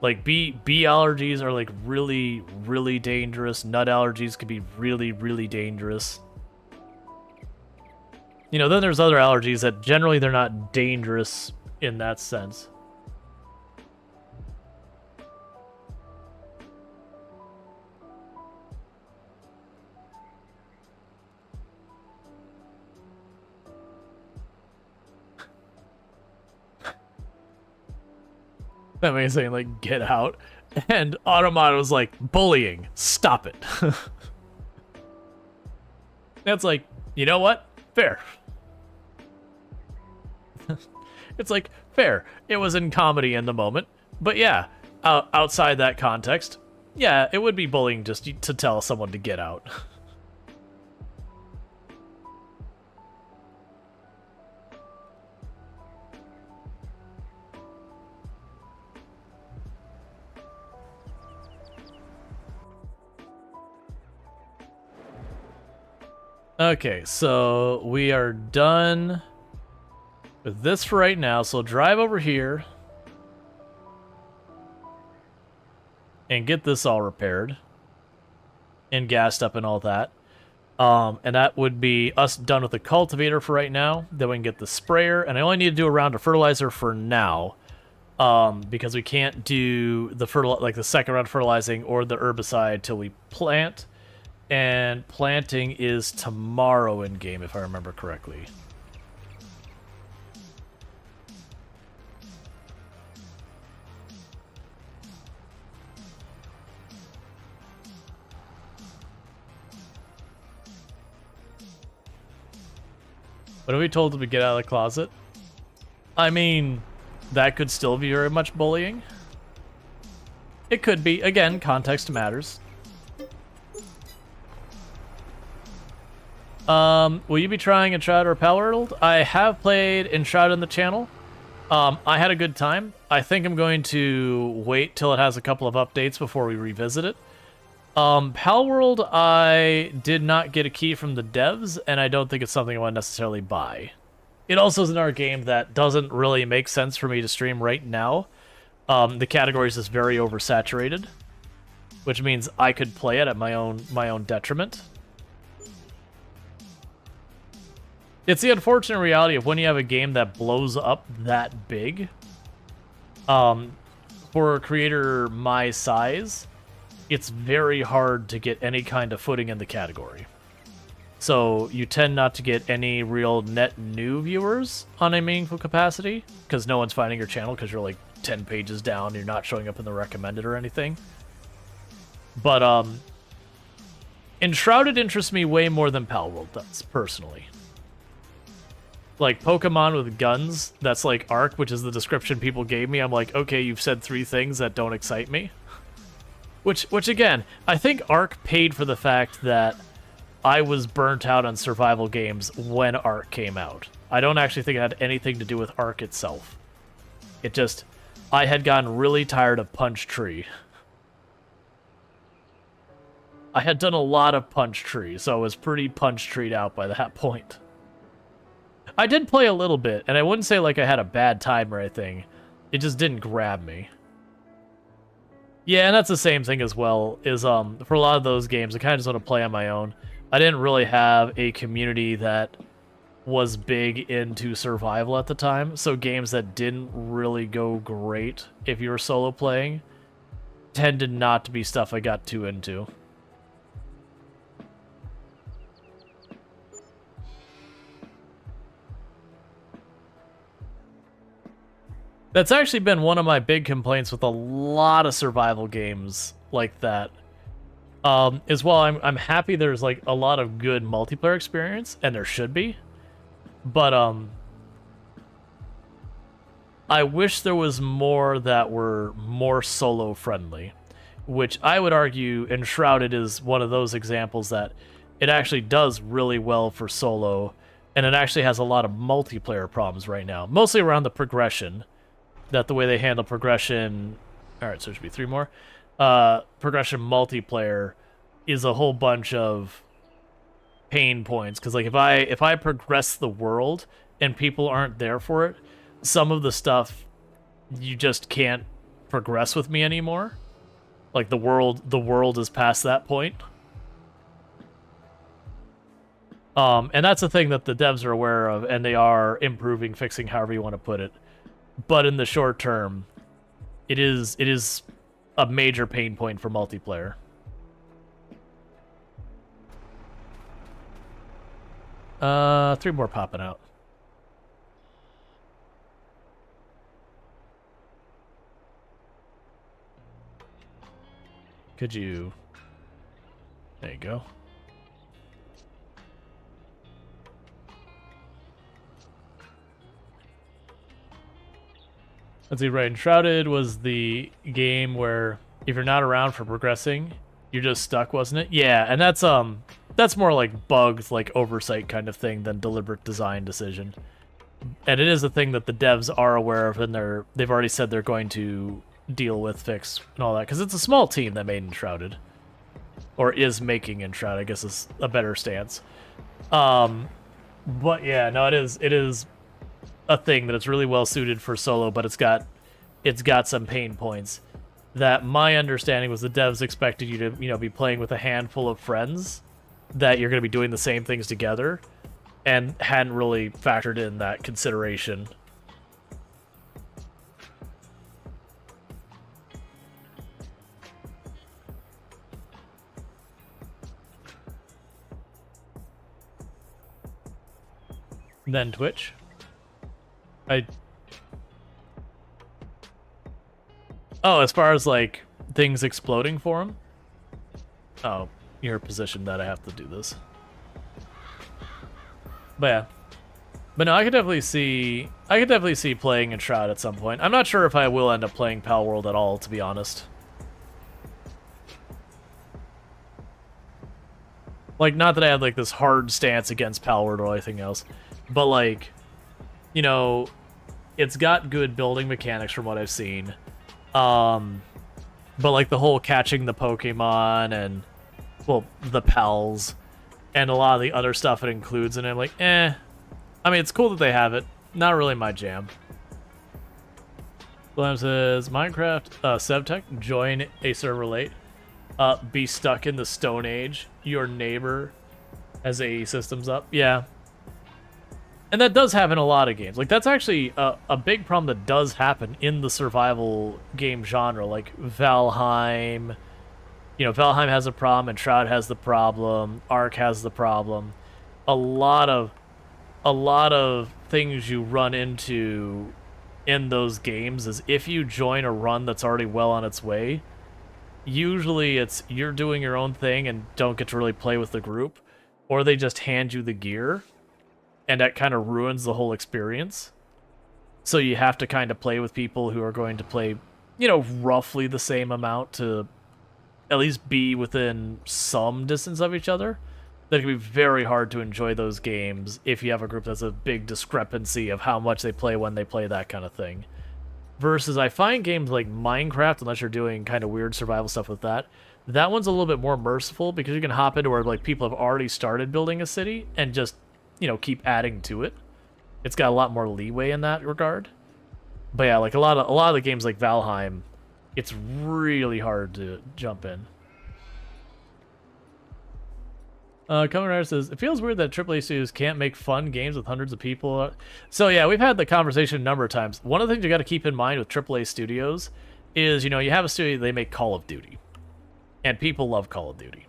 Like bee allergies are like really dangerous. Nut allergies can be really dangerous. You know, then there's other allergies that generally they're not dangerous in that sense. That means saying like get out, and Automata was like bullying. Stop it. That's like, you know what? Fair. It's like, fair. It was in comedy in the moment. But yeah, outside that context, yeah, it would be bullying just to tell someone to get out. Okay, so we are done with this for right now. So drive over here and get this all repaired and gassed up and all that. And that would be us done with the cultivator for right now. Then we can get the sprayer, and I only need to do a round of fertilizer for now, because we can't do the the second round of fertilizing or the herbicide till we plant. And planting is tomorrow in game, if I remember correctly. What are we told to get out of the closet? I mean, that could still be very much bullying. It could be. Again, context matters. Will you be trying Enshrouded or Palworld? I have played Enshrouded on the channel. I had a good time. I think I'm going to wait till it has a couple of updates before we revisit it. Palworld, I did not get a key from the devs, and I don't think it's something I want to necessarily buy. It also is another game that doesn't really make sense for me to stream right now. The categories is very oversaturated, which means I could play it at my own detriment. It's the unfortunate reality of when you have a game that blows up that big, for a creator my size, it's very hard to get any kind of footing in the category. So you tend not to get any real net new viewers on a meaningful capacity, because no one's finding your channel because you're like 10 pages down, you're not showing up in the recommended or anything. But Enshrouded interests me way more than Palworld does, personally. Like, Pokemon with guns, that's like Arc, which is the description people gave me. I'm like, okay, you've said 3 things that don't excite me. Which again, I think Arc paid for the fact that I was burnt out on survival games when Arc came out. I don't actually think it had anything to do with Arc itself. It just, I had gotten really tired of Punch Tree. I had done a lot of Punch Tree, so I was pretty Punch Treed out by that point. I did play a little bit, and I wouldn't say like I had a bad time or anything. It just didn't grab me. Yeah, and that's the same thing as well, is for a lot of those games, I kind of just want to play on my own. I didn't really have a community that was big into survival at the time, so games that didn't really go great if you were solo playing tended not to be stuff I got too into. That's actually been one of my big complaints with a lot of survival games like that. As well, I'm happy there's like a lot of good multiplayer experience, and there should be. But I wish there was more that were more solo friendly, which I would argue Enshrouded is one of those examples that it actually does really well for solo, And it actually has a lot of multiplayer problems right now, mostly around the progression. That the way they handle progression... Alright, so there should be 3 more. Progression multiplayer is a whole bunch of pain points. Because like if I progress the world and people aren't there for it, some of the stuff you just can't progress with me anymore. Like the world is past that point. And that's a thing that the devs are aware of, and they are improving, fixing, however you want to put it. But in the short term, it is a major pain point for multiplayer. Three more popping out. Could you... There you go. Let's see, right. Enshrouded was the game where if you're not around for progressing, you're just stuck, wasn't it? Yeah, and that's more like bugs, like oversight kind of thing than deliberate design decision. And it is a thing that the devs are aware of, and they've already said they're going to deal with, fix, and all that, because it's a small team that made Enshrouded. Or is making Enshrouded, I guess is a better stance. But yeah, no, it is a thing that it's really well suited for solo, but it's got some pain points. That my understanding was the devs expected you to, be playing with a handful of friends, that you're going to be doing the same things together, and hadn't really factored in that consideration. Then Twitch. Oh, as far as, like, things exploding for him? Oh, you're positioned that I have to do this. But yeah. But no, I could definitely see playing Enshrouded at some point. I'm not sure if I will end up playing Pal World at all, to be honest. Like, not that I have, like, this hard stance against Pal World or anything else. But, like, it's got good building mechanics from what I've seen. But, like, the whole catching the Pokemon and, well, the pals and a lot of the other stuff it includes, and I'm like, eh. I mean, it's cool that they have it. Not really my jam. Blam says, Minecraft, Sevtech, join a server late. Be stuck in the Stone Age. Your neighbor has AE systems up. Yeah. And that does happen in a lot of games. Like, that's actually a big problem that does happen in the survival game genre. Like, Valheim. Valheim has a problem, and Shroud has the problem. Ark has the problem. A lot of things you run into in those games is if you join a run that's already well on its way, usually it's you're doing your own thing and don't get to really play with the group, or they just hand you the gear, and that kind of ruins the whole experience. So you have to kind of play with people who are going to play, roughly the same amount to at least be within some distance of each other. That it can be very hard to enjoy those games if you have a group that's a big discrepancy of how much they play when they play, that kind of thing. Versus I find games like Minecraft, unless you're doing kind of weird survival stuff with that one's a little bit more merciful, because you can hop into where like people have already started building a city and just, keep adding to it. It's got a lot more leeway in that regard. But yeah, like a lot of the games like Valheim, it's really hard to jump in. Coming says, it feels weird that AAA studios can't make fun games with hundreds of people. So yeah, we've had the conversation a number of times. One of the things you got to keep in mind with AAA studios is, you have a studio, they make Call of Duty. And people love Call of Duty.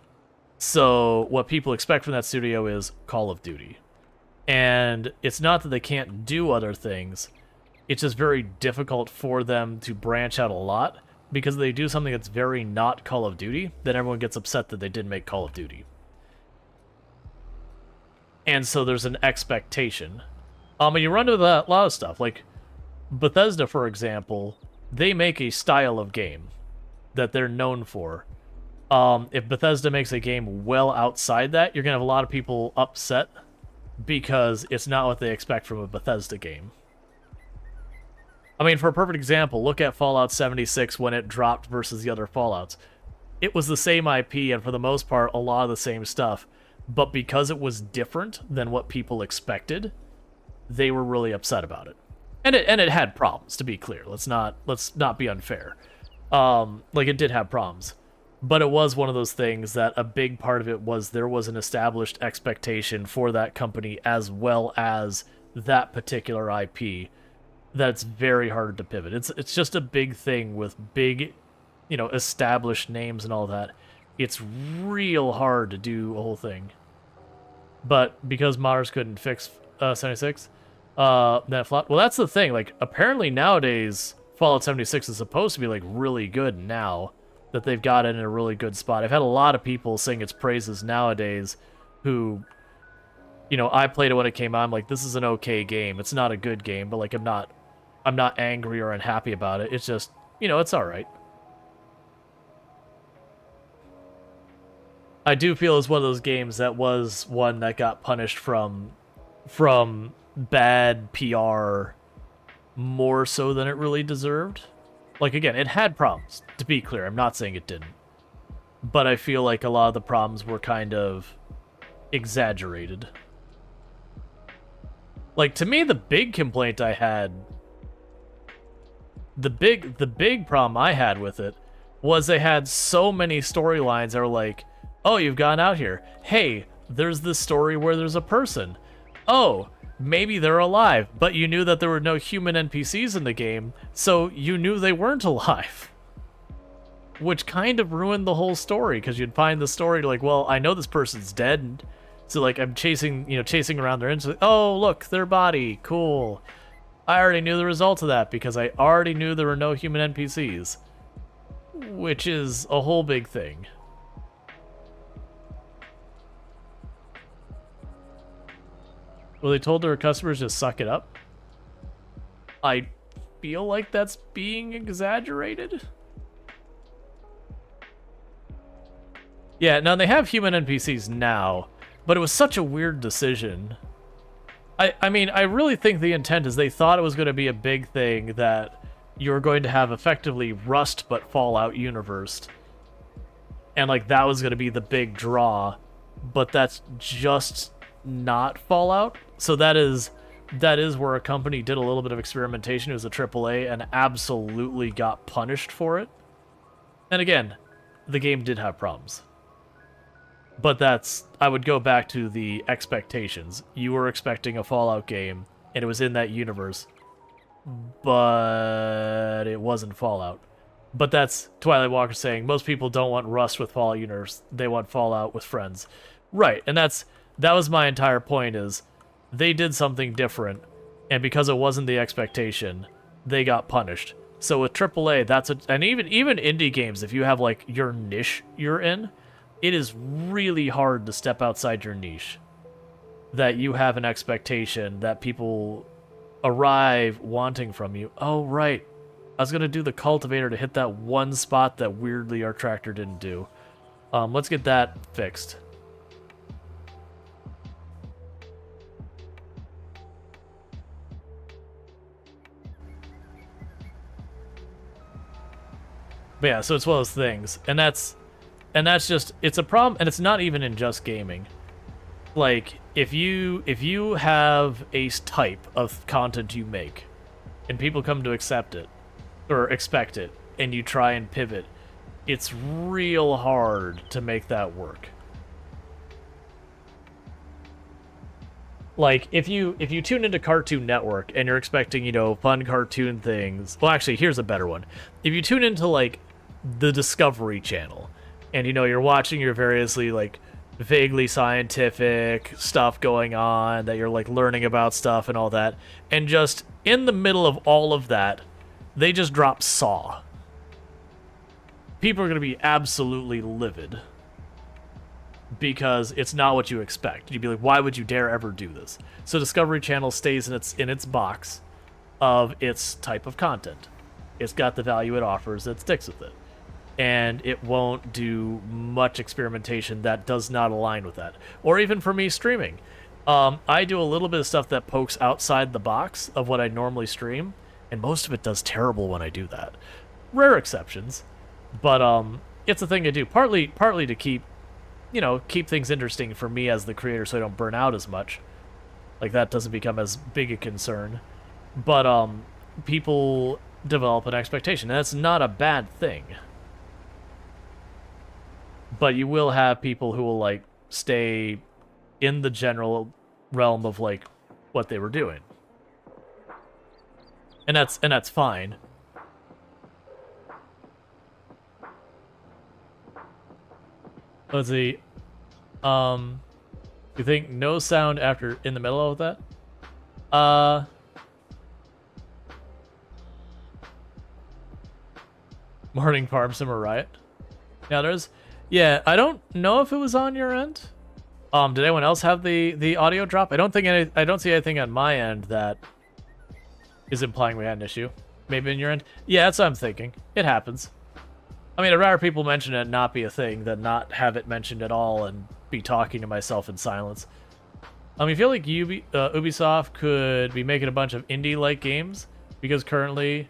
So what people expect from that studio is Call of Duty. And it's not that they can't do other things. It's just very difficult for them to branch out a lot, because they do something that's very not Call of Duty, then everyone gets upset that they didn't make Call of Duty. And so there's an expectation. And you run into a lot of stuff. Like, Bethesda, for example, they make a style of game that they're known for. If Bethesda makes a game well outside that, you're going to have a lot of people upset because it's not what they expect from a Bethesda game. I mean, for a perfect example, look at Fallout 76 when it dropped versus the other Fallouts. It was the same IP, and for the most part, a lot of the same stuff. But because it was different than what people expected, they were really upset about it. And it had problems, to be clear. Let's not be unfair. Like, it did have problems. But it was one of those things that a big part of it was there was an established expectation for that company as well as that particular IP that's very hard to pivot. It's just a big thing with big, established names and all that. It's real hard to do a whole thing. But because modders couldn't fix 76, that flopped. Well, that's the thing. Like, apparently nowadays, Fallout 76 is supposed to be, like, really good now that they've got it in a really good spot. I've had a lot of people sing its praises nowadays who, I played it when it came out. I'm like, this is an okay game. It's not a good game, but, like, I'm not angry or unhappy about it. It's just, it's all right. I do feel it's one of those games that was one that got punished from bad PR more so than it really deserved. Like, again, it had problems, to be clear. I'm not saying it didn't. But I feel like a lot of the problems were kind of exaggerated. Like, to me, the big complaint I had... The big problem I had with it was they had so many storylines that were like, oh, you've gone out here. Hey, there's this story where there's a person. Oh, maybe they're alive, but you knew that there were no human NPCs in the game, so you knew they weren't alive. Which kind of ruined the whole story, because you'd find the story like, well, I know this person's dead, so like I'm chasing around their inside. Oh, look, their body, cool. I already knew the result of that because I already knew there were no human NPCs, which is a whole big thing. Well, they told their customers to suck it up. I feel like that's being exaggerated. Yeah, now they have human NPCs now, but it was such a weird decision. I mean, I really think the intent is they thought it was going to be a big thing that you were going to have effectively Rust but Fallout universe. And like that was going to be the big draw, but that's just not Fallout. So that is where a company did a little bit of experimentation. It was a AAA and absolutely got punished for it. And again, the game did have problems. But I would go back to the expectations. You were expecting a Fallout game, and it was in that universe, but it wasn't Fallout. But that's Twilight Walker saying, most people don't want Rust with Fallout universe, they want Fallout with friends. Right, and that was my entire point is, they did something different, and because it wasn't the expectation, they got punished. So with AAA, and even indie games, if you have like your niche you're in, it is really hard to step outside your niche. That you have an expectation that people arrive wanting from you. Oh, right. I was going to do the cultivator to hit that one spot that weirdly our tractor didn't do. Let's get that fixed. But yeah, so it's one of those things. And that's just, it's a problem, and it's not even in just gaming. Like, if you have a type of content you make, and people come to accept it, or expect it, and you try and pivot, it's real hard to make that work. Like, if you tune into Cartoon Network, and you're expecting, fun cartoon things... Well, actually, here's a better one. If you tune into, like, the Discovery Channel, and you're watching your variously like vaguely scientific stuff going on, that you're like learning about stuff and all that, and just in the middle of all of that, they just drop Saw. People are going to be absolutely livid because it's not what you expect. You'd be like, why would you dare ever do this? So Discovery Channel stays in its box of its type of content. It's got the value it offers, it sticks with it. And it won't do much experimentation that does not align with that. Or even for me streaming. I do a little bit of stuff that pokes outside the box of what I normally stream, and most of it does terrible when I do that. Rare exceptions, but it's a thing I do partly to keep, keep things interesting for me as the creator, so I don't burn out as much. Like that doesn't become as big a concern. But people develop an expectation, and that's not a bad thing. But you will have people who will like stay in the general realm of like what they were doing. And that's fine. Let's see. You think no sound after in the middle of that? Morning Farm Simmer Riot. Now there's, yeah, I don't know if it was on your end. Did anyone else have the audio drop? I don't see anything on my end that is implying we had an issue. Maybe on your end? Yeah, that's what I'm thinking. It happens. I mean, I'd rather people mention it and not be a thing than not have it mentioned at all and be talking to myself in silence. I feel like Ubisoft could be making a bunch of indie-like games because currently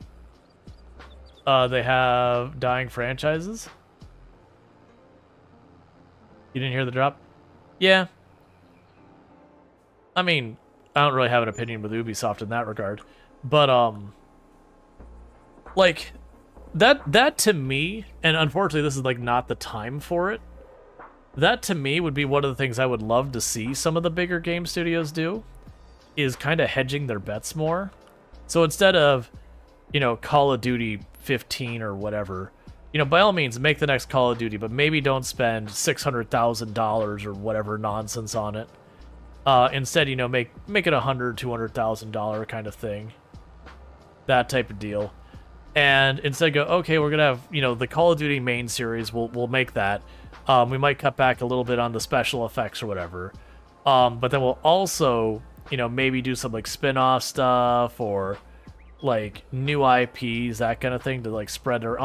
they have dying franchises. You didn't hear the drop? Yeah. I mean, I don't really have an opinion with Ubisoft in that regard. But, like, that to me, and unfortunately this is, like, not the time for it, that to me would be one of the things I would love to see some of the bigger game studios do, is kind of hedging their bets more. So instead of, Call of Duty 15 or whatever, by all means, make the next Call of Duty, but maybe don't spend $600,000 or whatever nonsense on it. Instead, make it $100,000, $200,000 kind of thing. That type of deal. And instead go, okay, we're gonna have, the Call of Duty main series, we'll make that. We might cut back a little bit on the special effects or whatever. But then we'll also, maybe do some like spin-off stuff or like new IPs, that kind of thing to like spread their,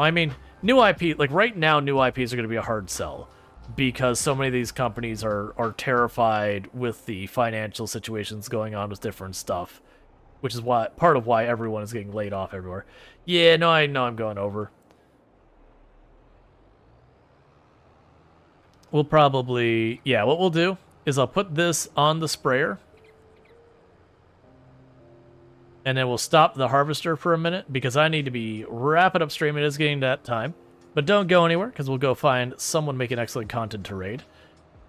new IP, like right now, new IPs are going to be a hard sell because so many of these companies are terrified with the financial situations going on with different stuff, which is part of why everyone is getting laid off everywhere. Yeah, no, I know I'm going over. We'll probably, yeah, what we'll do is I'll put this on the sprayer. And then we'll stop the harvester for a minute because I need to be wrapping up streaming. It is getting that time. But don't go anywhere because we'll go find someone making excellent content to raid.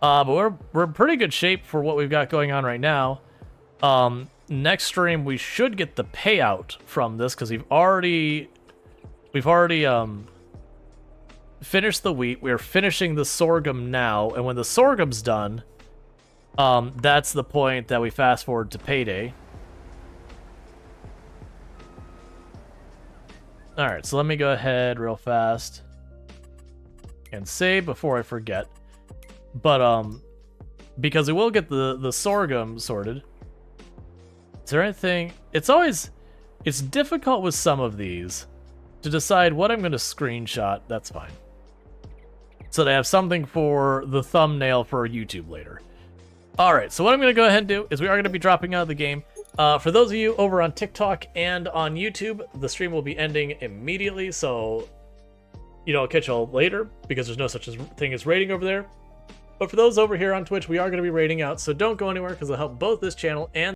But we're in pretty good shape for what we've got going on right now. Next stream we should get the payout from this because we've already finished the wheat. We're finishing the sorghum now, and when the sorghum's done, that's the point that we fast forward to payday. Alright, so let me go ahead real fast and save before I forget. But, because we will get the sorghum sorted. Is there anything... It's difficult with some of these to decide what I'm going to screenshot. That's fine. So they have something for the thumbnail for YouTube later. Alright, so what I'm going to go ahead and do is we are going to be dropping out of the game. For those of you over on TikTok and on YouTube, the stream will be ending immediately, so I'll catch y'all later because there's no such thing as rating over there. But for those over here on Twitch, we are going to be rating out, so don't go anywhere because it'll help both this channel and